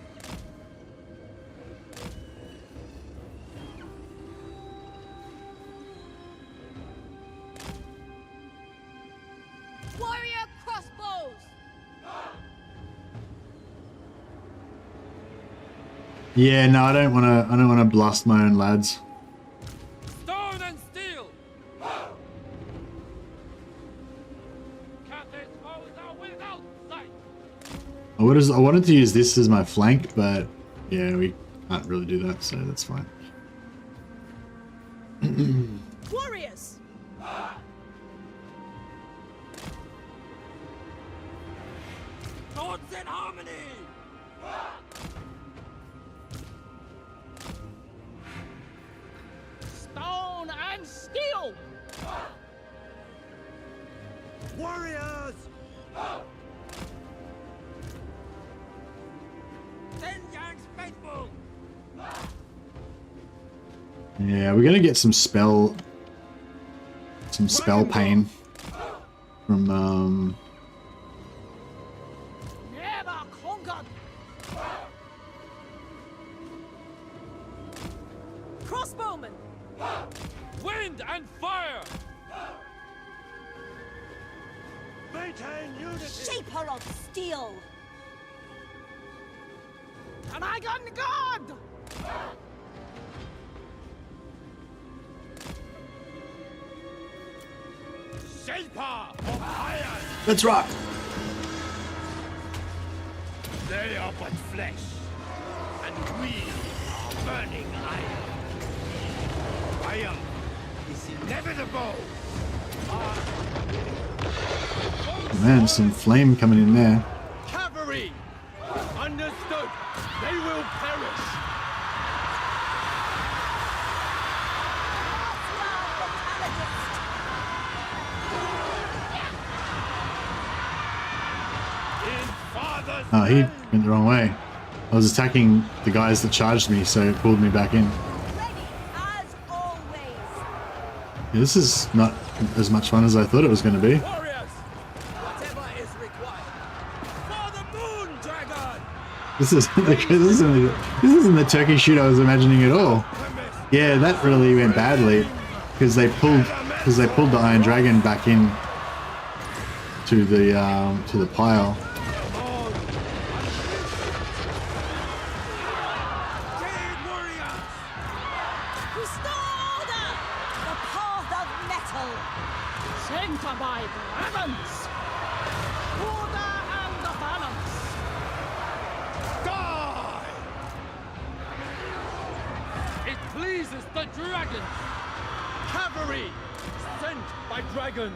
Warrior crossbows. Yeah, no, I don't wanna blast my own lads. Stone and steel! Captain's foes are without sight! I wanted to use this as my flank, but yeah, we can't really do that, so that's fine. Warriors. Swords in harmony! Stone and steel! Warriors. Ten Yang's faithful! Yeah, we're gonna get some spell pain from Never conquered! Crossbowmen. Wind and fire! Maintain unity. Shaper of steel. Dragon God! Shaper of iron! Let's rock! They are but flesh, and we are burning iron. Iron is inevitable. Man, some flame coming in there. Cavalry! Understood. They will perish. In father's Oh, he went the wrong way. I was attacking the guys that charged me, so it pulled me back in. Ready as always. Yeah, this is not as much fun as I thought it was going to be. warriors. Whatever is required. For the moon dragon. This isn't the turkey shoot I was imagining at all. Yeah, that really went badly because they pulled the Iron Dragon back in to the pile. The dragons! Cavalry! Sent by dragons!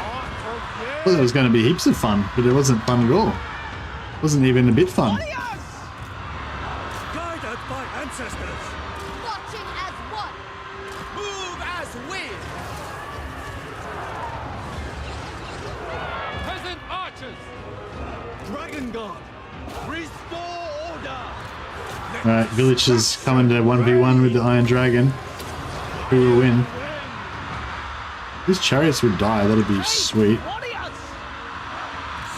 I thought it was going to be heaps of fun, but it wasn't fun at all. It wasn't even a bit fun. Guided by ancestors! Marching as one! Move as we! Peasant archers! Dragon Guard! Restore order! Alright, villagers coming to 1v1 with the Iron Dragon. Who will win? These chariots would die, that'd be sweet.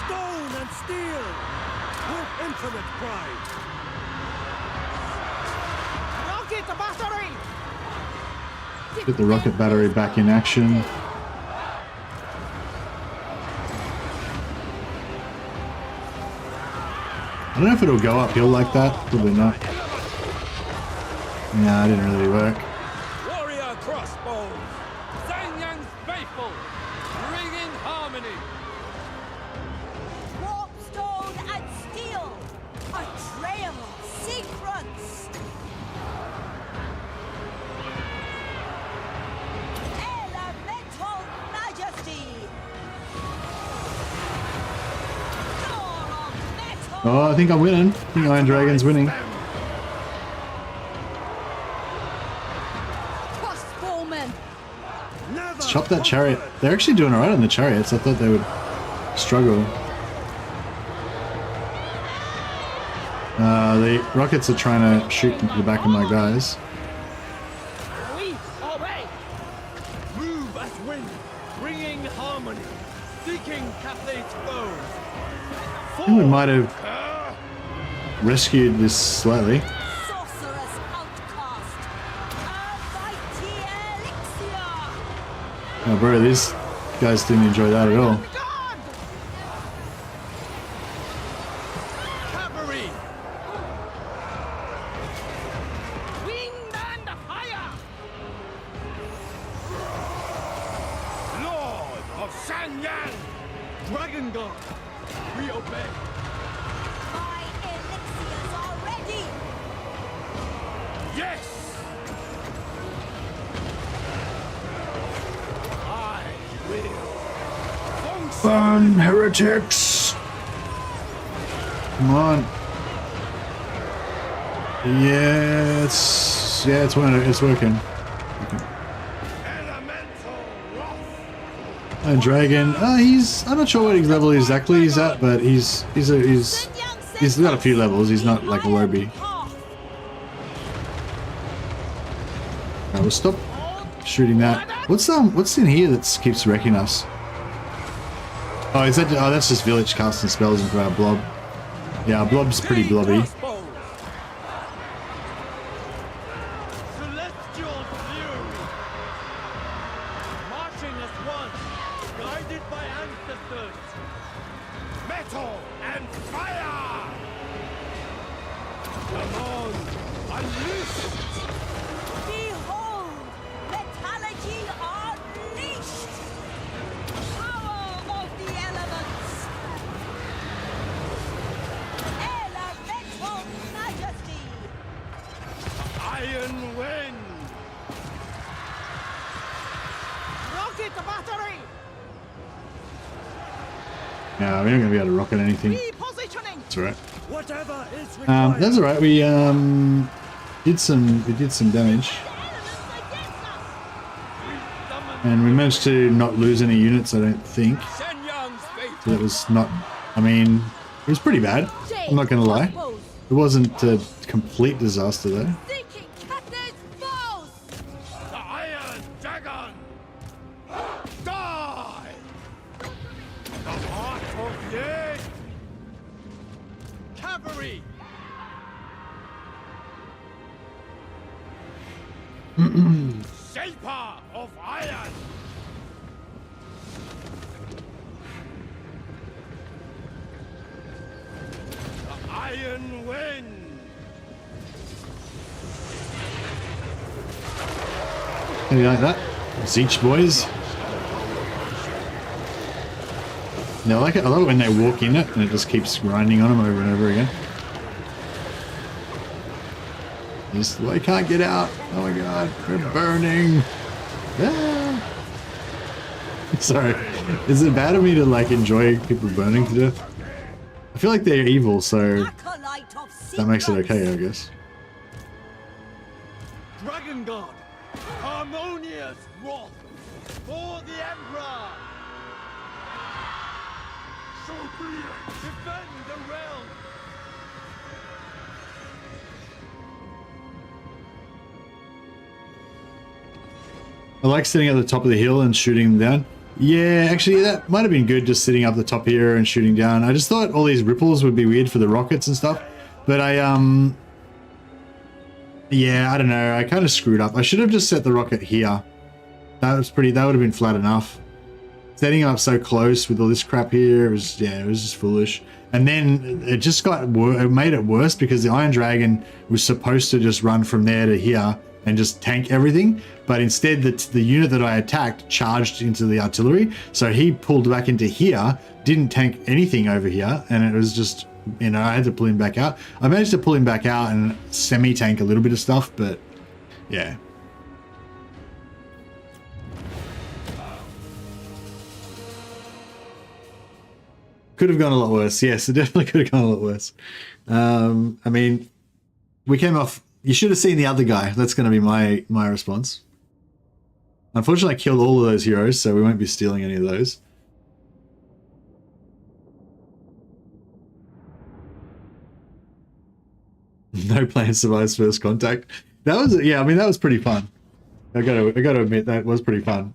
Stone and steel! With infinite pride! Rocket battery! Get the rocket battery back in action. I don't know if it'll go uphill like that. Probably not. Nah, it didn't really work. Warrior crossbows! Zhanyang's faithful! Bring in harmony! Warp stone and steel! A trail of secrets! Elemental majesty! Oh, I think I'm winning. I think Iron Dragon's winning. Let's chop that chariot. They're actually doing alright on the chariots. I thought they would struggle. The rockets are trying to shoot into the back of my guys. We obey! Move as wind, bringing harmony, seeking Cathade's foes. I think we might have rescued this slightly. Sorcerous outcast! A mighty elixir! Oh bro, these guys didn't enjoy that at all. Cavalry! Wind and fire! Lord of Shanyang! Dragon Guard! We obey! My elixirs are ready! Yes! I will! Burn, heretics! Come on. Yeah, it's working. And Dragon, I'm not sure what his level exactly he's at, but he's got a few levels. He's not like a lowbie. Alright, we'll stop shooting that. What's in here that keeps wrecking us? Oh, that's just village casting spells into our blob. Yeah, our blob's pretty blobby. Celestial fury! Marching as one, guided by ancestors! Metal and fire! Come on! Unleash! Behold! Metallurgy unleashed! Power of the elements! Elemental majesty! Iron wind! Rocket battery! Yeah, we're not gonna be able to rocket anything. Repositioning! That's alright. Whatever is required. That's alright. We did some damage, and we managed to not lose any units. I don't think. So that was not. I mean, it was pretty bad. I'm not gonna lie. It wasn't a complete disaster though. Seeking Cathade's foes! The Iron Dragon! Die! cavalry! Shaper of iron! The iron wind! How do you like that? Zeech boys. No, I like it. I love it when they walk in it and it just keeps grinding on them over and over again. Just, well, I can't get out. Oh my god, we're burning. Ah. Sorry. Is it bad of me to like enjoy people burning to death? I feel like they're evil, so that makes it okay, I guess. Dragon God! Harmonious wrath for the Emperor! So be it! Defend the realm! I like sitting at the top of the hill and shooting them down. Yeah, actually that might have been good, just sitting up the top here and shooting down. I just thought all these ripples would be weird for the rockets and stuff. But yeah, I don't know. I kind of screwed up. I should have just set the rocket here. That would have been flat enough. Setting up so close with all this crap here, it was just foolish. And then it just it made it worse because the Iron Dragon was supposed to just run from there to here and just tank everything. But instead the unit that I attacked charged into the artillery. So he pulled back into here, didn't tank anything over here. And it was just, you know, I had to pull him back out. I managed to pull him back out and semi-tank a little bit of stuff, but yeah. Could have gone a lot worse. Yes, it definitely could have gone a lot worse. I mean, we came off... You should have seen the other guy. That's going to be my response. Unfortunately, I killed all of those heroes, so we won't be stealing any of those. No plan survives first contact. That was, yeah, I mean, that was pretty fun. I gotta admit, that was pretty fun.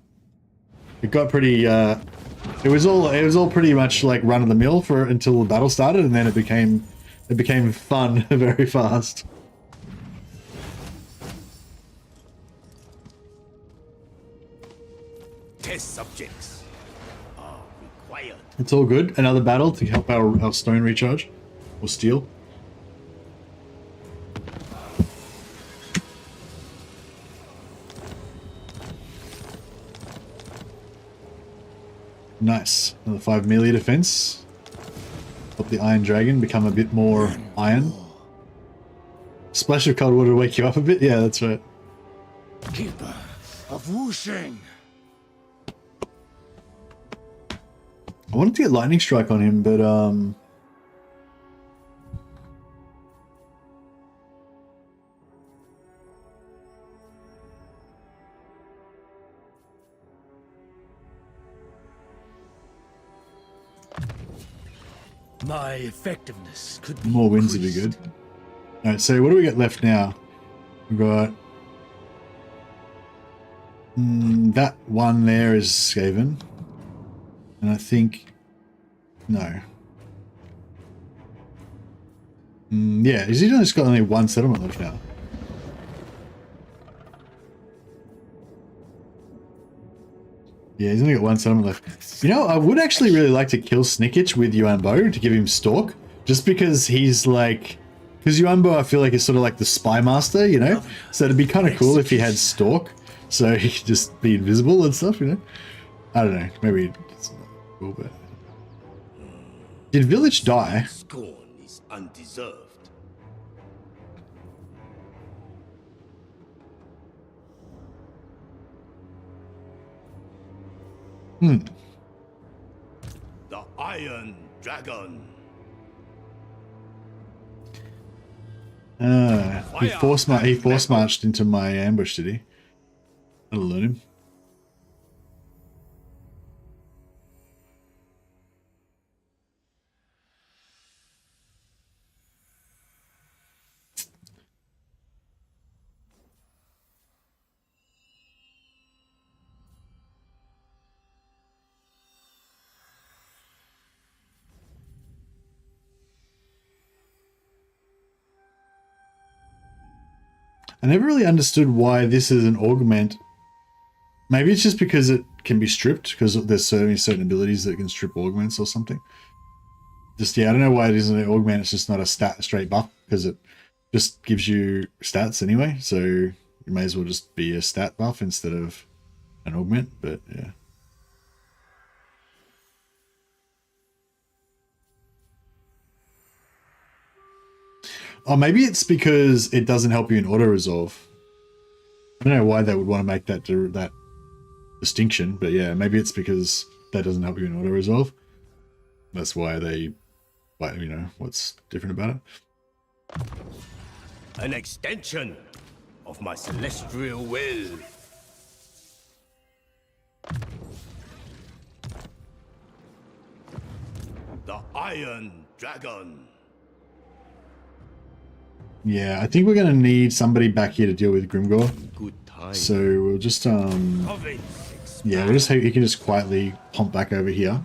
It got pretty, it was all pretty much like run of the mill until the battle started, and then it became fun very fast. Test subjects are required. It's all good. Another battle to help our stone recharge or steel. Nice. Another 5 melee defense. Help the Iron Dragon become a bit more iron. Splash of cold water to wake you up a bit? Yeah, that's right. Keeper of Wuxing. I wanted to get lightning strike on him, but my effectiveness could be more wins would be good. Alright, so what do we got left now? We've got that one there is Skaven. And I think no. Yeah, he's just got only one settlement left now. Yeah, he's only got one settlement left. You know, I would actually really like to kill Snickich with Yuan Bo to give him Stalk, just because he's like, because Yuan Bo I feel like is sort of like the spy master, you know. So it'd be kind of cool if he had Stalk, so he could just be invisible and stuff, you know. I don't know, maybe it's not cool, but did Village die? Scorn is undeserved. The Iron Dragon. He force marched into my ambush, did he? That'll learn him. I never really understood why this is an augment. Maybe it's just because it can be stripped, because there's certain abilities that can strip augments or something. Just, yeah, I don't know why it isn't an augment, it's just not a straight buff, because it just gives you stats anyway, so it may as well just be a stat buff instead of an augment, but yeah. Oh, maybe it's because it doesn't help you in auto-resolve. I don't know why they would want to make that distinction, but yeah, maybe it's because that doesn't help you in auto-resolve. That's why they, you know, what's different about it. An extension of my celestial will. The Iron Dragon. Yeah, I think we're gonna need somebody back here to deal with Grimgor. Good time. So we'll just yeah, we'll just he can just quietly pump back over here.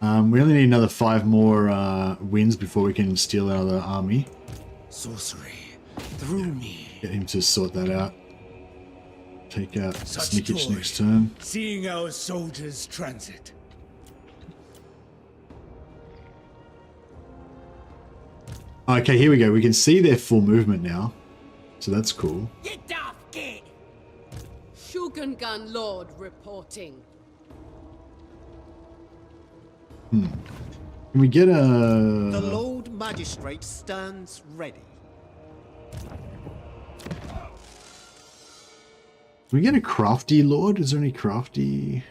We only need another 5 more wins before we can steal another army. Sorcery through me. Get him to sort that out. Take out Such Snickich joy, next turn. seeing our soldiers transit. Okay, here we go. We can see their full movement now. So that's cool. Get off, kid! Shogungan Lord reporting. Can we get a... The Lord Magistrate stands ready. Can we get a crafty lord? Is there any crafty...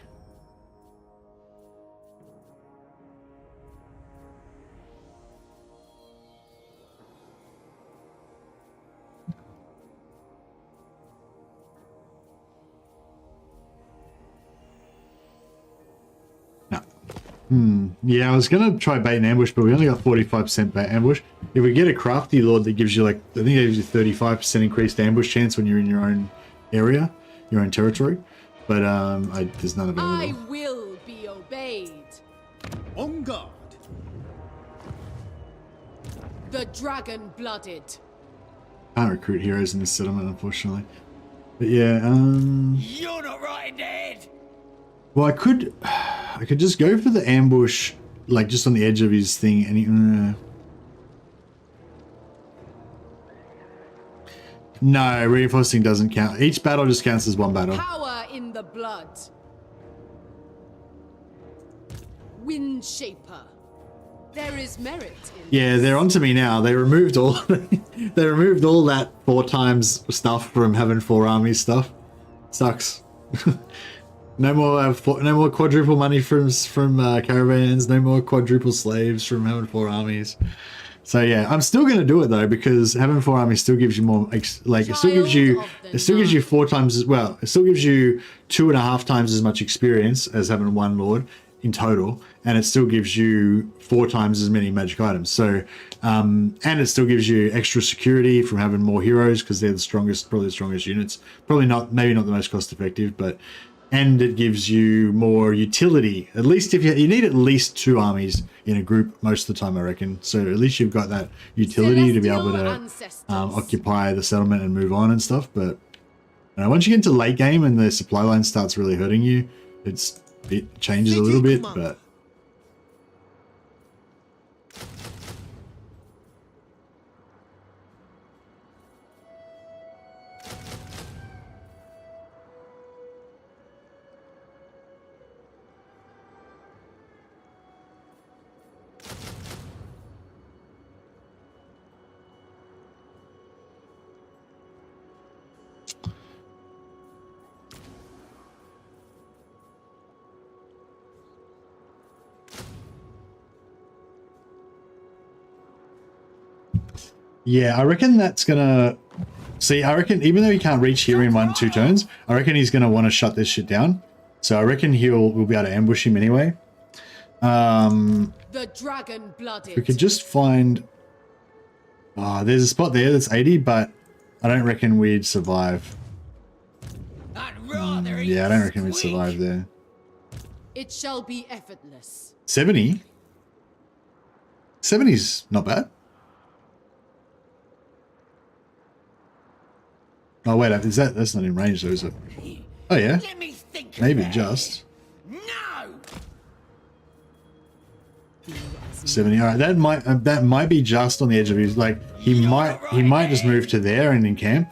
Yeah, I was going to try bait and ambush, but we only got 45% bait ambush. If we get a crafty lord that gives you like, I think it gives you 35% increased ambush chance when you're in your own area, your own territory. But there's none available. I will be obeyed. On guard. The dragon-blooded. Can't recruit heroes in this settlement, unfortunately. But yeah, You're not right in the head! well, I could just go for the ambush, like just on the edge of his thing, and no, reinforcing doesn't count. Each battle just counts as one battle. Power in the blood. Wind Shaper. There is merit in Yeah, they're onto me now. They removed all they removed all that 4 times stuff from having 4 armies stuff. Sucks. No more quadruple money from caravans. No more quadruple slaves from having 4 armies. So yeah, I'm still gonna do it though, because having 4 armies still gives you more. Like it still gives you 4 times as well. It still gives you 2.5 times as much experience as having 1 lord in total, and it still gives you 4 times as many magic items. So and it still gives you extra security from having more heroes, because they're the strongest, probably the strongest units. Probably not, maybe not the most cost effective, but. And it gives you more utility. At least if you need at least 2 armies in a group most of the time, I reckon. So at least you've got that utility to be able to occupy the settlement and move on and stuff. But once you get into late game and the supply line starts really hurting you, it changes a little bit. But yeah, I reckon that's gonna... See, I reckon even though he can't reach here in 1-2 turns, I reckon he's gonna want to shut this shit down. So I reckon we'll be able to ambush him anyway. The dragon-blooded. We could just find... there's a spot there that's 80, but I don't reckon we'd survive. Yeah, I don't reckon we'd survive there. It shall be effortless. 70? 70's not bad. Oh wait, is that's not in range though, is it? Oh yeah. Let me think. Maybe just No. 70. All right, that might be just on the edge of his. Like he might just move to there and encamp,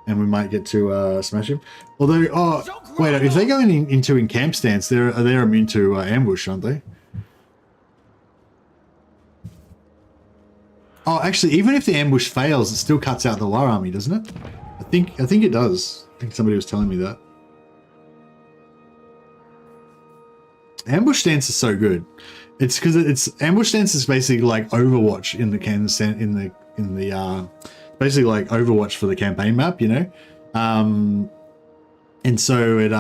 and we might get to smash him. Although, oh wait, if they go into encamp stance, they're immune to ambush, aren't they? Oh, actually, even if the ambush fails, it still cuts out the war army, doesn't it? I think it does. I think somebody was telling me that. Ambush stance is so good. It's because it's ambush stance is basically like Overwatch in the basically like Overwatch for the campaign map, you know. And so it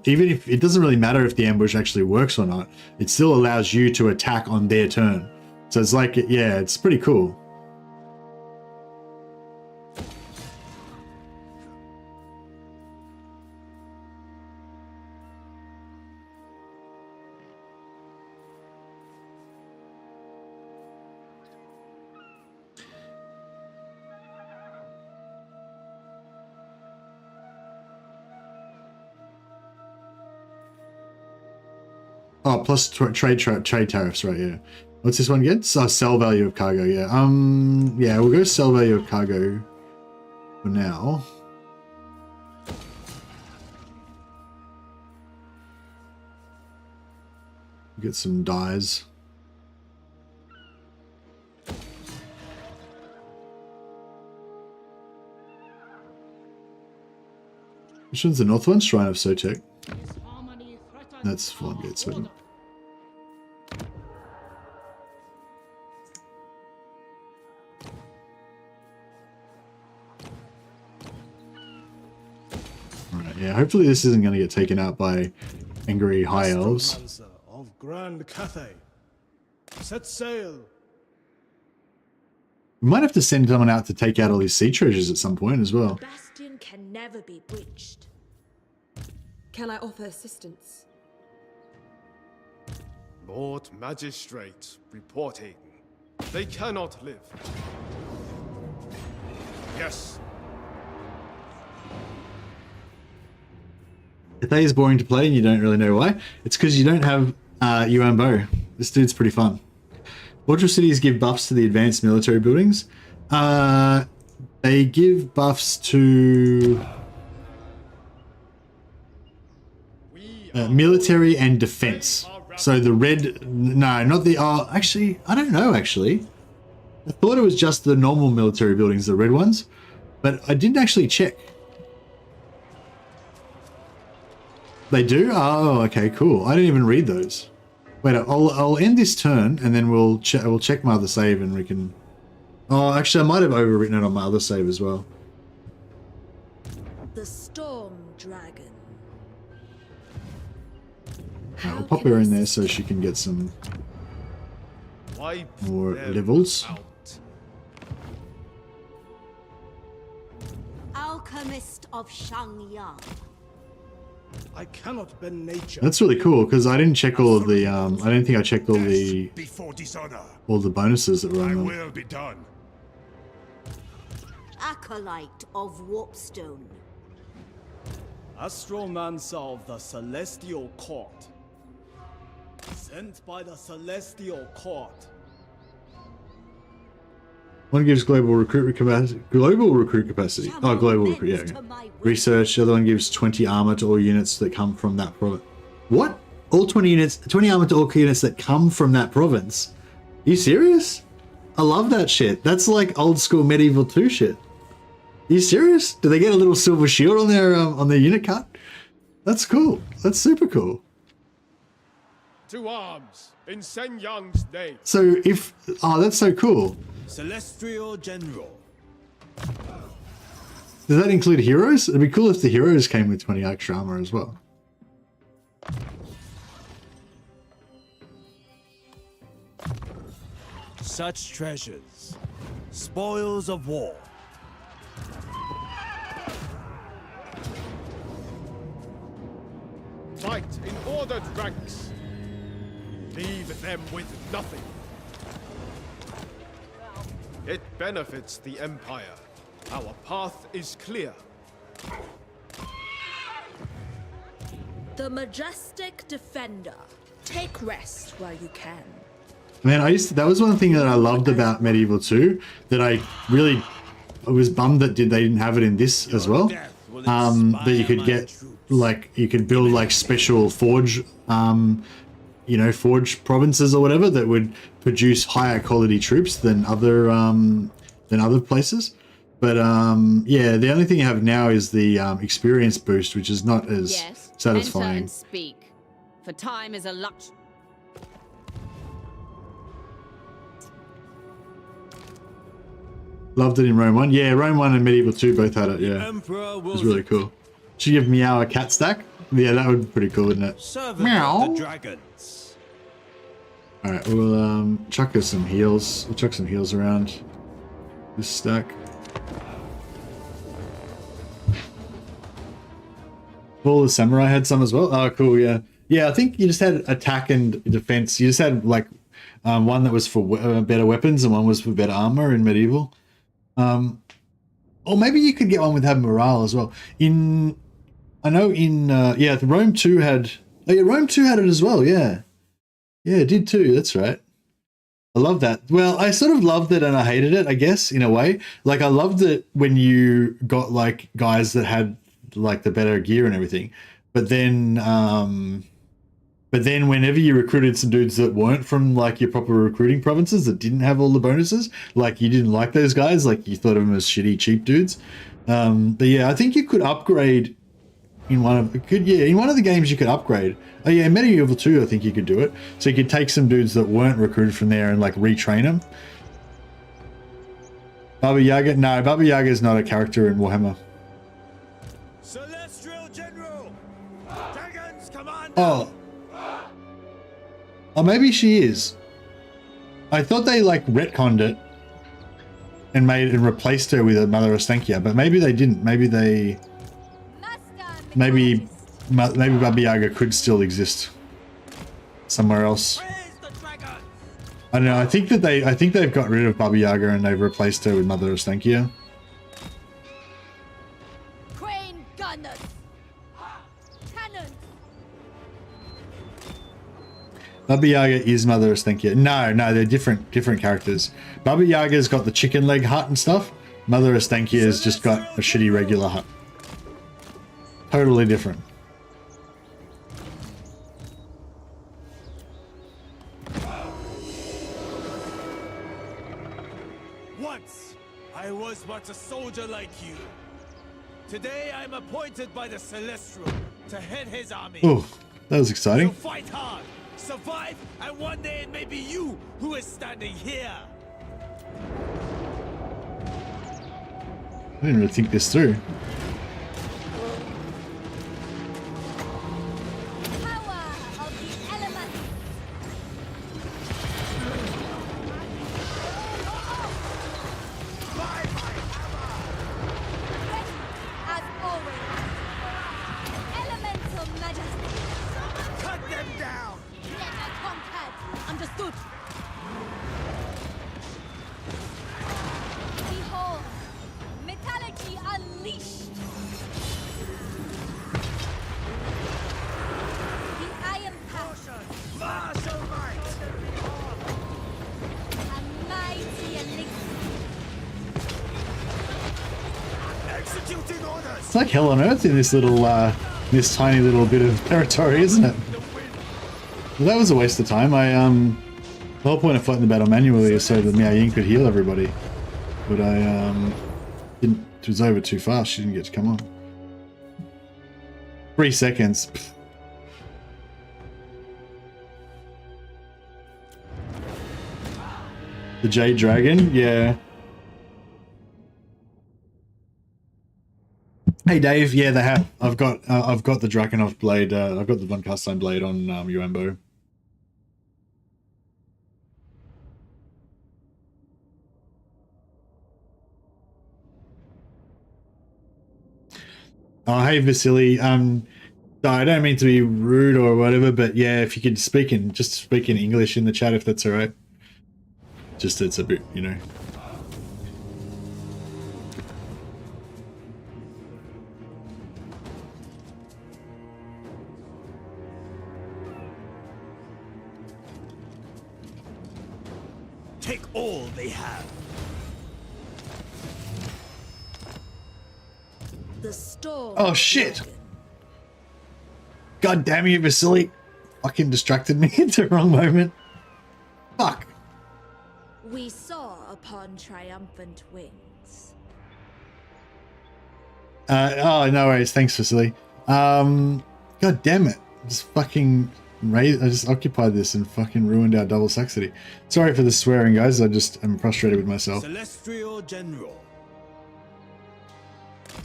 even if it doesn't really matter if the ambush actually works or not, it still allows you to attack on their turn. So it's like, yeah, it's pretty cool. Oh, plus trade tariffs, right? Yeah. What's this one again? So sell value of cargo. Yeah. Yeah, we'll go sell value of cargo for now. Get some dyes. Which one's the north one? Shrine of Sotek. That's Fallen Gate Sweden. Alright, yeah, hopefully this isn't going to get taken out by angry high elves. Of Grand Cathay. Set sail. We might have to send someone out to take out all these sea treasures at some point as well. The bastion can never be breached. Can I offer assistance? Lord Magistrate reporting. They cannot live. Yes. Cathay is boring to play and you don't really know why. It's because you don't have Yuan Bo. This dude's pretty fun. Fortress cities give buffs to the advanced military buildings. They give buffs to military and defense. So the red, no, not the, actually, I don't know, actually. I thought it was just the normal military buildings, the red ones, but I didn't actually check. They do? Oh, okay, cool. I didn't even read those. Wait, I'll end this turn and then we'll check my other save and we can... Oh, actually, I might have overwritten it on my other save as well. The Storm Dragon. We'll pop her in there so she can get some more levels. Alchemist of Shangyang. I cannot bend nature. That's really cool because I didn't check all of the I don't think I checked all the bonuses that were on them. Will be done. Acolyte of Warpstone. Astromancer of the Celestial Court. Sent by the Celestial Court. One gives global recruit capacity. Global recruit capacity. Oh, global recruit. Yeah. Research. The other one gives 20 armor to all units that come from that province. What? All 20 units. 20 armor to all units that come from that province. Are you serious? I love that shit. That's like old school medieval 2 shit. Are you serious? Do they get a little silver shield on their unit card? That's cool. That's super cool. To arms in Sen Yang's name. So if that's so cool. Celestial General. Does that include heroes? It'd be cool if the heroes came with 20 extra armor as well. Such treasures. Spoils of war. Fight in ordered ranks. Leave them with nothing. It benefits the Empire. Our path is clear. The majestic defender. Take rest while you can. Man, that was one thing that I loved about Medieval 2, that I was bummed that they didn't have it in this as well. That you could get, like, you could build like special forge, you know, forge provinces or whatever that would produce higher quality troops than other places. But yeah, the only thing you have now is the experience boost, which is not as satisfying. Enter and speak, for time is a luxury. Loved it in Rome 1. Yeah, Rome 1 and Medieval 2 both had it, yeah. It was really cool. Should you give Meow a cat stack? Yeah, that would be pretty cool, wouldn't it? Meow. The dragons. Alright, we'll chuck us some heals. We'll chuck some heals around this stack. All the samurai had some as well. Oh, cool, yeah. Yeah, I think you just had attack and defense. You just had like one that was for better weapons and one was for better armor in Medieval. Or maybe you could get one with having morale as well. I know yeah, the Rome 2 had, oh yeah, Rome 2 had it as well, yeah. Yeah, it did too, that's right. I love that. Well, I sort of loved it and I hated it, I guess, in a way. Like, I loved it when you got like guys that had like the better gear and everything. But then whenever you recruited some dudes that weren't from like your proper recruiting provinces that didn't have all the bonuses, like you didn't like those guys, like you thought of them as shitty, cheap dudes. But yeah, I think you could upgrade in one of the games you could upgrade. Oh yeah, in Medieval 2, I think you could do it. So you could take some dudes that weren't recruited from there and like retrain them. Baba Yaga? No, Baba Yaga is not a character in Warhammer. Celestial General! Dragons command! Oh, maybe she is. I thought they like retconned it and replaced her with a Mother Ostankia, but maybe they didn't. Maybe Baba Yaga could still exist somewhere else. I don't know. I think they've got rid of Baba Yaga and they've replaced her with Mother Ostankia. Crane gunners. Cannons. Baba Yaga is Mother Ostankia. No, they're different characters. Baba Yaga's got the chicken leg hut and stuff. Mother Ostankia's just got a shitty regular hut. Totally different. Once, I was but a soldier like you. Today, I'm appointed by the Celestial to head his army. Oh, that was exciting. So fight hard, survive, and one day it may be you who is standing here. I didn't really think this through. It's like hell on earth in this little, this tiny little bit of territory, isn't it? Well, that was a waste of time. The whole point of fighting the battle manually is so that Miao Yin could heal everybody. But it was over too fast. She didn't get to come on. 3 seconds. Pfft. The Jade Dragon? Yeah. Hey Dave, yeah, they have. I've got the Drakenov blade. I've got the Von Carstein blade on Yuan Bo. Oh, hey Vasily. I don't mean to be rude or whatever, but yeah, if you could just speak in English in the chat, if that's all right. Just it's a bit, you know. take all they have. The storm. Oh shit! God damn you, Vasily! Fucking distracted me at the wrong moment. Fuck. We saw upon triumphant wings. Oh, no worries. Thanks, Vasily. God damn it. Just fucking I just occupied this and fucking ruined our double saxity. Sorry for the swearing, guys. I'm frustrated with myself. Celestial General.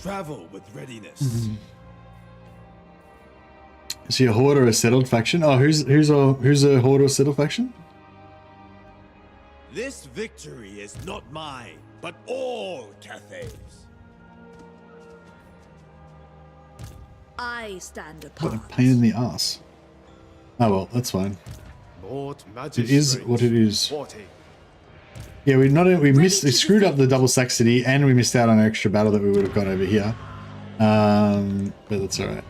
Travel with readiness. Is he a horde or a settled faction? Oh, who's a horde or settled faction? This victory is not mine, but all Cathay's. I stand What a apart. pain in the ass. Oh well, that's fine. Lord It is what it is. 40. Yeah, we screwed up the double saxity and we missed out on an extra battle that we would have got over here. But that's alright.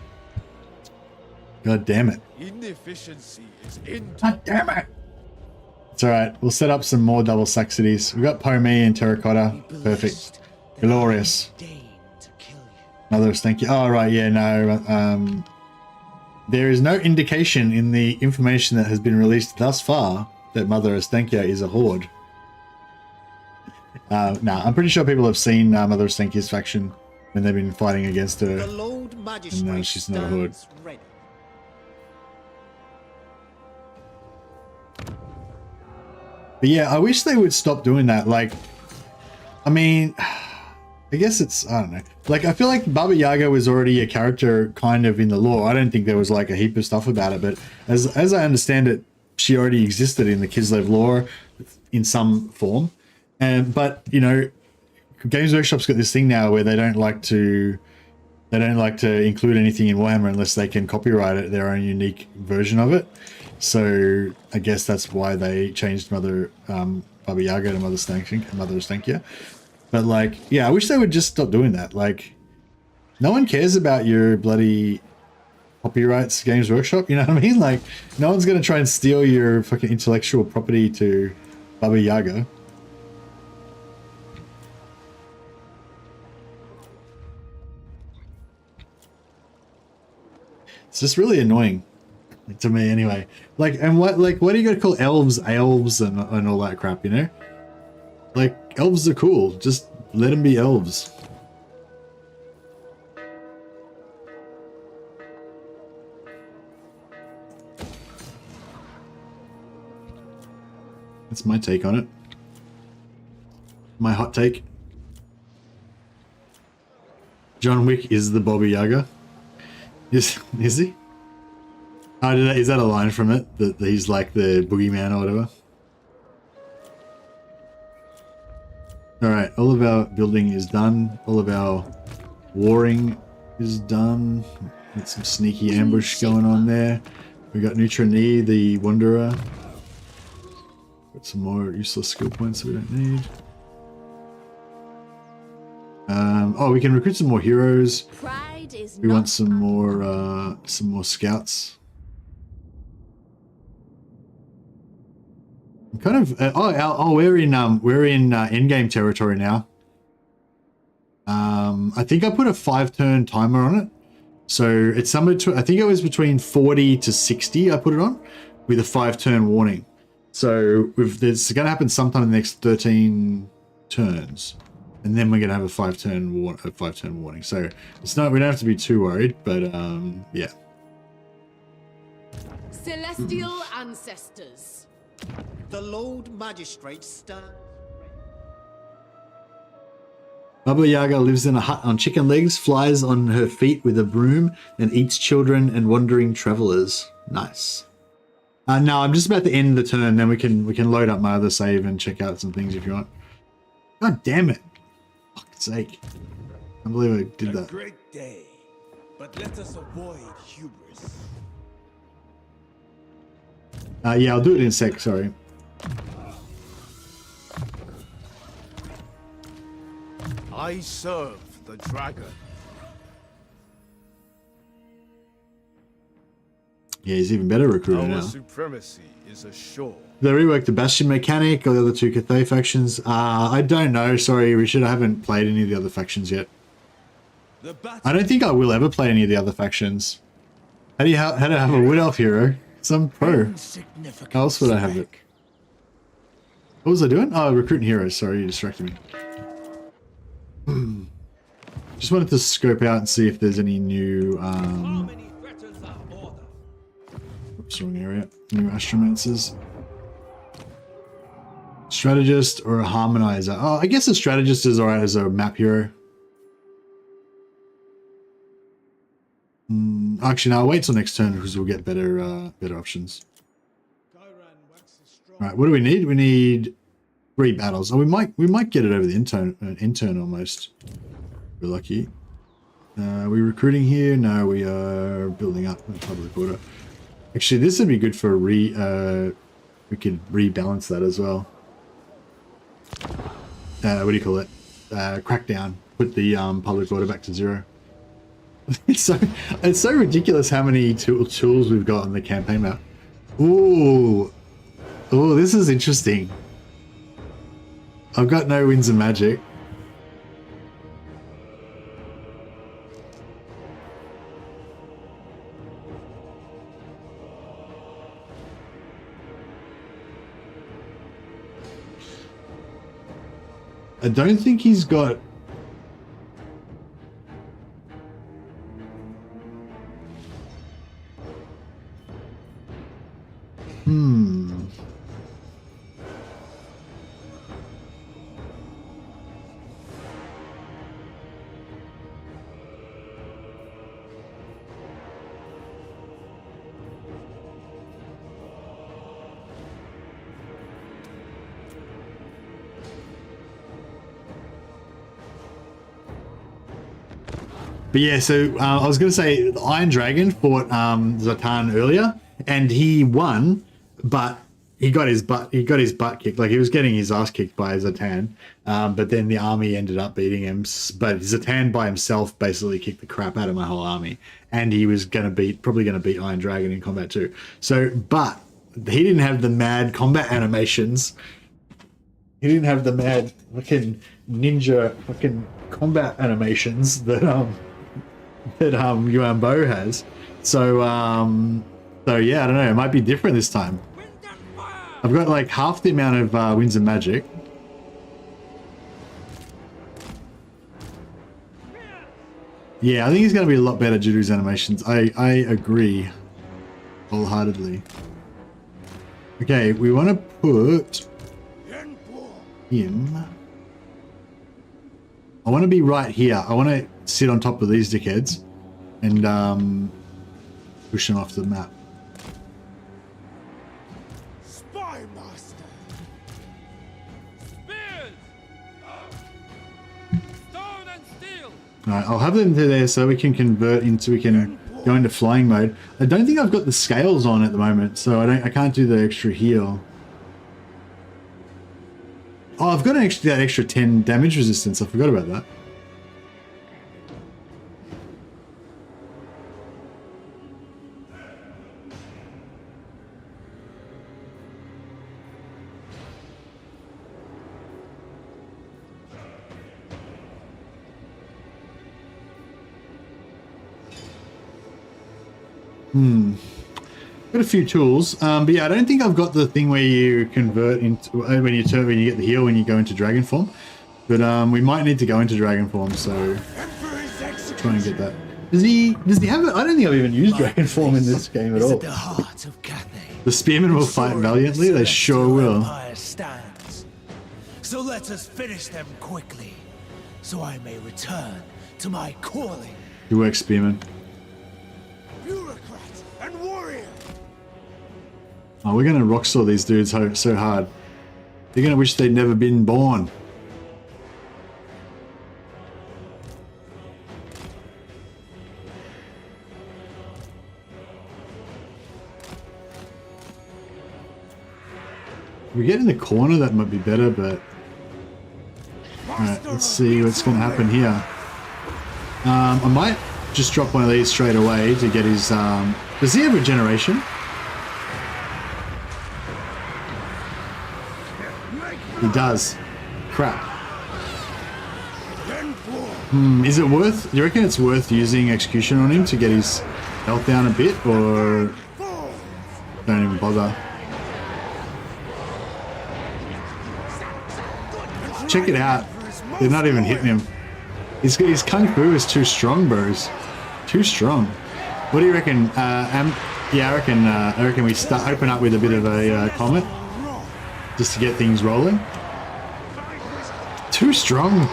God damn it. Inefficiency is in. God damn it! It's alright. We'll set up some more double saxities. We've got Pomey and Terracotta. Perfect. Glorious. Mothers, thank you. Oh, right, yeah, no. There is no indication in the information that has been released thus far that Mother Estenkia is a horde. I'm pretty sure people have seen Mother Estenkia's faction when they've been fighting against her. The Lord Magistrate And she's not a horde. stands ready. But yeah, I wish they would stop doing that. Like, I mean, I guess it's, I don't know. Like, I feel like Baba Yaga was already a character kind of in the lore. I don't think there was like a heap of stuff about it, but as I understand it, she already existed in the Kislev lore in some form. But, you know, Games Workshop's got this thing now where they don't like to include anything in Warhammer unless they can copyright it, their own unique version of it. So I guess that's why they changed Baba Yaga to Mother Estenkia. But like, yeah, I wish they would just stop doing that. Like, no one cares about your bloody copyrights, Games Workshop. You know what I mean? Like, no one's gonna try and steal your fucking intellectual property to Baba Yaga. It's just really annoying to me anyway. Like, and what do you gotta call elves and all that crap, you know? Like, elves are cool. Just let them be elves. That's my take on it. My hot take. John Wick is the Baba Yaga. Is he? Oh, is that a line from it? That he's like the boogeyman or whatever? Alright, all of our building is done. All of our warring is done. Got some sneaky ambush going on there. We got Neutroni, the Wanderer. Got some more useless skill points we don't need. Oh, we can recruit some more heroes. Pride is We want some more scouts. I'm kind of we're in endgame territory now. I think I put a 5-turn timer on it, so it's somewhere to, I think it was between 40 to 60. I put it on with a 5-turn warning. So it's going to happen sometime in the next 13 turns, and then we're going to have a 5-turn warning. So it's not, we don't have to be too worried, but yeah. Celestial ancestors. The Lord Magistrate stands. Baba Yaga lives in a hut on chicken legs, flies on her feet with a broom, and eats children and wandering travelers. Nice. No, I'm just about to end the turn, then we can load up my other save and check out some things if you want. God damn it. Fuck's sake. I can't believe I did that. A great day, but let us avoid hubris. Yeah, I'll do it in a sec, sorry. I serve the dragon. Yeah, he's even better recruiter Our now. supremacy is assured. They reworked the Bastion mechanic or the other two Cathay factions. I don't know. Sorry, Richard. I haven't played any of the other factions yet. I don't think I will ever play any of the other factions. How do you have a Wood Elf hero? Some pro. How else would I have it? What was I doing? Oh, recruiting heroes. Sorry, you distracted me. Just wanted to scope out and see if there's any new oops, wrong area. New astromancers. Strategist or a harmonizer? Oh, I guess a strategist is alright as a map hero. Actually, no, I'll wait till next turn because we'll get better better options. Alright, what do we need? We need 3 battles. Oh, we might get it over the intern almost. We're lucky. Are we recruiting here? No, we are building up the public order. Actually, this would be good for we could rebalance that as well. What do you call it? Crackdown. Put the public order back to 0. It's so ridiculous how many tools we've got on the campaign map. Ooh, this is interesting. I've got no winds and magic. I don't think he's got... But yeah, so I was going to say the Iron Dragon fought Zatan earlier, and he won, but he got his butt kicked. Like, he was getting his ass kicked by Zatan, but then the army ended up beating him. But Zatan by himself basically kicked the crap out of my whole army, and he was probably going to beat Iron Dragon in combat too. So, but he didn't have the mad combat animations. He didn't have the mad fucking ninja fucking combat animations that Yuan Bo has. So yeah, I don't know, it might be different this time. I've got like half the amount of winds and magic. Yeah, I think he's going to be a lot better due to his animations. I agree wholeheartedly. Okay, we want to put him... I want to be right here. I want to sit on top of these dickheads and push them off the map. Spy master. Spears. Stone and steel. Alright, I'll have them to there so we can convert into, we can go into flying mode. I don't think I've got the scales on at the moment, so I can't do the extra heal. Oh, I've got that extra 10 damage resistance. I forgot about that. Got a few tools, but yeah, I don't think I've got the thing where you convert into when you get the heal when you go into dragon form. But we might need to go into dragon form, so try and get that. Does he have it? I don't think I've even used dragon form in this game at all. The heart of Cathay. The spearmen will fight valiantly. They sure will. Stands. So let us finish them quickly, so I may return to my calling. Good work, spearmen. Bureaucrat and warrior. Oh, we're gonna rock saw these dudes so hard. They're gonna wish they'd never been born. If we get in the corner, that might be better, but... Alright, let's see what's gonna happen here. I might just drop one of these straight away to get his Does he have regeneration? He does. Crap. Is it worth... Do you reckon it's worth using execution on him to get his health down a bit, or don't even bother? Check it out. They're not even hitting him. His kung fu is too strong, bros. Too strong. What do you reckon? Yeah, I reckon we open up with a bit of a comment just to get things rolling. Too strong.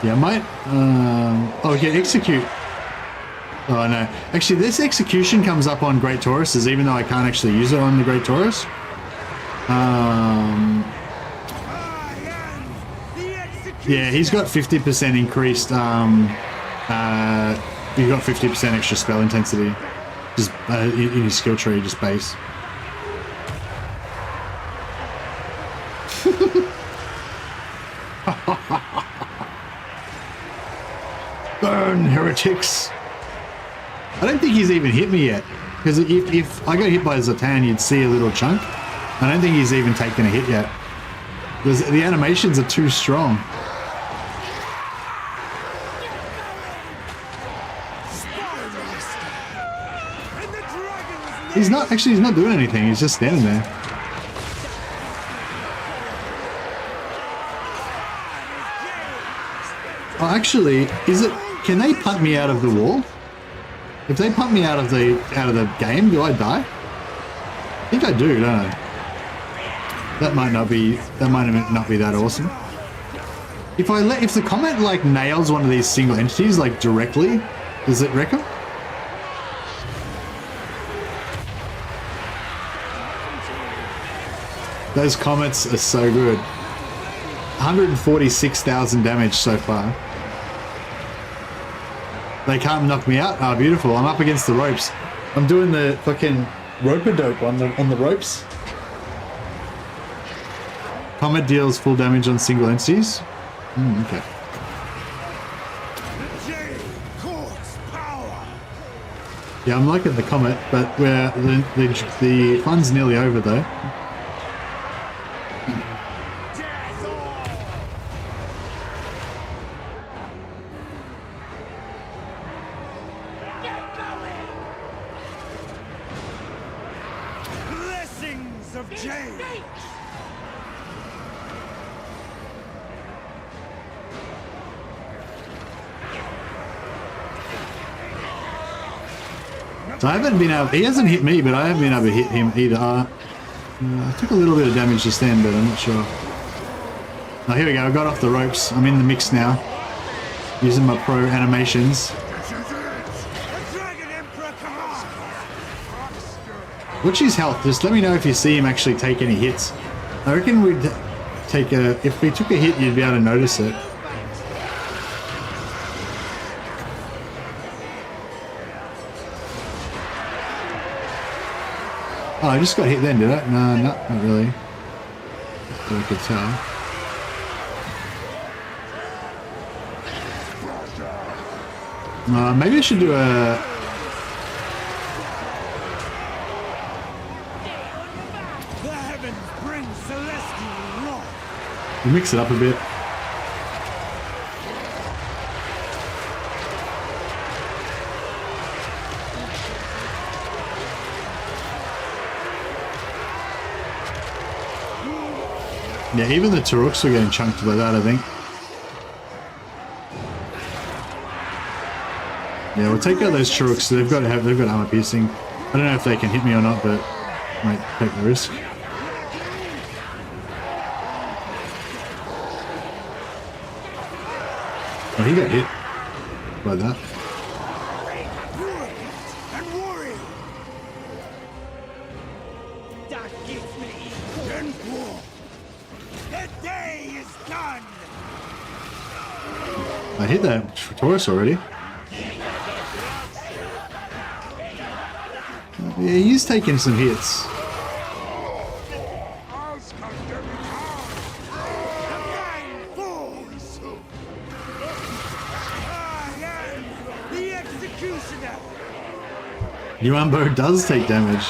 Yeah, I might. Oh, yeah, execute. Oh no, actually, this execution comes up on Great Tauruses, even though I can't actually use it on the Great Taurus. Yeah, he's got 50% increased. He's got 50% extra spell intensity, just in his skill tree, just base. Burn, heretics! I don't think he's even hit me yet, because if I got hit by Zatan, you'd see a little chunk. I don't think he's even taken a hit yet. The animations are too strong. He's not doing anything, he's just standing there. Oh, actually, can they punt me out of the wall? If they punt me out of the game, do I die? I think I do, don't I? That might not be that awesome. If the comet like nails one of these single entities like directly, does it wreck them? Those comets are so good. 146,000 damage so far. They can't knock me out. Oh, beautiful. I'm up against the ropes. I'm doing the fucking rope-a-dope on the ropes. Comet deals full damage on single entities. Okay. Yeah, I'm liking the comet, but the fun's nearly over though. So I haven't been able... He hasn't hit me, but I haven't been able to hit him either. I took a little bit of damage just then, but I'm not sure. Oh, here we go. I got off the ropes. I'm in the mix now. Using my pro animations. What's his health? Just let me know if you see him actually take any hits. I reckon we'd take a... If we took a hit, you'd be able to notice it. Oh, I just got hit then, did I? No, not really. I could tell. Maybe I should do a... Mix it up a bit. Yeah, even the Turuks were getting chunked by that, I think. Yeah, we'll take out those Turuks. They've got armor piercing. I don't know if they can hit me or not, but I might take the risk. Oh, he got hit by that. I hit that Taurus already. Yeah, he's taking some hits. Yuan Bo does take damage.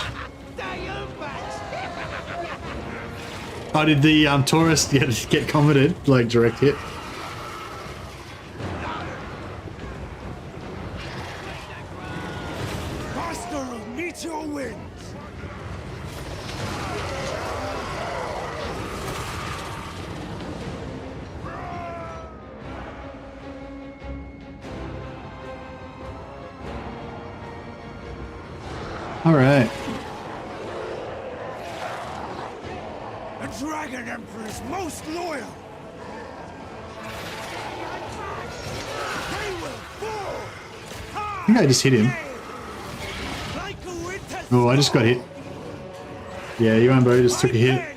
Oh, did the Taurus get combated? Like direct hit? All right. The Dragon Emperor is most loyal. They will fall. I think I just hit him. Oh, I just got hit. Yeah, Yuan Bo just took a hit.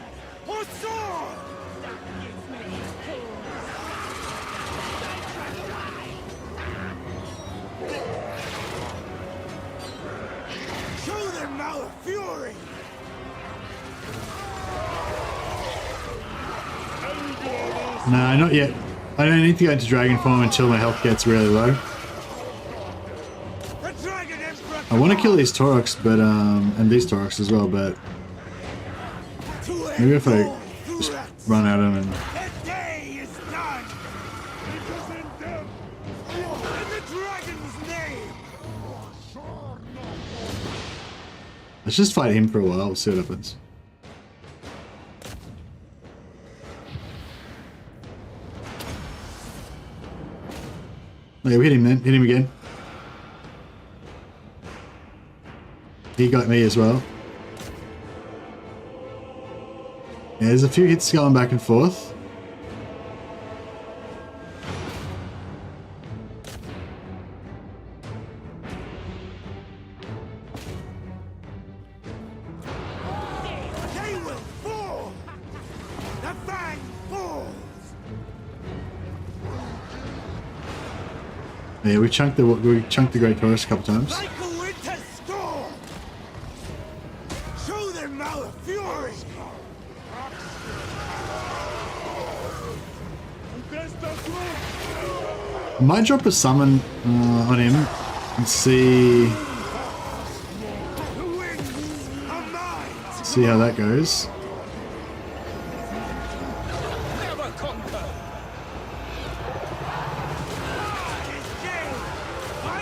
Nah, not yet. I don't need to go into Dragon form until my health gets really low. I want to kill these Taurox, but and these Taurox as well, but maybe if I just run at them and let's just fight him for a while. We'll see what happens. Okay, we hit him then. Hit him again. He got me as well. Yeah, there's a few hits going back and forth. Yeah, we chunked the Great Taurus a couple times. Like a winter storm. Show their mouth of fury. I might drop a summon on him and see how that goes.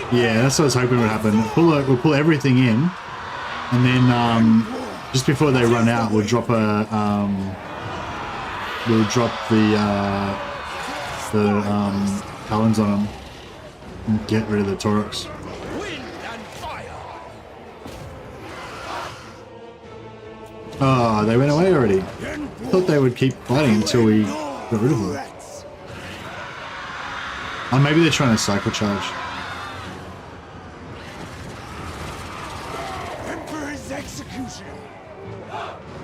Yeah, that's what I was hoping would happen. We'll pull everything in, and then just before they run out, we'll drop the talons on them and get rid of the Taurox. Oh, they went away already. I thought they would keep fighting until we got rid of them. Oh, maybe they're trying to cycle charge.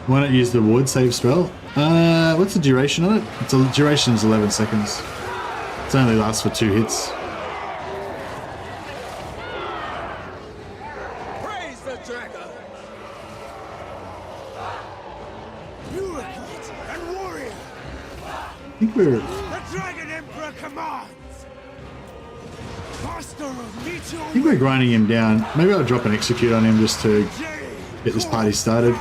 Why not use the ward save spell? What's the duration on it? The duration is 11 seconds. It only lasts for 2 hits. Praise the dragon. Bureaucrat and warrior. I think we're... The Dragon Emperor commands. Master of meteor. I think we're grinding him down. Maybe I'll drop an execute on him just to get this party started.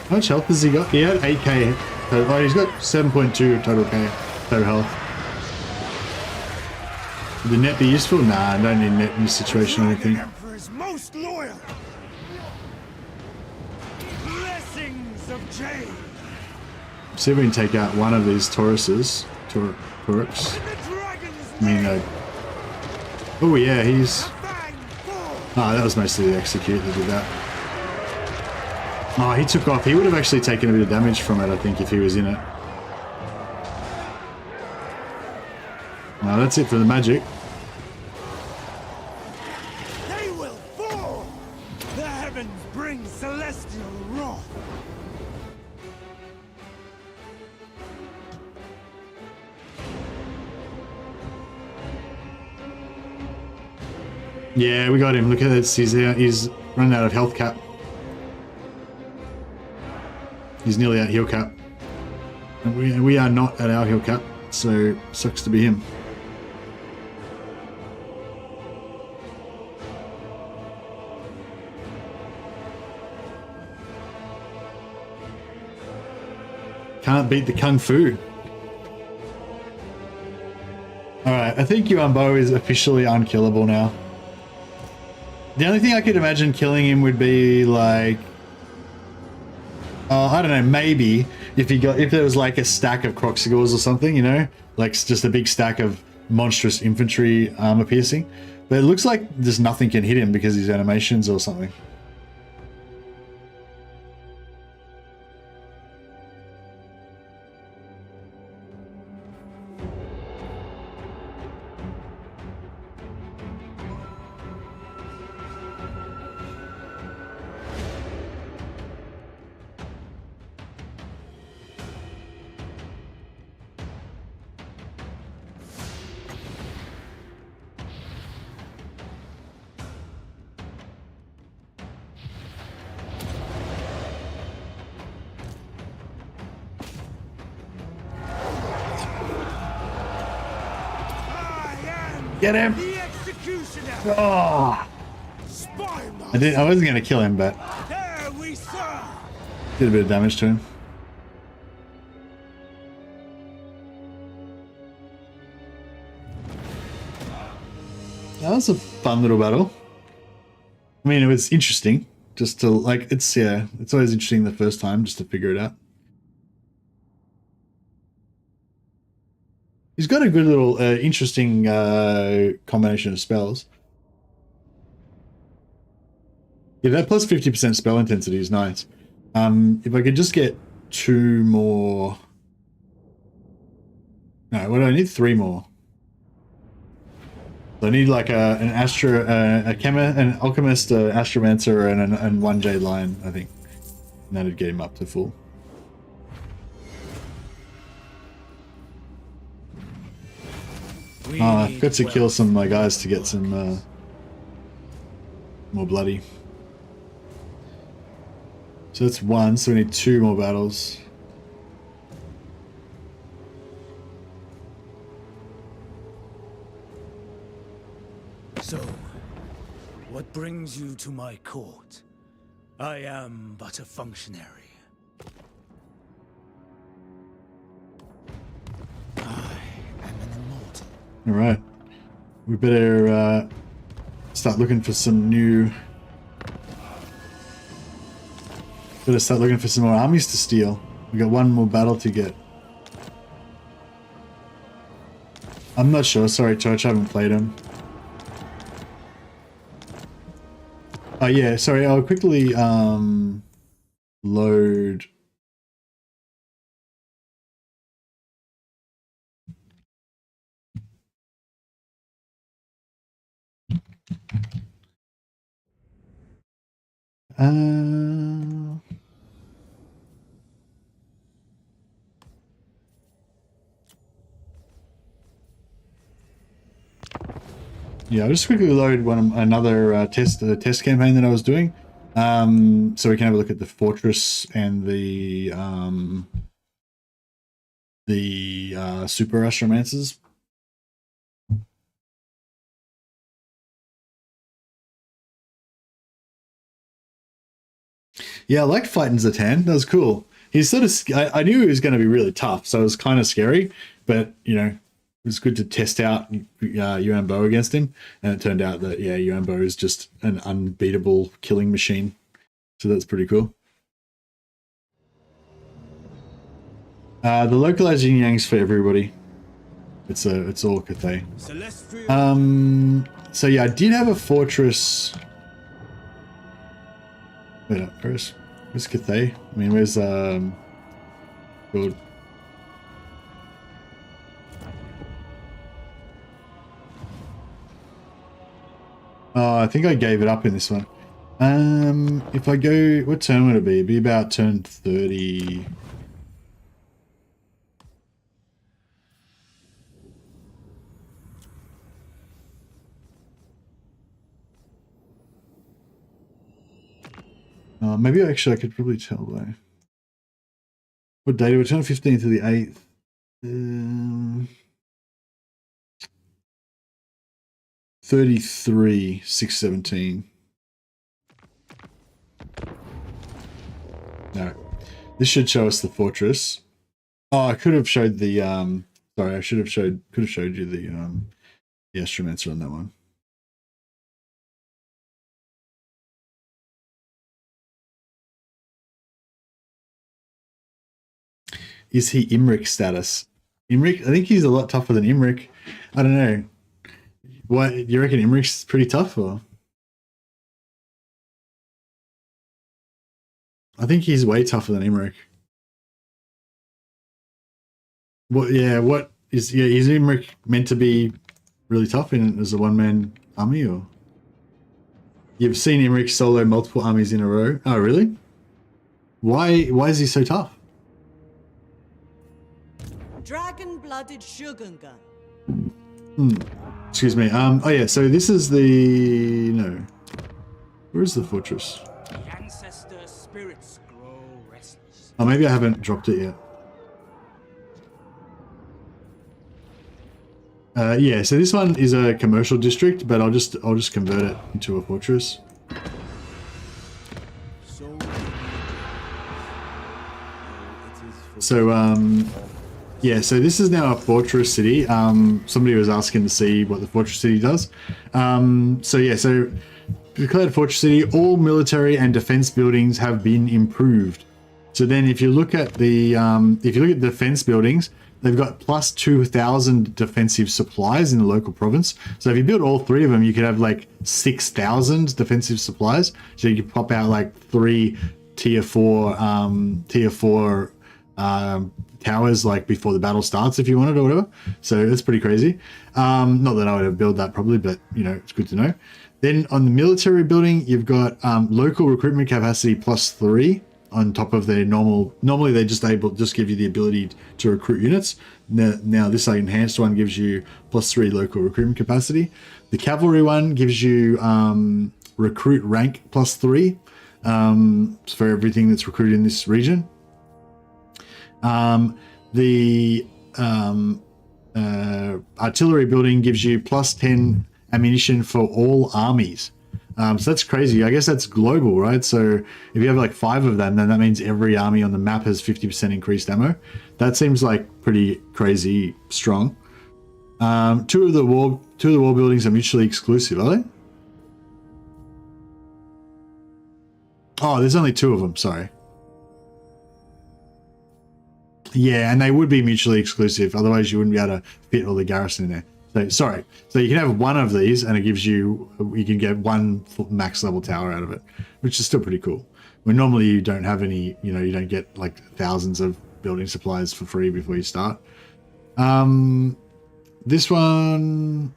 How much health has he got? He had 8k. Oh, he's got 7.2 total health. Would the net be useful? Nah, I don't need net in this situation or anything. Most loyal. Blessings of Jade. See if we can take out one of these Tauruses. Taurox. I mean, oh yeah, he's... Oh, that was mostly the execute that did that. Oh, he took off. He would have actually taken a bit of damage from it, I think, if he was in it. No, that's it for the magic. They will fall. The heavens bring celestial wrath. Yeah, we got him. Look at this. He's running out of health cap. He's nearly at heal cap. And we are not at our heal cap, so sucks to be him. Can't beat the Kung Fu. Alright, I think Yuan Bo is officially unkillable now. The only thing I could imagine killing him would be like... I don't know, maybe if there was like a stack of Croxigors or something, you know? Like just a big stack of monstrous infantry armor piercing. But it looks like just nothing can hit him because of his animations or something. Get him! Oh! I wasn't gonna kill him, but did a bit of damage to him. That was a fun little battle. I mean, it was interesting just to like. It's always interesting the first time just to figure it out. He's got a good little, interesting combination of spells. Yeah, that plus 50% spell intensity is nice. If I could just get 2 more... No, what do I need? 3 more. So I need like an alchemist, astromancer, and 1 jade lion, I think. And that'd get him up to full. I've got to kill some of my guys to get some more bloody. So that's 1, so we need 2 more battles. So, what brings you to my court? I am but a functionary. All right, we better start looking for some new. Better start looking for some more armies to steal. We got 1 more battle to get. I'm not sure. Sorry, Torch. I haven't played him. Oh yeah, sorry. I'll quickly load. Yeah, I'll just quickly load another test campaign that I was doing, so we can have a look at the fortress and the super astromancers. Yeah, I liked fighting Zatan. That was cool. He's sort of... I knew he was going to be really tough, so it was kind of scary. But, you know, it was good to test out Yuan Bo against him. And it turned out that, yeah, Yuan Bo is just an unbeatable killing machine. So that's pretty cool. The localized yin yangs for everybody. It's all Cathay. So yeah, I did have a fortress... Wait up, where's Cathay? I mean, where's God? Oh, I think I gave it up in this one. If I go, what turn would it be? It'd be about turn 30. Maybe actually I could probably tell though. What date? We're 15th to the 8th. 33, 617. No. This should show us the fortress. Oh, I could have showed the sorry, I could have showed you the astromancer on that one. Is he Imric status? Imric? I think he's a lot tougher than Imric. I don't know. What, you reckon Imric's pretty tough, or? I think he's way tougher than Imric. What? Yeah. What is? Yeah. Is Imric meant to be really tough in as a one-man army, or? You've seen Imric solo multiple armies in a row. Oh, really? Why? Why is he so tough? Dragon-blooded Shogunga. Excuse me. Oh yeah. So this is the Where is the fortress? The ancestor spirits grow restless. Oh, maybe I haven't dropped it yet. Yeah. So this one is a commercial district, but I'll just convert it into a fortress. So yeah, so this is now a fortress city. Somebody was asking to see what the fortress city does. So yeah, so declared fortress city, all military and defense buildings have been improved. So then if you look at the defense buildings, they've got plus 2,000 defensive supplies in the local province. So if you build all three of them, you could have like 6,000 defensive supplies. So you could pop out like 3 tier 4 towers like before the battle starts if you wanted or whatever. So that's pretty crazy. Not that I would have built that probably, but you know, it's good to know. Then on the military building, you've got local recruitment capacity plus 3 on top of their normally they just give you the ability to recruit units. Now this enhanced one gives you plus 3 local recruitment capacity. The cavalry one gives you recruit rank plus 3 for everything that's recruited in this region. The artillery building gives you plus 10 ammunition for all armies. So that's crazy. I guess that's global, right? So if you have like 5 of them, then that means every army on the map has 50% increased ammo. That seems like pretty crazy strong. Two of the war buildings are mutually exclusive, are they? Oh, there's only 2 of them. Sorry. Yeah, and they would be mutually exclusive. Otherwise, you wouldn't be able to fit all the garrison in there. So, sorry. So you can have one of these, and it gives you can get 1 max level tower out of it, which is still pretty cool. When normally you don't have any, you don't get like thousands of building supplies for free before you start. This one,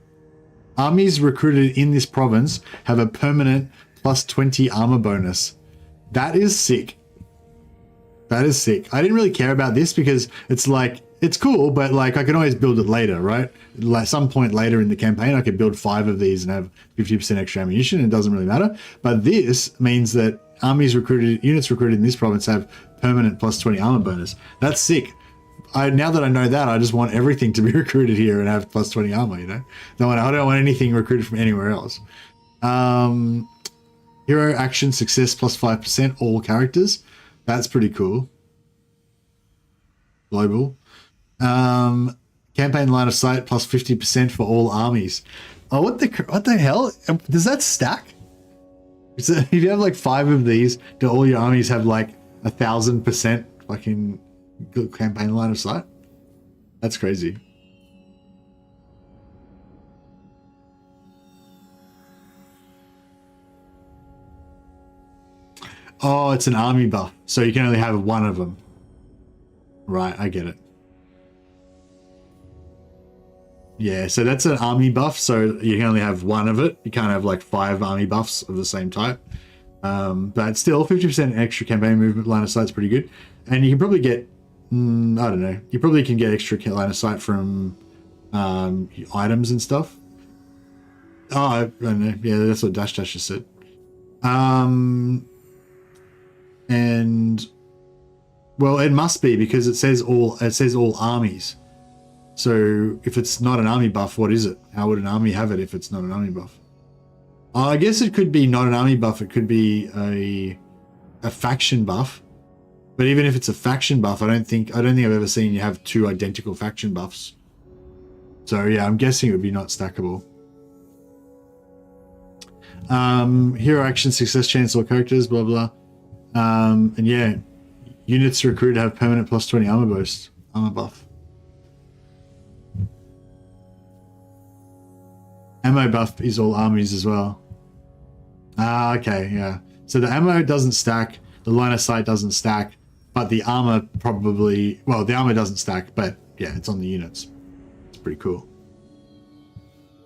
armies recruited in this province have a permanent plus 20 armor bonus. That is sick. That is sick. I didn't really care about this because it's like, it's cool, but like I can always build it later, right? Like some point later in the campaign, I could build 5 of these and have 50% extra ammunition. It doesn't really matter. But this means that units recruited in this province have permanent plus 20 armor bonus. That's sick. Now that I know that, I just want everything to be recruited here and have plus 20 armor, I don't want anything recruited from anywhere else. Hero action success plus 5%, all characters. That's pretty cool. Global. Campaign line of sight plus 50% for all armies. Oh, what the hell? Does that stack? So if you have like 5 of these, do all your armies have like 1,000% fucking campaign line of sight? That's crazy. Oh, it's an army buff, so you can only have 1 of them. Right, I get it. Yeah, so that's an army buff, so you can only have 1 of it. You can't have like 5 army buffs of the same type. But still, 50% extra campaign movement line of sight is pretty good. And you can probably get, I don't know, you probably can get extra line of sight from items and stuff. Oh, I don't know. Yeah, that's what Dash just said. And well, it must be because it says all armies. So if it's not an army buff, what is it? How would an army have it if it's not an army buff? I guess it could be not an army buff. It could be a faction buff. But even if it's a faction buff, I don't think I've ever seen you have two identical faction buffs. So yeah, I'm guessing it would be not stackable. Hero action, success chance, or characters, blah blah. And yeah, units recruited have permanent +20 armor buff. Ammo buff is all armies as well. Ah, okay, yeah. So the ammo doesn't stack, the line of sight doesn't stack, but the armor probably, well, the armor doesn't stack, but yeah, it's on the units. It's pretty cool.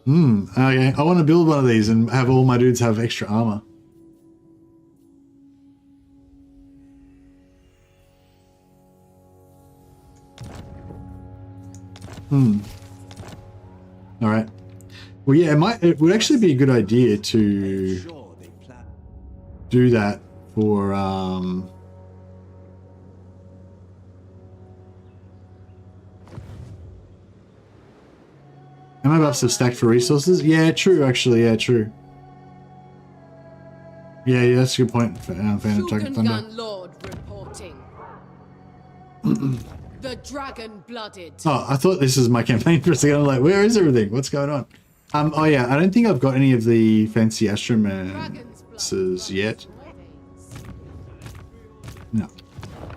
Okay, I want to build one of these and have all my dudes have extra armor. All right. Well, yeah, it would actually be a good idea to do that for ammo buffs have stacked for resources. Yeah, true. Actually, yeah, true. Yeah, that's a good point. Phantom Thunder. Lord reporting. The dragon-blooded. Oh, I thought this was my campaign for a second. I'm like, where is everything? What's going on? Oh yeah, I don't think I've got any of the fancy astromancers yet. No.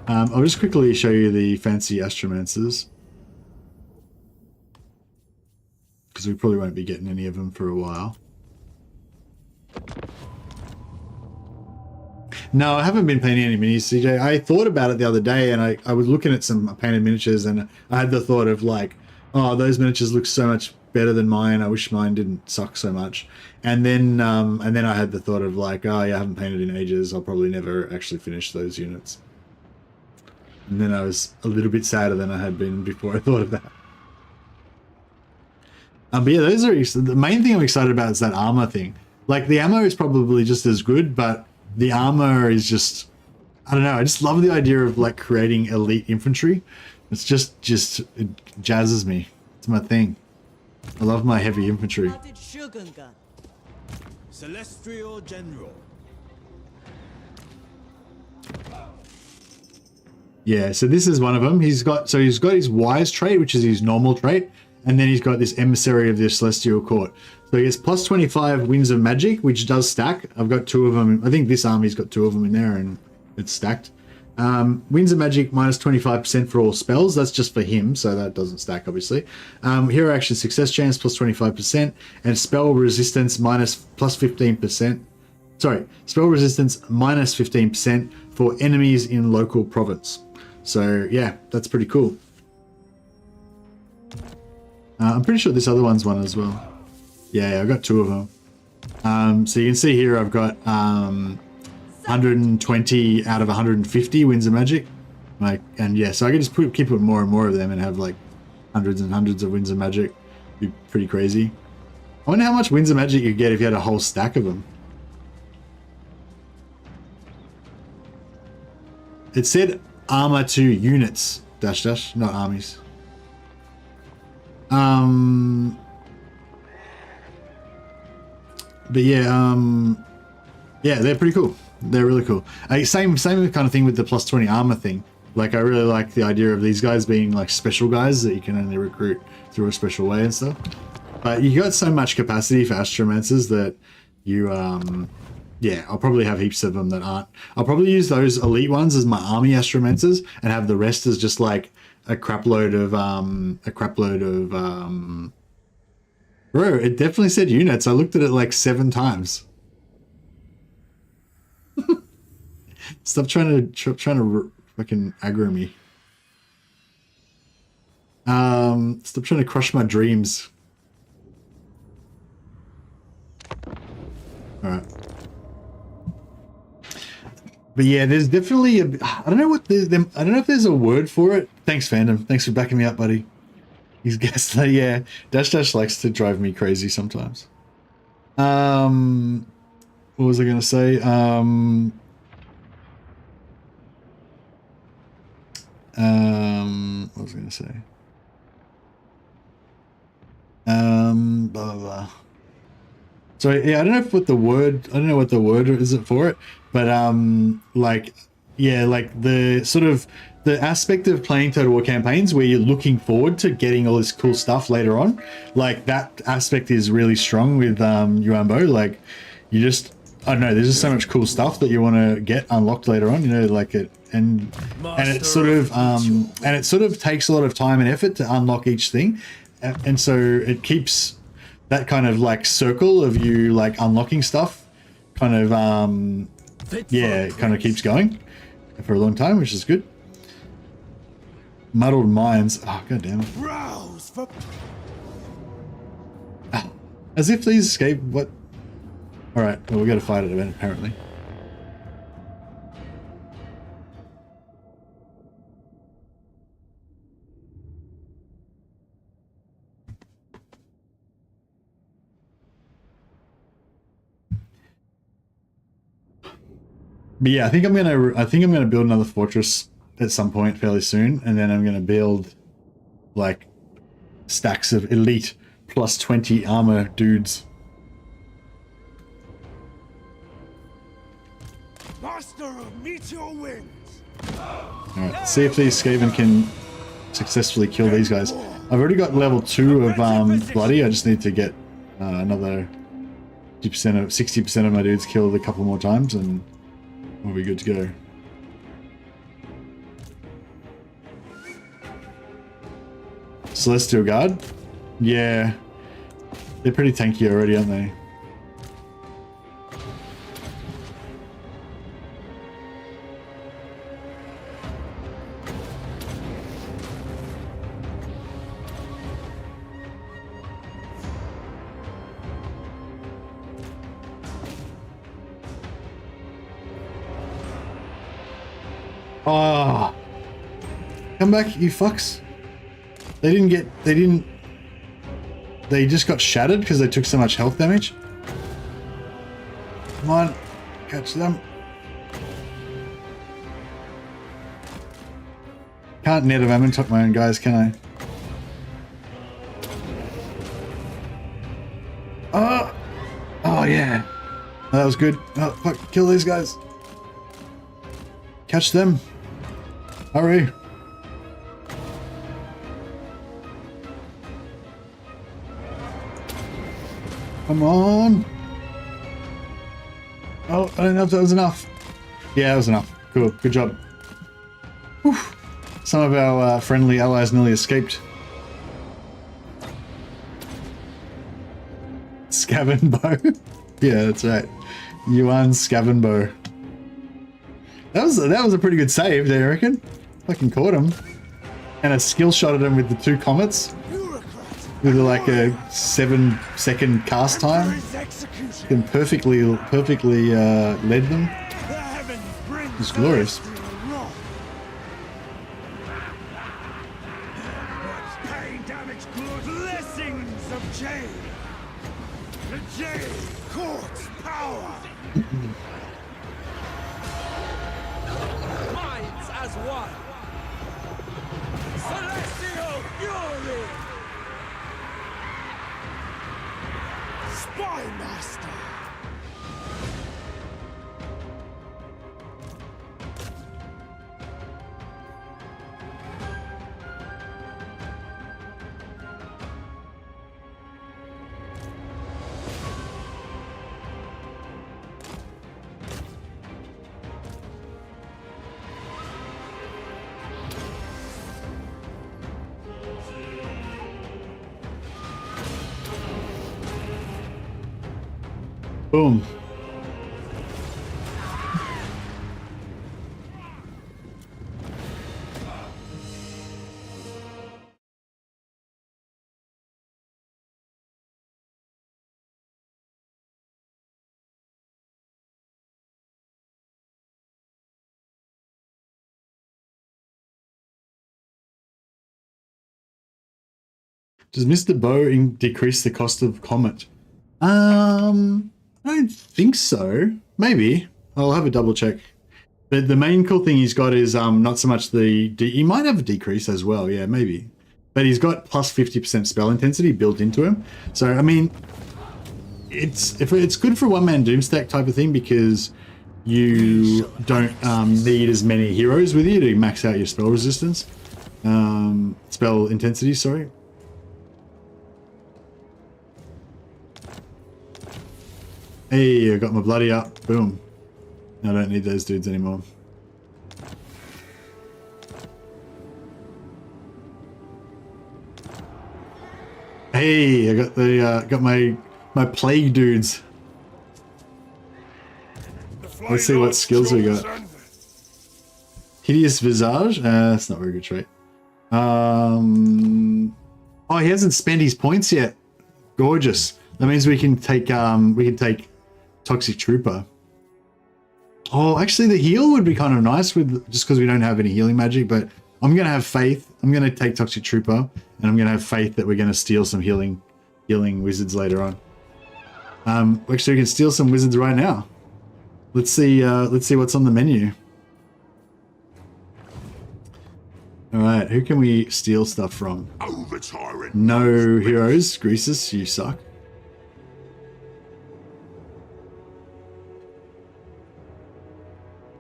I'll just quickly show you the fancy astromancers, because we probably won't be getting any of them for a while. No, I haven't been painting any minis, CJ. I thought about it the other day, and I was looking at some painted miniatures, and I had the thought of like, oh, those miniatures look so much better than mine. I wish mine didn't suck so much. And then I had the thought of like, oh yeah, I haven't painted in ages. I'll probably never actually finish those units. And then I was a little bit sadder than I had been before I thought of that. But yeah, those are the main thing I'm excited about is that armor thing. Like the ammo is probably just as good, but the armor is just, I don't know. I just love the idea of like creating elite infantry. It's just it jazzes me. It's my thing. I love my heavy infantry. Celestial General. Yeah, so this is one of them. He's got his wise trait, which is his normal trait, and then he's got this emissary of the celestial court. So he gets +25 winds of magic, which does stack. I've got 2 of them. I think this army's got 2 of them in there, and it's stacked. Winds of magic -25% for all spells. That's just for him, so that doesn't stack, obviously. Hero action success chance +25%, and spell resistance +15%. Sorry, spell resistance -15% for enemies in local province. So yeah, that's pretty cool. I'm pretty sure this other one's one as well. Yeah, I've got 2 of them. So you can see here I've got 120 out of 150 winds of magic. Like, and yeah, so I can just keep putting more and more of them and have like hundreds and hundreds of winds of magic. Be pretty crazy. I wonder how much winds of magic you get if you had a whole stack of them. It said armor to units, -- not armies. But yeah, yeah, they're pretty cool. They're really cool. Same kind of thing with the +20 armor thing. Like, I really like the idea of these guys being like special guys that you can only recruit through a special way and stuff. But you got so much capacity for astromancers that you, yeah, I'll probably have heaps of them that aren't. I'll probably use those elite ones as my army astromancers and have the rest as just like a crap load of, bro, it definitely said units. I looked at it like 7 times. Stop trying to fucking aggro me. Stop trying to crush my dreams. All right. But yeah, there's definitely a. I don't know what I don't know if there's a word for it. Thanks, fandom. Thanks for backing me up, buddy. He's guessed that. Yeah, Dash likes to drive me crazy sometimes. What was I gonna say? What was I going to say? Blah, blah, blah. So yeah, I don't know what the word is for it, but like, yeah, like the sort of the aspect of playing Total War campaigns where you're looking forward to getting all this cool stuff later on, like that aspect is really strong with Yuan Bo. Like you just, I don't know, there's just so much cool stuff that you want to get unlocked later on, you know, like it, and it sort of takes a lot of time and effort to unlock each thing, and so it keeps that kind of like circle of you like unlocking stuff kind of yeah, it kind of keeps going for a long time, which is good. Muddled minds. Oh, god damn it. As if these escape. What? Alright, well, we gotta fight it event apparently. But yeah, I think I'm gonna build another fortress at some point fairly soon, and then I'm gonna build like stacks of elite plus 20 armor dudes. Master of meteor winds. Alright, let's see if these Skaven can successfully kill these guys. I've already got level 2 of Bloody. I just need to get another 60% of my dudes killed a couple more times, and we'll be good to go. Celestial Guard? Yeah. They're pretty tanky already, aren't they? Oh, come back, you fucks. They just got shattered because they took so much health damage. Come on, catch them. Can't net of ammo top my own guys, can I? Oh, oh yeah. That was good. Oh, fuck, kill these guys. Catch them. Hurry. Come on. Oh, I don't know if that was enough. Yeah, that was enough. Cool. Good job. Whew. Some of our friendly allies nearly escaped. Scaven Bow. Yeah, that's right. Yuan Scaven Bow. That was a pretty good save, do you reckon? Fucking caught him. And a skill shot at him with the 2 comets. With like a 7-second cast time. And perfectly led them. It was glorious. Blessings of Jade. The Jade Court's power. Minds as one. Celestial fury. Spy Master. Boom. Does Mr. Bow decrease the cost of Comet? I don't think so. Maybe. I'll have a double check. But the main cool thing he's got is not so much he might have a decrease as well, yeah, maybe. But he's got plus 50% spell intensity built into him. So I mean, it's good for one-man Doomstack type of thing because you don't need as many heroes with you to max out your spell resistance, spell intensity. Sorry. Hey, I got my bloody up. Boom. I don't need those dudes anymore. Hey, I got the got my plague dudes. Let's see what skills we got. Hideous Visage. That's not a very good trait. Oh, he hasn't spent his points yet. Gorgeous. That means we can take Toxic Trooper. Oh, actually, the heal would be kind of nice with just because we don't have any healing magic. But I'm gonna have faith. I'm gonna take Toxic Trooper, and I'm gonna have faith that we're gonna steal some healing wizards later on. Actually, we can steal some wizards right now. Let's see what's on the menu. All right, who can we steal stuff from? No heroes. Greasus, you suck.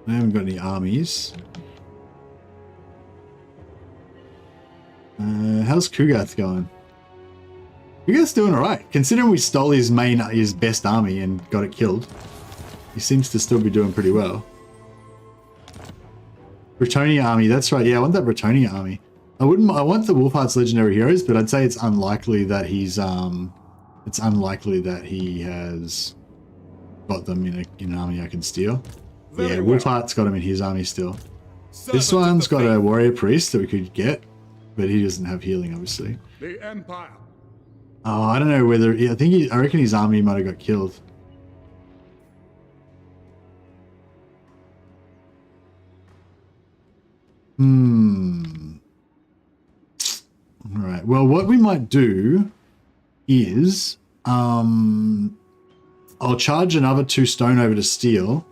I haven't got any armies. How's Kugath going? Kugath's doing alright. Considering we stole his best army and got it killed, he seems to still be doing pretty well. Bretonia army, that's right. Yeah, I want that Bretonia army. I want the Wolfheart's legendary heroes, but I'd say it's unlikely that he has got them in an army I can steal. Yeah, Wolfheart's got him in his army still. This one's got a warrior priest that we could get, but he doesn't have healing, obviously. The Empire. Oh, I don't know whether I reckon his army might have got killed. Alright, well, what we might do is I'll charge another 2 stone over to steel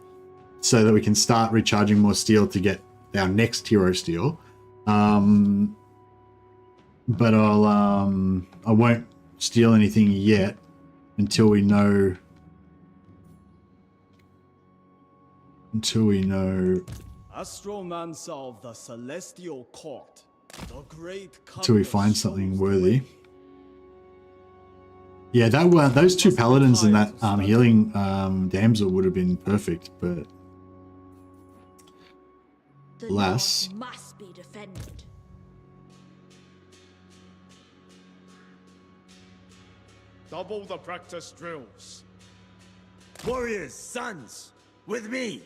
so that we can start recharging more steel to get our next hero steel. But I won't steal anything yet until we know Astromancer of the Celestial Court, the great until we find something worthy. Yeah, those 2 paladins and that healing damsel would have been perfect, but alas. Must be defended. Double the practice drills. Warriors, sons, with me.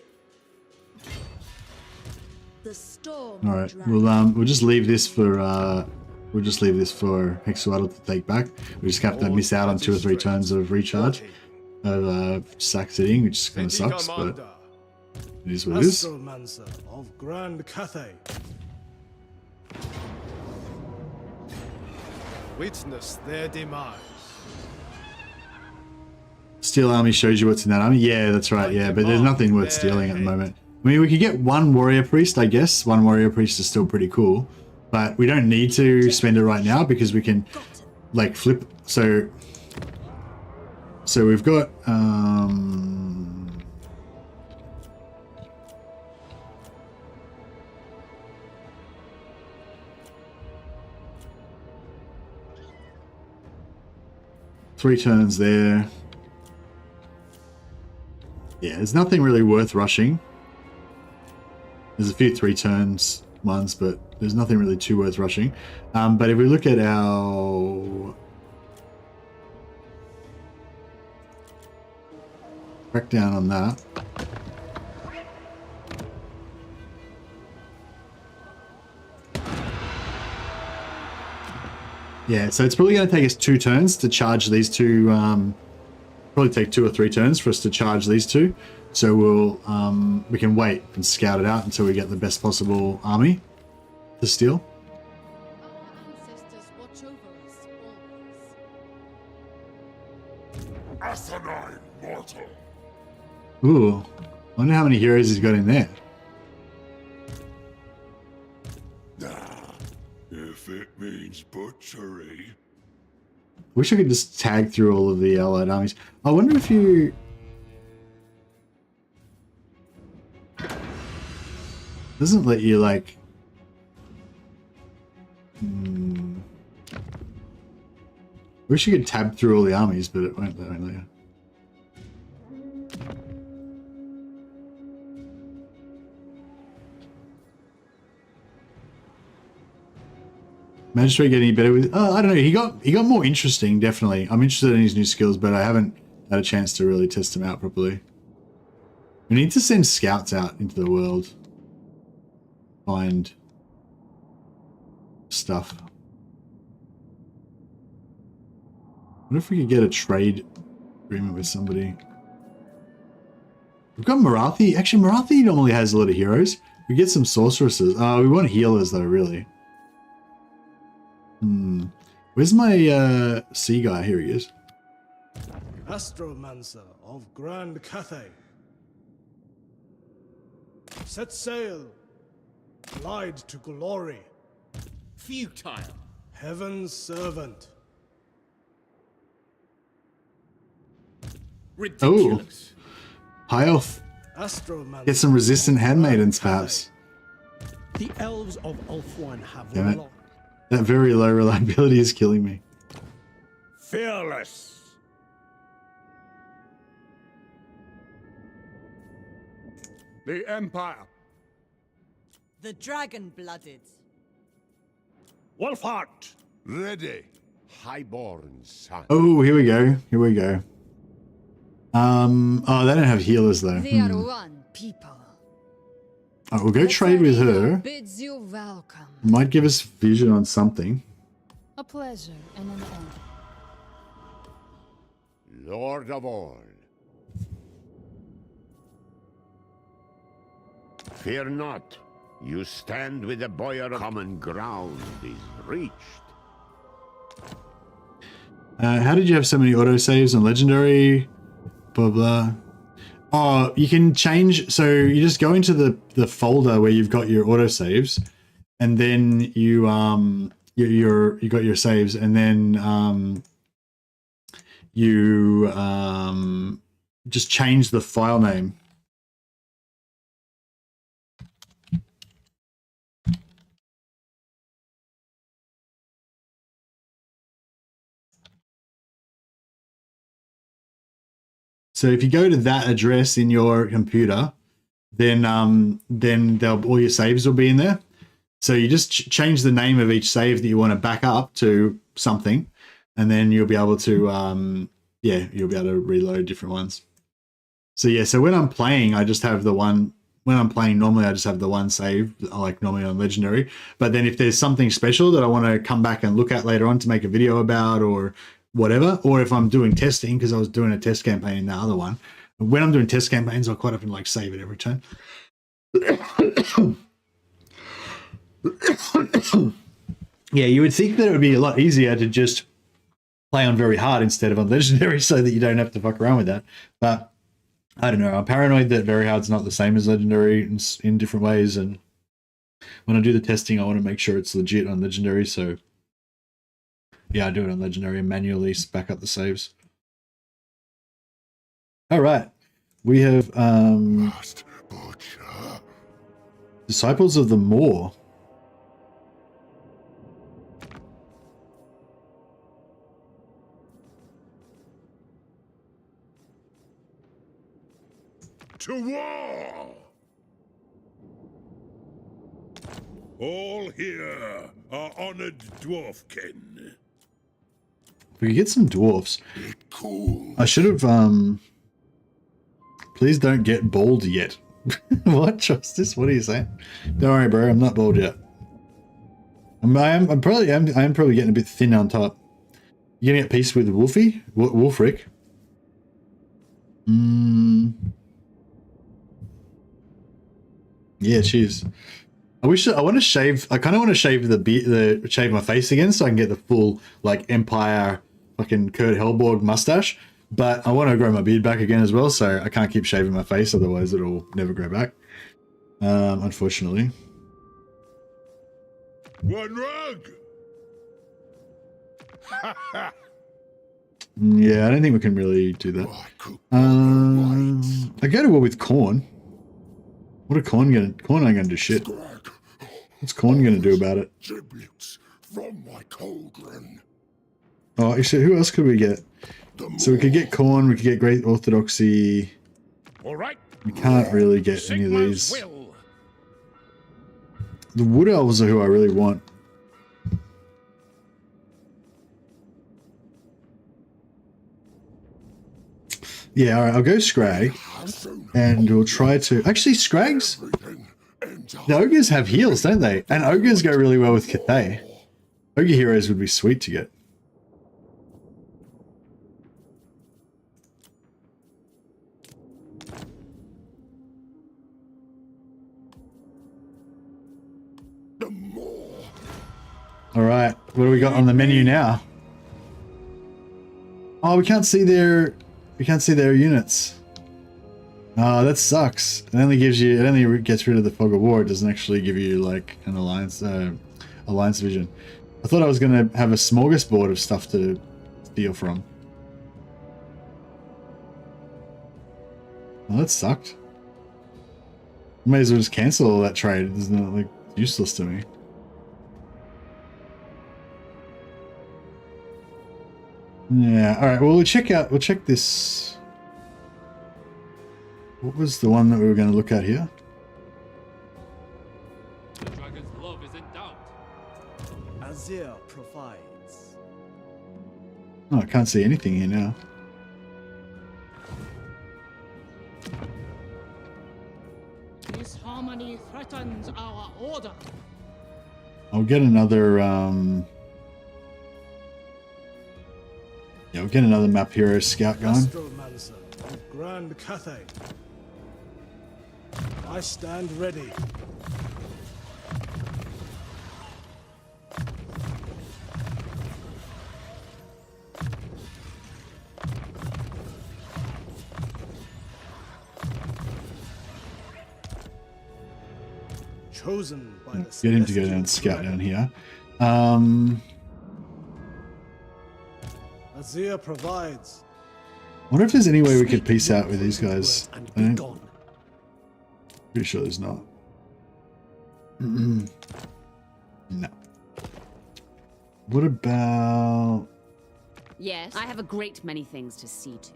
The storm. All right, we'll just leave this for Hexuadal to take back. We just have to miss out on 2 or 3 turns of recharge of sack sitting, which kind of sucks, but it is what it is. Astromancer of Grand Cathay. Witness their demise. Steel army shows you what's in that army. Yeah, that's right. Yeah, but there's nothing worth stealing at the moment. I mean, we could get 1 warrior priest, I guess. 1 warrior priest is still pretty cool, but we don't need to spend it right now because we can like flip. So we've got 3 turns there. Yeah, there's nothing really worth rushing. There's a few 3 turns ones, but there's nothing really too worth rushing. But if we look at our crackdown on that, yeah, so it's probably going to take us 2 turns to charge these 2. Probably take 2 or 3 turns for us to charge these 2. So we can wait and scout it out until we get the best possible army to steal. Our ancestors watch over us always. Asinine mortal. Ooh, I wonder how many heroes he's got in there. means butchery. Wish I could just tag through all of the allied armies. I wonder if you... Doesn't let you, like... Wish you could tab through all the armies, but it won't let you. Magistrate getting better with... I don't know. He got more interesting, definitely. I'm interested in his new skills, but I haven't had a chance to really test him out properly. We need to send scouts out into the world. Find stuff. What if we could get a trade agreement with somebody? We've got Marathi. Actually, Marathi normally has a lot of heroes. We get some sorceresses. We want healers though, really. Where's my sea guy? Here he is. Astromancer of Grand Cathay. Set sail. Glide to glory. Futile. Heaven's servant. Ridiculous. Oh, high elf. Astromancer. Get some resistant handmaidens, perhaps. The elves of Ulthuan have Damn it. That very low reliability is killing me. Fearless. The Empire. The dragon-blooded. Wolfheart. Ready, highborn son. Oh, here we go. Here we go. Oh, they don't have healers though. They are one people. Oh, we'll go trade with her. Bids you welcome. Might give us vision on something. A pleasure and an honor. Lord of all. Fear not. You stand with the boyar. Common ground is reached. How did you have so many autosaves on legendary? Blah blah. Oh, you can change. So you just go into the folder where you've got your autosaves, and then you you got your saves, and then you just change the file name. So if you go to that address in your computer, then all your saves will be in there. So you just change the name of each save that you want to back up to something, and then you'll be able to you'll be able to reload different ones. So yeah, so when I'm playing, I just have the one. When I'm playing normally, I just have the one save, like normally on legendary. But then if there's something special that I want to come back and look at later on to make a video about, or whatever, or if I'm doing testing, because I was doing a test campaign in the other one. When I'm doing test campaigns, I'll quite often like save it every turn. Yeah, you would think that it would be a lot easier to just play on very hard instead of on legendary, so that you don't have to fuck around with that. But I don't know. I'm paranoid that very hard's not the same as legendary in different ways, and when I do the testing, I want to make sure it's legit on legendary. So yeah, I do it on legendary and manually back up the saves. All right, we have Disciples of the Moor. To war! All here are honored dwarfkin. We could get some dwarfs. Cool. I should have, please don't get bald yet. What, Justice? What are you saying? Don't worry, bro. I'm not bald yet. I am probably getting a bit thin on top. You getting at peace with Wolfie? Wolfric? Yeah, cheers. I want to shave. I kind of want to shave shave my face again, so I can get the full like Empire fucking Kurt Hellborg mustache. But I want to grow my beard back again as well, so I can't keep shaving my face, otherwise it'll never grow back. Unfortunately. One rug. Yeah, I don't think we can really do that. I go to war with Corn. What are Corn ain't gonna do shit. What's Corn gonna do about it? From my cauldron. Oh, actually, who else could we get? So we could get Corn, we could get Great Orthodoxy. All right. We can't really get any of these. The Wood Elves are who I really want. Yeah, alright, I'll go Scrag. And we'll try to... Actually, Scrags? The Ogres have heals, don't they? And Ogres go really well with Cathay. Ogre Heroes would be sweet to get. Alright, what do we got on the menu now? Oh, we can't see their units. Oh, that sucks. It only gets rid of the Fog of War. It doesn't actually give you like an alliance vision. I thought I was gonna have a smorgasbord of stuff to steal from. Well, that sucked. May as well just cancel all that trade. It's not like useless to me. Yeah, alright, well we'll check this. What was the one that we were going to look at here? The dragon's love is in doubt. Azir provides. Oh, I can't see anything here now. This harmony threatens our order. I'll get another yeah, we'll get another map hero scout going. Astromancer of Grand Cathay. I stand ready. Chosen by the Get him to go down and scout down here. Azir provides. I wonder if there's any way we could peace out with these guys. Pretty sure there's not. No. What about... Yes, I have a great many things to see to.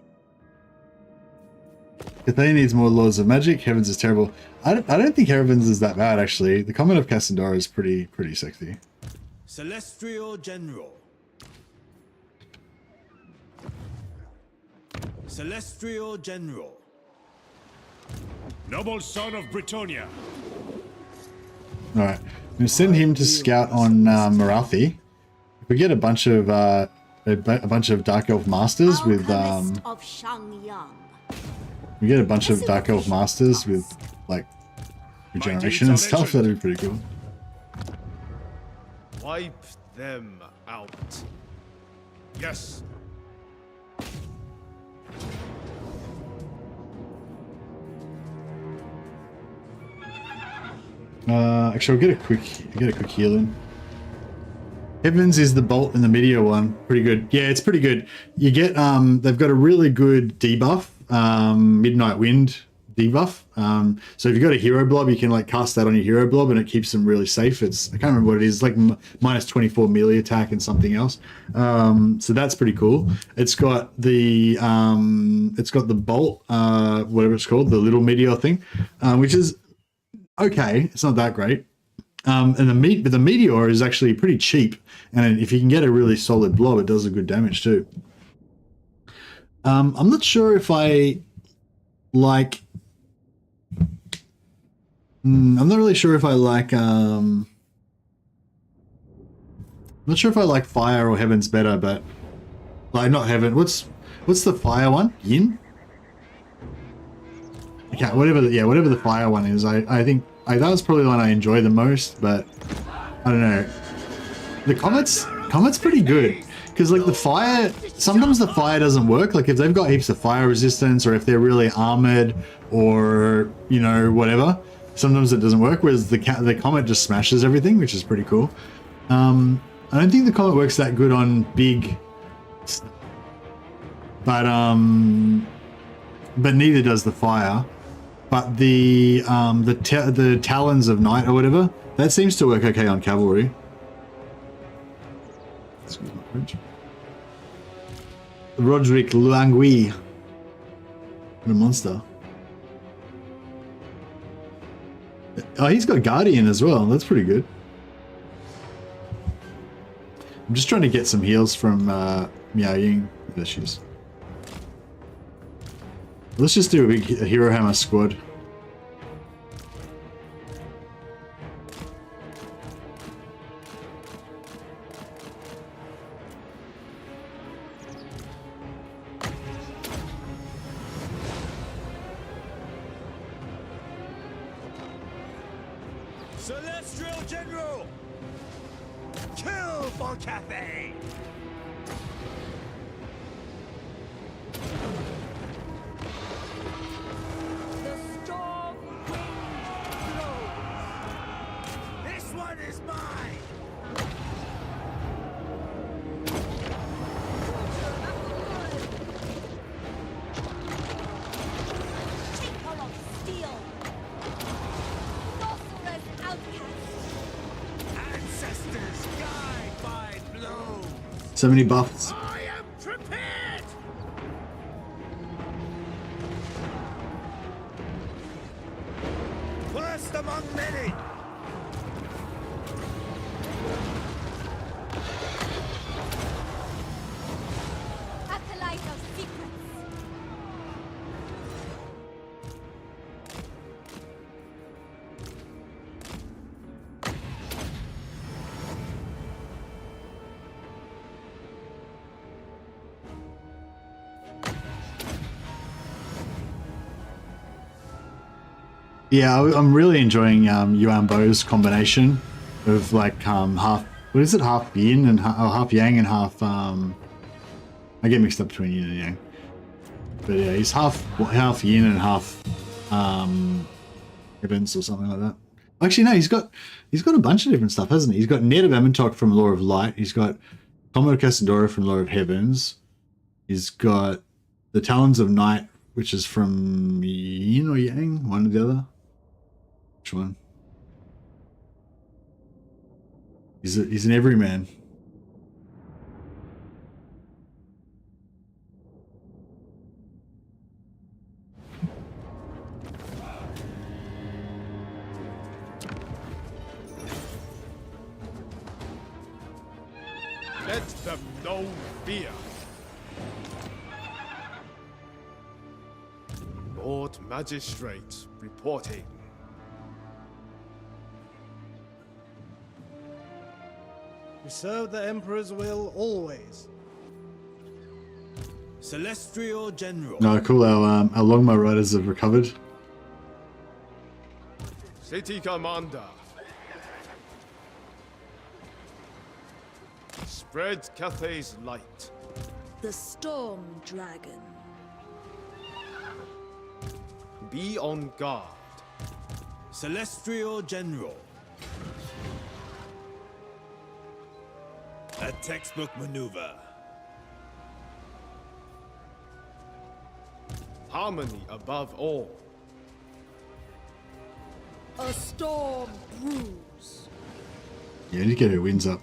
Cathay needs more Lords of Magic. Heavens is terrible. I don't think Heavens is that bad, actually. The Comet of Cassandra is pretty sexy. Celestial General. Celestial General. Noble son of Britannia. Alright. I'm going to send him to scout on Marathi. If we get a bunch of Dark Elf Masters with Of Shangyang. we get a bunch of Dark Elf Masters with like regeneration and stuff, that'd be pretty cool. Wipe them out. Yes. Actually, I'll get a quick heal in. Heavens is the bolt and the meteor one. Pretty good. Yeah, it's pretty good. You get they've got a really good debuff, Midnight Wind debuff. So if you've got a hero blob, you can like cast that on your hero blob and it keeps them really safe. I can't remember what it is. It's like minus 24 melee attack and something else. So that's pretty cool. It's got the bolt, whatever it's called, the little meteor thing, which is okay. It's not that great. And the meteor is actually pretty cheap, and if you can get a really solid blob, it does a good damage too. I'm not sure if I like. I'm not really sure if I like. I'm not sure if I like fire or heavens better, but like not heaven. What's the fire one? Yin. Okay, whatever the fire one is. I think that was probably the one I enjoy the most, but I don't know. The comet's pretty good because like the fire, sometimes the fire doesn't work. Like if they've got heaps of fire resistance or if they're really armored or you know sometimes it doesn't work. Whereas the comet just smashes everything, which is pretty cool. I don't think the comet works that good on big, but neither does the fire. But the talons of night or whatever, that seems to work okay on cavalry. Excuse my French. Roderick Luangui. What a monster. Oh, he's got Guardian as well. That's pretty good. I'm just trying to get some heals from Miao Ying. There she is. Let's just do a big Hero Hammer squad. Celestial General! Kill for Cathay! The storm wind blows. This one is mine! Tinker of steel. Sorcerer's outcast. Ancestors guide by blows! So many buffs. I am prepared! First among many! Acolyte of secrets. Yeah, I'm really enjoying Yuan Bo's combination of like half, what is it, half yin and half yang and half I get mixed up between yin and yang. But yeah, he's half yin and half heavens or something like that. Actually, no, he's got a bunch of different stuff, hasn't he? He's got Ned of Amentok from Law of Light. He's got Commodore Casadora from Law of Heavens. He's got the Talons of Night, which is from yin or yang, one or the other. Which one? He's an everyman. Let them know fear. Lord Magistrate reporting. We serve the Emperor's will always. Celestial General. No, cool. Our Longbow Riders have recovered. City Commander. Spread Cathay's light. The Storm Dragon. Be on guard. Celestial General. A textbook maneuver. Harmony above all. A storm brews. Yeah, I need to get her wins up.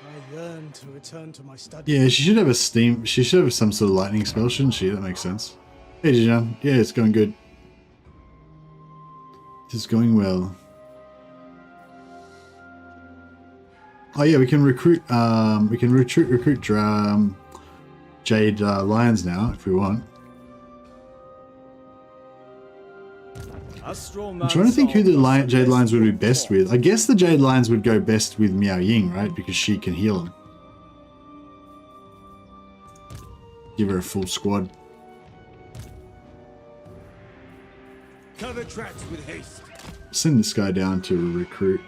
I yearn to return to my study. Yeah, she should have a steam. She should have some sort of lightning spell, shouldn't she? That makes sense. Hey, Jijan. Yeah, it's going good. It's going well. Oh yeah, we can recruit. We can recruit Jade Lions now if we want. I'm trying to think who the Jade Lions would be best with. I guess the Jade Lions would go best with Miao Ying, right? Because she can heal them. Give her a full squad. Cover tracks with haste. Send this guy down to recruit.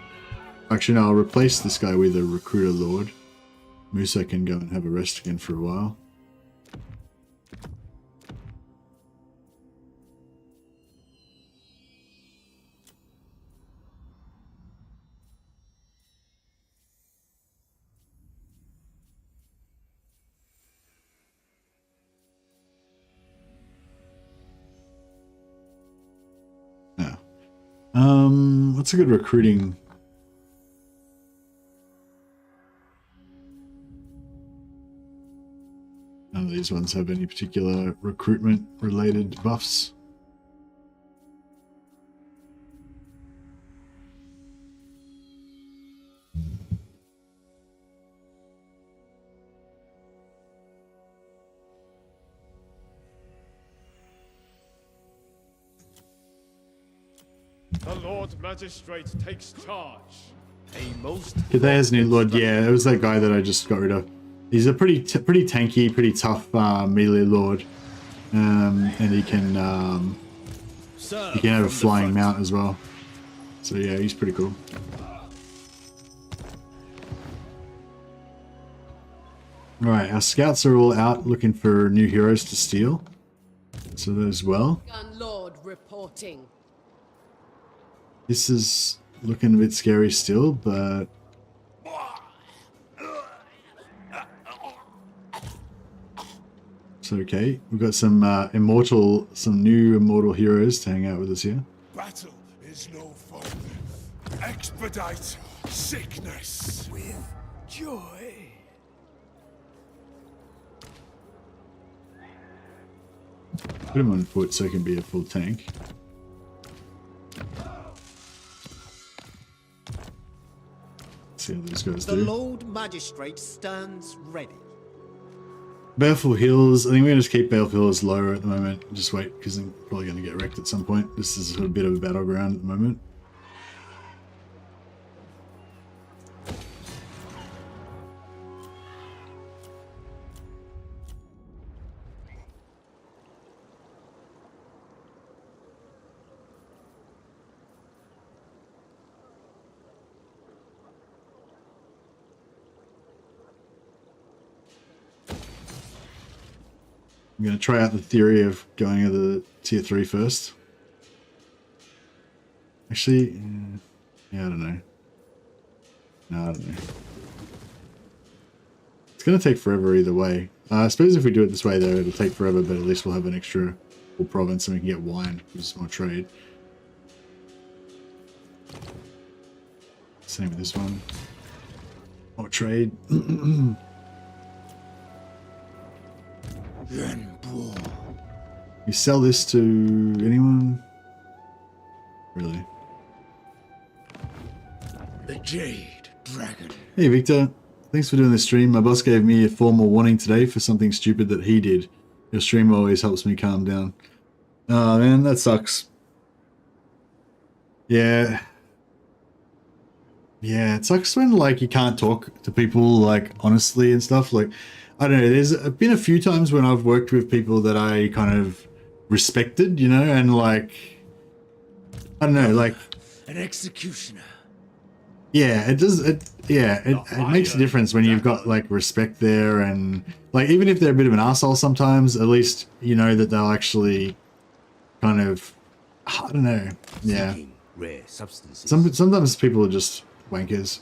Actually, no, I'll replace this guy with a recruiter lord. Musa can go and have a rest again for a while. That's a good recruiting. None of these ones have any particular recruitment related buffs. The Lord Magistrate takes charge. A most There's new Lord. Yeah, it was that guy that I just got rid of. He's a pretty tanky, pretty tough melee Lord, and he can have a flying mount as well. So yeah, he's pretty cool. All right, our scouts are all out looking for new heroes to steal. So as well. Gun Lord reporting. This is looking a bit scary still, but it's okay. We've got some new immortal heroes to hang out with us here. Battle is no fun. Expedite sickness with joy. Put him on foot so he can be a full tank. See how these guys The do. Lord Magistrate stands ready. Baleful Hills. I think we're going to just keep Baleful Hills lower at the moment. Just wait, because I'm probably going to get wrecked at some point. This is a bit of a battleground at the moment. I'm going to try out the theory of going to the tier 3 first. Actually, yeah, I don't know. No, I don't know. It's going to take forever either way. I suppose if we do it this way though, it'll take forever, but at least we'll have an extra full province and we can get wine, which is more trade. Same with this one. More trade. Yuan Bo. You sell this to anyone? Really? The Jade Dragon. Hey Victor, thanks for doing this stream. My boss gave me a formal warning today for something stupid that he did. Your stream always helps me calm down. Oh man, that sucks. Yeah. Yeah, it sucks when like you can't talk to people like honestly and stuff. Like, I don't know, there's been a few times when I've worked with people that I kind of respected, you know, and like, I don't know, like... An executioner. Yeah, it does, it makes a difference when you've got like respect there, and like, even if they're a bit of an asshole sometimes, at least you know that they'll actually kind of, I don't know, yeah. Rare substances. Sometimes people are just wankers.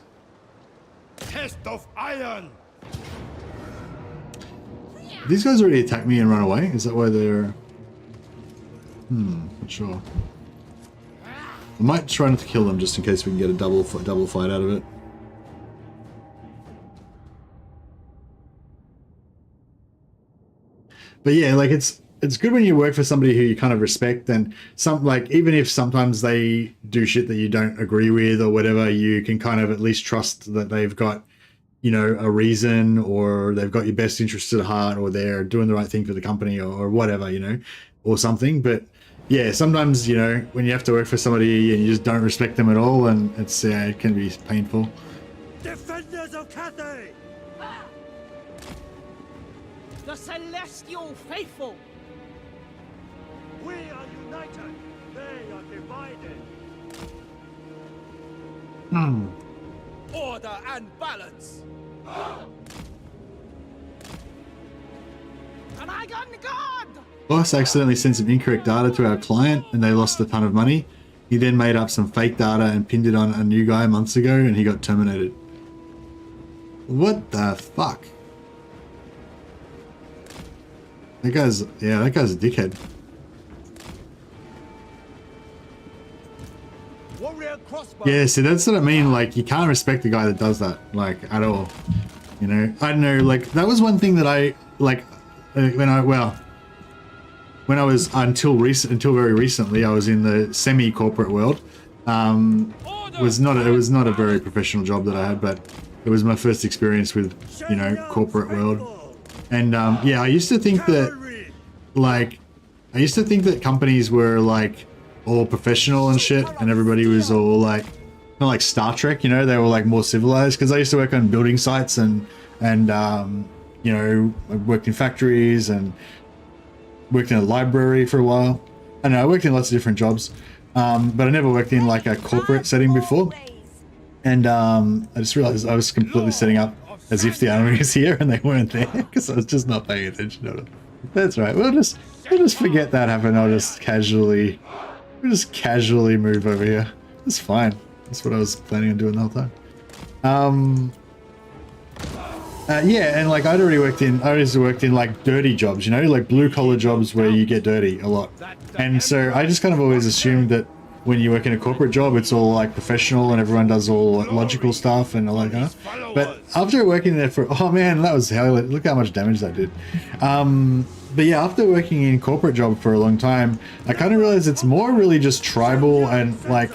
Test of iron. These guys already attacked me and run away? Is that why they're... not sure. I might try not to kill them just in case we can get a double fight out of it. But yeah, like it's good when you work for somebody who you kind of respect, and some, like, even if sometimes they do shit that you don't agree with or whatever, you can kind of at least trust that they've got, you know, a reason, or they've got your best interest at heart, or they're doing the right thing for the company, or whatever, you know, or something. But yeah, sometimes, you know, when you have to work for somebody and you just don't respect them at all, and it's it can be painful. Defenders of Cathay! The Celestial Faithful! We are united. They are divided. Order and balance! And I got God! Boss accidentally sent some incorrect data to our client and they lost a ton of money. He then made up some fake data and pinned it on a new guy months ago, and he got terminated. What the fuck? That guy's a dickhead. Yeah, see, that's what I mean. Like, you can't respect the guy that does that, like, at all. You know, I don't know. Like, that was one thing that I like when I was until very recently, I was in the semi-corporate world. It was not a very professional job that I had, but it was my first experience with, you know, corporate world. And yeah, I used to think that companies were like all professional and shit, and everybody was all like, kind of like Star Trek, you know, they were like more civilized. Because I used to work on building sites and you know, I worked in factories and worked in a library for a while. I don't know, I worked in lots of different jobs, but I never worked in like a corporate setting before. And I just realized I was completely setting up as if the army was here and they weren't there, because I was just not paying attention to it. That's right. We'll just forget that happened. We'll just casually move over here. It's fine. That's what I was planning on doing the whole time. Yeah, and like I used to work in like dirty jobs, you know, like blue collar jobs where you get dirty a lot. And so I just kind of always assumed that when you work in a corporate job, it's all like professional and everyone does all logical stuff and all that kind of. But after working there for, oh man, that was hell. Look how much damage that did. But yeah, after working in corporate job for a long time, I kind of realized it's more really just tribal, and like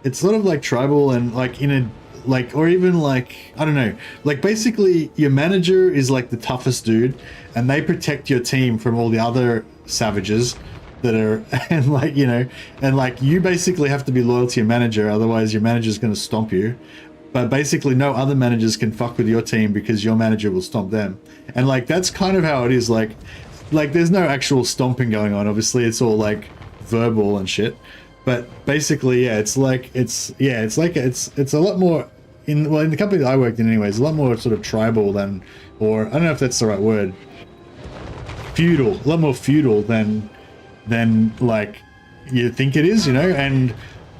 it's sort of like tribal and like in a like, or even like, I don't know, like basically your manager is like the toughest dude and they protect your team from all the other savages that are, and like, you know, and like you basically have to be loyal to your manager, otherwise your manager's going to stomp you. But basically no other managers can fuck with your team because your manager will stomp them. And like that's kind of how it is. Like there's no actual stomping going on, obviously it's all like verbal and shit. But basically, yeah, it's a lot more in the company that I worked in anyways, a lot more sort of tribal than, or I don't know if that's the right word, feudal, a lot more feudal than like you think it is, you know,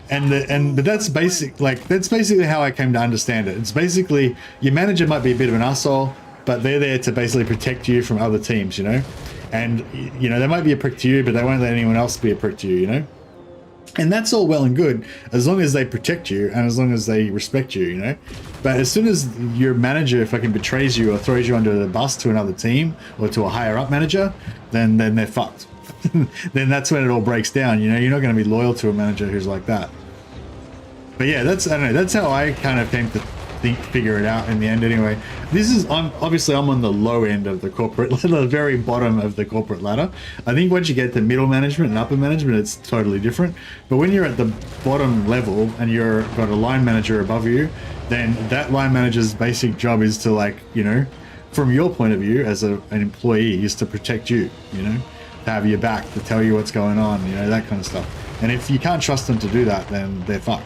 but that's basically how I came to understand it. It's basically your manager might be a bit of an asshole, but they're there to basically protect you from other teams, you know, and you know they might be a prick to you, but they won't let anyone else be a prick to you, you know. And that's all well and good as long as they protect you and as long as they respect you, you know. But as soon as your manager fucking betrays you or throws you under the bus to another team or to a higher up manager, then they're fucked. Then that's when it all breaks down, you know. You're not going to be loyal to a manager who's like that. But yeah, I don't know, that's how I kind of came to figure it out in the end anyway. I'm on the low end of the corporate ladder, the very bottom of the corporate ladder. I think once you get to middle management and upper management, it's totally different. But when you're at the bottom level and you're got a line manager above you, then that line manager's basic job is to, like, you know, from your point of view as an employee, is to protect you, you know, to have your back, to tell you what's going on, you know, that kind of stuff. And if you can't trust them to do that, then they're fucked.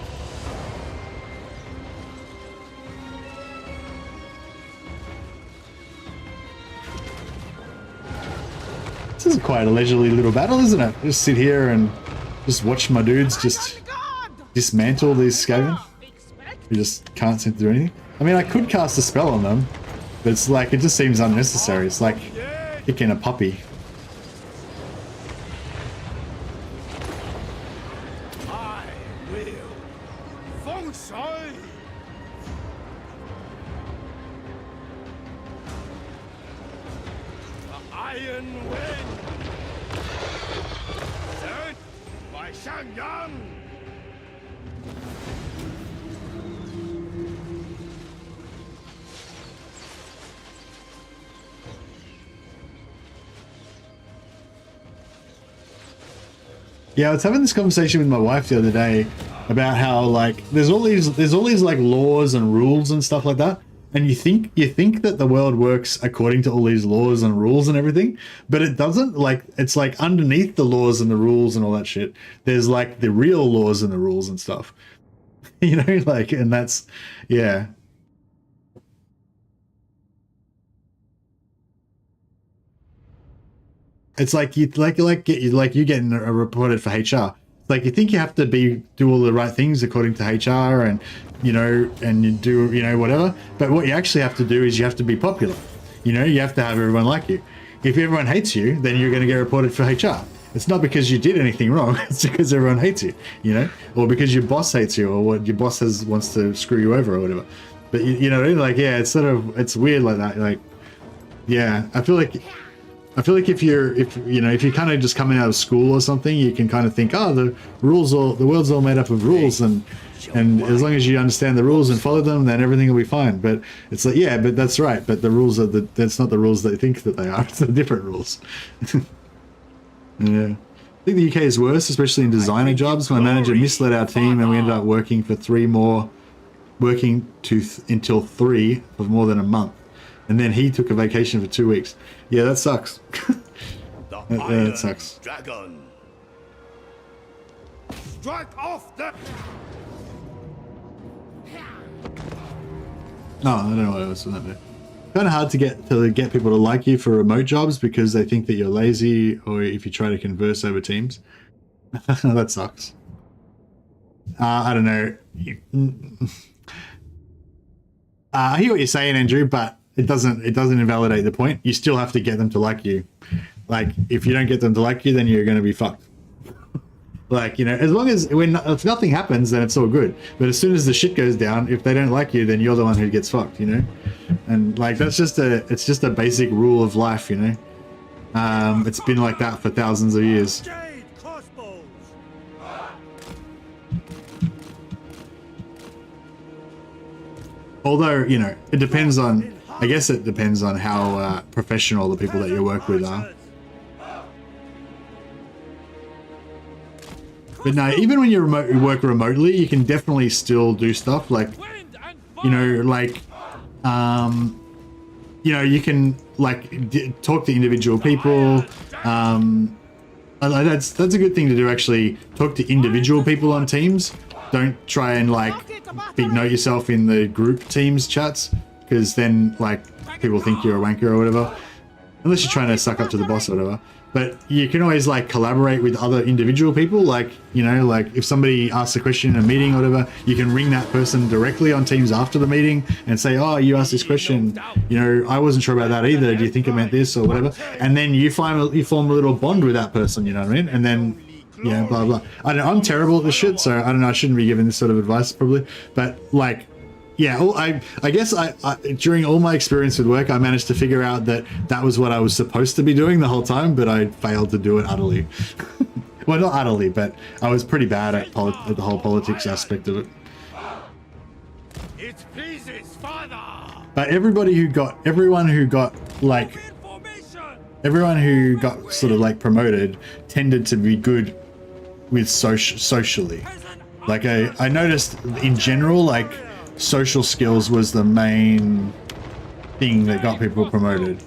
This is quite a leisurely little battle, isn't it? Just sit here and just watch my dudes just dismantle these Skaven. We just can't seem to do anything. I mean, I could cast a spell on them, but it's like, it just seems unnecessary. It's like kicking a puppy. Yeah, I was having this conversation with my wife the other day about how, like, there's all these like laws and rules and stuff like that, and you think that the world works according to all these laws and rules and everything, but it doesn't. Like, it's like underneath the laws and the rules and all that shit, there's like the real laws and the rules and stuff. You know, like, and that's, yeah. It's like you getting reported for HR. Like, you think you have to do all the right things according to HR, and you know, and you do, you know, whatever. But what you actually have to do is you have to be popular. You know, you have to have everyone like you. If everyone hates you, then you're going to get reported for HR. It's not because you did anything wrong. It's because everyone hates you, you know, or because your boss hates you, or what your boss wants to screw you over or whatever. But you know, like, yeah, it's sort of, it's weird like that. Like, yeah, I feel like if you kind of just coming out of school or something, you can kind of think, oh, the world's all made up of rules, and as long as you understand the rules and follow them, then everything will be fine. But it's like, yeah, but that's right. But the rules are that's not the rules they think that they are. It's the different rues. Yeah. I think the UK is worse, especially in designer jobs. My manager misled our team and we ended up working for until 3 for more than a month. And then he took a vacation for 2 weeks. Yeah, that sucks. that sucks. Dragon. Strike off the... No, I don't know what else was that. Kind of hard to get people to like you for remote jobs because they think that you're lazy, or if you try to converse over Teams. That sucks. I don't know. I hear what you're saying, Andrew, but it doesn't invalidate the point. You still have to get them to like you. Like, if you don't get them to like you, then you're going to be fucked. Like, you know, as long as if nothing happens, then it's all good. But as soon as the shit goes down, if they don't like you, then you're the one who gets fucked, you know. And like, it's just a basic rule of life, you know. It's been like that for thousands of years. Although, you know, it depends on, I guess it depends on how professional the people that you work with are. But no, even when you work remotely, you can definitely still do stuff like, you know, like, you know, you can like talk to individual people. That's a good thing to do, actually. Talk to individual people on Teams. Don't try and like big note yourself in the group Teams chats, because then like people think you're a wanker or whatever. Unless you're trying to suck up to the boss or whatever. But you can always like collaborate with other individual people. Like, you know, like if somebody asks a question in a meeting or whatever, you can ring that person directly on Teams after the meeting and say, oh, you asked this question, you know, I wasn't sure about that either. Do you think it meant this or whatever? And then you form a little bond with that person, you know what I mean? And then, you know, blah, blah. I don't know, I'm terrible at this shit, so I don't know, I shouldn't be giving this sort of advice probably. But like, yeah, I guess I during all my experience with work, I managed to figure out that was what I was supposed to be doing the whole time, but I failed to do it utterly. Well, not utterly, but I was pretty bad at the whole politics aspect of it. It pleases Father. But everyone who got sort of like promoted tended to be good with socially. Like I noticed in general, like, social skills was the main thing that got people promoted.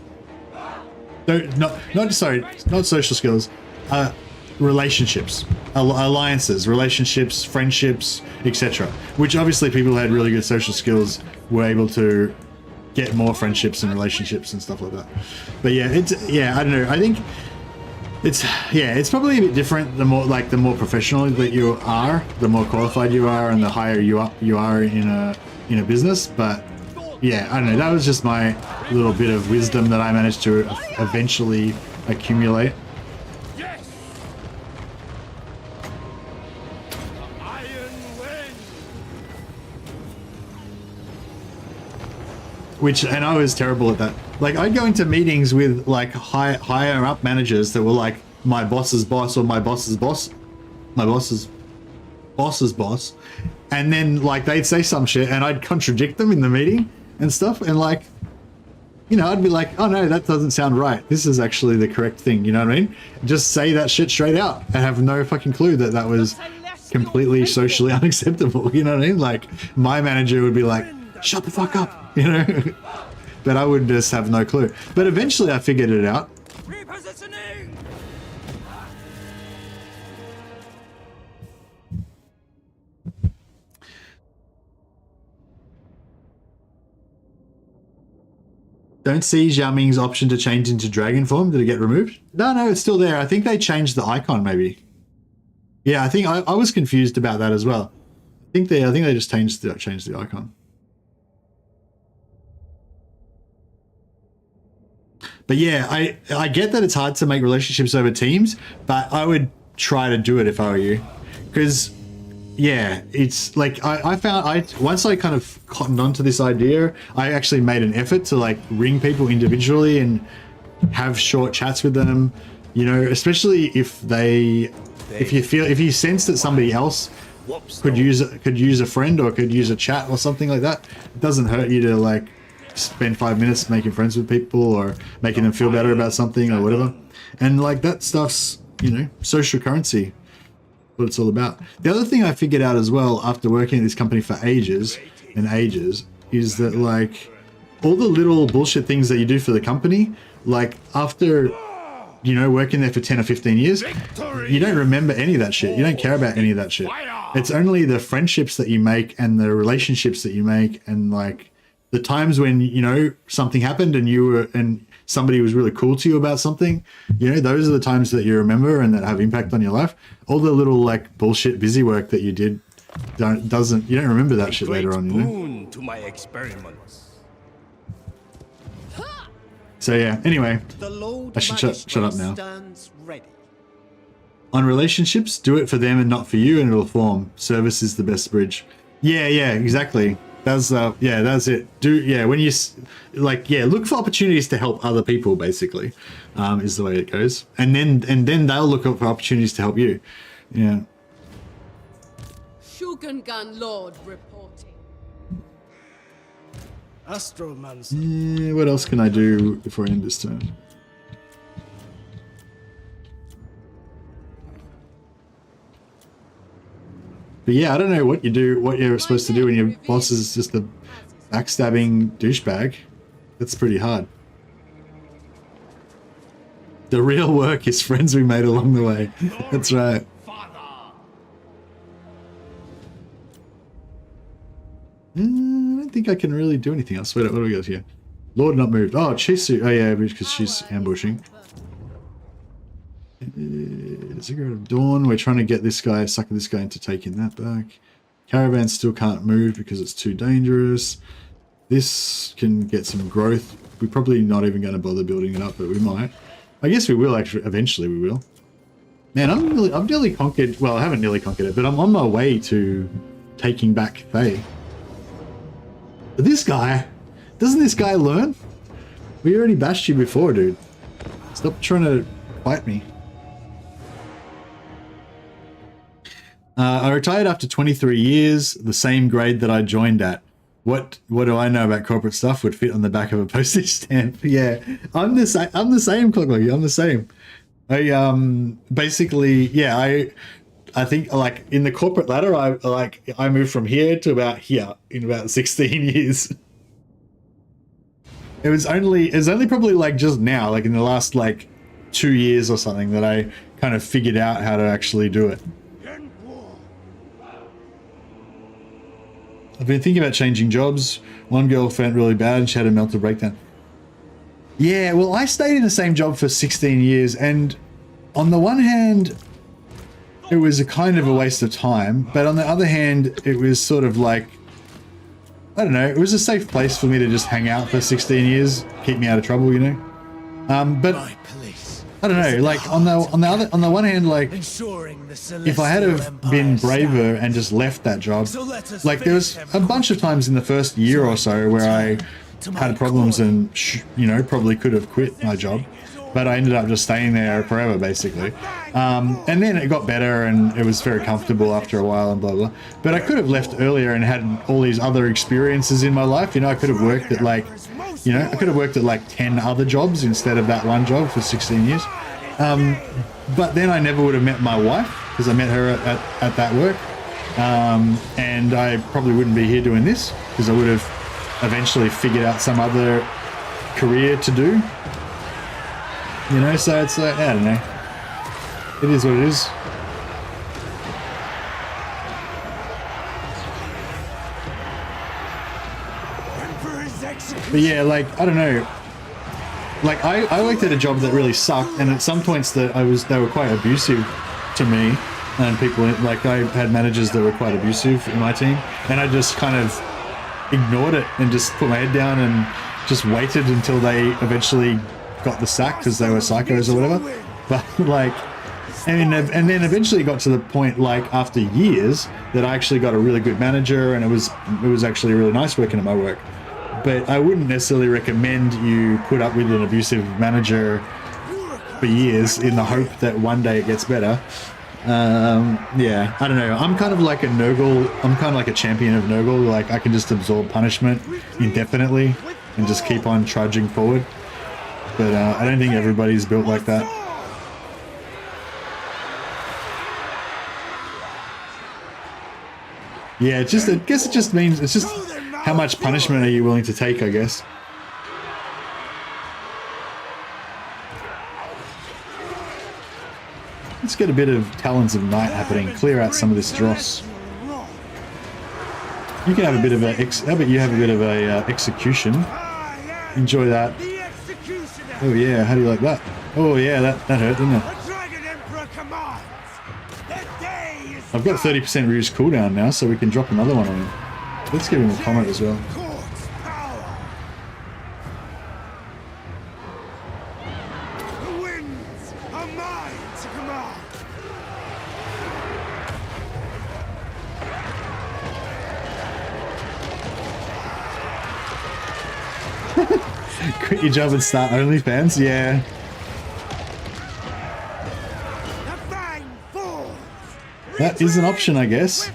Not social skills, relationships, alliances, relationships, friendships, etc. Which obviously people who had really good social skills were able to get more friendships and relationships and stuff like that. But yeah, I don't know. I think it's probably a bit different the more professional that you are, the more qualified you are, and the higher you are in a business. But yeah, I don't know, that was just my little bit of wisdom that I managed to eventually accumulate. And I was terrible at that. Like, I'd go into meetings with like higher up managers that were like my boss's boss or my boss's boss, my boss's boss, and then like they'd say some shit and I'd contradict them in the meeting and stuff, and like, you know, I'd be like, oh no, that doesn't sound right, this is actually the correct thing, you know what I mean? Just say that shit straight out and have no fucking clue that was completely socially unacceptable, you know what I mean? Like, my manager would be like, shut the fuck up, you know? But I would just have no clue. But eventually I figured it out. Repositioning. Don't see Xiao Ming's option to change into dragon form. Did it get removed? No, it's still there. I think they changed the icon, maybe. Yeah, I think I was confused about that as well. I think they just changed the icon. But yeah, I get that it's hard to make relationships over teams, but I would try to do it if I were you, because yeah, it's like I found once I kind of cottoned onto this idea, I actually made an effort to like ring people individually and have short chats with them, you know, especially if you sense that somebody else could use a friend or could use a chat or something like that. It doesn't hurt you to like spend 5 minutes making friends with people or making them feel better about something or whatever. And like that stuff's, you know, social currency, what it's all about. The other thing I figured out as well after working at this company for ages and ages is that like all the little bullshit things that you do for the company, like after, you know, working there for 10 or 15 years, you don't remember any of that shit. You don't care about any of that shit. It's only the friendships that you make and the relationships that you make and like the times when, you know, something happened and somebody was really cool to you about something, you know, those are the times that you remember and that have impact on your life. All the little like bullshit busy work that you did you don't remember that shit later on, you know. To my experiments. So yeah, anyway, I should shut up now. On relationships, do it for them and not for you, and it'll form. Service is the best bridge. Yeah, exactly. That's that's it. When you look for opportunities to help other people, basically, is the way it goes, and then they'll look for opportunities to help you. Yeah. Shugengan Lord reporting. Astromancer. Yeah, what else can I do before I end this turn? But yeah, I don't know what you're supposed to do when your boss is just a backstabbing douchebag. That's pretty hard. The real work is friends we made along the way. That's right. I don't think I can really do anything else. Wait, what do we got here? Lord not moved. Oh, Chisu. Oh yeah, because she's ambushing. Ziggurat of Dawn. We're trying to get this guy, sucker this guy into taking that back. Caravan still can't move because it's too dangerous. This can get some growth. We're probably not even going to bother building it up, but we might. I guess we will actually. Eventually, we will. Man, I've nearly conquered. Well, I haven't nearly conquered it, but I'm on my way to taking back Thay. But this guy, doesn't this guy learn? We already bashed you before, dude. Stop trying to fight me. I retired after 23 years, the same grade that I joined at. What do I know about corporate stuff? Would fit on the back of a postage stamp. Yeah, I'm the same, Clockworky. I'm the same. I basically, yeah, I think like in the corporate ladder, I moved from here to about here in about 16 years. It was only probably like just now, like in the last like 2 years or something, that I kind of figured out how to actually do it. I've been thinking about changing jobs. One girl felt really bad and she had a mental breakdown. Yeah, well, I stayed in the same job for 16 years, and on the one hand, it was a kind of a waste of time, but on the other hand, it was sort of like, I don't know, it was a safe place for me to just hang out for 16 years, keep me out of trouble, you know? But I don't know, like on the one hand, like if I had have been braver and just left that job, like there was a bunch of times in the first year or so where I had problems and you know, probably could have quit my job, but I ended up just staying there forever basically. And then it got better and it was very comfortable after a while and blah blah. But I could have left earlier and had all these other experiences in my life. You know, I could have worked at like, you know, I could have worked at like 10 other jobs instead of that one job for 16 years. But then I never would have met my wife because I met her at that work. And I probably wouldn't be here doing this because I would have eventually figured out some other career to do. You know, so it's like, I don't know. It is what it is. But yeah, like, I don't know. Like, I worked at a job that really sucked, and at some points they were quite abusive to me, and people, like, I had managers that were quite abusive in my team, and I just kind of ignored it and just put my head down and just waited until they eventually got the sack because they were psychos or whatever. But like, and then eventually got to the point, like after years, that I actually got a really good manager, and it was actually really nice working at my work. But I wouldn't necessarily recommend you put up with an abusive manager for years in the hope that one day it gets better. Yeah, I don't know. I'm kind of like a Nurgle. I'm kind of like a champion of Nurgle. Like I can just absorb punishment indefinitely and just keep on trudging forward. But I don't think everybody's built like that. Yeah, it just, I guess it just means, it's just how much punishment are you willing to take, I guess. Let's get a bit of Talons of Night happening, clear out some of this dross. You can have a bit of a, how about you have a bit of a execution? Enjoy that. Oh yeah, how do you like that? Oh yeah, that hurt, didn't it? I've got 30% reduced cooldown now, so we can drop another one on him. Let's give him a comment as well. Quit your job and start OnlyFans? Yeah. That is an option, I guess.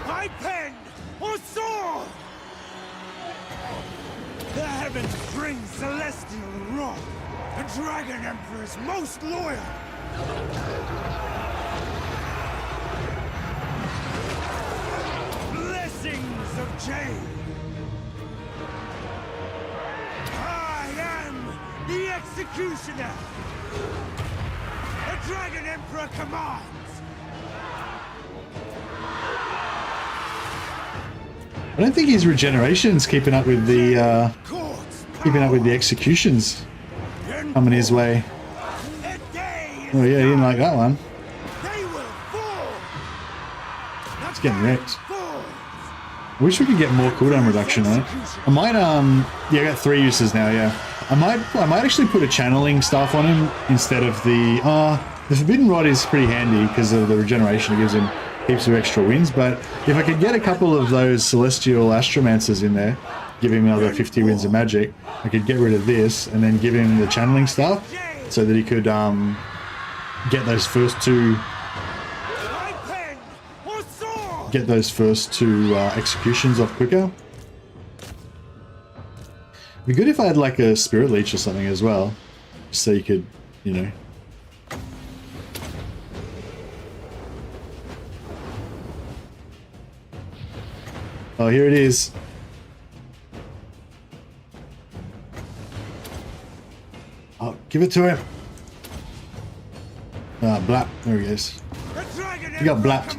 My pen or sword! The heavens bring celestial wrath. The Dragon Emperor's most loyal. Blessings of Jade. The Executioner! The Dragon Emperor commands! I don't think his regeneration's keeping up with the executions coming his way. Oh yeah, he didn't like that one. It's getting wrecked. I wish we could get more cooldown reduction on it. I might yeah, I got 3 uses now, yeah. I might actually put a channeling staff on him instead of the Forbidden Rod is pretty handy because of the regeneration. It gives him heaps of extra wins, but if I could get a couple of those Celestial Astromancers in there, give him another 50 wins of magic, I could get rid of this and then give him the channeling staff so that he could get those first two executions off quicker. It'd be good if I had like a Spirit Leech or something as well, so you could, you know. Oh, here it is. Oh, give it to him. Ah, blap. There he goes. He got blapped.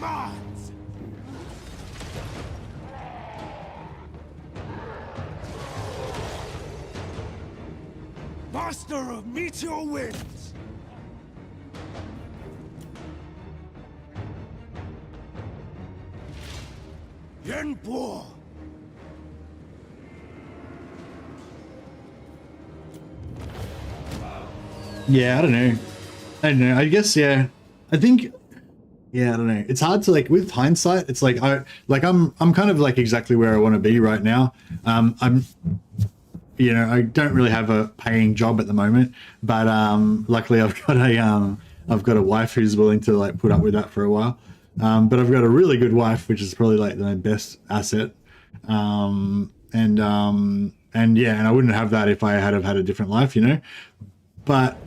Master of meteor winds! Yuan Bo! Yeah, I don't know. I guess, yeah. I think, yeah, I don't know. It's hard to, like, with hindsight, it's like, I'm kind of like exactly where I want to be right now. You know, I don't really have a paying job at the moment, but luckily I've got a wife who's willing to like put up with that for a while. But I've got a really good wife, which is probably like my best asset. And yeah, and I wouldn't have that if I had had a different life, you know. But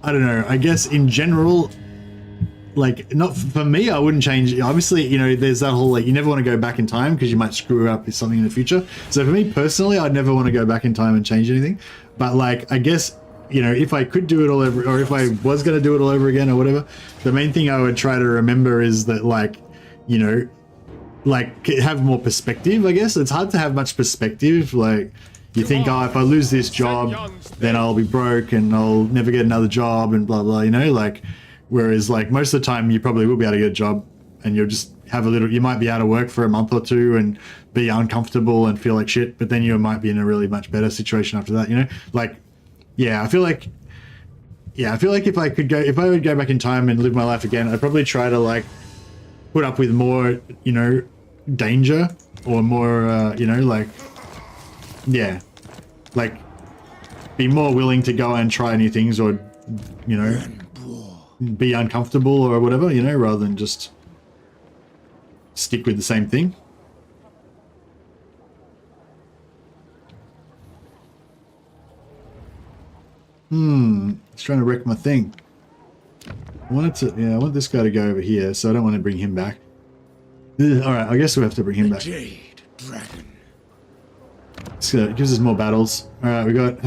I don't know. I guess in general, like, not for me, I wouldn't change. Obviously, you know, there's that whole, like, you never want to go back in time because you might screw up with something in the future. So for me personally, I'd never want to go back in time and change anything. But like, I guess, you know, if I could do it all over, or if I was going to do it all over again or whatever, the main thing I would try to remember is that, like, you know, like, have more perspective, I guess. It's hard to have much perspective. Like, you think, oh, if I lose this job, then I'll be broke and I'll never get another job and blah, blah, you know, like, whereas, like, most of the time you probably will be able to get a job and you'll just have a little, you might be out of work for a month or two and be uncomfortable and feel like shit, but then you might be in a really much better situation after that, you know? Like, yeah, I feel like if I would go back in time and live my life again, I'd probably try to like put up with more, you know, danger or more, you know, like, yeah, like be more willing to go and try new things or, you know, be uncomfortable or whatever, you know, rather than just stick with the same thing. It's trying to wreck my thing. I want this guy to go over here, so I don't want to bring him back. Alright, I guess we have to bring him back. Jade Dragon. So it gives us more battles. Alright, we got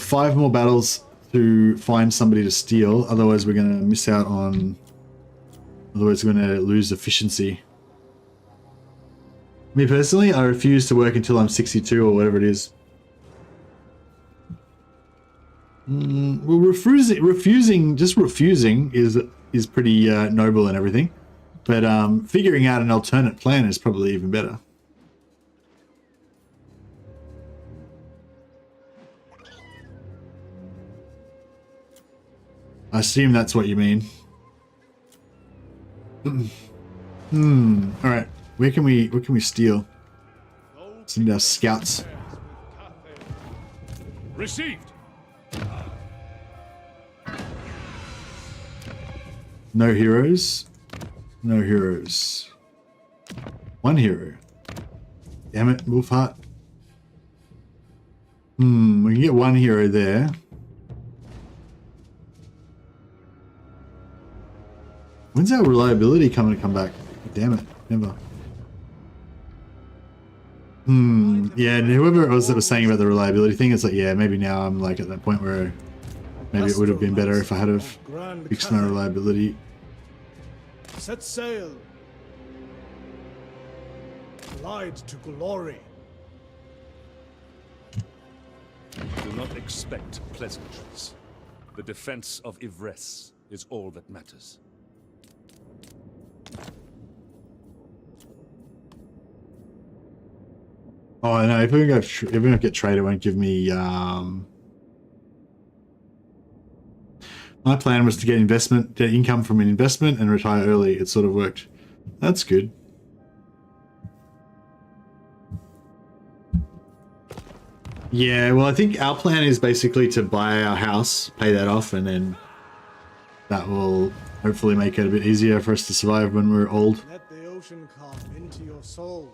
5 more battles to find somebody to steal, otherwise we're gonna miss out on, otherwise we're gonna lose efficiency. Me personally, I refuse to work until I'm 62 or whatever it is. Well, refusing is pretty noble and everything, but figuring out an alternate plan is probably even better. I assume that's what you mean. All right, where can we steal? Send our scouts. Received. No heroes. No heroes. 1 hero. Damn it, Wolfheart. We can get 1 hero there. When's our reliability coming to come back? Damn it, never. Yeah, and whoever it was that was saying about the reliability thing, it's like, yeah, maybe now I'm like at that point where maybe it would have been better if I had have fixed my reliability. Set sail. Glide to glory. Do not expect pleasantries. The defense of Yvresse is all that matters. Oh no! If we don't get trade, it won't give me. My plan was to get income from an investment, and retire early. It sort of worked. That's good. Yeah, well, I think our plan is basically to buy our house, pay that off, and then that will hopefully make it a bit easier for us to survive when we're old. Let the ocean come into your souls.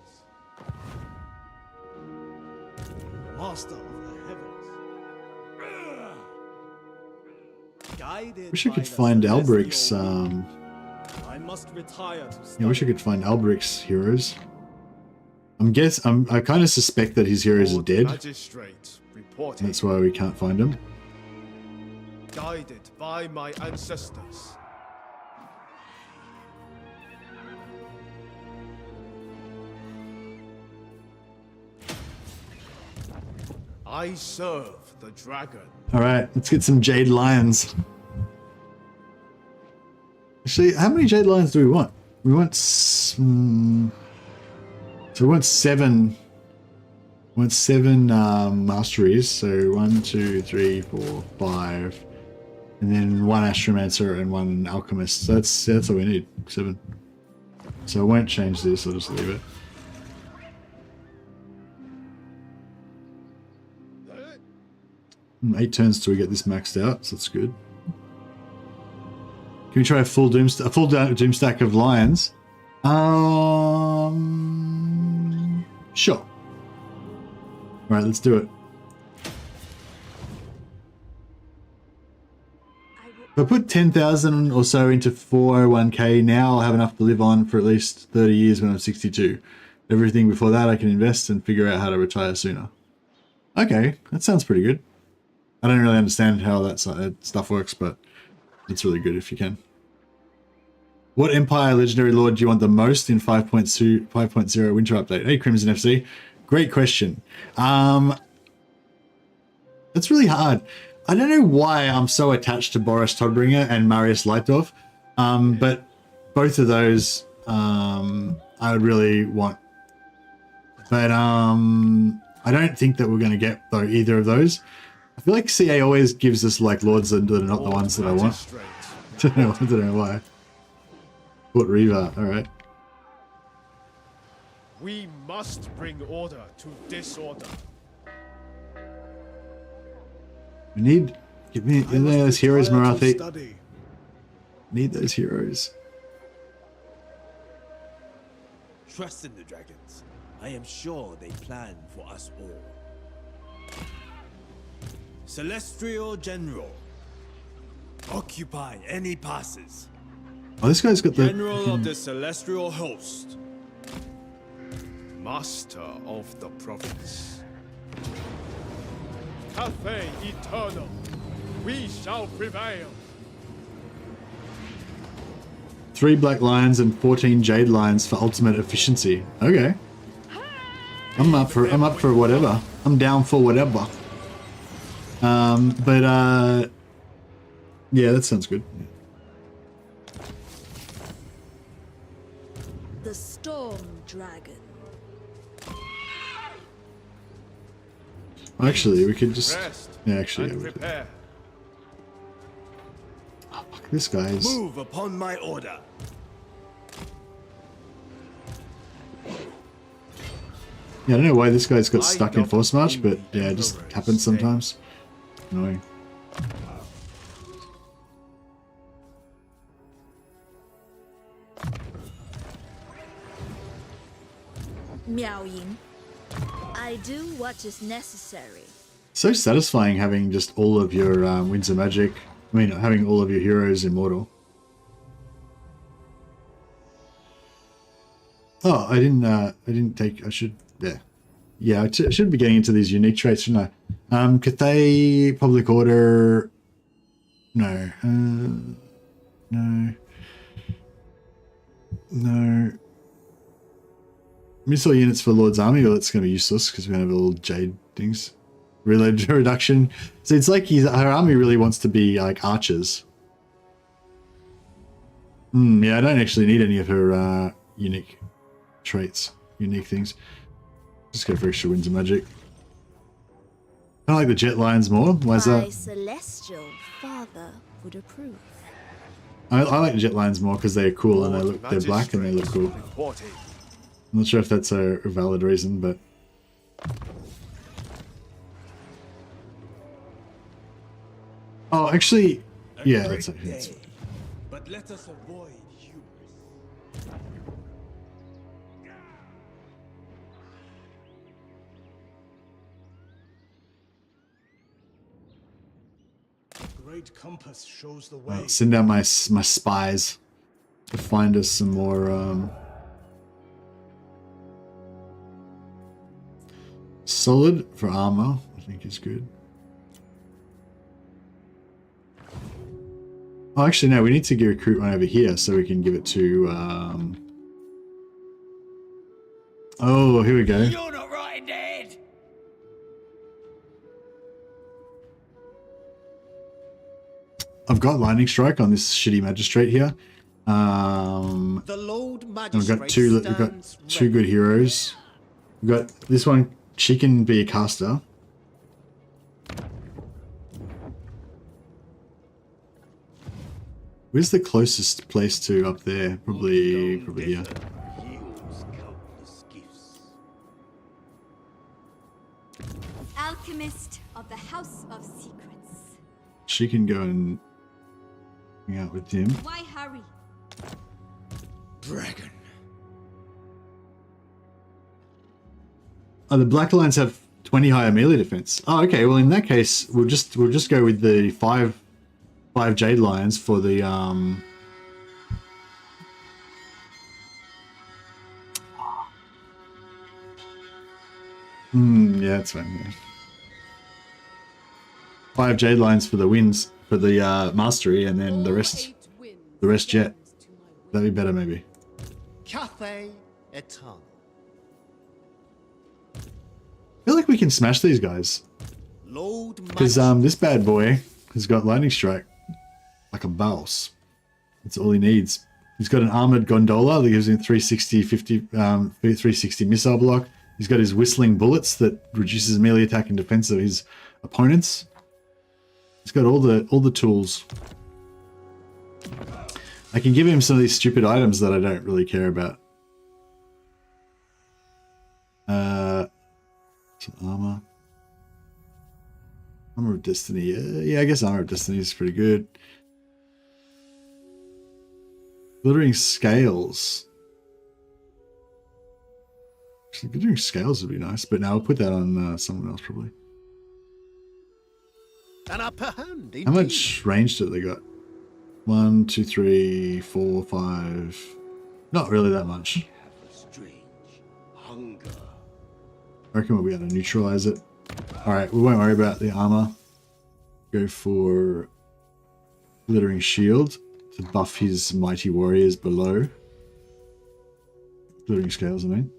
Master of the heavens. Wish I could find Alberic's. I must retire to I wish I could find Alberic's heroes. I kind of suspect that his heroes are dead. That's why we can't find them. Guided by my ancestors. I serve the dragon. Alright, let's get some Jade Lions. Actually, how many Jade Lions do we want? We want... so we want 7... We want 7 masteries. So 1, 2, 3, 4, 5. And then 1 Astromancer and 1 Alchemist. So that's all we need. 7. So I won't change this, I'll just leave it. 8 turns till we get this maxed out, so that's good. Can we try a full doom stack of lions? Sure. Alright, let's do it. If I put 10,000 or so into 401k now, I'll have enough to live on for at least 30 years when I'm 62. Everything before that I can invest and figure out how to retire sooner. Okay, that sounds pretty good. I don't really understand how that stuff works, but it's really good if you can. What Empire Legendary Lord do you want the most in 5.0 Winter Update? Hey, Crimson FC. Great question. That's really hard. I don't know why I'm so attached to Boris Todbringer and Marius Leitdorf, but both of those I would really want. But I don't think that we're going to get though either of those. I feel like CA always gives us like lords that are not the ones that I want. I don't know why. Put Reva, alright. We must bring order to disorder. We need, give me those heroes, Marathi. Need those heroes. Trust in the dragons. I am sure they plan for us all. Celestial General. Occupy any passes. Oh, this guy's got the... General of the Celestial Host. Master of the province. Cathay Eternal. We shall prevail. 3 black lions and 14 jade lions for ultimate efficiency. Okay. I'm up for whatever. I'm down for whatever. Yeah, that sounds good. The Storm Dragon. Actually, we could just... Rest Yeah, actually, and yeah, we could. prepare. Oh, fuck, this guy's... Move upon my order. Yeah, I don't know why this guy's got stuck in Force March, but yeah, it just happens sometimes. Annoying. Miao Yin. I do what is necessary. So satisfying having just all of your Winds of Magic. I mean, having all of your heroes immortal. Oh, I didn't take, I should, yeah. Yeah, I should be getting into these unique traits, shouldn't I? Cathay, Public Order, no, no. Missile units for Lord's Army, well, that's going to be useless because we have all Jade things. Reload reduction. So it's like her army really wants to be like archers. Yeah, I don't actually need any of her unique traits, unique things. Just go for extra Winds of Magic. I like the jet lions more. Why is that? My celestial father would approve. I like the jet lions more because they're cool and they're black and they look cool. I'm not sure if that's a valid reason, but oh, actually, yeah, that's But let us avoid hubris. Great compass shows the way. send out my spies to find us some more solid for armor. I think is good. Oh, actually, no, we need to recruit one over here so we can give it to, oh, here we go. You're not right, Dad. I've got Lightning Strike on this shitty Magistrate here. The Lord Magistrate we've got two good heroes. We've got this one, she can be a caster. Where's the closest place to up there? Probably here. Alchemist of the House of Secrets. She can go and hang out with him. Why hurry? Dragon. Oh, the Black Lions have 20 higher melee defense. Oh, okay. Well, in that case, we'll just go with the five Jade Lions for the yeah, that's fine. Yeah. 5 Jade Lions for the wins for the mastery, and then the rest jet. That'd be better, maybe. Cathay Eternal. I feel like we can smash these guys because this bad boy has got Lightning Strike like a boss. That's all he needs. He's got an armored gondola that gives him 360 missile block. He's got his whistling bullets that reduces melee attack and defense of his opponents. He's got all the tools. I can give him some of these stupid items that I don't really care about. Some armor. Armor of Destiny. Yeah, I guess Armor of Destiny is pretty good. Glittering Scales. Actually, Glittering Scales would be nice, but now I'll put that on someone else probably. An upper hand, How much range do they got? 1, 2, 3, 4, 5. Not really that much. I reckon we'll be able to neutralize it. Alright, we won't worry about the armor. Go for Glittering Shield to buff his mighty warriors below. Glittering Scales, I mean.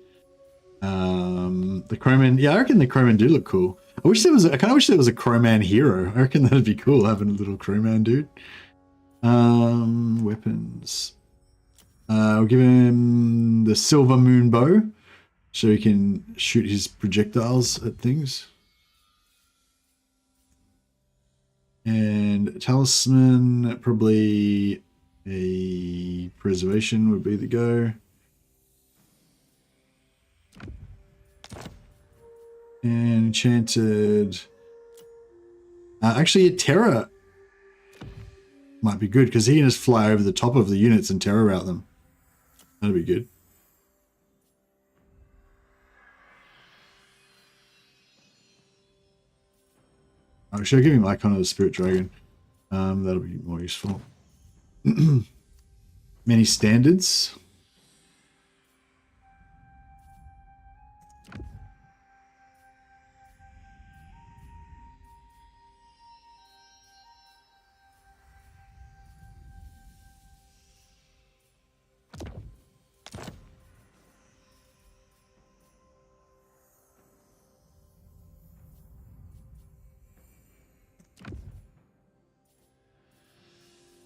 The Crowman, yeah, I reckon the Crowman do look cool. I kind of wish there was a Crowman hero. I reckon that'd be cool, having a little Crowman dude. Weapons. I'll give him the Silver Moon Bow, so he can shoot his projectiles at things. And Talisman, probably a Preservation would be the go. And Enchanted. Actually, a Terror might be good, because he can just fly over the top of the units and terror out them. That'd be good. Oh, should I give him Icon of the Spirit Dragon? That'll be more useful. Many standards.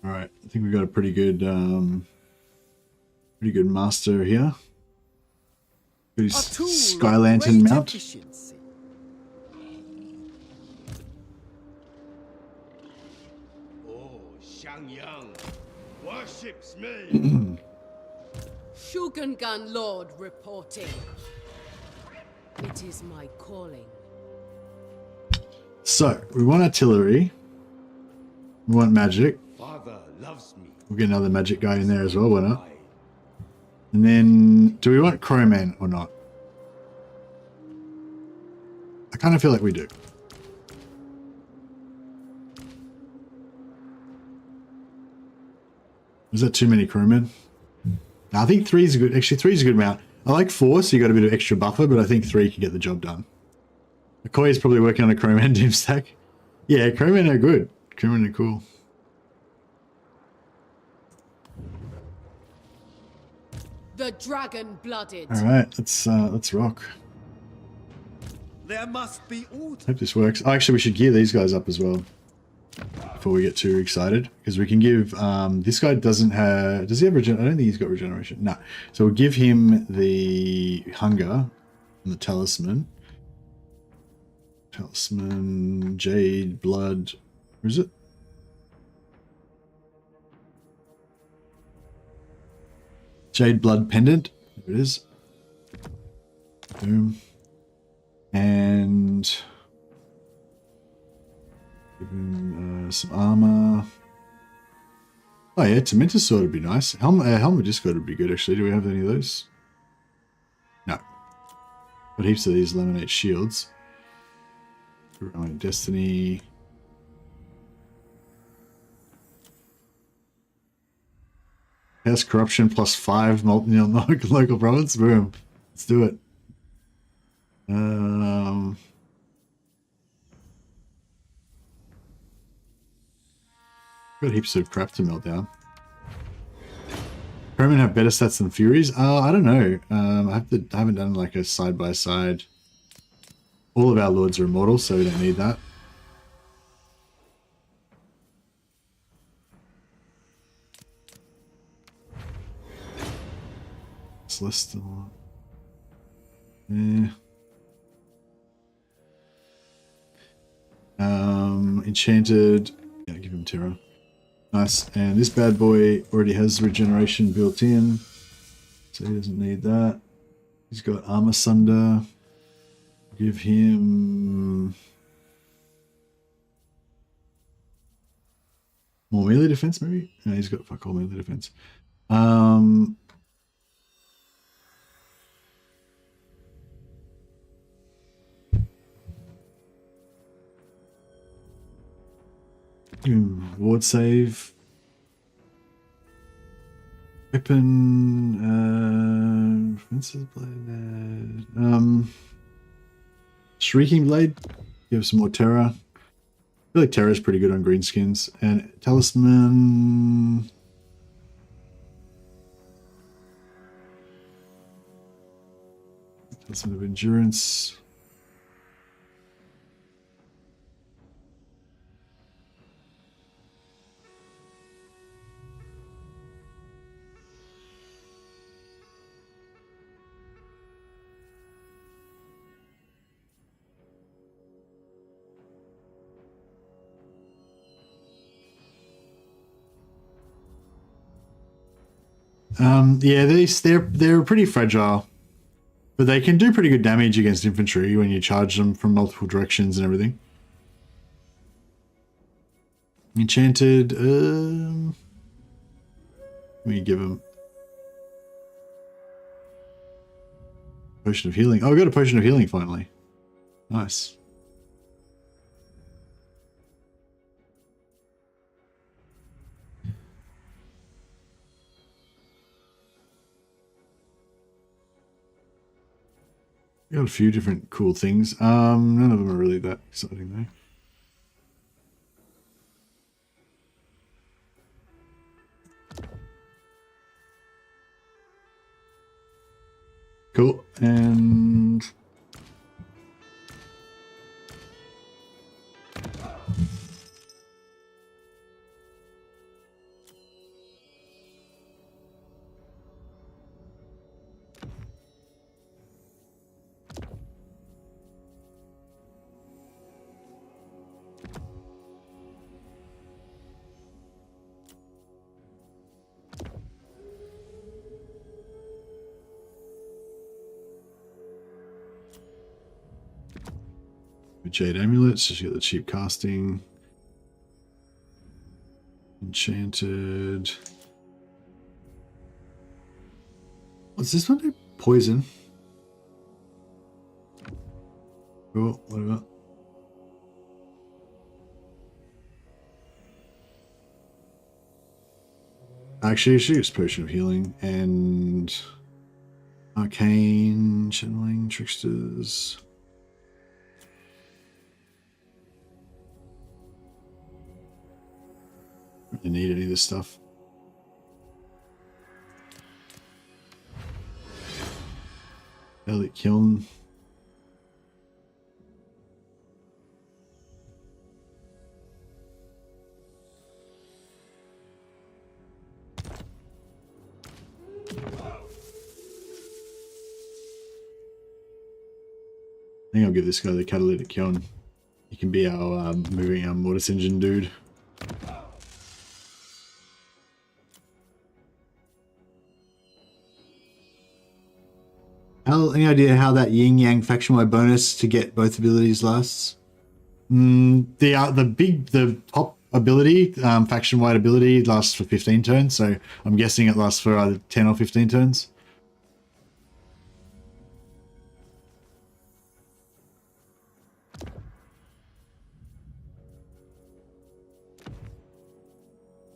All right, I think we've got a pretty good master here. Good Sky Lantern mount. Oh, Xiangyang worships me. Shugengan Lord reporting. It is my calling. So we want artillery. We want magic. Father loves me. We'll get another magic guy in there as well, why not? And then, do we want Crowman or not? I kind of feel like we do. Is that too many crewmen? No, I think 3 is a good. Actually, 3 is a good amount. I like 4, so you got a bit of extra buffer, but I think 3 can get the job done. McCoy is probably working on a crewman doom stack. Yeah, crewmen are good. Crewmen are cool. The dragon-blooded. All right, let's rock. There must be order. Hope this works. Oh, actually, we should gear these guys up as well before we get too excited, because we can give this guy doesn't have. Does he have regen? I don't think he's got regeneration. No. So we'll give him the hunger and the talisman. Talisman, jade, blood. Where is it? Jade blood pendant. There it is. Boom. And give him some armor. Oh yeah, Tormentor's sword would be nice. Helmet Discord would be good actually. Do we have any of those? No. Got heaps of these laminate shields. Destiny. Chaos Corruption plus 5 local province. Boom. Let's do it. Got heaps of crap to melt down. Crowmen have better stats than Furies? I don't know. I haven't done like a side by side. All of our lords are immortal, so we don't need that. It's less than that. Enchanted. Yeah, give him terror. Nice. And this bad boy already has regeneration built in, so he doesn't need that. He's got armor sunder. Give him more melee defense, maybe? No, he's got fuck all melee defense. Ward save. Weapon. Offensive blade. Shrieking blade. Give some more terror. I feel like terror is pretty good on greenskins. And talisman. Talisman of endurance. Yeah, they're pretty fragile, but they can do pretty good damage against infantry when you charge them from multiple directions and everything. Enchanted. Let me give them potion of healing. Oh, I got a potion of healing finally. Nice. Got a few different cool things. None of them are really that exciting though. Cool. And Jade amulets, just get the cheap casting. Enchanted. What's this one do? Poison. Cool, whatever. Actually, I should use Potion of Healing and Arcane, Channeling, Tricksters. Don't really need any of this stuff. Elite Kiln. I think I'll give this guy the catalytic kiln. He can be our moving our mortis engine dude. Any idea how that yin yang faction wide bonus to get both abilities lasts? The top ability, faction wide ability, lasts for 15 turns, so I'm guessing it lasts for either 10 or 15 turns.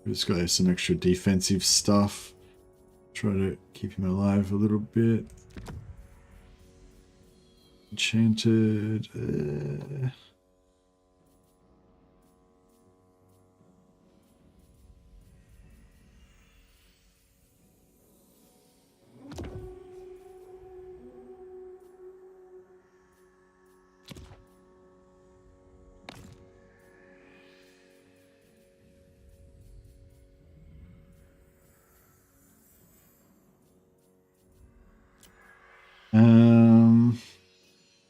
This guy has some extra defensive stuff. Try to keep him alive a little bit. Enchanted.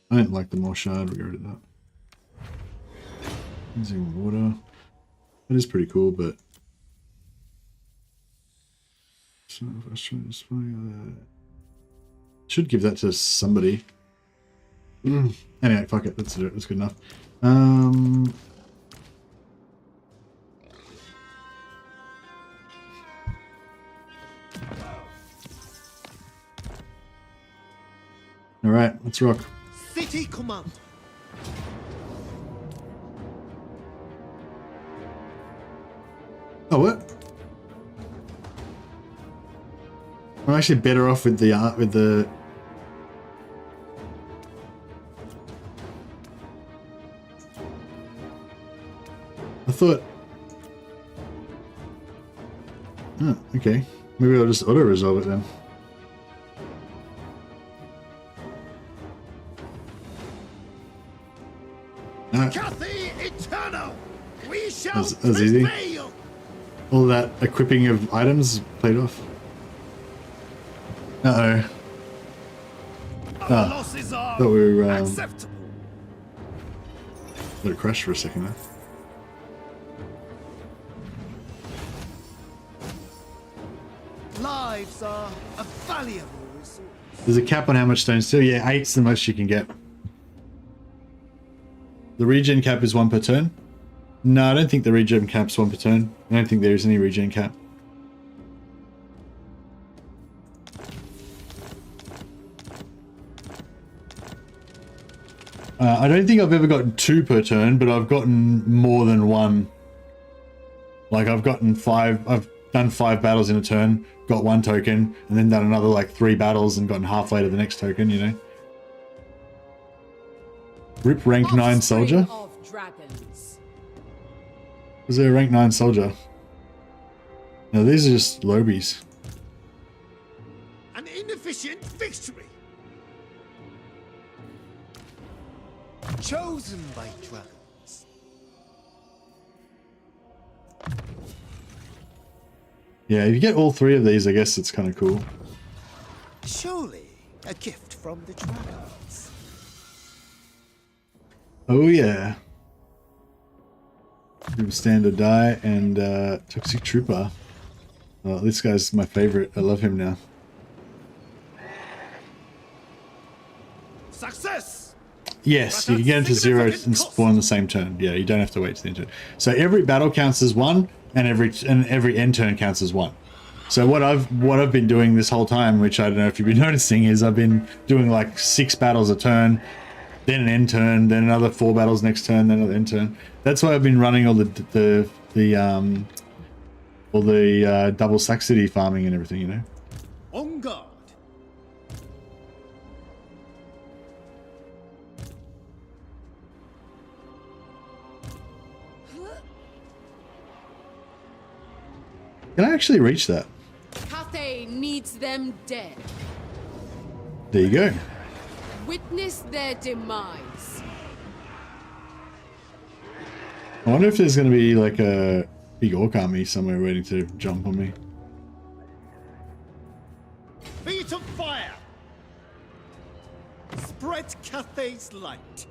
I don't like the more shard. We got rid of that. Using water. That is pretty cool, but so if I was trying to spy that, should give that to somebody. Anyway, fuck it. Let's do it. That's good enough. All right, let's rock. City command. Oh, what? I'm actually better off with the art, with the... I thought... Oh, okay. Maybe I'll just auto-resolve it then. Cathay Eternal! We shall That's easy. prevail! All that equipping of items played off. Uh-oh. Ah, thought we were, acceptable. let it crash for a second there. Lives are a valuable resource. There's a cap on how much stone steel. Yeah, 8's the most you can get. The regen cap is 1 per turn. No, I don't think the regen cap's 1 per turn. I don't think there is any regen cap. I don't think I've ever gotten 2 per turn, but I've gotten more than 1. Like I've gotten 5. I've done 5 battles in a turn, got 1 token, and then done another like 3 battles and gotten halfway to the next token. You know. Rip rank 9 soldier. Was there a rank 9 soldier? No, these are just lobies. An inefficient victory. Chosen by dragons. Yeah, if you get all 3 of these, I guess it's kind of cool. Surely a gift from the dragons. Oh yeah. Stand or Die and Toxic Trooper. Oh, this guy's my favorite. I love him now. Success! Yes, you can get into 0 and spawn the same turn. Yeah, you don't have to wait to the end turn. So every battle counts as 1, and every end turn counts as 1. So what I've been doing this whole time, which I don't know if you've been noticing, is I've been doing like 6 battles a turn, then an end turn, then another 4 battles next turn, then another end turn. That's why I've been running all the double Saxony farming and everything, you know. On guard. Can I actually reach that? Cathay needs them dead. There you go. Witness their demise. I wonder if there's going to be like a big orc army somewhere waiting to jump on me. Feet of fire. Spread Cathay's light.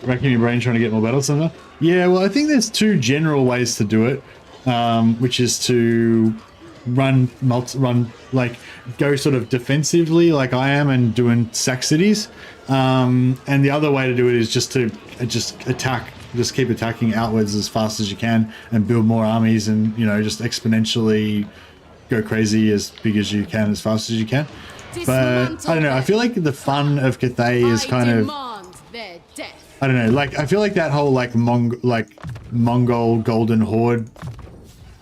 Racking your brain trying to get more battles somehow? Yeah, well, I think there's 2 general ways to do it, which is to run like go sort of defensively like I am and doing sack cities, and the other way to do it is just to attack, just keep attacking outwards as fast as you can and build more armies and, you know, just exponentially go crazy as big as you can as fast as you can. But I don't know, I feel like the fun of Cathay is kind of, I don't know, like I feel like that whole like Mongol Golden Horde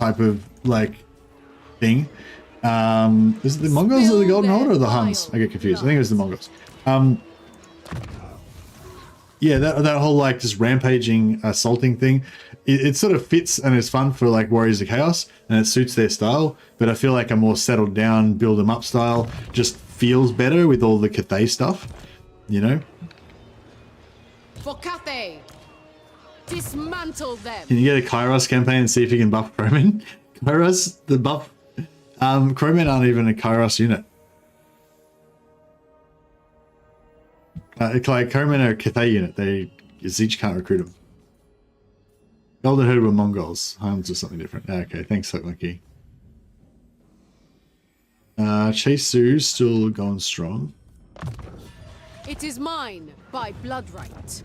type of like thing. Is it the Mongols or the Golden Horde or the Huns? I get confused. I think it was the Mongols. Yeah, that whole like just rampaging, assaulting thing, it sort of fits and is fun for like Warriors of Chaos, and it suits their style. But I feel like a more settled down, build 'em up style just feels better with all the Cathay stuff, you know. For Cathay, dismantle them. Can you get a Kairos campaign and see if you can buff Crowmen? Kairos, the buff. Crowmen aren't even a Kairos unit. Like Crowmen are a Cathay unit. Each can't recruit them. Golden Herd were Mongols. Huns or something different. Okay, thanks, Hook Monkey. Chase Sue's still going strong. It is mine by blood right.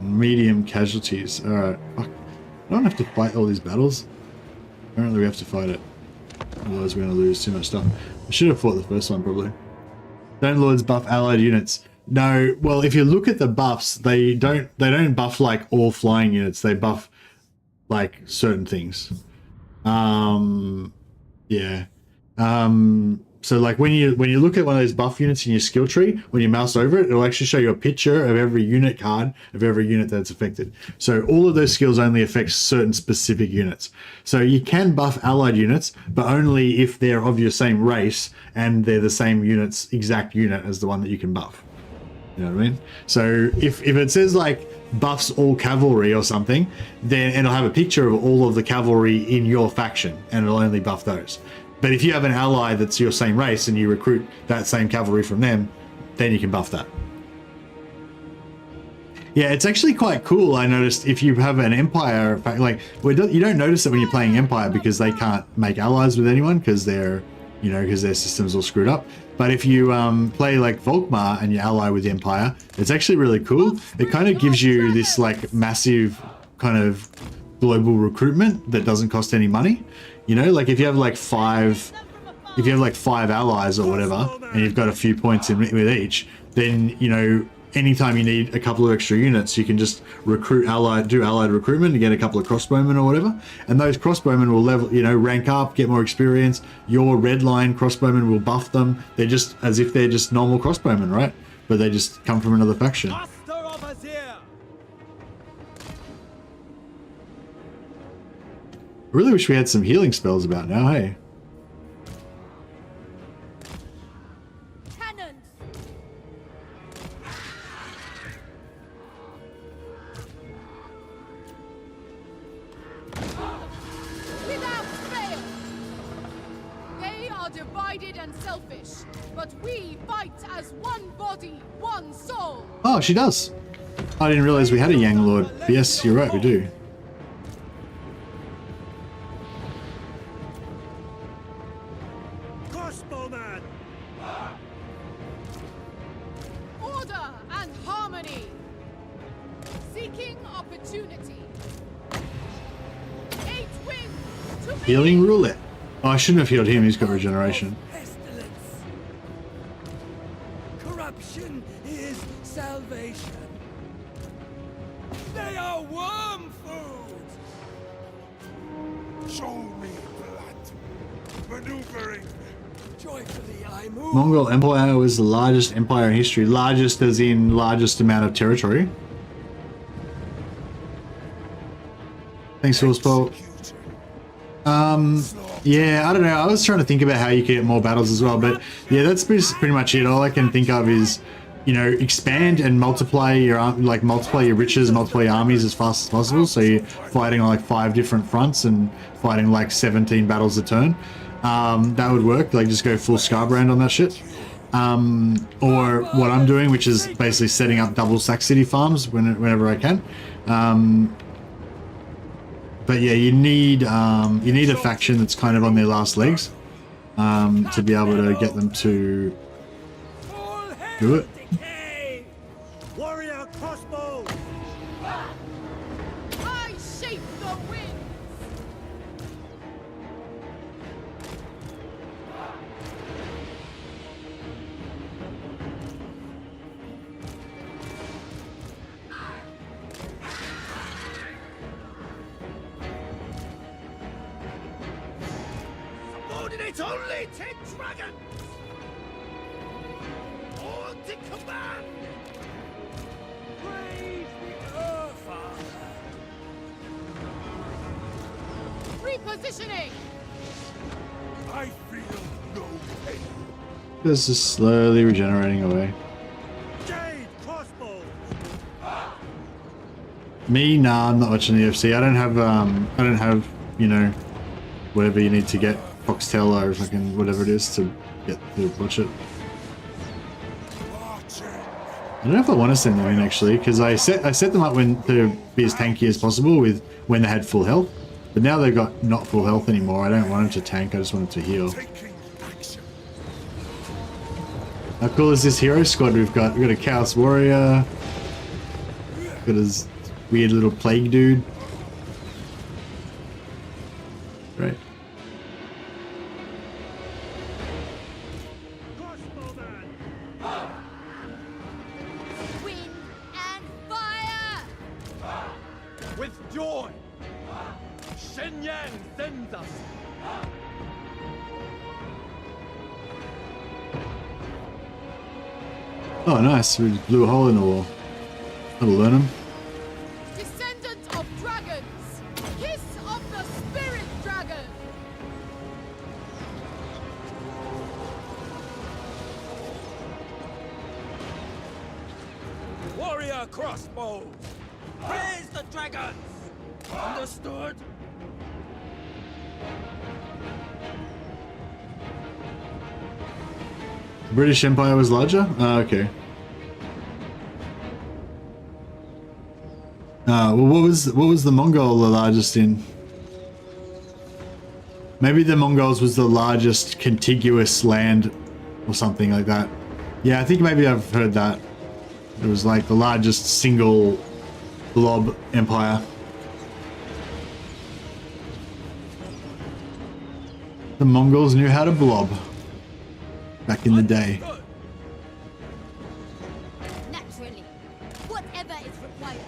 Medium casualties. Alright. I don't have to fight all these battles. Apparently we have to fight it. Otherwise we're going to lose too much stuff. I should have fought the first one probably. Don't Lords buff allied units. No, well if you look at the buffs, they don't buff like all flying units. They buff like certain things. Yeah. So like when you look at one of those buff units in your skill tree, when you mouse over it, it'll actually show you a picture of every unit card of every unit that's affected. So all of those skills only affect certain specific units. So you can buff allied units, but only if they're of your same race and they're the same exact unit as the one that you can buff. You know what I mean? So if it says like buffs all cavalry or something, then it'll have a picture of all of the cavalry in your faction and it'll only buff those. But if you have an ally that's your same race and you recruit that same cavalry from them, then you can buff that. Yeah, it's actually quite cool. I noticed if you have an Empire, like you don't notice it when you're playing Empire because they can't make allies with anyone because they're, you know, because their system's all screwed up. But if you play like Volkmar and you ally with the Empire, it's actually really cool. It kind of gives you this like massive kind of global recruitment that doesn't cost any money. You know, like if you have like five allies or whatever, and you've got a few points in with each, then, you know, anytime you need a couple of extra units, you can just do allied recruitment to get a couple of crossbowmen or whatever. And those crossbowmen will level, you know, rank up, get more experience. Your red line crossbowmen will buff them. They're just as if they're just normal crossbowmen, right? But they just come from another faction. I really wish we had some healing spells about now, hey? Cannons. Without fail! They are divided and selfish, but we fight as one body, one soul! Oh, she does. I didn't realize we had a Yang Lord. But yes, you're right, we do. Order and harmony! Seeking opportunity! 8 wins to me! Healing roulette. Oh, I shouldn't have healed him, he's got regeneration. Pestilence. Corruption is salvation. They are worm food. Show me blood. Maneuvering. Joyfully I move. Mongol Empire was the largest empire in history. Largest as in largest amount of territory. Thanks, Horsepool. Yeah, I don't know. I was trying to think about how you could get more battles as well, but yeah, that's pretty much it. All I can think of is, you know, expand and multiply your riches, multiply your armies as fast as possible. So you're fighting on like 5 different fronts and fighting like 17 battles a turn. That would work. Like just go full Scarbrand on that shit. Or what I'm doing, which is basically setting up double Sack City farms whenever I can. But yeah, you need a faction that's kind of on their last legs to be able to get them to do it. Warrior crossbow. I shape the wind! Subordinate only 10 dragons. All to command! Praise the Earth, Father! Repositioning! I feel no pain. This is slowly regenerating away. Jade crossbow! Me, nah, I'm not watching the UFC. I don't have, you know, whatever you need to get Foxtel or fucking whatever it is to get to watch it. I don't know if I want to send them in actually, because I set them up to be as tanky as possible with when they had full health, but now they've got not full health anymore. I don't want them to tank. I just want them to heal. How cool is this hero squad we've got? We've got a Chaos Warrior. Got his weird little plague dude. Great. Wind and fire! With joy, Shenyang sends us. Oh, nice. We just blew a hole in the wall. That'll learn him. Descendant of dragons! Kiss of the spirit dragon! Warrior crossbows! Praise the dragons! Understood? The British Empire was larger? Oh, okay. Well, what was the Mongol the largest in? Maybe the Mongols was the largest contiguous land or something like that. Yeah, I think maybe I've heard that. It was like the largest single blob empire. The Mongols knew how to blob back in the day. Naturally, whatever is required.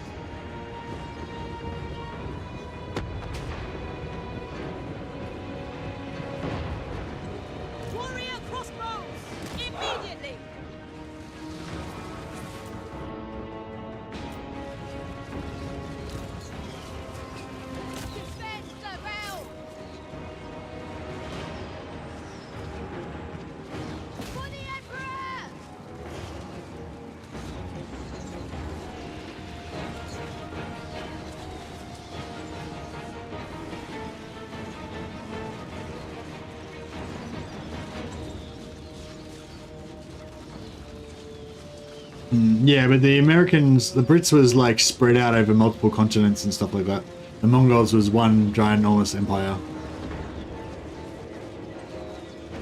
Warrior crossbows! Immediately! Defend the bell! For the Emperor! Yeah, but the Americans, the Brits was like spread out over multiple continents and stuff like that. The Mongols was one ginormous empire.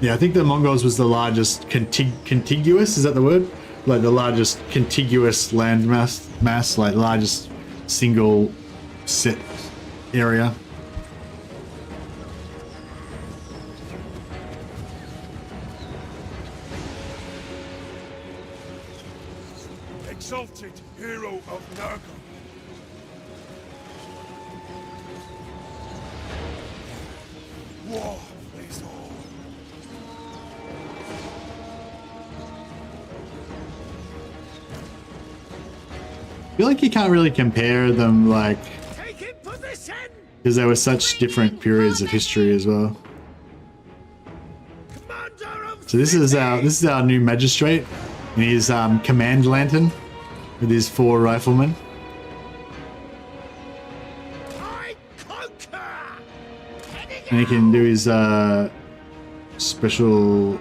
Yeah, I think the Mongols was the largest contiguous, is that the word? Like the largest contiguous land mass, like largest single set area. Exalted hero of Nurgle. War is all. I feel like you can't really compare them, like, because they were such different periods of history as well. So this is our new magistrate in his command lantern with his 4 riflemen. And he can do his special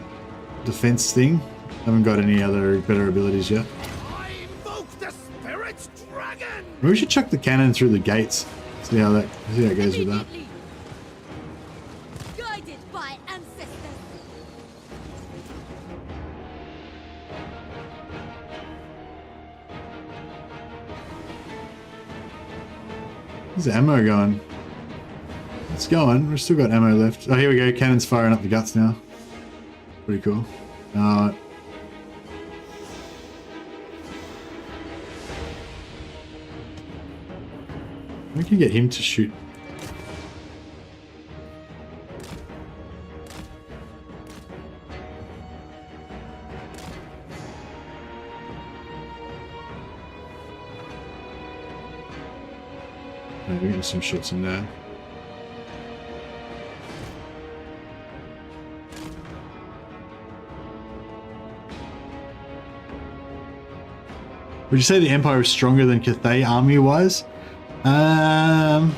defense thing. Haven't got any other better abilities yet. Maybe we should chuck the cannon through the gates. See how it goes with that. Guided by ancestors. Where's the ammo going? It's going. We've still got ammo left. Oh, here we go. Cannon's firing up the guts now. Pretty cool. We can get him to shoot. we're getting some shots in there. Would you say the Empire is stronger than Cathay army-wise? I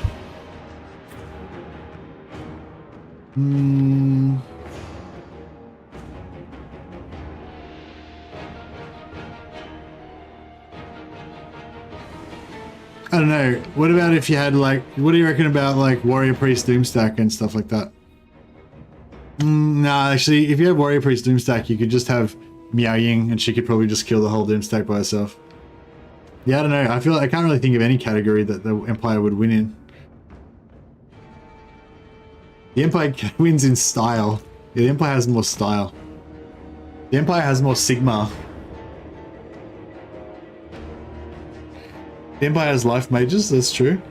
don't know. What about if you had like, what do you reckon about like Warrior Priest Doomstack and stuff like that? Nah, actually, if you had Warrior Priest Doomstack, you could just have Miao Ying and she could probably just kill the whole Doomstack by herself. Yeah, I don't know. I feel like I can't really think of any category that the Empire would win in. The Empire wins in style. Yeah, the Empire has more style. The Empire has more Sigma. The Empire has life mages, that's true.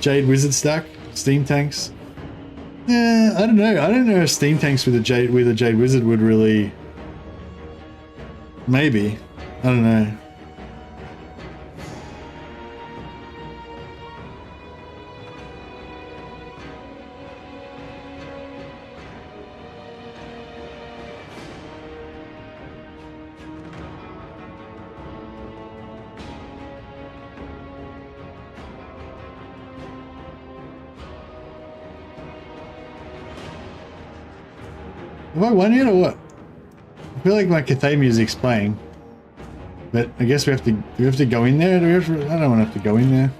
Jade Wizard stack, steam tanks. Yeah, I don't know. I don't know if steam tanks with a Jade Wizard would really. Maybe. I don't know. Have I won yet or what? I feel like my Cathay music's playing. But I guess we have to go in there? I don't want to have to go in there.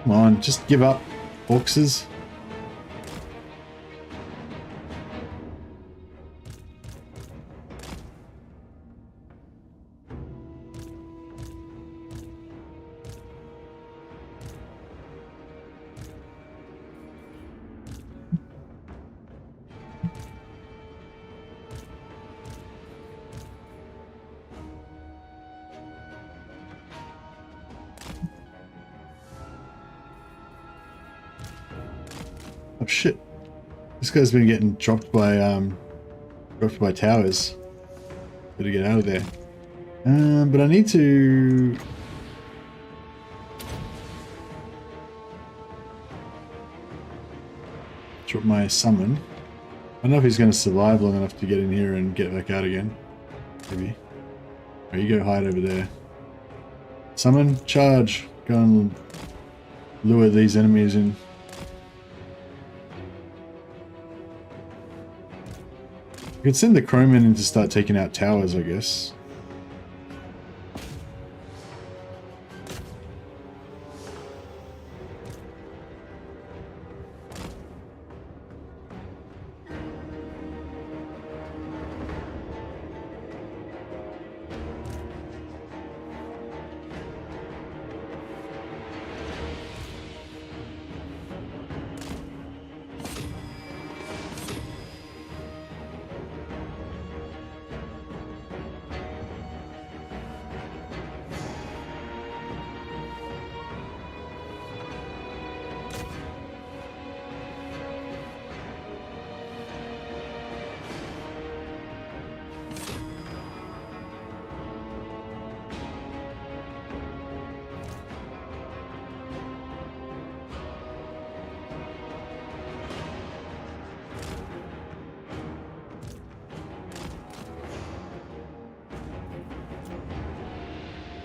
Come on, just give up, Orcses. Oh shit. This guy's been getting dropped by towers. Better get out of there. But I need to drop my summon. I don't know if he's going to survive long enough to get in here and get back out again. Maybe. Oh, you go hide over there. Summon, charge. Go and lure these enemies in. You could send the Chroman in to start taking out towers, I guess.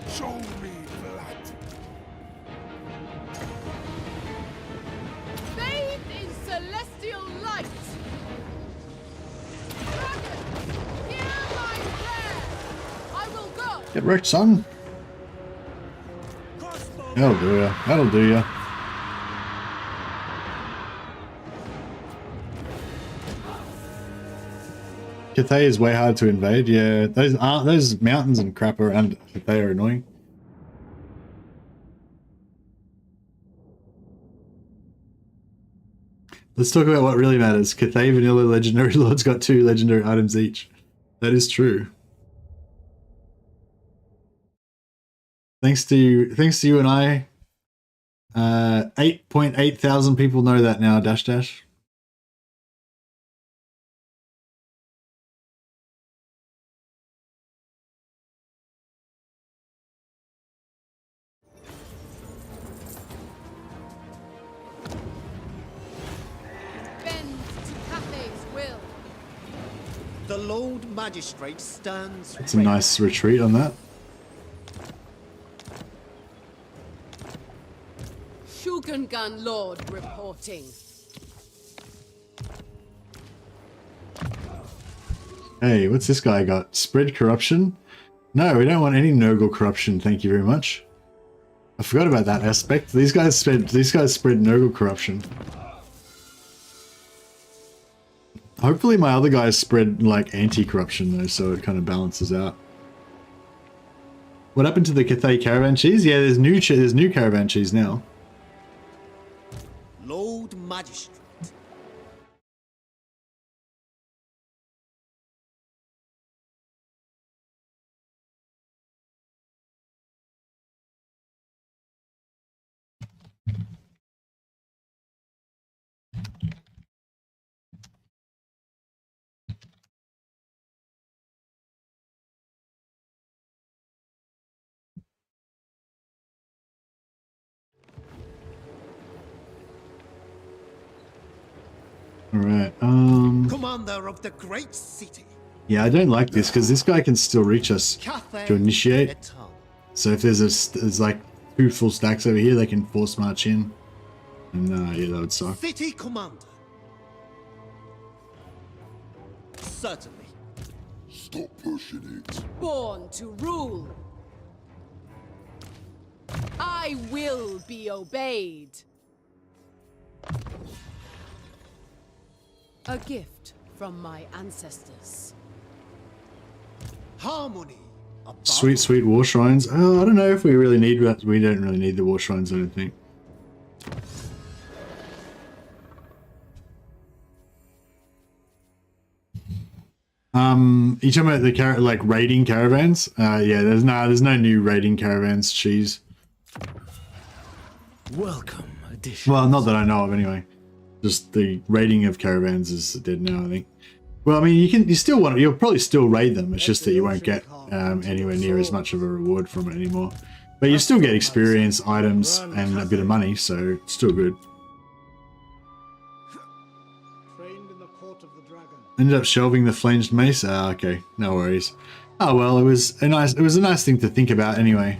Show me blood. Bathe in celestial light. Dragon, hear my prayer. I will go. Get wrecked, son. That'll do ya. That'll do ya. Cathay is way hard to invade. Yeah, those mountains and crap around Cathay are annoying. Let's talk about what really matters. Cathay Vanilla Legendary Lords got 2 legendary items each. That is true. Thanks to you and I. 8.8 thousand people know that now, dash dash. The Lord Magistrate stands It's a nice retreat on that. Shugengan Lord reporting. Hey, what's this guy got? Spread corruption? No, we don't want any Nurgle corruption, thank you very much. I forgot about that aspect. These guys spread Nurgle corruption. Hopefully my other guys spread like anti-corruption though, so it kind of balances out. What happened to the Cathay Caravan cheese? Yeah, there's new Caravan cheese now. Lord Magistrate. Alright, Commander of the great city. yeah, I don't like this because this guy can still reach us to initiate. So if there's like 2 full stacks over here, they can force march in. And yeah, that would suck. City Commander. Certainly. Stop pushing it. Born to rule. I will be obeyed. A gift from my ancestors. Harmony. Sweet, sweet war shrines. Oh, I don't know if we really need that. We don't really need the war shrines, I don't think. You talking about the like raiding caravans? Yeah, there's no new raiding caravans cheese. Welcome, addition. Well, not that I know of anyway. Just the raiding of caravans is dead now, I think. Well, I mean, you'll probably still raid them. It's just that you won't get anywhere near as much of a reward from it anymore. But you still get experience, items, and a bit of money, so it's still good. Ended up shelving the flanged mace. Ah, okay, no worries. Oh well, it was a nice thing to think about anyway.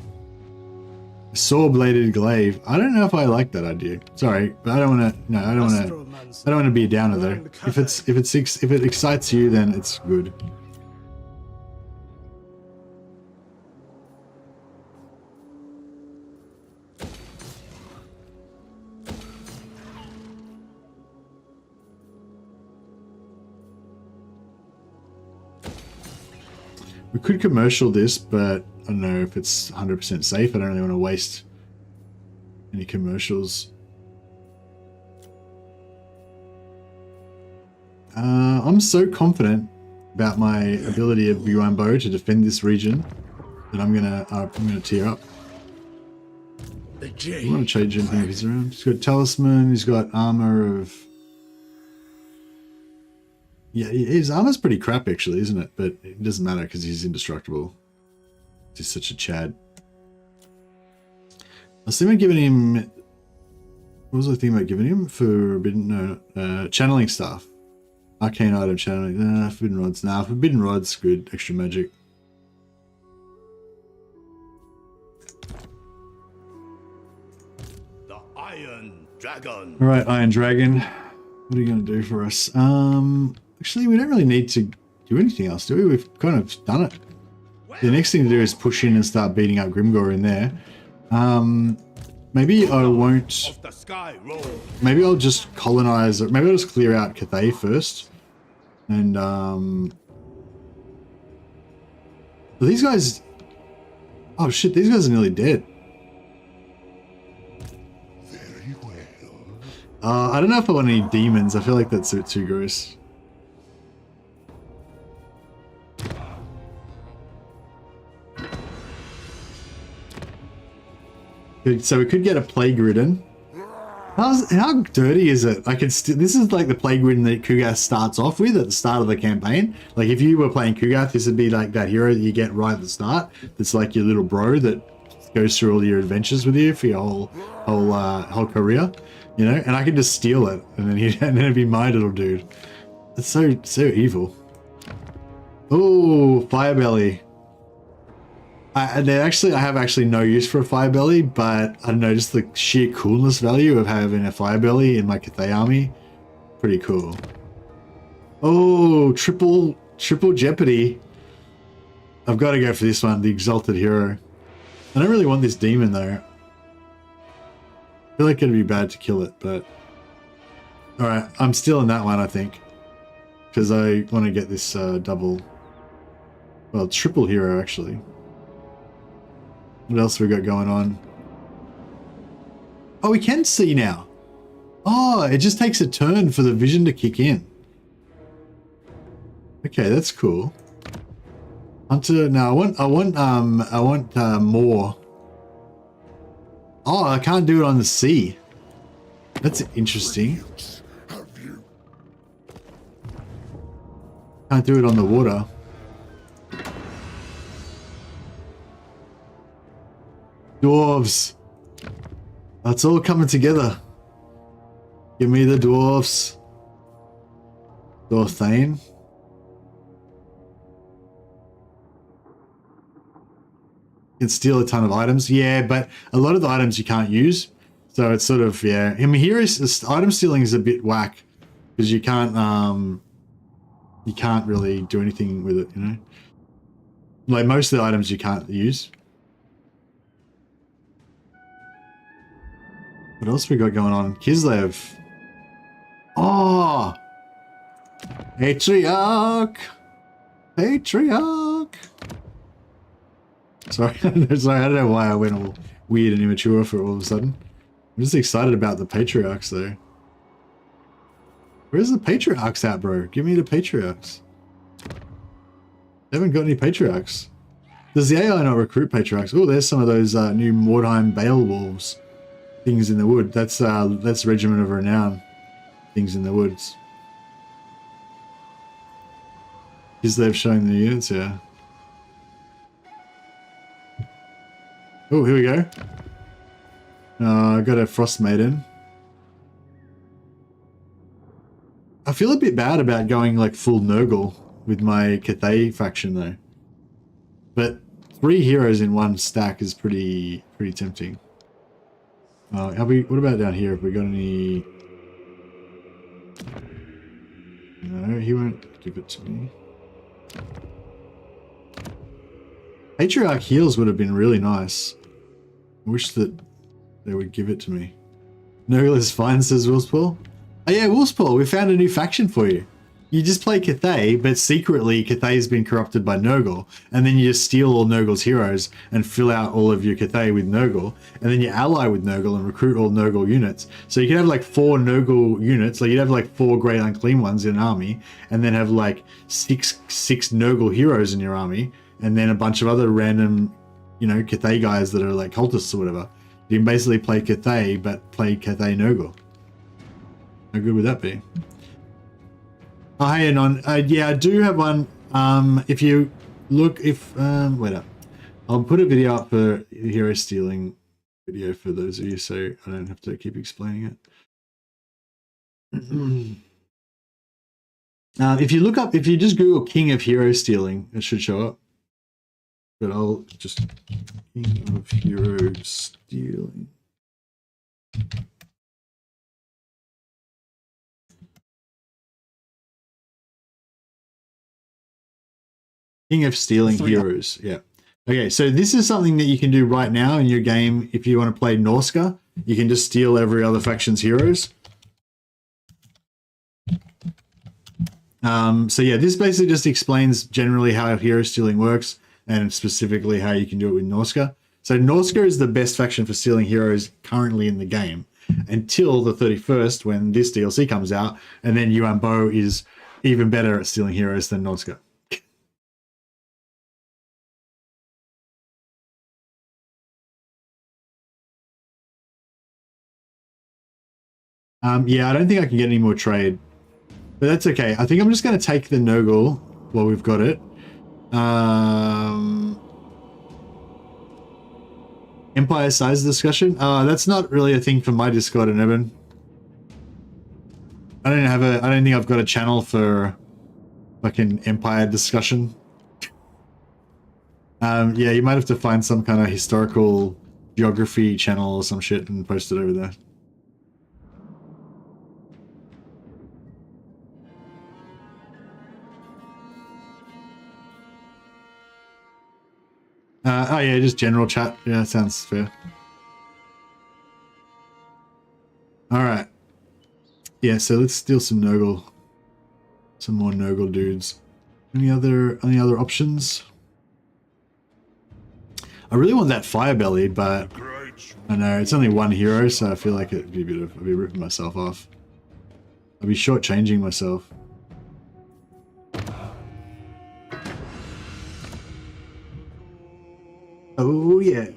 Saw-bladed glaive. I don't know if I like that idea. Sorry, but I don't want to. No, I don't want to be a downer though. If it excites you, then it's good. We could commercial this, but I don't know if it's 100% safe. I don't really want to waste any commercials. I'm so confident about my ability of Yuan Bo to defend this region that I'm gonna tear up. I don't want to change anything if he's around. He's got talisman. He's got armor of. Yeah, his armor's pretty crap actually, isn't it? But it doesn't matter because he's indestructible. He's such a Chad. I was thinking about giving him... What was I thinking about giving him? Channeling staff. Arcane item channeling. Nah, forbidden rods. Nah, forbidden rods, good. Extra magic. The Iron Dragon. Alright, Iron Dragon. What are you going to do for us? Actually, we don't really need to do anything else, do we? We've kind of done it. The next thing to do is push in and start beating up Grimgor in there. Maybe I won't... Maybe I'll just colonize... Maybe I'll just clear out Cathay first. And, these guys... Oh shit, these guys are nearly dead. Very well. I don't know if I want any demons. I feel like that's too gross. So we could get a plague ridden. How dirty is it? I could this is like the plague ridden that Kugath starts off with at the start of the campaign. Like if you were playing Kugath, this would be like that hero that you get right at the start. That's like your little bro that goes through all your adventures with you for your whole career, you know. And I could just steal it, and then it'd be my little dude. It's so evil. Oh, Firebelly. I have actually no use for a Firebelly, but I don't know, just the sheer coolness value of having a Firebelly in my Cathay army, pretty cool. Oh, triple jeopardy. I've got to go for this one, the Exalted Hero. I don't really want this demon though. I feel like it'd be bad to kill it, but alright, I'm still in that one, I think, because I want to get this double, well, triple hero actually. What else have we got going on? Oh, we can see now. Oh, it just takes a turn for the vision to kick in. Okay, that's cool. Hunter, no, I want more. Oh, I can't do it on the sea. That's interesting. Can't do it on the water. Dwarves. That's all coming together. Give me the dwarves. Dwarthane. You can steal a ton of items. Yeah, but a lot of the items you can't use. So it's sort of, yeah. I mean, here is item stealing is a bit whack because you can't really do anything with it, you know? Like most of the items you can't use. What else we got going on? Kislev. Oh! Patriarch! Patriarch! Sorry, sorry, I don't know why I went all weird and immature for all of a sudden. I'm just excited about the Patriarchs though. Where's the Patriarchs at, bro? Give me the Patriarchs. They haven't got any Patriarchs. Does the AI not recruit Patriarchs? Oh, there's some of those new Mordheim Beowulfs things in the wood. That's Regiment of Renown things in the woods. Is they've shown the units here. Oh, here we go. I got a Frost Maiden. I feel a bit bad about going like full Nurgle with my Cathay faction though. But 3 heroes in one stack is pretty tempting. What about down here? Have we got any? No, he won't give it to me. Patriarch heals would have been really nice. I wish that they would give it to me. Nurgle is fine, says Wolfspaw. Oh yeah, Wolfspaw, we found a new faction for you. You just play Cathay, but secretly Cathay's been corrupted by Nurgle, and then you just steal all Nurgle's heroes and fill out all of your Cathay with Nurgle, and then you ally with Nurgle and recruit all Nurgle units. So you can have like 4 Nurgle units, like you'd have like 4 Great Unclean Ones in an army, and then have like six Nurgle heroes in your army, and then a bunch of other random, you know, Cathay guys that are like cultists or whatever. You can basically play Cathay, but play Cathay Nurgle. How good would that be? Oh, hey, Anon. Yeah, I do have one. If you look, wait up. I'll put a video up for hero stealing video for those of you, so I don't have to keep explaining it. If you look up, if you just Google King of Hero Stealing, it should show up. But I'll just King of Hero Stealing. King of Stealing Heroes, yeah. Okay, so this is something that you can do right now in your game. If you want to play Norska, you can just steal every other faction's heroes. So yeah, this basically just explains generally how hero stealing works and specifically how you can do it with Norska. So Norska is the best faction for stealing heroes currently in the game until the 31st when this DLC comes out, and then Yuan Bo is even better at stealing heroes than Norska. Yeah, I don't think I can get any more trade, but that's okay. I think I'm just going to take the Nurgle while we've got it. Empire size discussion. That's not really a thing for my Discord and Evan. I don't think I've got a channel for fucking empire discussion. Yeah, you might have to find some kind of historical geography channel or some shit and post it over there. Oh yeah, just general chat. Yeah, that sounds fair. Alright. Yeah, so let's steal some Noggle. Some more Noggle dudes. Any other options? I really want that Fire Belly, but I know it's only one hero, so I feel like it'd be I'd be ripping myself off. I'd be shortchanging myself. Oh yeah.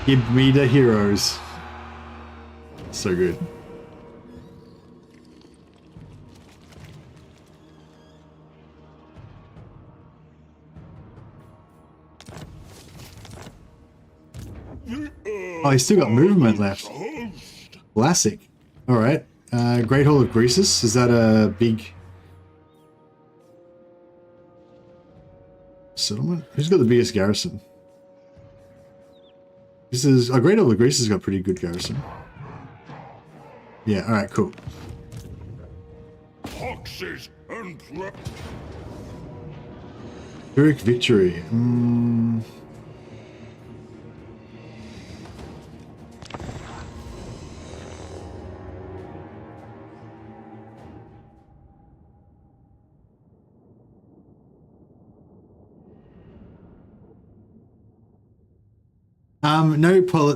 Give me the heroes. So good. Oh, he's still got movement left. Classic. Alright. Great Hall of Greasus. Is that a big settlement? Who's got the biggest garrison? This is a Great Hall of Greasus has got a pretty good garrison. Yeah, alright, cool. Hoxes and Pyrrhic Victory.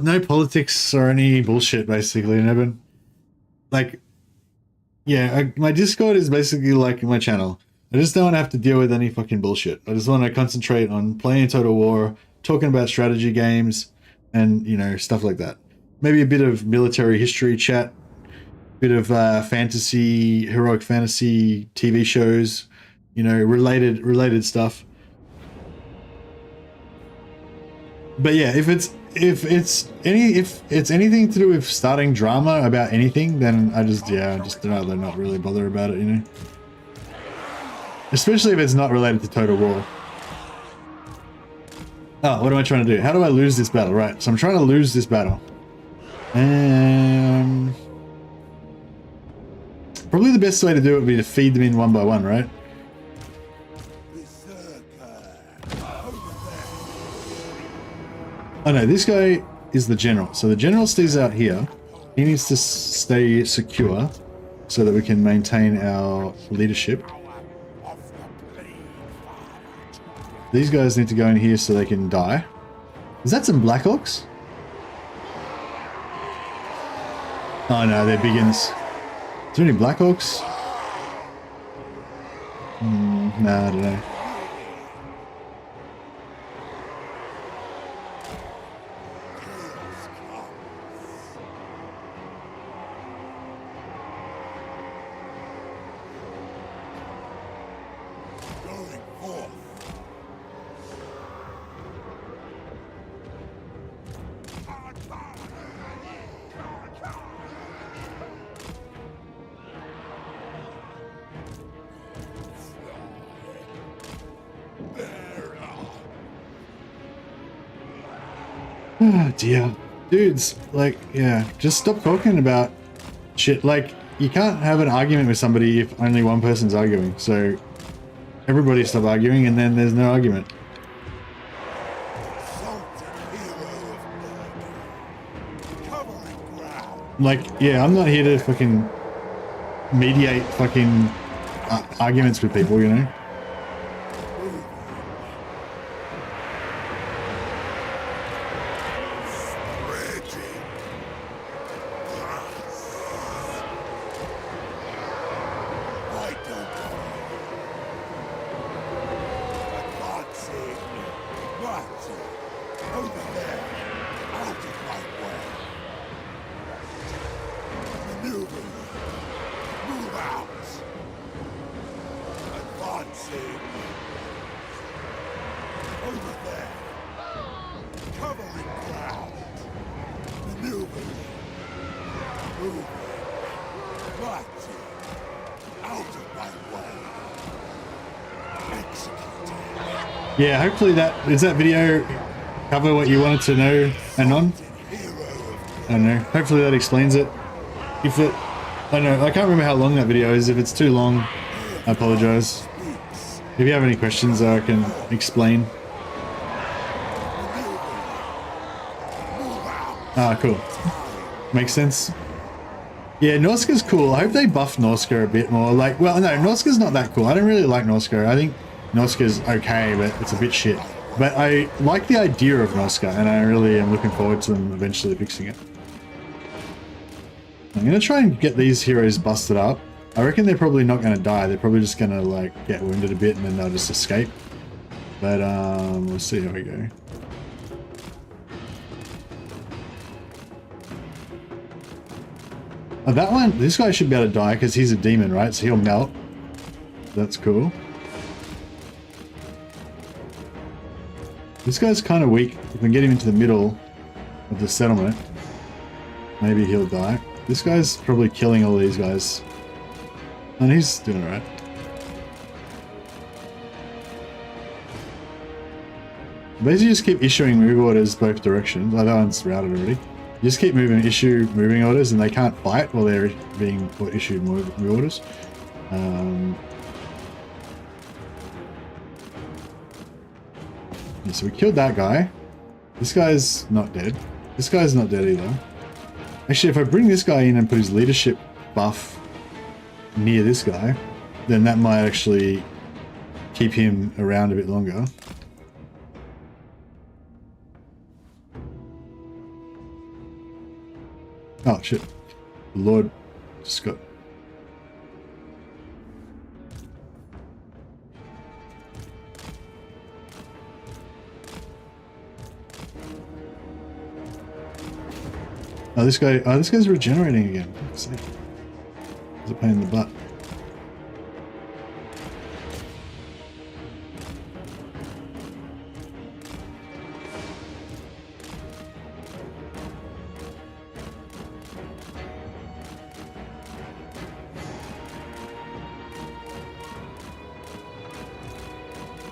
No politics or any bullshit, basically, Nevin. Like, yeah, my Discord is basically like my channel. I just don't want to have to deal with any fucking bullshit. I just want to concentrate on playing Total War, talking about strategy games, and, you know, stuff like that. Maybe a bit of military history chat, bit of fantasy, heroic fantasy TV shows, you know, related stuff. But yeah, if it's anything to do with starting drama about anything, then I just rather not really bother about it, you know. Especially if it's not related to Total War. Oh, what am I trying to do? How do I lose this battle? Right, so I'm trying to lose this battle. Probably the best way to do it would be to feed them in one by one, right? Oh no, this guy is the general. So the general stays out here. He needs to stay secure so that we can maintain our leadership. These guys need to go in here so they can die. Is that some Black Orcs? Oh no, they're biggins. Is there any Black Orcs? Nah, I don't know. Oh dear. Dudes, like, yeah, just stop talking about shit. Like, you can't have an argument with somebody if only one person's arguing. So, everybody stop arguing and then there's no argument. Like, yeah, I'm not here to fucking mediate fucking arguments with people, you know? Yeah, hopefully does that video cover what you wanted to know, Anon? I don't know. Hopefully that explains it. If it, I don't know, I can't remember how long that video is. If it's too long, I apologize. If you have any questions, I can explain. Ah, cool. Makes sense. Yeah, Norska's cool. I hope they buff Norska a bit more. Like, well, no, Norska's not that cool. I don't really like Norska. I think Norska's okay, but it's a bit shit. But I like the idea of Norska, and I really am looking forward to them eventually fixing it. I'm going to try and get these heroes busted up. I reckon they're probably not going to die. They're probably just going to, like, get wounded a bit, and then they'll just escape. But, we'll see how we go. Oh, that one, this guy should be able to die because he's a demon, right? So he'll melt. That's cool. This guy's kind of weak. If we can get him into the middle of the settlement, maybe he'll die. This guy's probably killing all these guys. And he's doing alright. Basically just keep issuing move orders both directions. Oh, that one's routed already. You just keep issue moving orders, and they can't fight while they're being issued move orders. Yeah, so we killed that guy. This guy's not dead. This guy's not dead either. Actually, if I bring this guy in and put his leadership buff near this guy, then that might actually keep him around a bit longer. Oh shit. The Lord just got... Oh, this guy's regenerating again. It's a pain in the butt.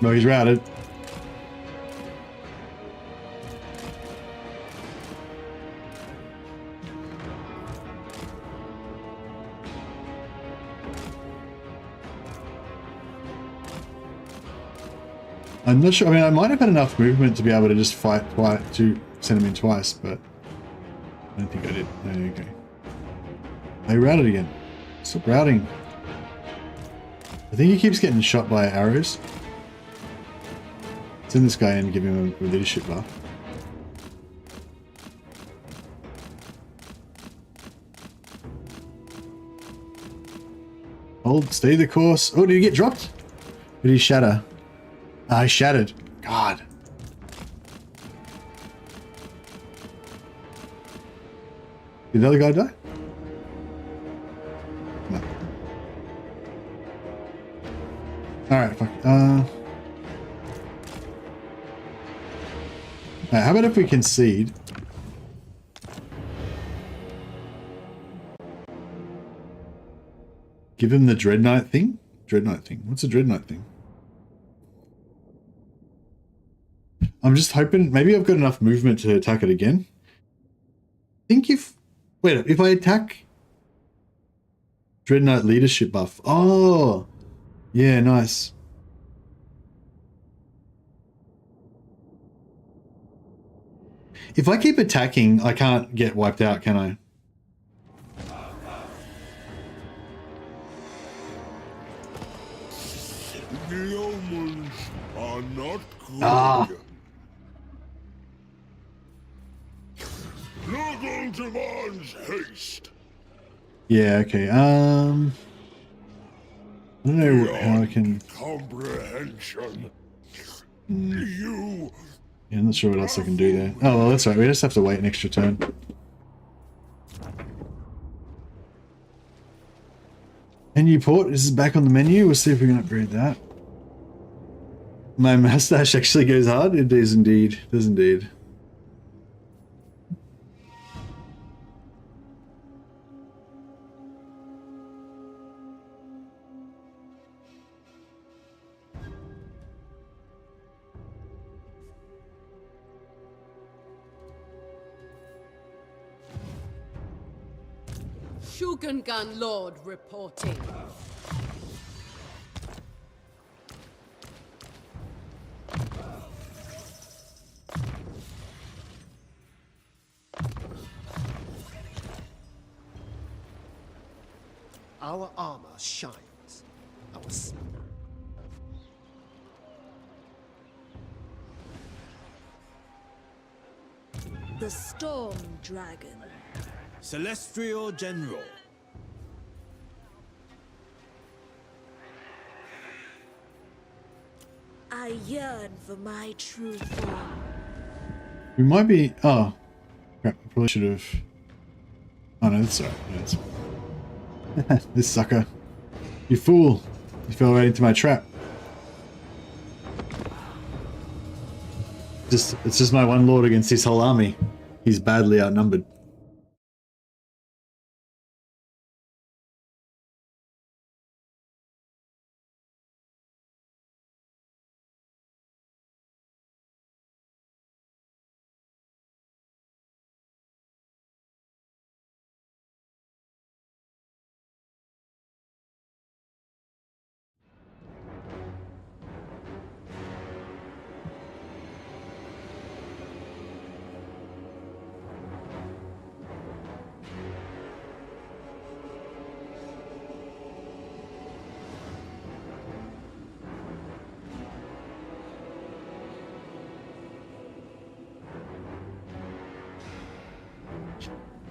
No, he's routed. I'm not sure. I mean, I might have had enough movement to be able to just fight twice, to send him in twice, but I don't think I did. Okay. They routed again. Stop routing. I think he keeps getting shot by arrows. Send this guy in and give him a leadership buff. Hold, stay the course. Oh, did he get dropped? Did he shatter? Ah, he shattered. God. Did the other guy die? No. Alright, fuck. Alright, how about if we concede? Give him the Dreadnought thing? Dreadnought thing. What's a Dreadnought thing? I'm just hoping, maybe I've got enough movement to attack it again. I think if I attack Dreadnought leadership buff. Oh, yeah, nice. If I keep attacking, I can't get wiped out, can I? The omens are not good. Ah. Local demands haste. Yeah, okay. I don't know how I can... Comprehension. Yeah, I'm not sure what else I can do there. Oh, well, that's right. We just have to wait an extra turn. Menu port. This is back on the menu. We'll see if we can upgrade that. My mustache actually goes hard. It does indeed. It does indeed. Shugengan Lord reporting. Our armor shines. The Storm Dragon. Celestial General. I yearn for my true form. We might be. Oh, crap! I probably should have. Oh no, that's alright. Yeah, that's fine. This sucker! You fool! You fell right into my trap. It's just my one lord against his whole army. He's badly outnumbered.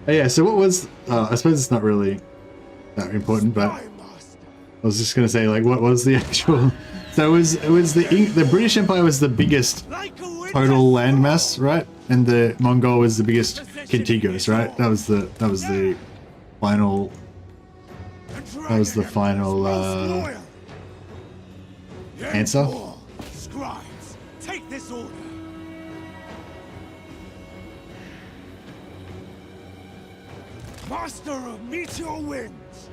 Oh, yeah, so what was... I suppose it's not really that important, but... I was just going to say, like, what was the actual... So it was the British Empire was the biggest total landmass, right? And the Mongol was the biggest contiguous, right? That was the final... That was the final answer. Scribes, take this order. Master of Meteor Winds!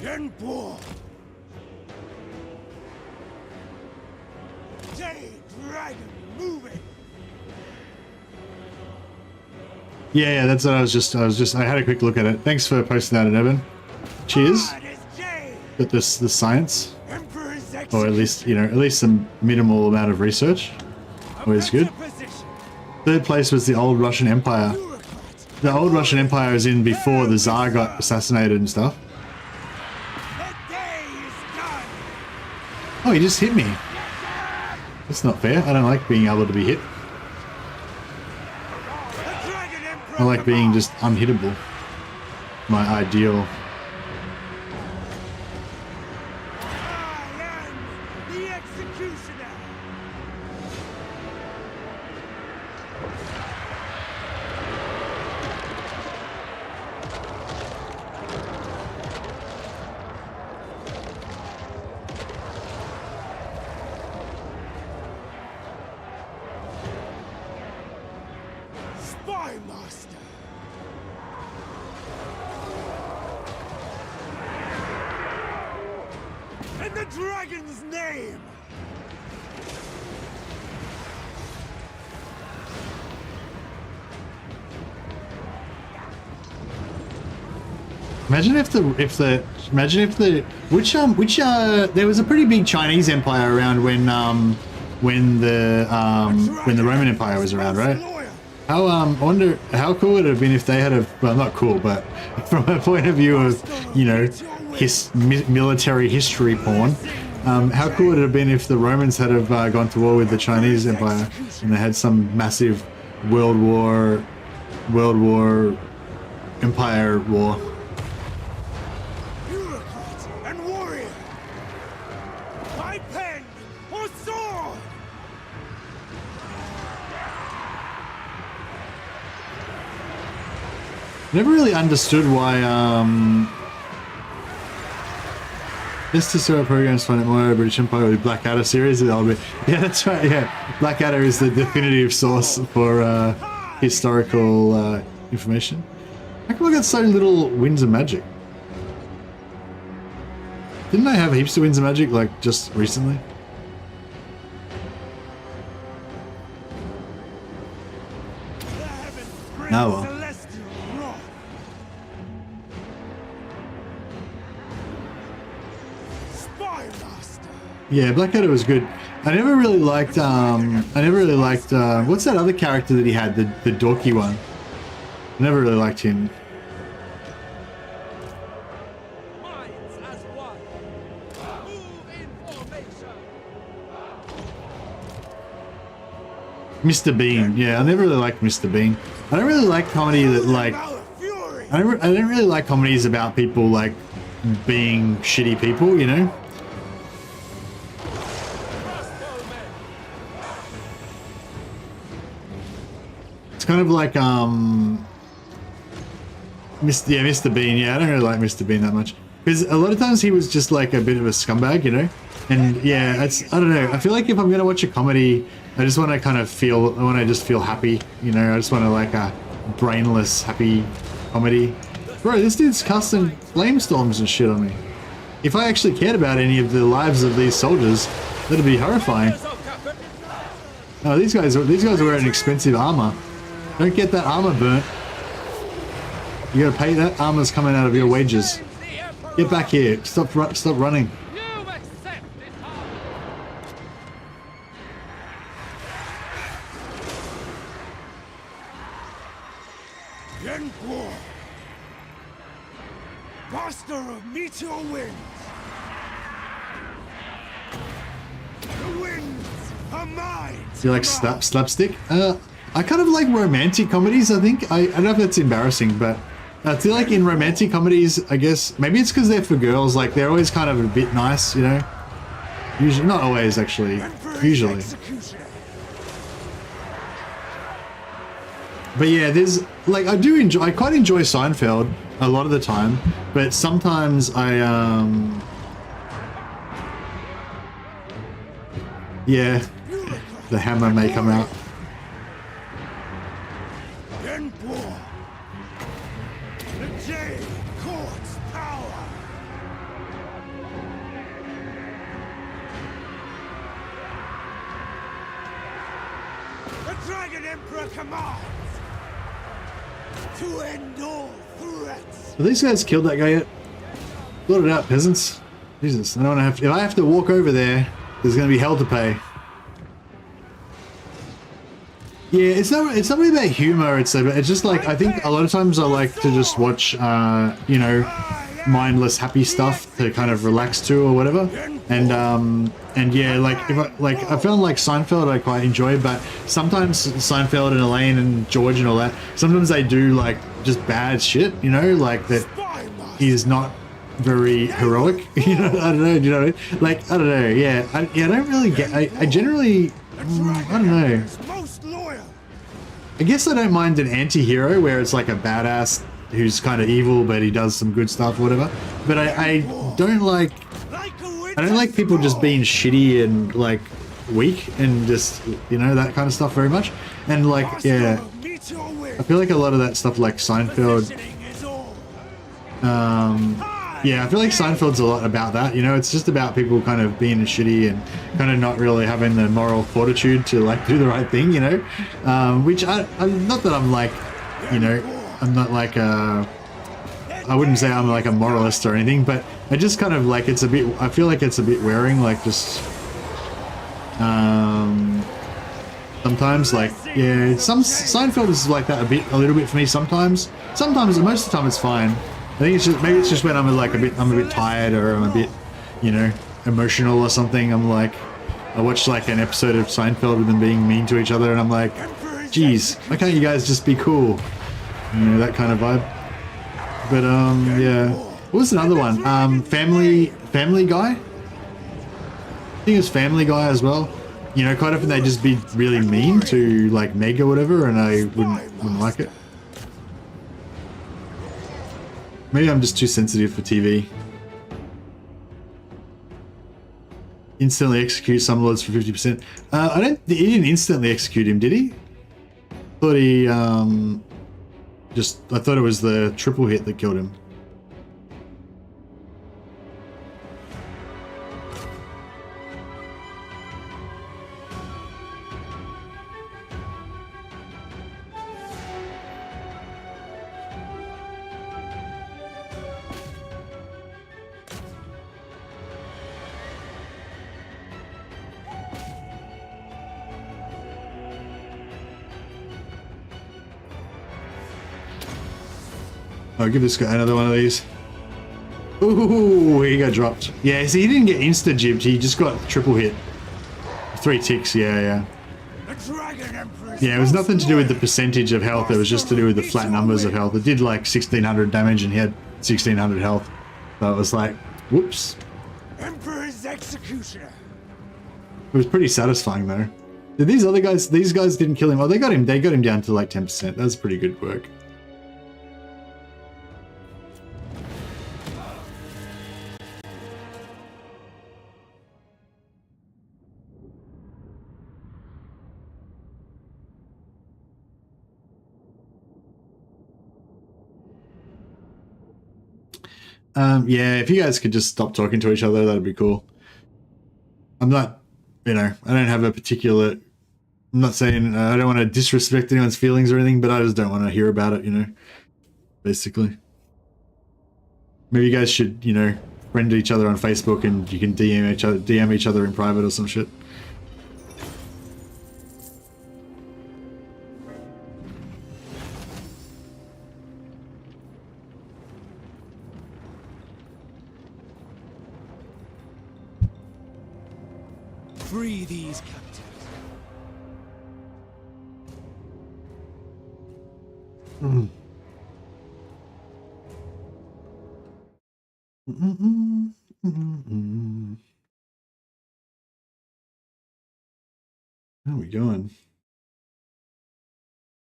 Yuan Bo! Jade Dragon moving! Yeah, that's what I had a quick look at it. Thanks for posting that, Evan. Cheers. Got the science. Or at least, at least some minimal amount of research. Always good. Third place was the old Russian Empire. The old Russian Empire is in before the Tsar got assassinated and stuff. Oh, he just hit me. That's not fair. I don't like being able to be hit. I like being just unhittable. My ideal. Imagine if there was a pretty big Chinese empire around when the Roman Empire was around, right? How I wonder how cool would it have been if they had well, not cool, but from a point of view of military history porn, how cool would it have been if the Romans had have gone to war with the Chinese Empire and they had some massive World War Empire war? Never really understood why this Tesoro programs find it more British Empire with Blackadder series. Yeah, that's right. Yeah, Blackadder is the definitive source for historical information. How come I got so little Winds of Magic? Didn't I have heaps of Winds of Magic like just recently? Oh well. Yeah, Blackadder was good. I never really liked what's that other character that he had, the dorky one? I never really liked him. Mr. Bean, yeah, I never really liked Mr. Bean. I don't really like comedy that like I don't really like comedies about people like being shitty people, you know? It's kind of like Mr. Bean. Yeah, I don't really like Mr. Bean that much because a lot of times he was just like a bit of a scumbag, you know? And yeah, I don't know. I feel like if I'm gonna watch a comedy, I just want to kind of feel, I want to just feel happy, you know? I just want to like a brainless, happy comedy. Bro, this dude's casting flame storms and shit on me. If I actually cared about any of the lives of these soldiers, that'd be horrifying. Oh, these guys are wearing expensive armor. Don't get that armor burnt. You gotta pay, that armor's coming out of your wages. Get back here. Stop running. Yuan Bo, master of meteor winds. The winds are mine. Do you like slapstick? I kind of like romantic comedies, I think. I don't know if that's embarrassing, but I feel like in romantic comedies, I guess, maybe it's because they're for girls, like they're always kind of a bit nice, you know? Usually, not always actually, usually. But yeah, there's, like, I quite enjoy Seinfeld a lot of the time, but sometimes yeah, the hammer may come out. Yuan Bo, the Jade Court's power. The Dragon Emperor commands to end all threats. Have these guys killed that guy yet? Sort it out, peasants. Jesus, I don't have to, if I have to walk over there, there's going to be hell to pay. Yeah, it's not really about humor. It's just like, I think a lot of times I like to just watch, you know, mindless happy stuff to kind of relax to or whatever. And yeah, like I found like Seinfeld I quite enjoy, but sometimes Seinfeld and Elaine and George and all that, sometimes they do like just bad shit, you know, like that is not very heroic. You know, I don't know, you know, like I don't know, yeah, I don't really get. I generally, I don't know. I guess I don't mind an anti-hero where it's like a badass who's kind of evil but he does some good stuff or whatever. But I don't like people just being shitty and like weak and just, you know, that kind of stuff very much. And like, yeah, I feel like a lot of that stuff like Seinfeld, yeah, I feel like Seinfeld's a lot about that, you know, it's just about people kind of being shitty and kind of not really having the moral fortitude to like do the right thing, you know, which I'm not that I'm like, you know, I'm not like I wouldn't say I'm like a moralist or anything, but I just kind of like, it's a bit, I feel like it's a bit wearing, like just sometimes, like, yeah, Seinfeld is like that a little bit for me sometimes. Sometimes, most of the time it's fine. I think it's just, maybe it's just when I'm like I'm a bit tired or I'm a bit, you know, emotional or something. I'm like, I watched like an episode of Seinfeld with them being mean to each other and I'm like, geez, why can't you guys just be cool? You know, that kind of vibe. But yeah, what was another one? Family Guy? I think it was Family Guy as well. You know, quite often they just be really mean to like Meg or whatever, and I wouldn't like it. Maybe I'm just too sensitive for TV. Instantly execute some lords for 50%. He didn't instantly execute him, did he? Thought he I thought it was the triple hit that killed him. I'll give this guy another one of these. Ooh, he got dropped. Yeah, see, he didn't get insta-jibbed, he just got triple hit. 3 ticks, yeah. Yeah, it was nothing to do with the percentage of health, it was just to do with the flat numbers of health. It did like 1600 damage and he had 1600 health. So it was like, whoops. Emperor's executioner. It was pretty satisfying though. Did these other guys, these guys didn't kill him? Oh, they got him down to like 10%. That's pretty good work. Yeah, if you guys could just stop talking to each other, that'd be cool. I'm not, you know, I don't have a particular, I'm not saying, I don't want to disrespect anyone's feelings or anything, but I just don't want to hear about it, you know, basically. Maybe you guys should, you know, friend each other on Facebook and you can DM each other in private or some shit. Free these captives. How are we going?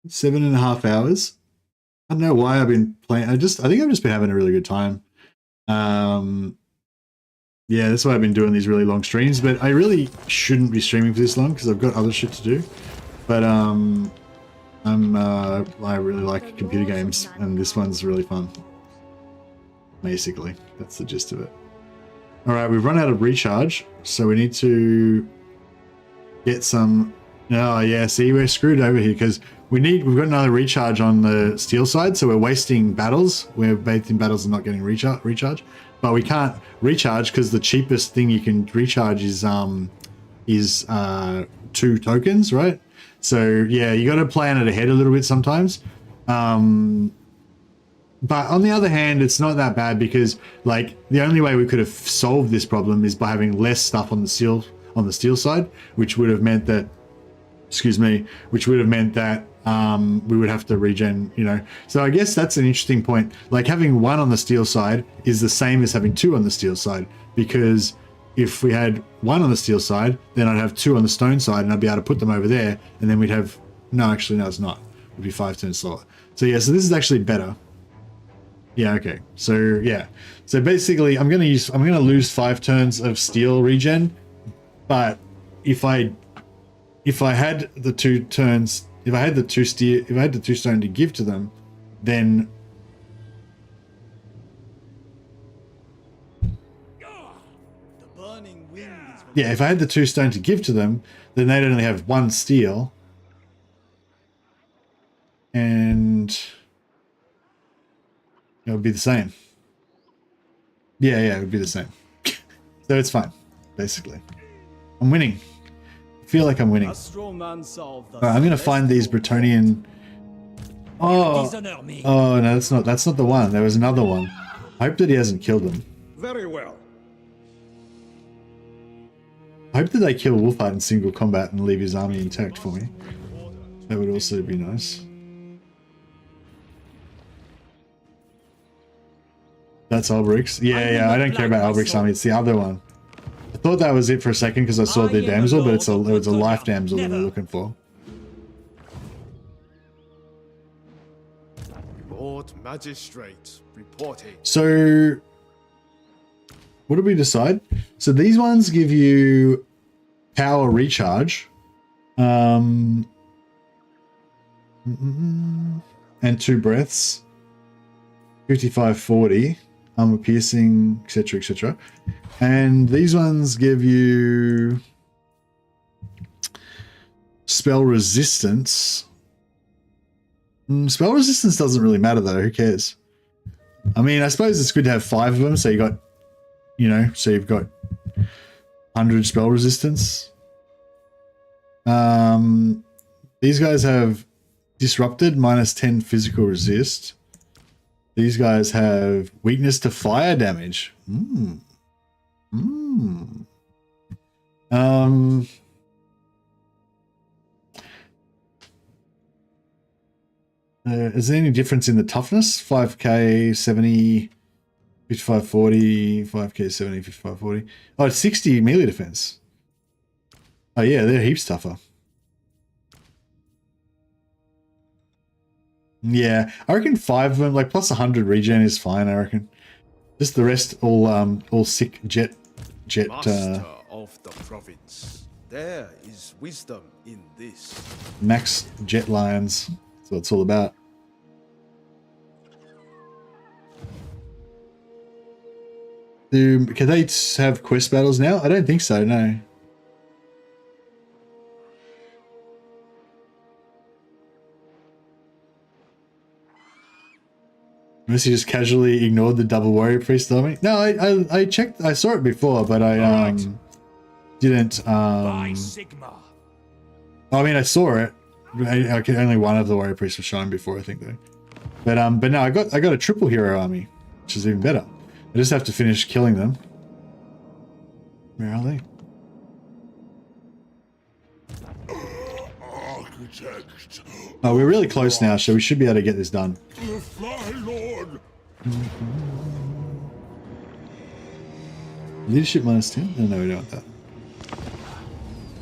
7.5 hours. I don't know why I've been playing. I think I've just been having a really good time. Yeah, that's why I've been doing these really long streams, but I really shouldn't be streaming for this long because I've got other shit to do. But I really like computer games and this one's really fun. Basically, that's the gist of it. All right, we've run out of recharge, so we need to get some. Oh yeah, see, we're screwed over here because we've got another recharge on the steel side, so we're wasting battles. We're bathed in battles and not getting recharge. But we can't recharge because the cheapest thing you can recharge is 2 tokens, right? So yeah, you got to plan it ahead a little bit sometimes. But on the other hand, it's not that bad because like the only way we could have solved this problem is by having less stuff on the steel side, which would have meant that, we would have to regen, you know. So I guess that's an interesting point. Like having 1 on the steel side is the same as having 2 on the steel side, because if we had 1 on the steel side, then I'd have 2 on the stone side and I'd be able to put them over there, and then we'd have, no, actually, no, it's not. It'd be 5 turns slower. So yeah, so this is actually better. Yeah, okay. So yeah. So basically I'm gonna lose 5 turns of steel regen, but if I had the 2 turns, if I had the 2 stone to give to them, then yeah, if I had the 2 stone to give to them, then they'd only have 1 steel, and it would be the same. Yeah, it would be the same. So it's fine, basically. I'm winning. I feel like I'm winning. Alright, I'm gonna find these Bretonian. Oh no, that's not the one. There was another one. I hope that he hasn't killed them. Very well. I hope that they kill Wolfheart in single combat and leave his army intact for me. That would also be nice. That's Albric's. Yeah, I don't care about Albric's army. It's the other one. I thought that was it for a second because I saw the damsel, but it was a life damsel that we're looking for. Lord Magistrate reporting. So, what did we decide? So these ones give you power recharge, and 2 breaths, 55-40, armor piercing, etc., etc. And these ones give you spell resistance. Spell resistance doesn't really matter though. Who cares? I mean, I suppose it's good to have 5 of them. So you got, you know, so you've got 100 spell resistance. These guys have disrupted, -10 physical resist. These guys have weakness to fire damage. Is there any difference in the toughness? 5k, 70, 55, 40, 5k, 70, 55, 40. Oh, it's 60 melee defense. Oh yeah, they're heaps tougher. Yeah, I reckon 5 of them, like plus 100 regen is fine, I reckon. Just the rest all sick jet Master of the province. There is wisdom in this. max jet lions. That's what it's all about. Can they have quest battles now? I don't think so, no. Unless you just casually ignored the double warrior priest army. No, I checked. I saw it before, but I didn't. I mean, I saw it. Only one of the warrior priests was shown before, I think, though. But no, I got a triple hero army, which is even better. I just have to finish killing them. Where are they? Architect. Oh, we're really close now, so we should be able to get this done. The Fly Lord. Leadership minus 10? No, we don't want that.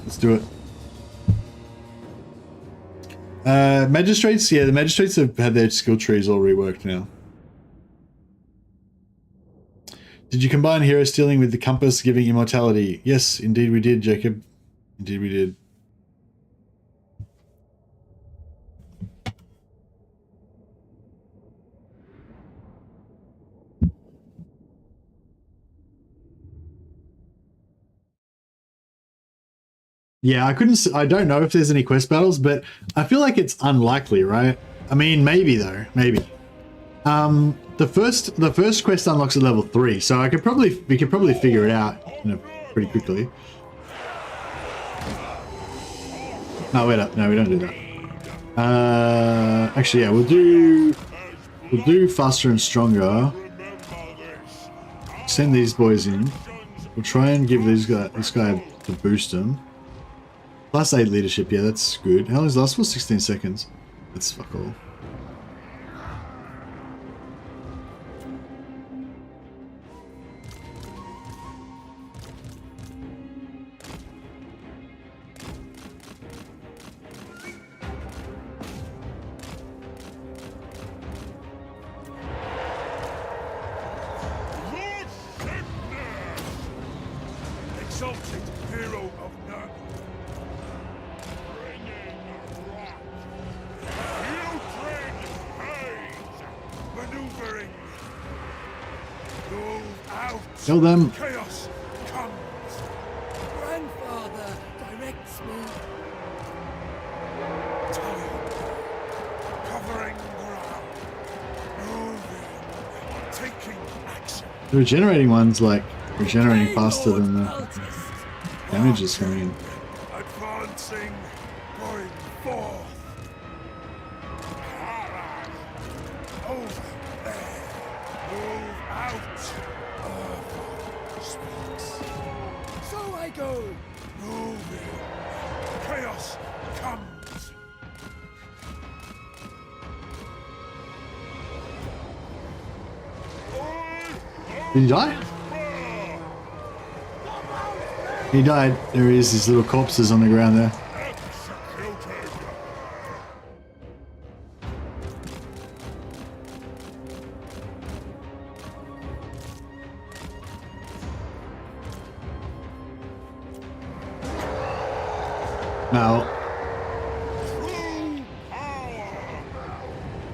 Let's do it. Magistrates? Yeah, the magistrates have had their skill trees all reworked now. Did you combine hero stealing with the compass giving immortality? Yes, indeed we did, Jacob. Indeed we did. Yeah, I don't know if there's any quest battles, but I feel like it's unlikely, right? I mean, maybe though, maybe. The first quest unlocks at level 3, so we could probably figure it out, you know, pretty quickly. No, wait up. No, we don't do that. Actually, yeah, we'll do faster and stronger. Send these boys in. We'll try and give this guy to boost him. Plus 8 leadership, yeah, that's good. How long is last for? 16 seconds. That's fuck all. Exalted hero of Nurgle. Maneuvering. Go out. Kill them. Chaos comes. Grandfather directs me. Covering ground. Moving. Taking action. The regenerating one's like regenerating faster than the damage is coming in. Advancing. Going forth. Caravan. Over there. Move out. Speaks. So I go. Moving. Chaos comes. Did he die? He died. There he is, his little corpses on the ground there. Now,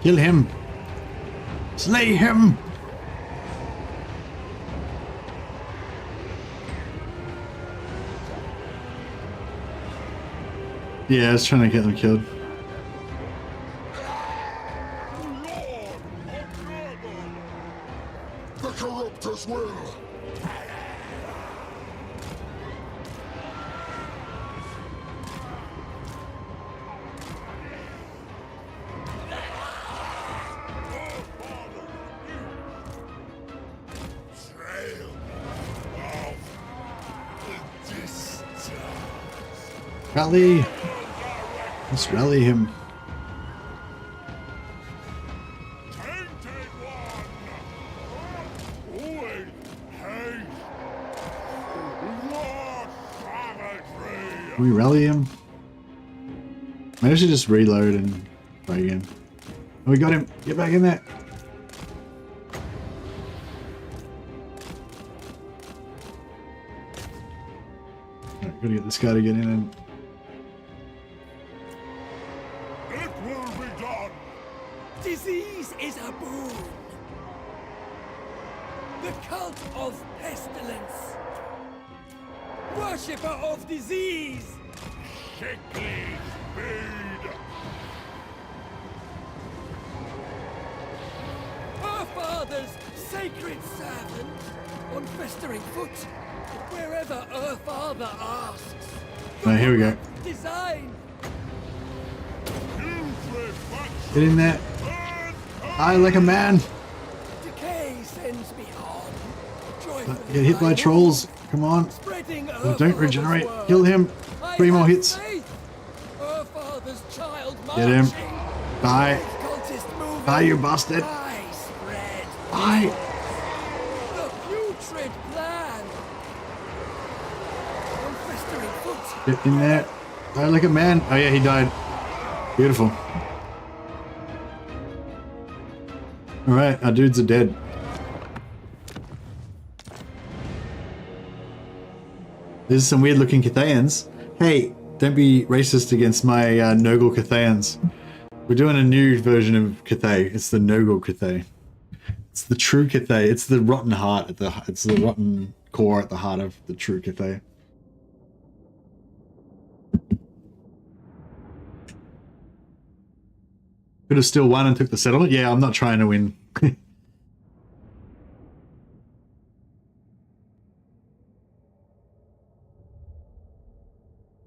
kill him. Slay him. Yeah, I was trying to get them killed. The corruptors will. Rally! Let's rally him. Can we rally him? Maybe I should just reload and try again. Oh, we got him! Get back in there! Alright, gotta get this guy to get in and... It will be done! Disease is a boon. The cult of pestilence. Worshipper of disease. Sickly speed! Our father's sacred servant on festering foot. Wherever our father asks. Alright, here we go. Design. Get in there. I like a man. Decay sends me on. Get hit by trolls. Come on. Oh, don't regenerate. Kill him. 3 more hits. Get him. Die. Die, you bastard. Die. The putrid plan. Get in there. Die like a man. Oh yeah, he died. Beautiful. Alright, our dudes are dead. There's some weird looking Cathayans. Hey, don't be racist against my Nurgle Cathayans. We're doing a new version of Cathay. It's the Nurgle Cathay. It's the true Cathay. It's the rotten heart at it's the rotten core at the heart of the true Cathay. Could have still won and took the settlement. Yeah, I'm not trying to win.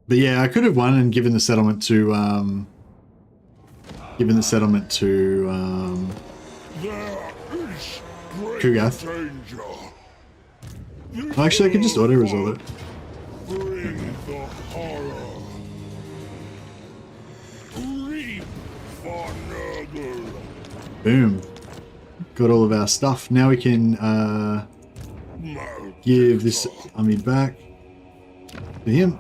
But yeah, I could have won and given the settlement to Kugath. Actually, I could just auto-resolve it. Bring the horror. Reap for Nurgle. Boom. Got all of our stuff. Now we can give this army back to him.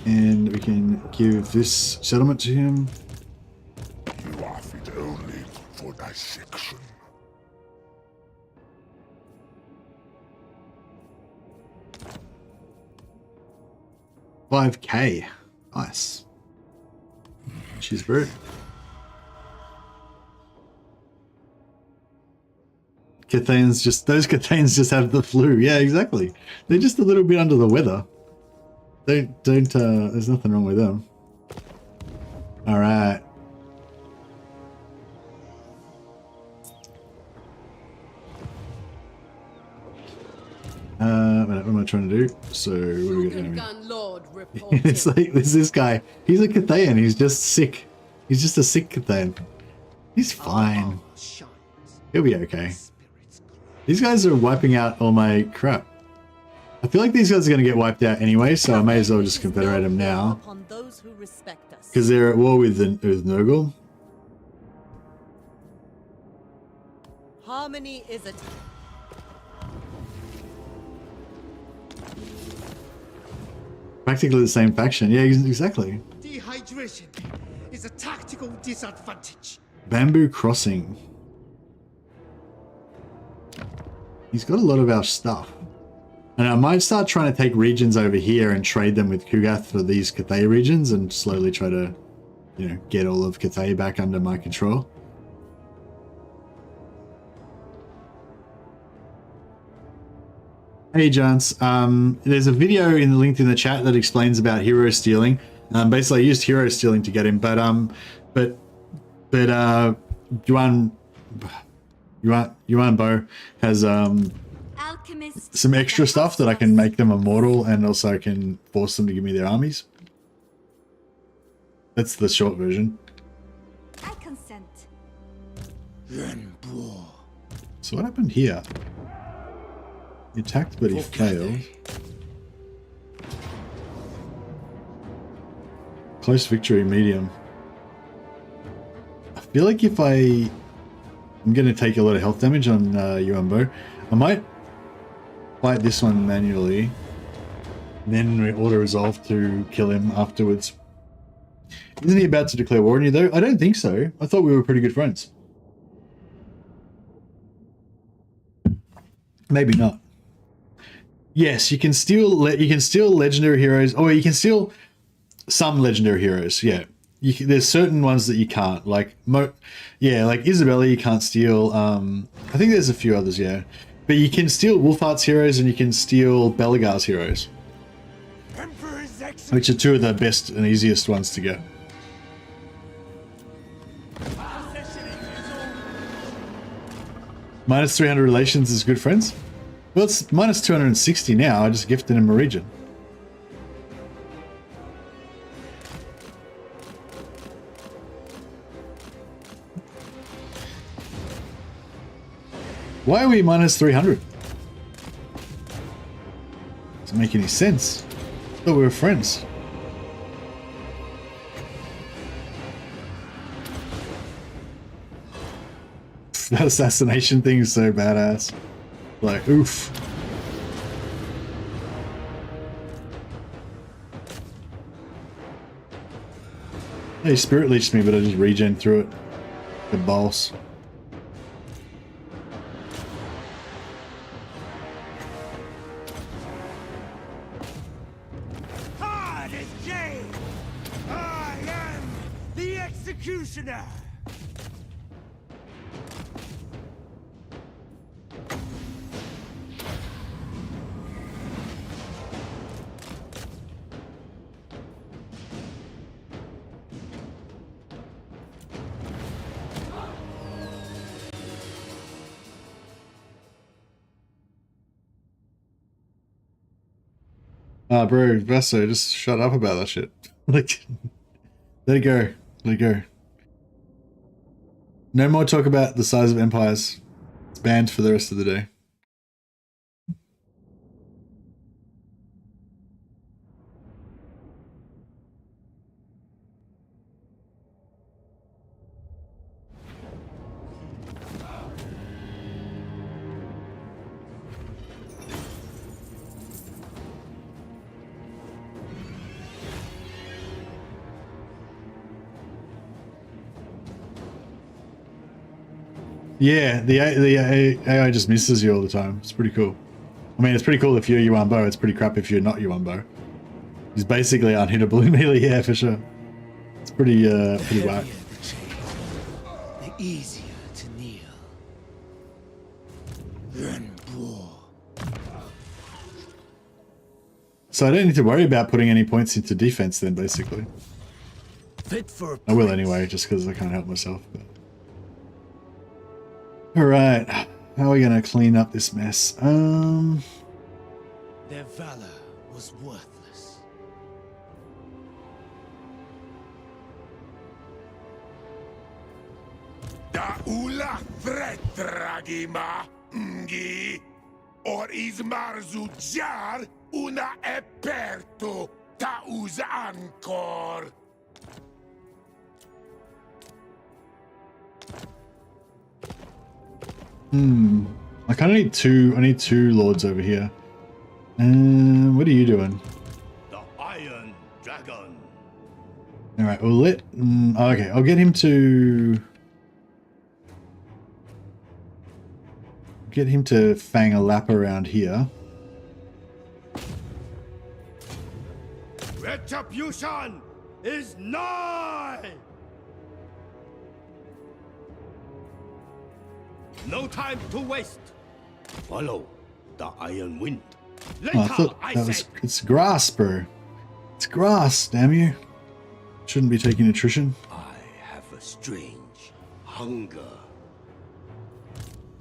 And we can give this settlement to him. You are fit only for dissection. $5K. Nice. She's brute. Cathayans just, those Cathayans just have the flu. Yeah, exactly. They're just a little bit under the weather. There's nothing wrong with them. Alright. What am I trying to do? So, what do we got anyway? It's like, there's this guy. He's a Cathayan. He's just sick. He's just a sick Cathayan. He's fine. He'll be okay. These guys are wiping out all my crap. I feel like these guys are going to get wiped out anyway, so I may as well just confederate them now. Because they're at war with Nurgle. Harmony is a... Practically the same faction. Yeah, exactly. Dehydration is a tactical disadvantage. Bamboo Crossing. He's got a lot of our stuff. And I might start trying to take regions over here and trade them with Kugath for these Cathay regions and slowly try to, you know, get all of Cathay back under my control. Hey, Jance. There's a video linked in the chat that explains about hero stealing. Basically, I used hero stealing to get him, but Yuan Bo has some extra stuff that I can make them immortal, and also I can force them to give me their armies. That's the short version. I consent. Yuan Bo. So what happened here? He attacked, but he failed. Close victory, medium. I feel like if I'm going to take a lot of health damage on Yuan Bo, I might fight this one manually, then we auto-resolve to kill him afterwards. Isn't he about to declare war on you though? I don't think so. I thought we were pretty good friends. Maybe not. Yes, you can steal legendary heroes. Oh, you can steal some legendary heroes. Yeah, there's certain ones that you can't. Like like Isabella, you can't steal. I think there's a few others. Yeah, but you can steal Wolfheart's heroes and you can steal Belegar's heroes, which are two of the best and easiest ones to get. Minus 300 relations is good friends? Well, it's minus 260 now. I just gifted him a region. Why are we minus 300? Doesn't make any sense. I thought we were friends. That assassination thing is so badass. Like, oof. He spirit leeched me, but I just regen through it. The boss. Hard as Jade! I am the executioner! Bro, Vasso, just shut up about that shit. Like, let it go. Let it go. No more talk about the size of empires. It's banned for the rest of the day. Yeah, the AI just misses you all the time. It's pretty cool. I mean, it's pretty cool if you're Yuan Bo. It's pretty crap if you're not Yuan Bo. He's basically unhittable in melee, yeah, for sure. It's pretty whack. The easier to kneel. Yuan Bo. So I don't need to worry about putting any points into defense then, basically. Fit for I will anyway, just because I can't help myself. But... Alright, how are we gonna clean up this mess? Their valor was worthless. Daula fretragima ngi or ismarzu jar una aperto ta usa ancor. I kind of need two. I need two lords over here. What are you doing? The Iron Dragon. All right, we'll let. Okay, I'll get him to. Get him to fang a lap around here. Retribution is nigh. No time to waste. Follow the iron wind. Later, Oh, I thought that was. It's grass, bro. It's grass. Damn you! Shouldn't be taking attrition. I have a strange hunger.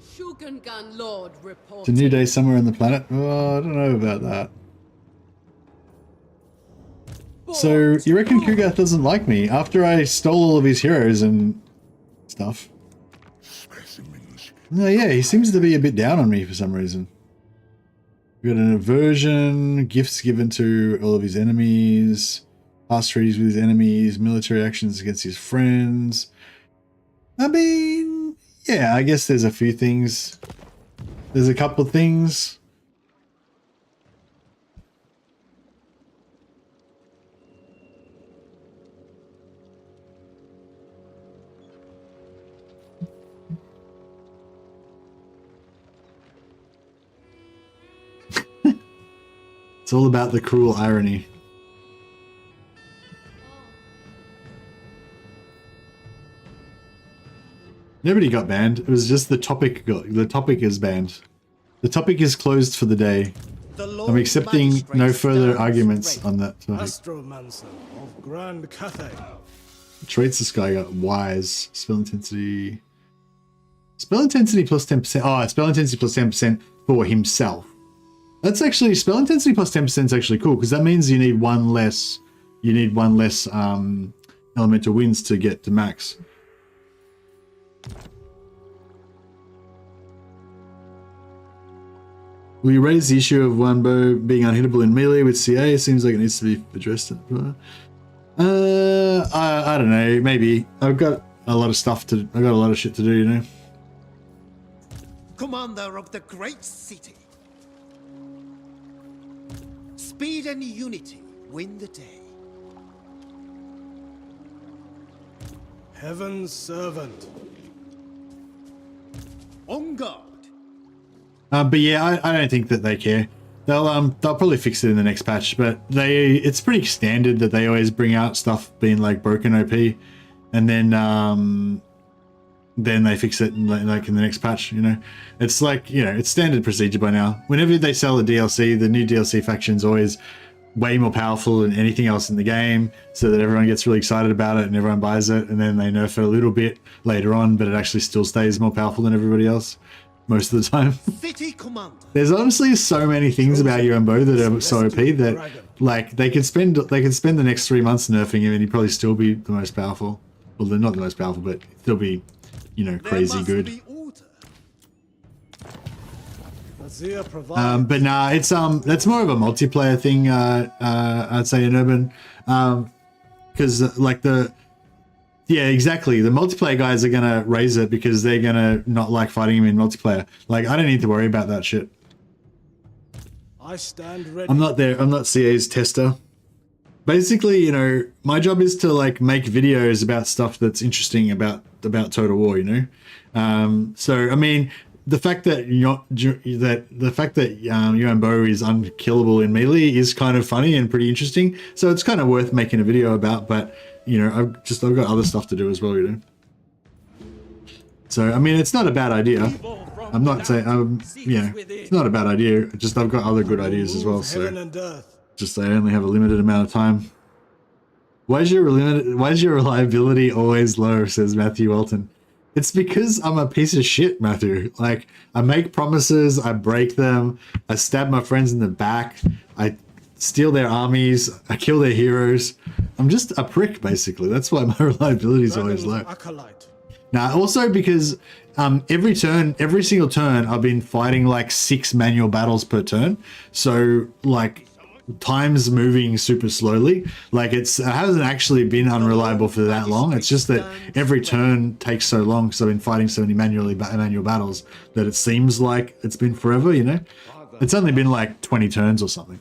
Shogungan Lord It's a new day somewhere on the planet. Oh, I don't know about that. So you reckon Kugath doesn't like me after I stole all of his heroes and stuff? No, yeah, he seems to be a bit down on me for some reason. We got an aversion, gifts given to all of his enemies. past treaties with his enemies, military actions against his friends. I mean, yeah, I guess there's a few things. There's a couple of things. It's all about the cruel irony. Nobody got banned. It was just the topic is banned. The topic is closed for the day. I'm accepting no further arguments on that topic. Astromancer of Grand Cathay. Traits this guy got: wise, spell intensity plus 10%. Oh, spell intensity plus 10% for himself. That's actually, spell intensity plus 10% is actually cool, because that means you need one less elemental winds to get to max. Will you raise the issue of Yuan Bo being unhittable in melee with CA? It seems like it needs to be addressed. I don't know, maybe. I've got a lot of stuff to, I've got a lot of shit to do, you know? Commander of the great city. Speed and unity win the day. Heaven's servant. On guard. But yeah, I don't think that they care. They'll probably fix it in the next patch, but it's pretty standard that they always bring out stuff being like broken OP, and then they fix it in, like in the next patch, you know. It's like, you know, it's standard procedure by now. Whenever they sell a DLC, the new DLC faction's always way more powerful than anything else in the game, so that everyone gets really excited about it and everyone buys it, and then they nerf it a little bit later on, but it actually still stays more powerful than everybody else most of the time. City commander. There's honestly so many things about Yuan Bo that are so OP that like they could spend the next 3 months nerfing him and he'd probably still be the most powerful. Well, they're not the most powerful, but still be, you know, crazy good. But nah, it's that's more of a multiplayer thing. I'd say in Urban, because like yeah, exactly. The multiplayer guys are gonna raise it because they're gonna not like fighting him in multiplayer. Like, I don't need to worry about that shit. I stand ready. I'm not there. I'm not CA's tester. Basically, you know, my job is to like make videos about stuff that's interesting about Total War. You know, so I mean, the fact that Yuan Bo is unkillable in melee is kind of funny and pretty interesting. So it's kind of worth making a video about. But you know, I've got other stuff to do as well, you know. So I mean, it's not a bad idea. I'm not saying, yeah, it's not a bad idea. Just I've got other good ideas as well. So just I only have a limited amount of time. Why is your reliability always low? Says Matthew Welton. It's because I'm a piece of shit, Matthew. Like, I make promises, I break them, I stab my friends in the back, I steal their armies, I kill their heroes. I'm just a prick, basically. That's why my reliability is always low. Now, also because every single turn, I've been fighting like 6 manual battles per turn. So, like, time's moving super slowly. Like, it hasn't actually been unreliable for that long. It's just that every turn takes so long because I've been fighting so many manual battles that it seems like it's been forever, you know? It's only been like 20 turns or something.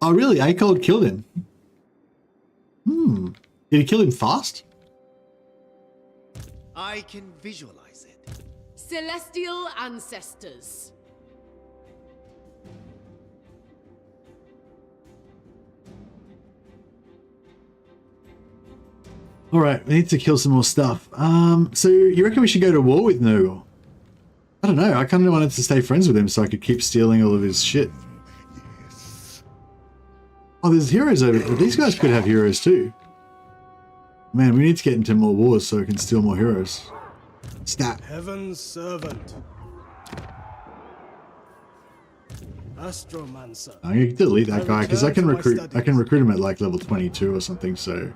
Oh, really? A-Cold killed him. Did he kill him fast? I can visualize it. Celestial ancestors. All right, we need to kill some more stuff. So you reckon we should go to war with Nurgle? I don't know. I kind of wanted to stay friends with him so I could keep stealing all of his shit. Oh, there's heroes over there. These guys could have heroes too. Man, we need to get into more wars so we can steal more heroes. Stat. Heaven's servant. Astromancer. I'm gonna delete that guy because I can recruit him at like level 22 or something, so.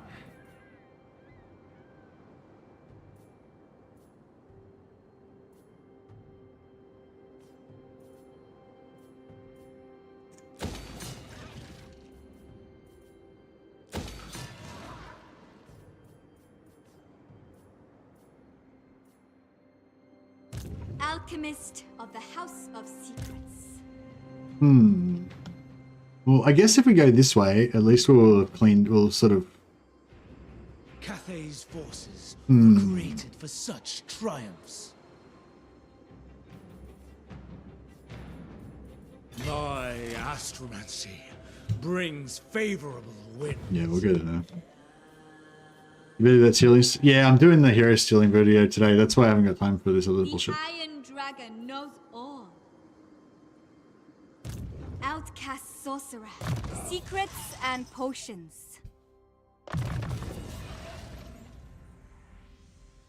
alchemist of the House of Secrets. Well, I guess if we go this way, at least we'll have cleaned, we'll sort of... Cathay's forces were created for such triumphs. My astromancy brings favorable wind. Yeah, we'll get it now. You better do that stealing. Yeah, I'm doing the hero stealing video today. That's why I haven't got time for this other bullshit. The Iron Dragon knows all. Outcast sorcerer, secrets and potions.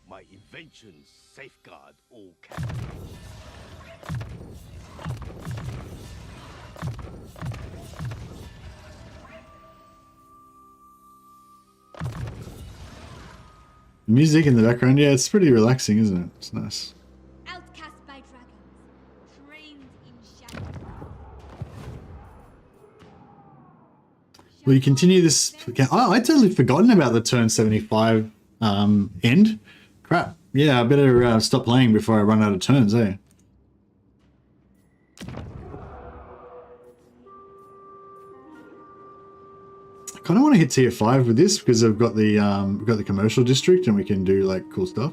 My inventions safeguard all captives. The music in the background, yeah, it's pretty relaxing, isn't it? It's nice. Outcast by dragons, trained in shadow. Will you continue this? Oh, I'd totally forgotten about the turn 75 end. Crap. Yeah, I better stop playing before I run out of turns, eh? I kind of want to hit tier 5 with this because I've got the we've got the commercial district and we can do like cool stuff.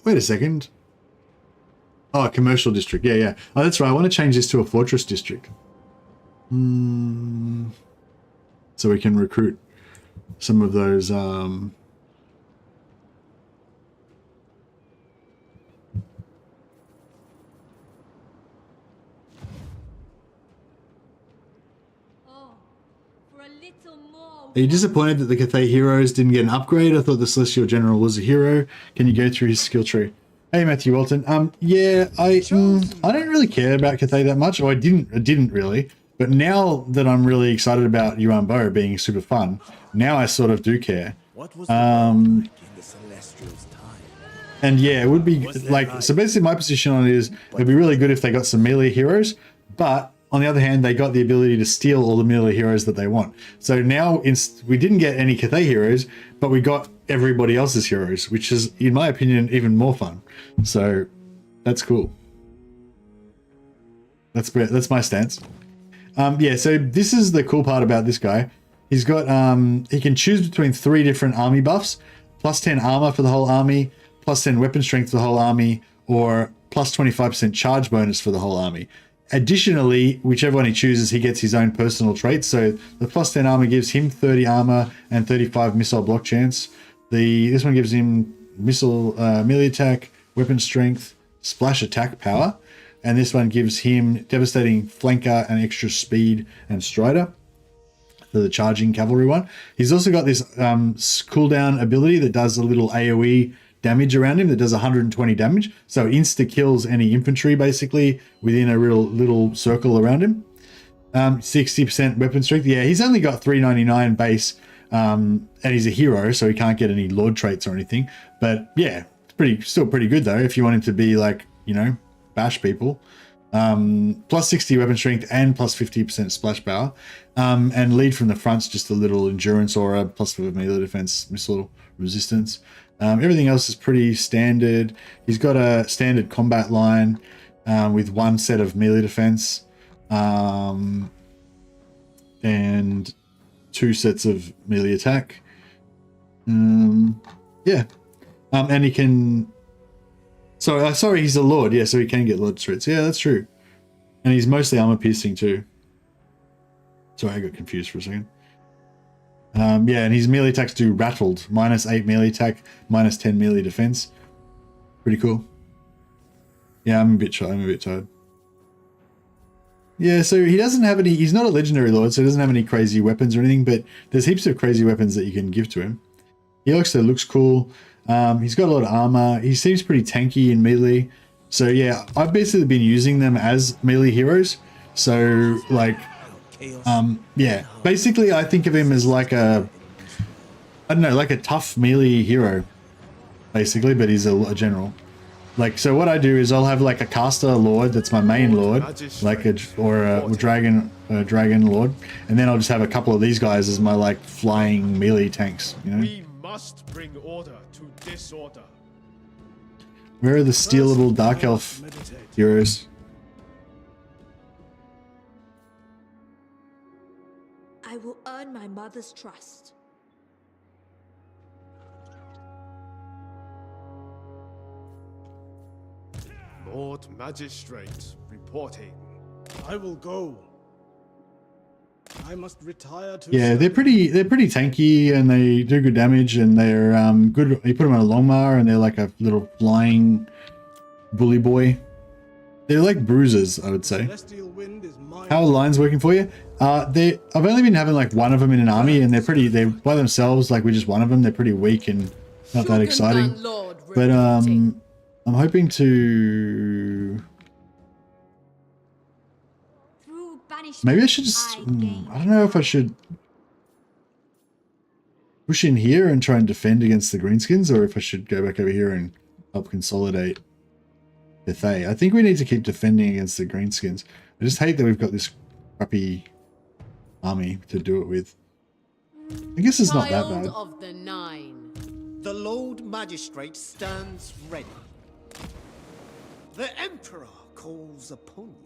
Wait a second. Oh, commercial district. Yeah, yeah. Oh, that's right. I want to change this to a fortress district. So we can recruit some of those Are you disappointed that the Cathay heroes didn't get an upgrade? I thought the Celestial General was a hero. Can you go through his skill tree? Hey, Matthew Walton. Yeah, I don't really care about Cathay that much, or I didn't really. But now that I'm really excited about Yuan Bo being super fun, now I sort of do care. What was in the Celestials' time? And yeah, it would be like, so basically my position on it is it'd be really good if they got some melee heroes, but on the other hand, they got the ability to steal all the melee heroes that they want. So now we didn't get any Cathay heroes, but we got everybody else's heroes, which is, in my opinion, even more fun. So that's cool. That's my stance. Yeah, so this is the cool part about this guy. He's got, he can choose between 3 different army buffs, plus 10 armor for the whole army, plus 10 weapon strength for the whole army, or plus 25% charge bonus for the whole army. Additionally, whichever one he chooses, he gets his own personal traits. So the plus 10 armor gives him 30 armor and 35 missile block chance. This one gives him missile melee attack, weapon strength, splash attack power. And this one gives him devastating flanker and extra speed and strider for the charging cavalry one. He's also got this cooldown ability that does a little AoE damage around him that does 120 damage. So it insta kills any infantry basically within a little circle around him. 60% weapon strength. Yeah, he's only got 399 base and he's a hero, so he can't get any lord traits or anything. But yeah, it's still pretty good though if you want him to be like, you know, bash people. Plus 60 weapon strength and plus 50% splash power. And lead from the front's just a little endurance aura, plus for melee defense, missile resistance. Everything else is pretty standard. He's got a standard combat line with 1 set of melee defense and 2 sets of melee attack. Yeah. And he can... sorry, he's a lord. Yeah, so he can get lord traits. Yeah, that's true. And he's mostly armor piercing too. Sorry, I got confused for a second. Yeah, and his melee attacks do rattled. -8 melee attack, -10 melee defense. Pretty cool. Yeah, I'm a bit tired. Yeah, so he doesn't have any... He's not a legendary lord, so he doesn't have any crazy weapons or anything, but there's heaps of crazy weapons that you can give to him. He also looks cool. He's got a lot of armor. He seems pretty tanky in melee. So yeah, I've basically been using them as melee heroes. So like... yeah, basically I think of him as like a, I don't know, like a tough melee hero, basically, but he's a general. Like, so what I do is I'll have like a caster lord that's my main lord, like a dragon lord, and then I'll just have a couple of these guys as my like flying melee tanks, you know. must bring order to disorder. Where are the stealable Dark Elf heroes? I will earn my mother's trust. Lord Magistrate reporting. I will go. I must retire to. Yeah, they're pretty tanky and they do good damage and they're good. You put them on a Longmire and they're like a little flying bully boy. They're like bruisers, I would say. How are lines working for you? I've only been having like one of them in an army and they're by themselves. Like we just one of them. They're pretty weak and not that exciting. But I'm hoping to. Maybe I should just. I don't know if I should push in here and try and defend against the Greenskins, or if I should go back over here and help consolidate Bethay. I think we need to keep defending against the Greenskins. I just hate that we've got this crappy army to do it with. I guess it's not that bad. Of the Nine. The Lord Magistrate stands ready. The Emperor calls upon you.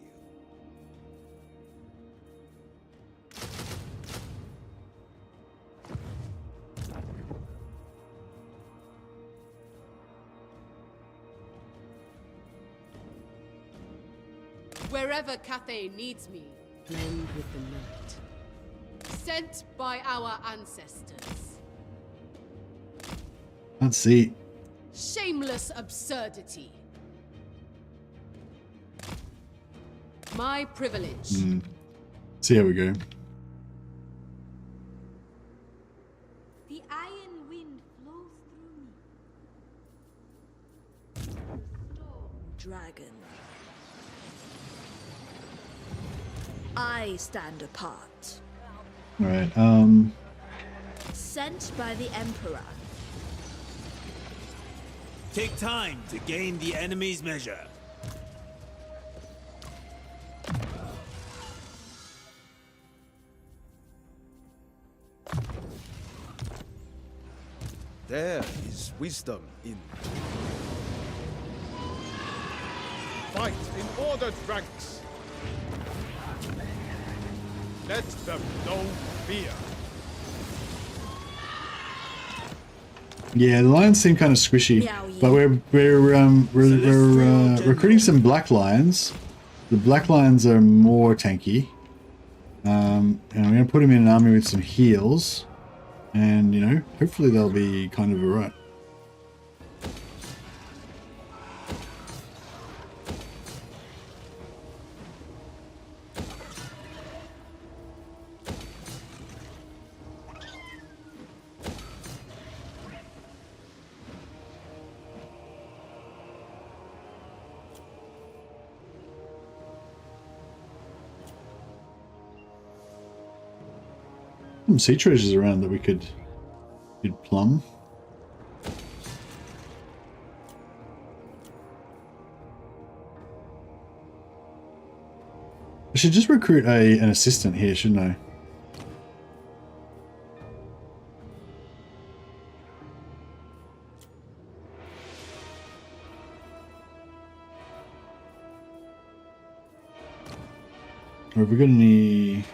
Wherever Cathay needs me, blend with the night. Sent by our ancestors. Let's see. Shameless absurdity. My privilege. See how we go. The iron wind flows through me. Dragon. I stand apart. Alright, Sent by the Emperor. Take time to gain the enemy's measure. There is wisdom in. Fight in ordered ranks. Let them know fear. yeah, the lions seem kind of squishy, but we're recruiting some black lions. The black lions are more tanky, and I'm going to put them in an army with some heals, and you know, hopefully they'll be kind of alright. Some sea treasures around that we could plumb. I should just recruit an assistant here, shouldn't I? Or have we got any...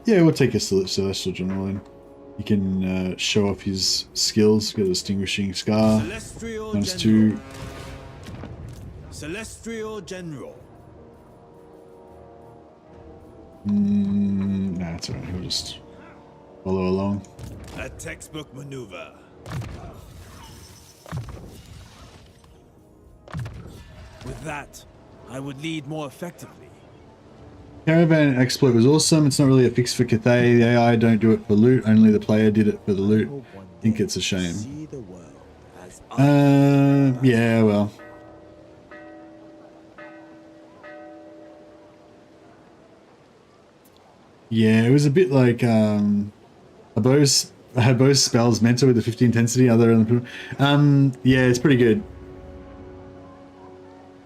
yeah, we'll take a Celestial General in. He can show off his skills, get a distinguishing scar. -2. Celestial General. Nah, that's alright, he'll just follow along. A textbook maneuver. With that, I would lead more effectively. Caravan exploit was awesome. It's not really a fix for Cathay. The AI don't do it for loot. Only the player did it for the loot. I think it's a shame. Yeah, well. Yeah, it was a bit like both spells mentor with the 50 intensity. Other than yeah, it's pretty good.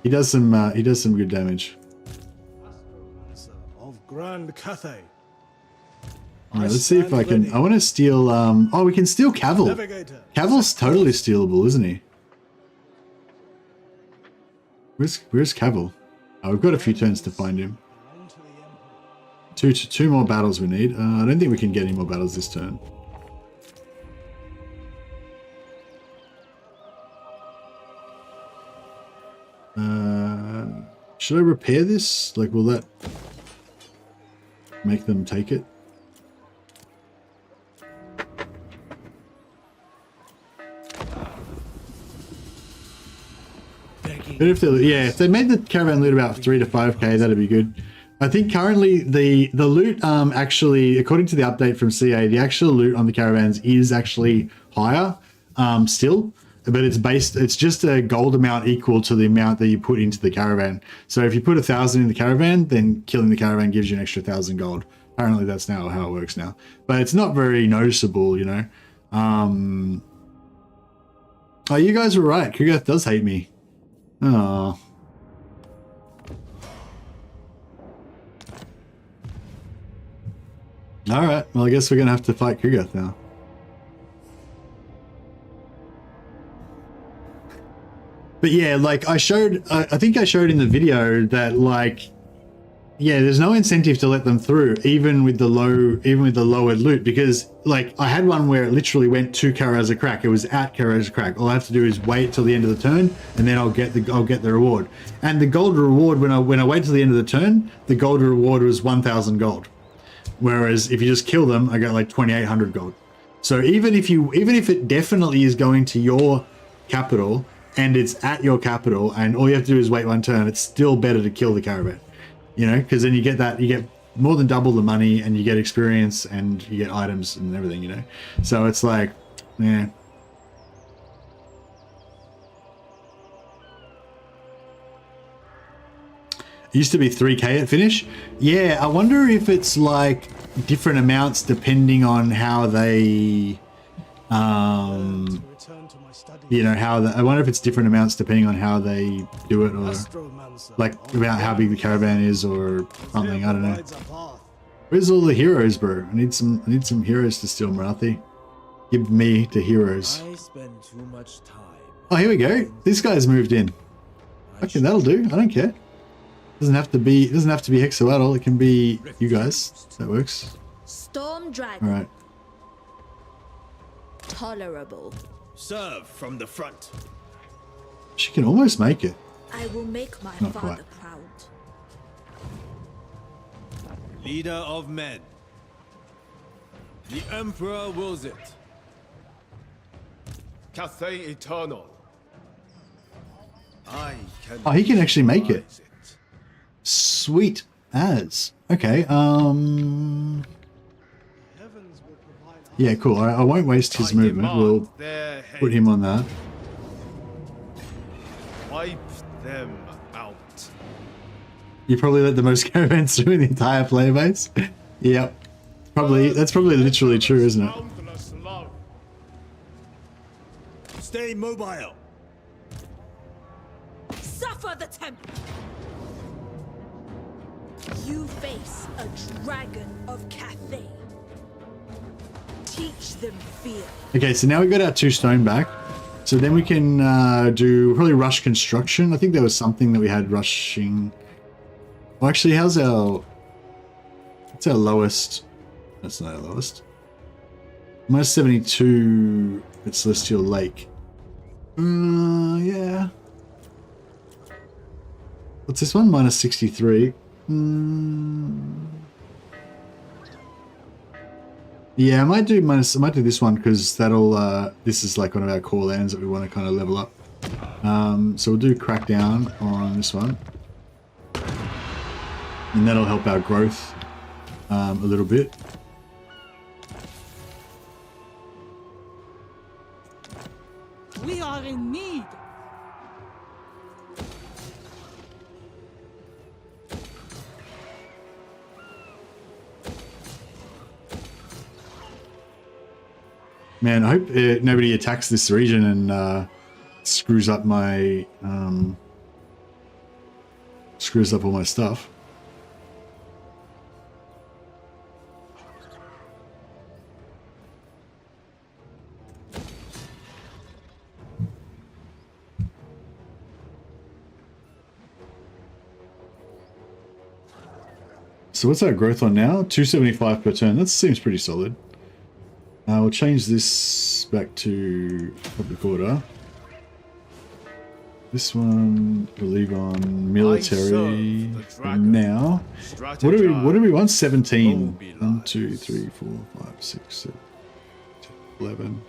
He does some good damage. Of Grand Cathay. Alright, let's see if I can. I want to steal. Oh, we can steal Cavill. Navigator. Cavill's totally stealable, isn't he? Where's Cavill? Oh, we've got a few turns to find him. Two more battles we need. I don't think we can get any more battles this turn. Should I repair this? Like, will that make them take it? But if they made the caravan loot about 3 to 5k, that'd be good. I think currently the loot actually, according to the update from CA, the actual loot on the caravans is actually higher still, but it's just a gold amount equal to the amount that you put into the caravan. So if you put 1,000 in the caravan, then killing the caravan gives you an extra 1,000 gold. Apparently that's now how it works now, but it's not very noticeable, you know. Oh, you guys were right. Kugath does hate me. Oh. Alright, well I guess we're gonna have to fight Kugath now. But yeah, like I think I showed in the video that like, yeah, there's no incentive to let them through, even with the lowered loot, because like I had one where it literally went to Kara's crack. It was at Kara's crack. All I have to do is wait till the end of the turn, and then I'll get the reward. And the gold reward when I wait till the end of the turn, the gold reward was 1,000 gold. Whereas if you just kill them, I got like 2,800 gold. So even if it definitely is going to your capital and it's at your capital, and all you have to do is wait one turn, it's still better to kill the caravan. You know, because then you get more than double the money, and you get experience, and you get items and everything, you know. So it's like, yeah. It used to be 3k at finish. Yeah, I wonder if it's like different amounts depending on how they, you know, I wonder if it's different amounts depending on how they do it, or like about how big the caravan is or something. I don't know. Where's all the heroes, bro? I need some heroes to steal, Marathi. Give me the heroes. I spend too much time. Oh, here we go. This guy's moved in. Okay, that'll do. I don't care. Doesn't have to be Hexawaddle. It can be you guys. That works. Storm Dragon. All right. Tolerable. Serve from the front. She can almost make it. I will make my Not father quite. proud. Leader of men. The Emperor wills it. Cathay Eternal. I can. Oh, he can actually make it. Sweet as. Okay. Yeah, cool. I won't waste his movement. We'll put him on that. Wipe them out. You probably let the most caravans through in the entire player base. Yep. That's probably literally true, isn't it? Stay mobile. Suffer the temper. You face a dragon of Cathay. Teach them fear. Okay, so now we've got our 2 stone back. So then we can do probably rush construction. I think there was something that we had rushing. Well, actually, what's our lowest? That's not our lowest. Minus 72 at Celestial Lake. Yeah. What's this one? Minus 63. Yeah, I might do this one because that'll this is like one of our core lands that we want to kind of level up. So we'll do Crackdown on this one, and that'll help our growth a little bit. We are in need. Man, I hope nobody attacks this region and screws up my screws up all my stuff. So what's our growth on now? 275 per turn. That seems pretty solid. We'll change this back to public order. This one we'll leave on military for now. What do we want? 17. 1, 2, 3, 4, 5, 6, 7, 10, 11.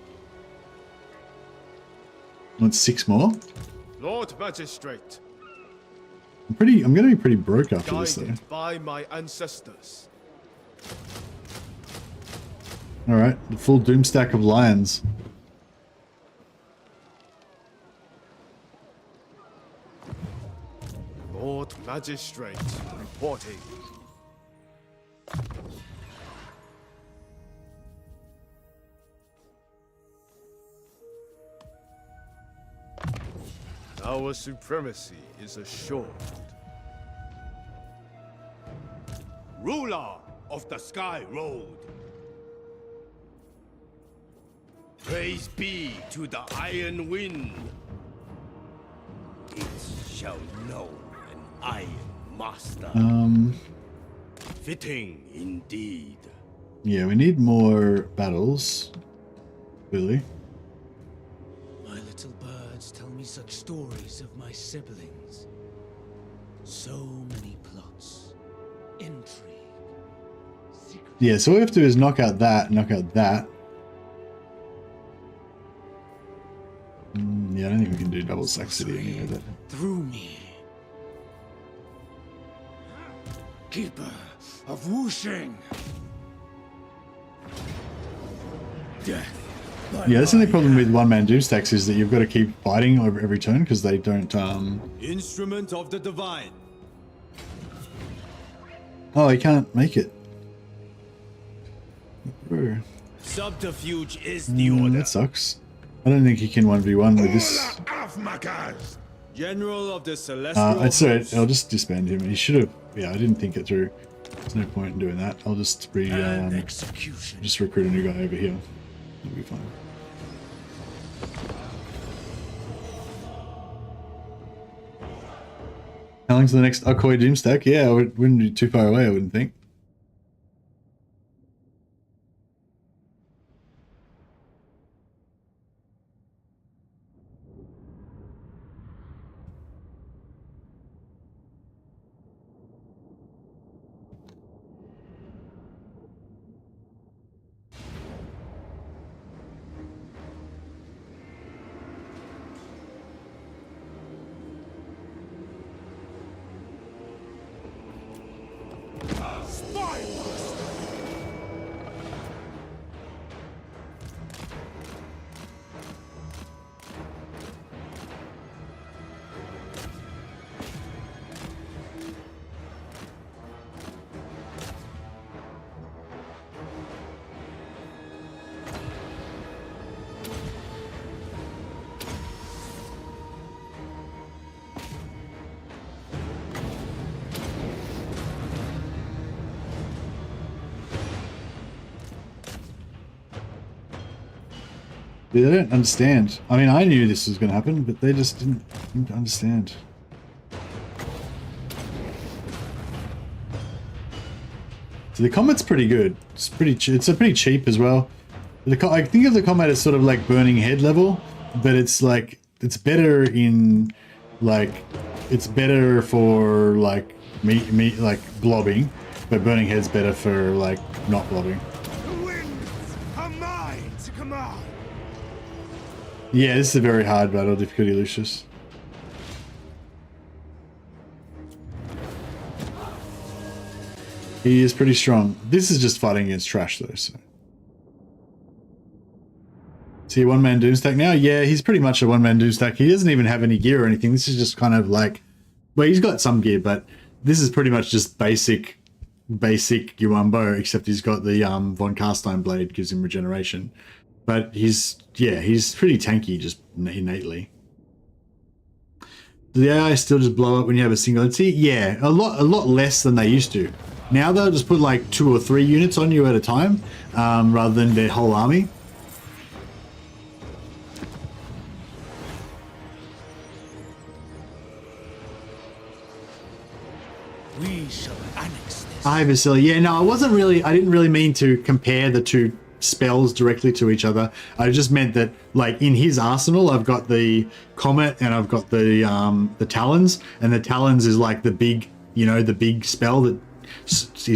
Want 6 more? Lord Magistrate. I'm gonna be pretty broke after this though. By my ancestors. Alright, the full doom stack of lions. Lord Magistrate reporting. Our supremacy is assured. Ruler of the Sky Road. Praise be to the Iron Wind. It shall know an Iron Master. Fitting indeed. Yeah, we need more battles. Really. My little birds tell me such stories of my siblings. So many plots, intrigue. Yeah, so all we have to do is knock out that, knock out that. Yeah, I don't think we can do double Sack City anyway. But... Through me. Keeper of Wuxing. Death. Yeah, that's the only problem with one-man doom stacks is that you've got to keep fighting over every turn because they don't. Instrument of the divine. Oh, he can't make it. Subterfuge is the order. That sucks. I don't think he can 1v1 with this. General of the Celestial. It's alright. I'll just disband him. He should have. Yeah, I didn't think it through. There's no point in doing that. I'll just just recruit a new guy over here. It'll be fine. How long's the next Akoi Doom stack? Yeah, it wouldn't be too far away, I wouldn't think. They don't understand. I mean, I knew this was going to happen, but they just didn't understand. So the combat's pretty good. It's pretty. It's a pretty cheap as well. I think of the combat as sort of like Burning Head level, but it's like it's better in like it's better for like me like blobbing, but Burning Head's better for like not blobbing. The winds are mine to command. Yeah, this is a very hard battle, difficulty Lucius. He is pretty strong. This is just fighting against trash though, so. Is he a one-man doom stack now? Yeah, he's pretty much a one-man doom stack. He doesn't even have any gear or anything. This is just kind of like, well, he's got some gear, but this is pretty much just basic Yuan Bo, except he's got the Von Carstein blade, gives him regeneration. But he's pretty tanky just innately. Do the AI still just blow up when you have a single entity? Yeah, a lot less than they used to. Now they'll just put like 2 or 3 units on you at a time, rather than their whole army. We shall annex this. Hi, Vasily. Yeah, no, I didn't really mean to compare the two spells directly to each other. I just meant that, like, in his arsenal, I've got the Comet and I've got the Talons, and the Talons is like the big, you know, the big spell that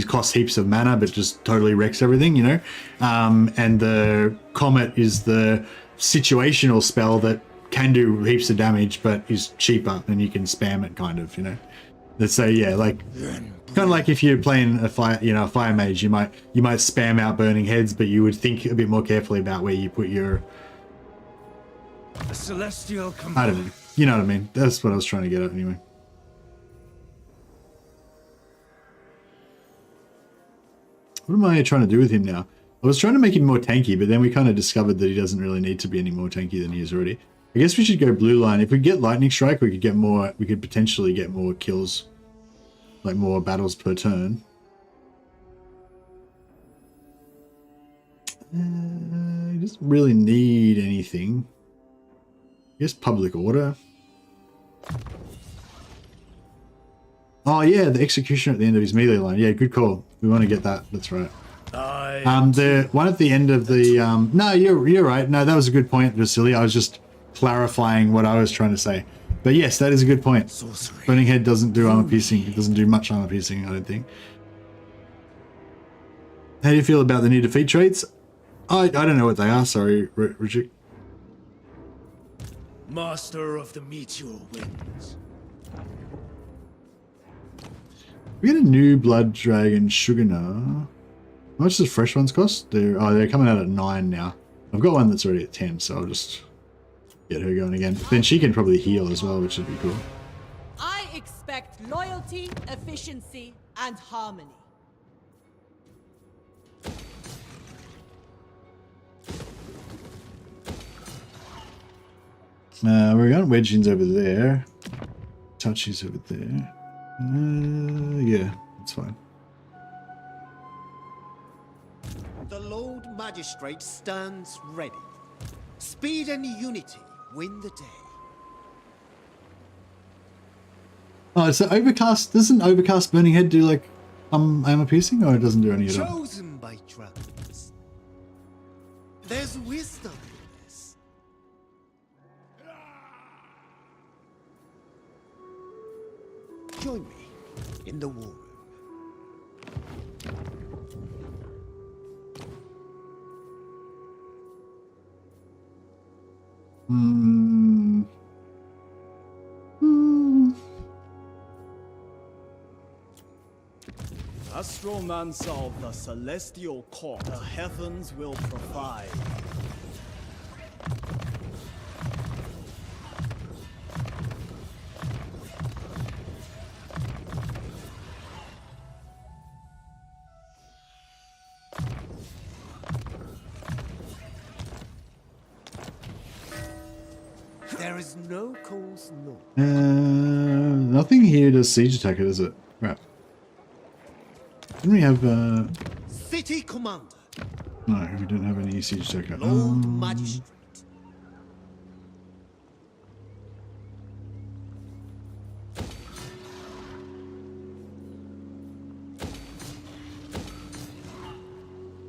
costs heaps of mana but just totally wrecks everything, you know. And the Comet is the situational spell that can do heaps of damage but is cheaper and you can spam it, kind of, you know. Let's say, yeah, like kind of like if you're playing a fire mage, you might spam out burning heads, but you would think a bit more carefully about where you put your. A celestial command. I don't know. You know what I mean? That's what I was trying to get at anyway. What am I trying to do with him now? I was trying to make him more tanky, but then we kind of discovered that he doesn't really need to be any more tanky than he is already. I guess we should go blue line. If we get lightning strike, we could get more. We could potentially get more kills, like more battles per turn. He doesn't really need anything. I guess public order. Oh yeah, the executioner at the end of his melee line. Yeah, good call. We want to get that. That's right. The one at the end of the no, you're right. No, that was a good point, Vasily. I was just clarifying what I was trying to say. But yes, that is a good point. Sorcery. Burning Head doesn't do armor piercing. It doesn't do much armor piercing, I don't think. How do you feel about the new defeat traits? I don't know what they are. Sorry, Richard. Master of the meteor winds. We get a new Blood Dragon Sugarnar. How much does fresh ones cost? They're coming out at 9 now. I've got one that's already at 10, so I'll just get her going again. Then she can probably heal as well, which would be cool. I expect loyalty, efficiency, and harmony. We're going Wedgins over there. Touchies over there. Yeah, that's fine. The Lord Magistrate stands ready. Speed and unity win the day. Oh, so Overcast, doesn't Overcast Burning Head do like armor piercing, or it doesn't do any at all? Chosen by dragons. There's wisdom in this. Join me in the war room. Astromancer of the celestial court, the heavens will provide. There is no cause no. Nothing here does siege attacker, does it? Right. Didn't we have City Commander. No, we don't have any siege attacker. Lord Magistrate.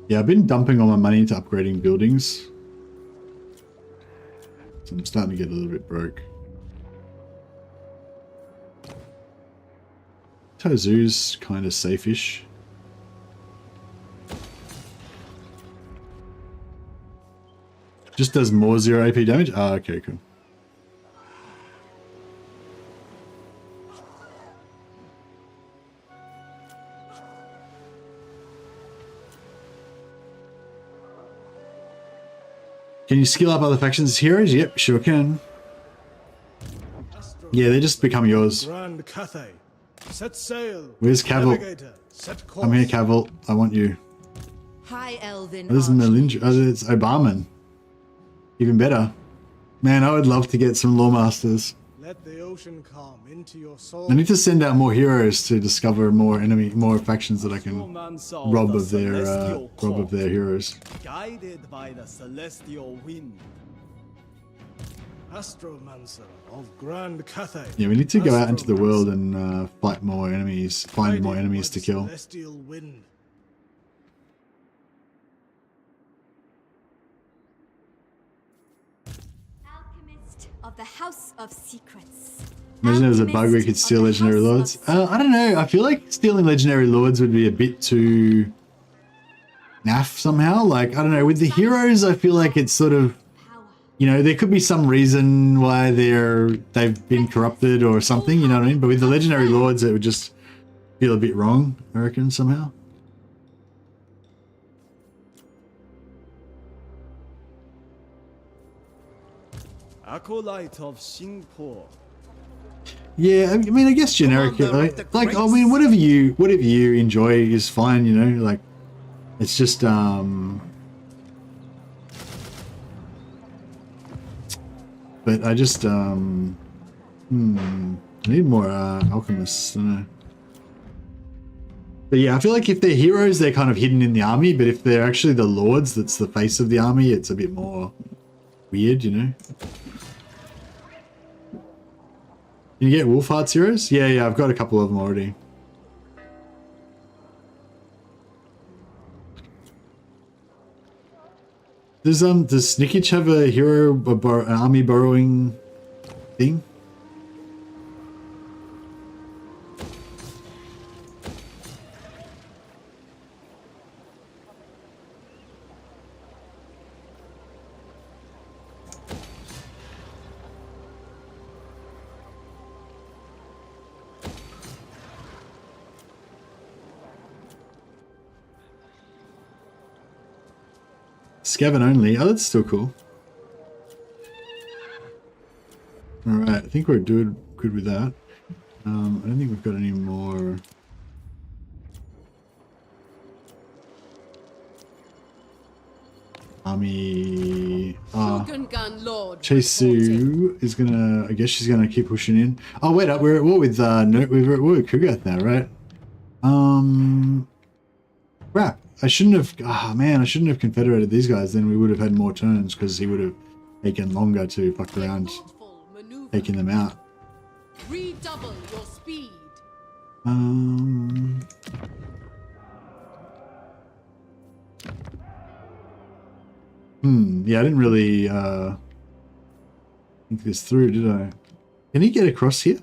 Yeah, I've been dumping all my money into upgrading buildings. So I'm starting to get a little bit broke. Tozu's kind of safe-ish. Just does more 0 AP damage? Ah, okay, cool. Can you skill up other factions as heroes? Yep, sure can. Yeah, they just become yours. Grand Cathay. Set sail. Where's Cavill? I'm here, Cavill. I want you. High Elven. Oh, this is Melindra. Oh, it's Obarman. Even better. Man, I would love to get some Lawmasters. Let the ocean come into your soul. I need to send out more heroes to discover more factions that I can rob of their heroes. Guided by the celestial wind. Astromancer of Grand Cathay. Yeah, we need to go out into the world and fight more enemies, find more enemies to kill. Celestial wind. Alchemist of the House of Secrets. Imagine there was a bug where you could steal legendary lords. I don't know. I feel like stealing legendary lords would be a bit too naff somehow. Like, I don't know. With the heroes, I feel like it's sort of, you know, there could be some reason why they've been corrupted or something. You know what I mean? But with the legendary lords, it would just feel a bit wrong, I reckon, somehow. Acolyte of Xingpo. Yeah, I mean, I guess generic, like I mean, whatever you enjoy is fine, you know, like, it's just, but I just, I need more, alchemists, I don't know. But yeah, I feel like if they're heroes, they're kind of hidden in the army, but if they're actually the lords, that's the face of the army, it's a bit more weird, you know? Can you get Wolf Hearts heroes? Yeah, I've got a couple of them already. Does Snickich have a hero, an army borrowing thing? Scaven only. Oh, that's still cool. Alright, I think we're good with that. I don't think we've got any more. Army. Chesu is gonna. I guess she's gonna keep pushing in. Oh wait up, we're at war with we're at war with Kugath now, right? Crap. I shouldn't have. Ah, man, I shouldn't have confederated these guys. Then we would have had more turns because he would have taken longer to fuck around taking them out. Redouble your speed. Yeah, I didn't really think this through, did I? Can he get across here?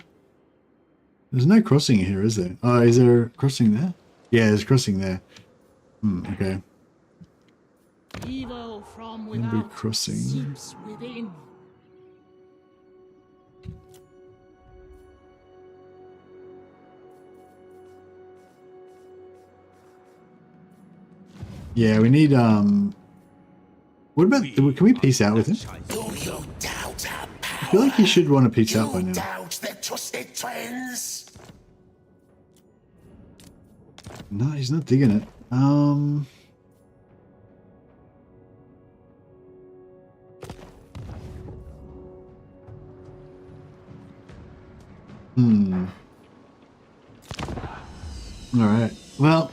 There's no crossing here, is there? Oh, is there a crossing there? Yeah, there's a crossing there. Okay. Evil from Number crossing. seeps within. Yeah, we need what about, can we peace out with him? I feel like he should want to peace out by now. No, he's not digging it. Alright. Well.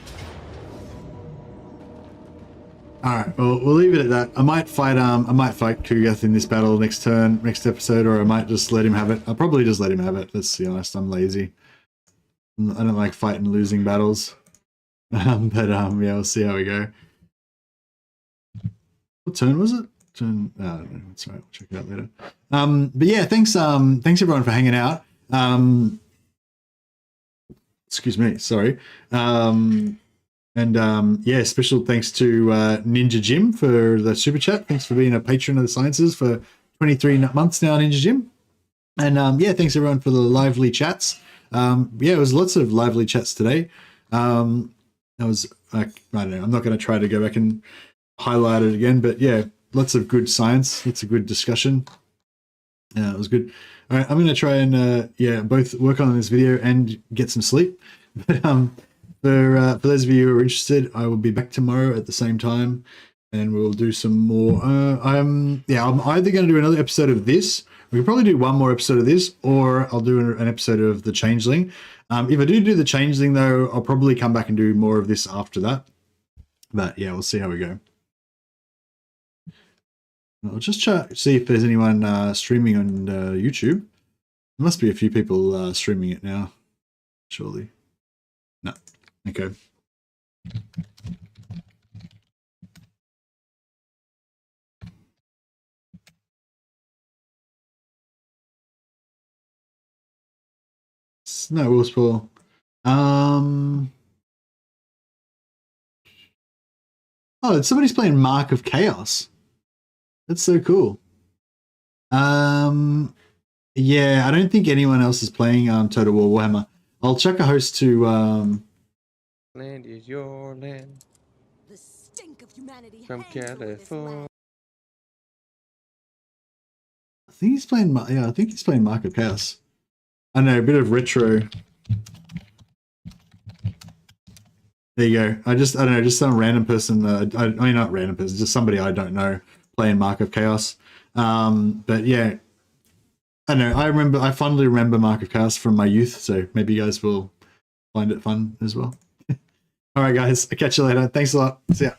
Alright, well we'll leave it at that. I might fight Kugath in this battle next episode, or I might just let him have it. I'll probably just let him have it, let's be honest, I'm lazy. I don't like fighting losing battles. Yeah, we'll see how we go. What turn was it? Turn, I don't know, that's right, we'll check it out later. But yeah, thanks everyone for hanging out. Excuse me, sorry. Yeah, special thanks to Ninja Jim for the super chat. Thanks for being a patron of the Sciences for 23 months now, Ninja Jim. And yeah, thanks everyone for the lively chats. Yeah, it was lots of lively chats today. That was, I don't know, I'm not going to try to go back and highlight it again, but yeah, lots of good science, lots of good discussion. Yeah, it was good. All right, I'm going to try and, yeah, both work on this video and get some sleep. But for those of you who are interested, I will be back tomorrow at the same time, and we'll do some more. I'm either going to do another episode of this, We can probably do one more episode of this, or I'll do an episode of the Changeling. If I do the Changeling, though, I'll probably come back and do more of this after that. But yeah, we'll see how we go. I'll just see if there's anyone streaming on YouTube. There must be a few people streaming it now, surely. No. Okay. No, we'll spoil. Oh, somebody's playing Mark of Chaos. That's so cool. Yeah, I don't think anyone else is playing Total War Warhammer. I'll check a host to Land is your land. The stink of humanity From California. I think he's playing I think he's playing Mark of Chaos. I know, a bit of retro. There you go. I don't know, just some random person, I mean not random person, just somebody I don't know playing Mark of Chaos. But yeah, I know, I fondly remember Mark of Chaos from my youth, so maybe you guys will find it fun as well. All right, guys, I'll catch you later. Thanks a lot. See ya.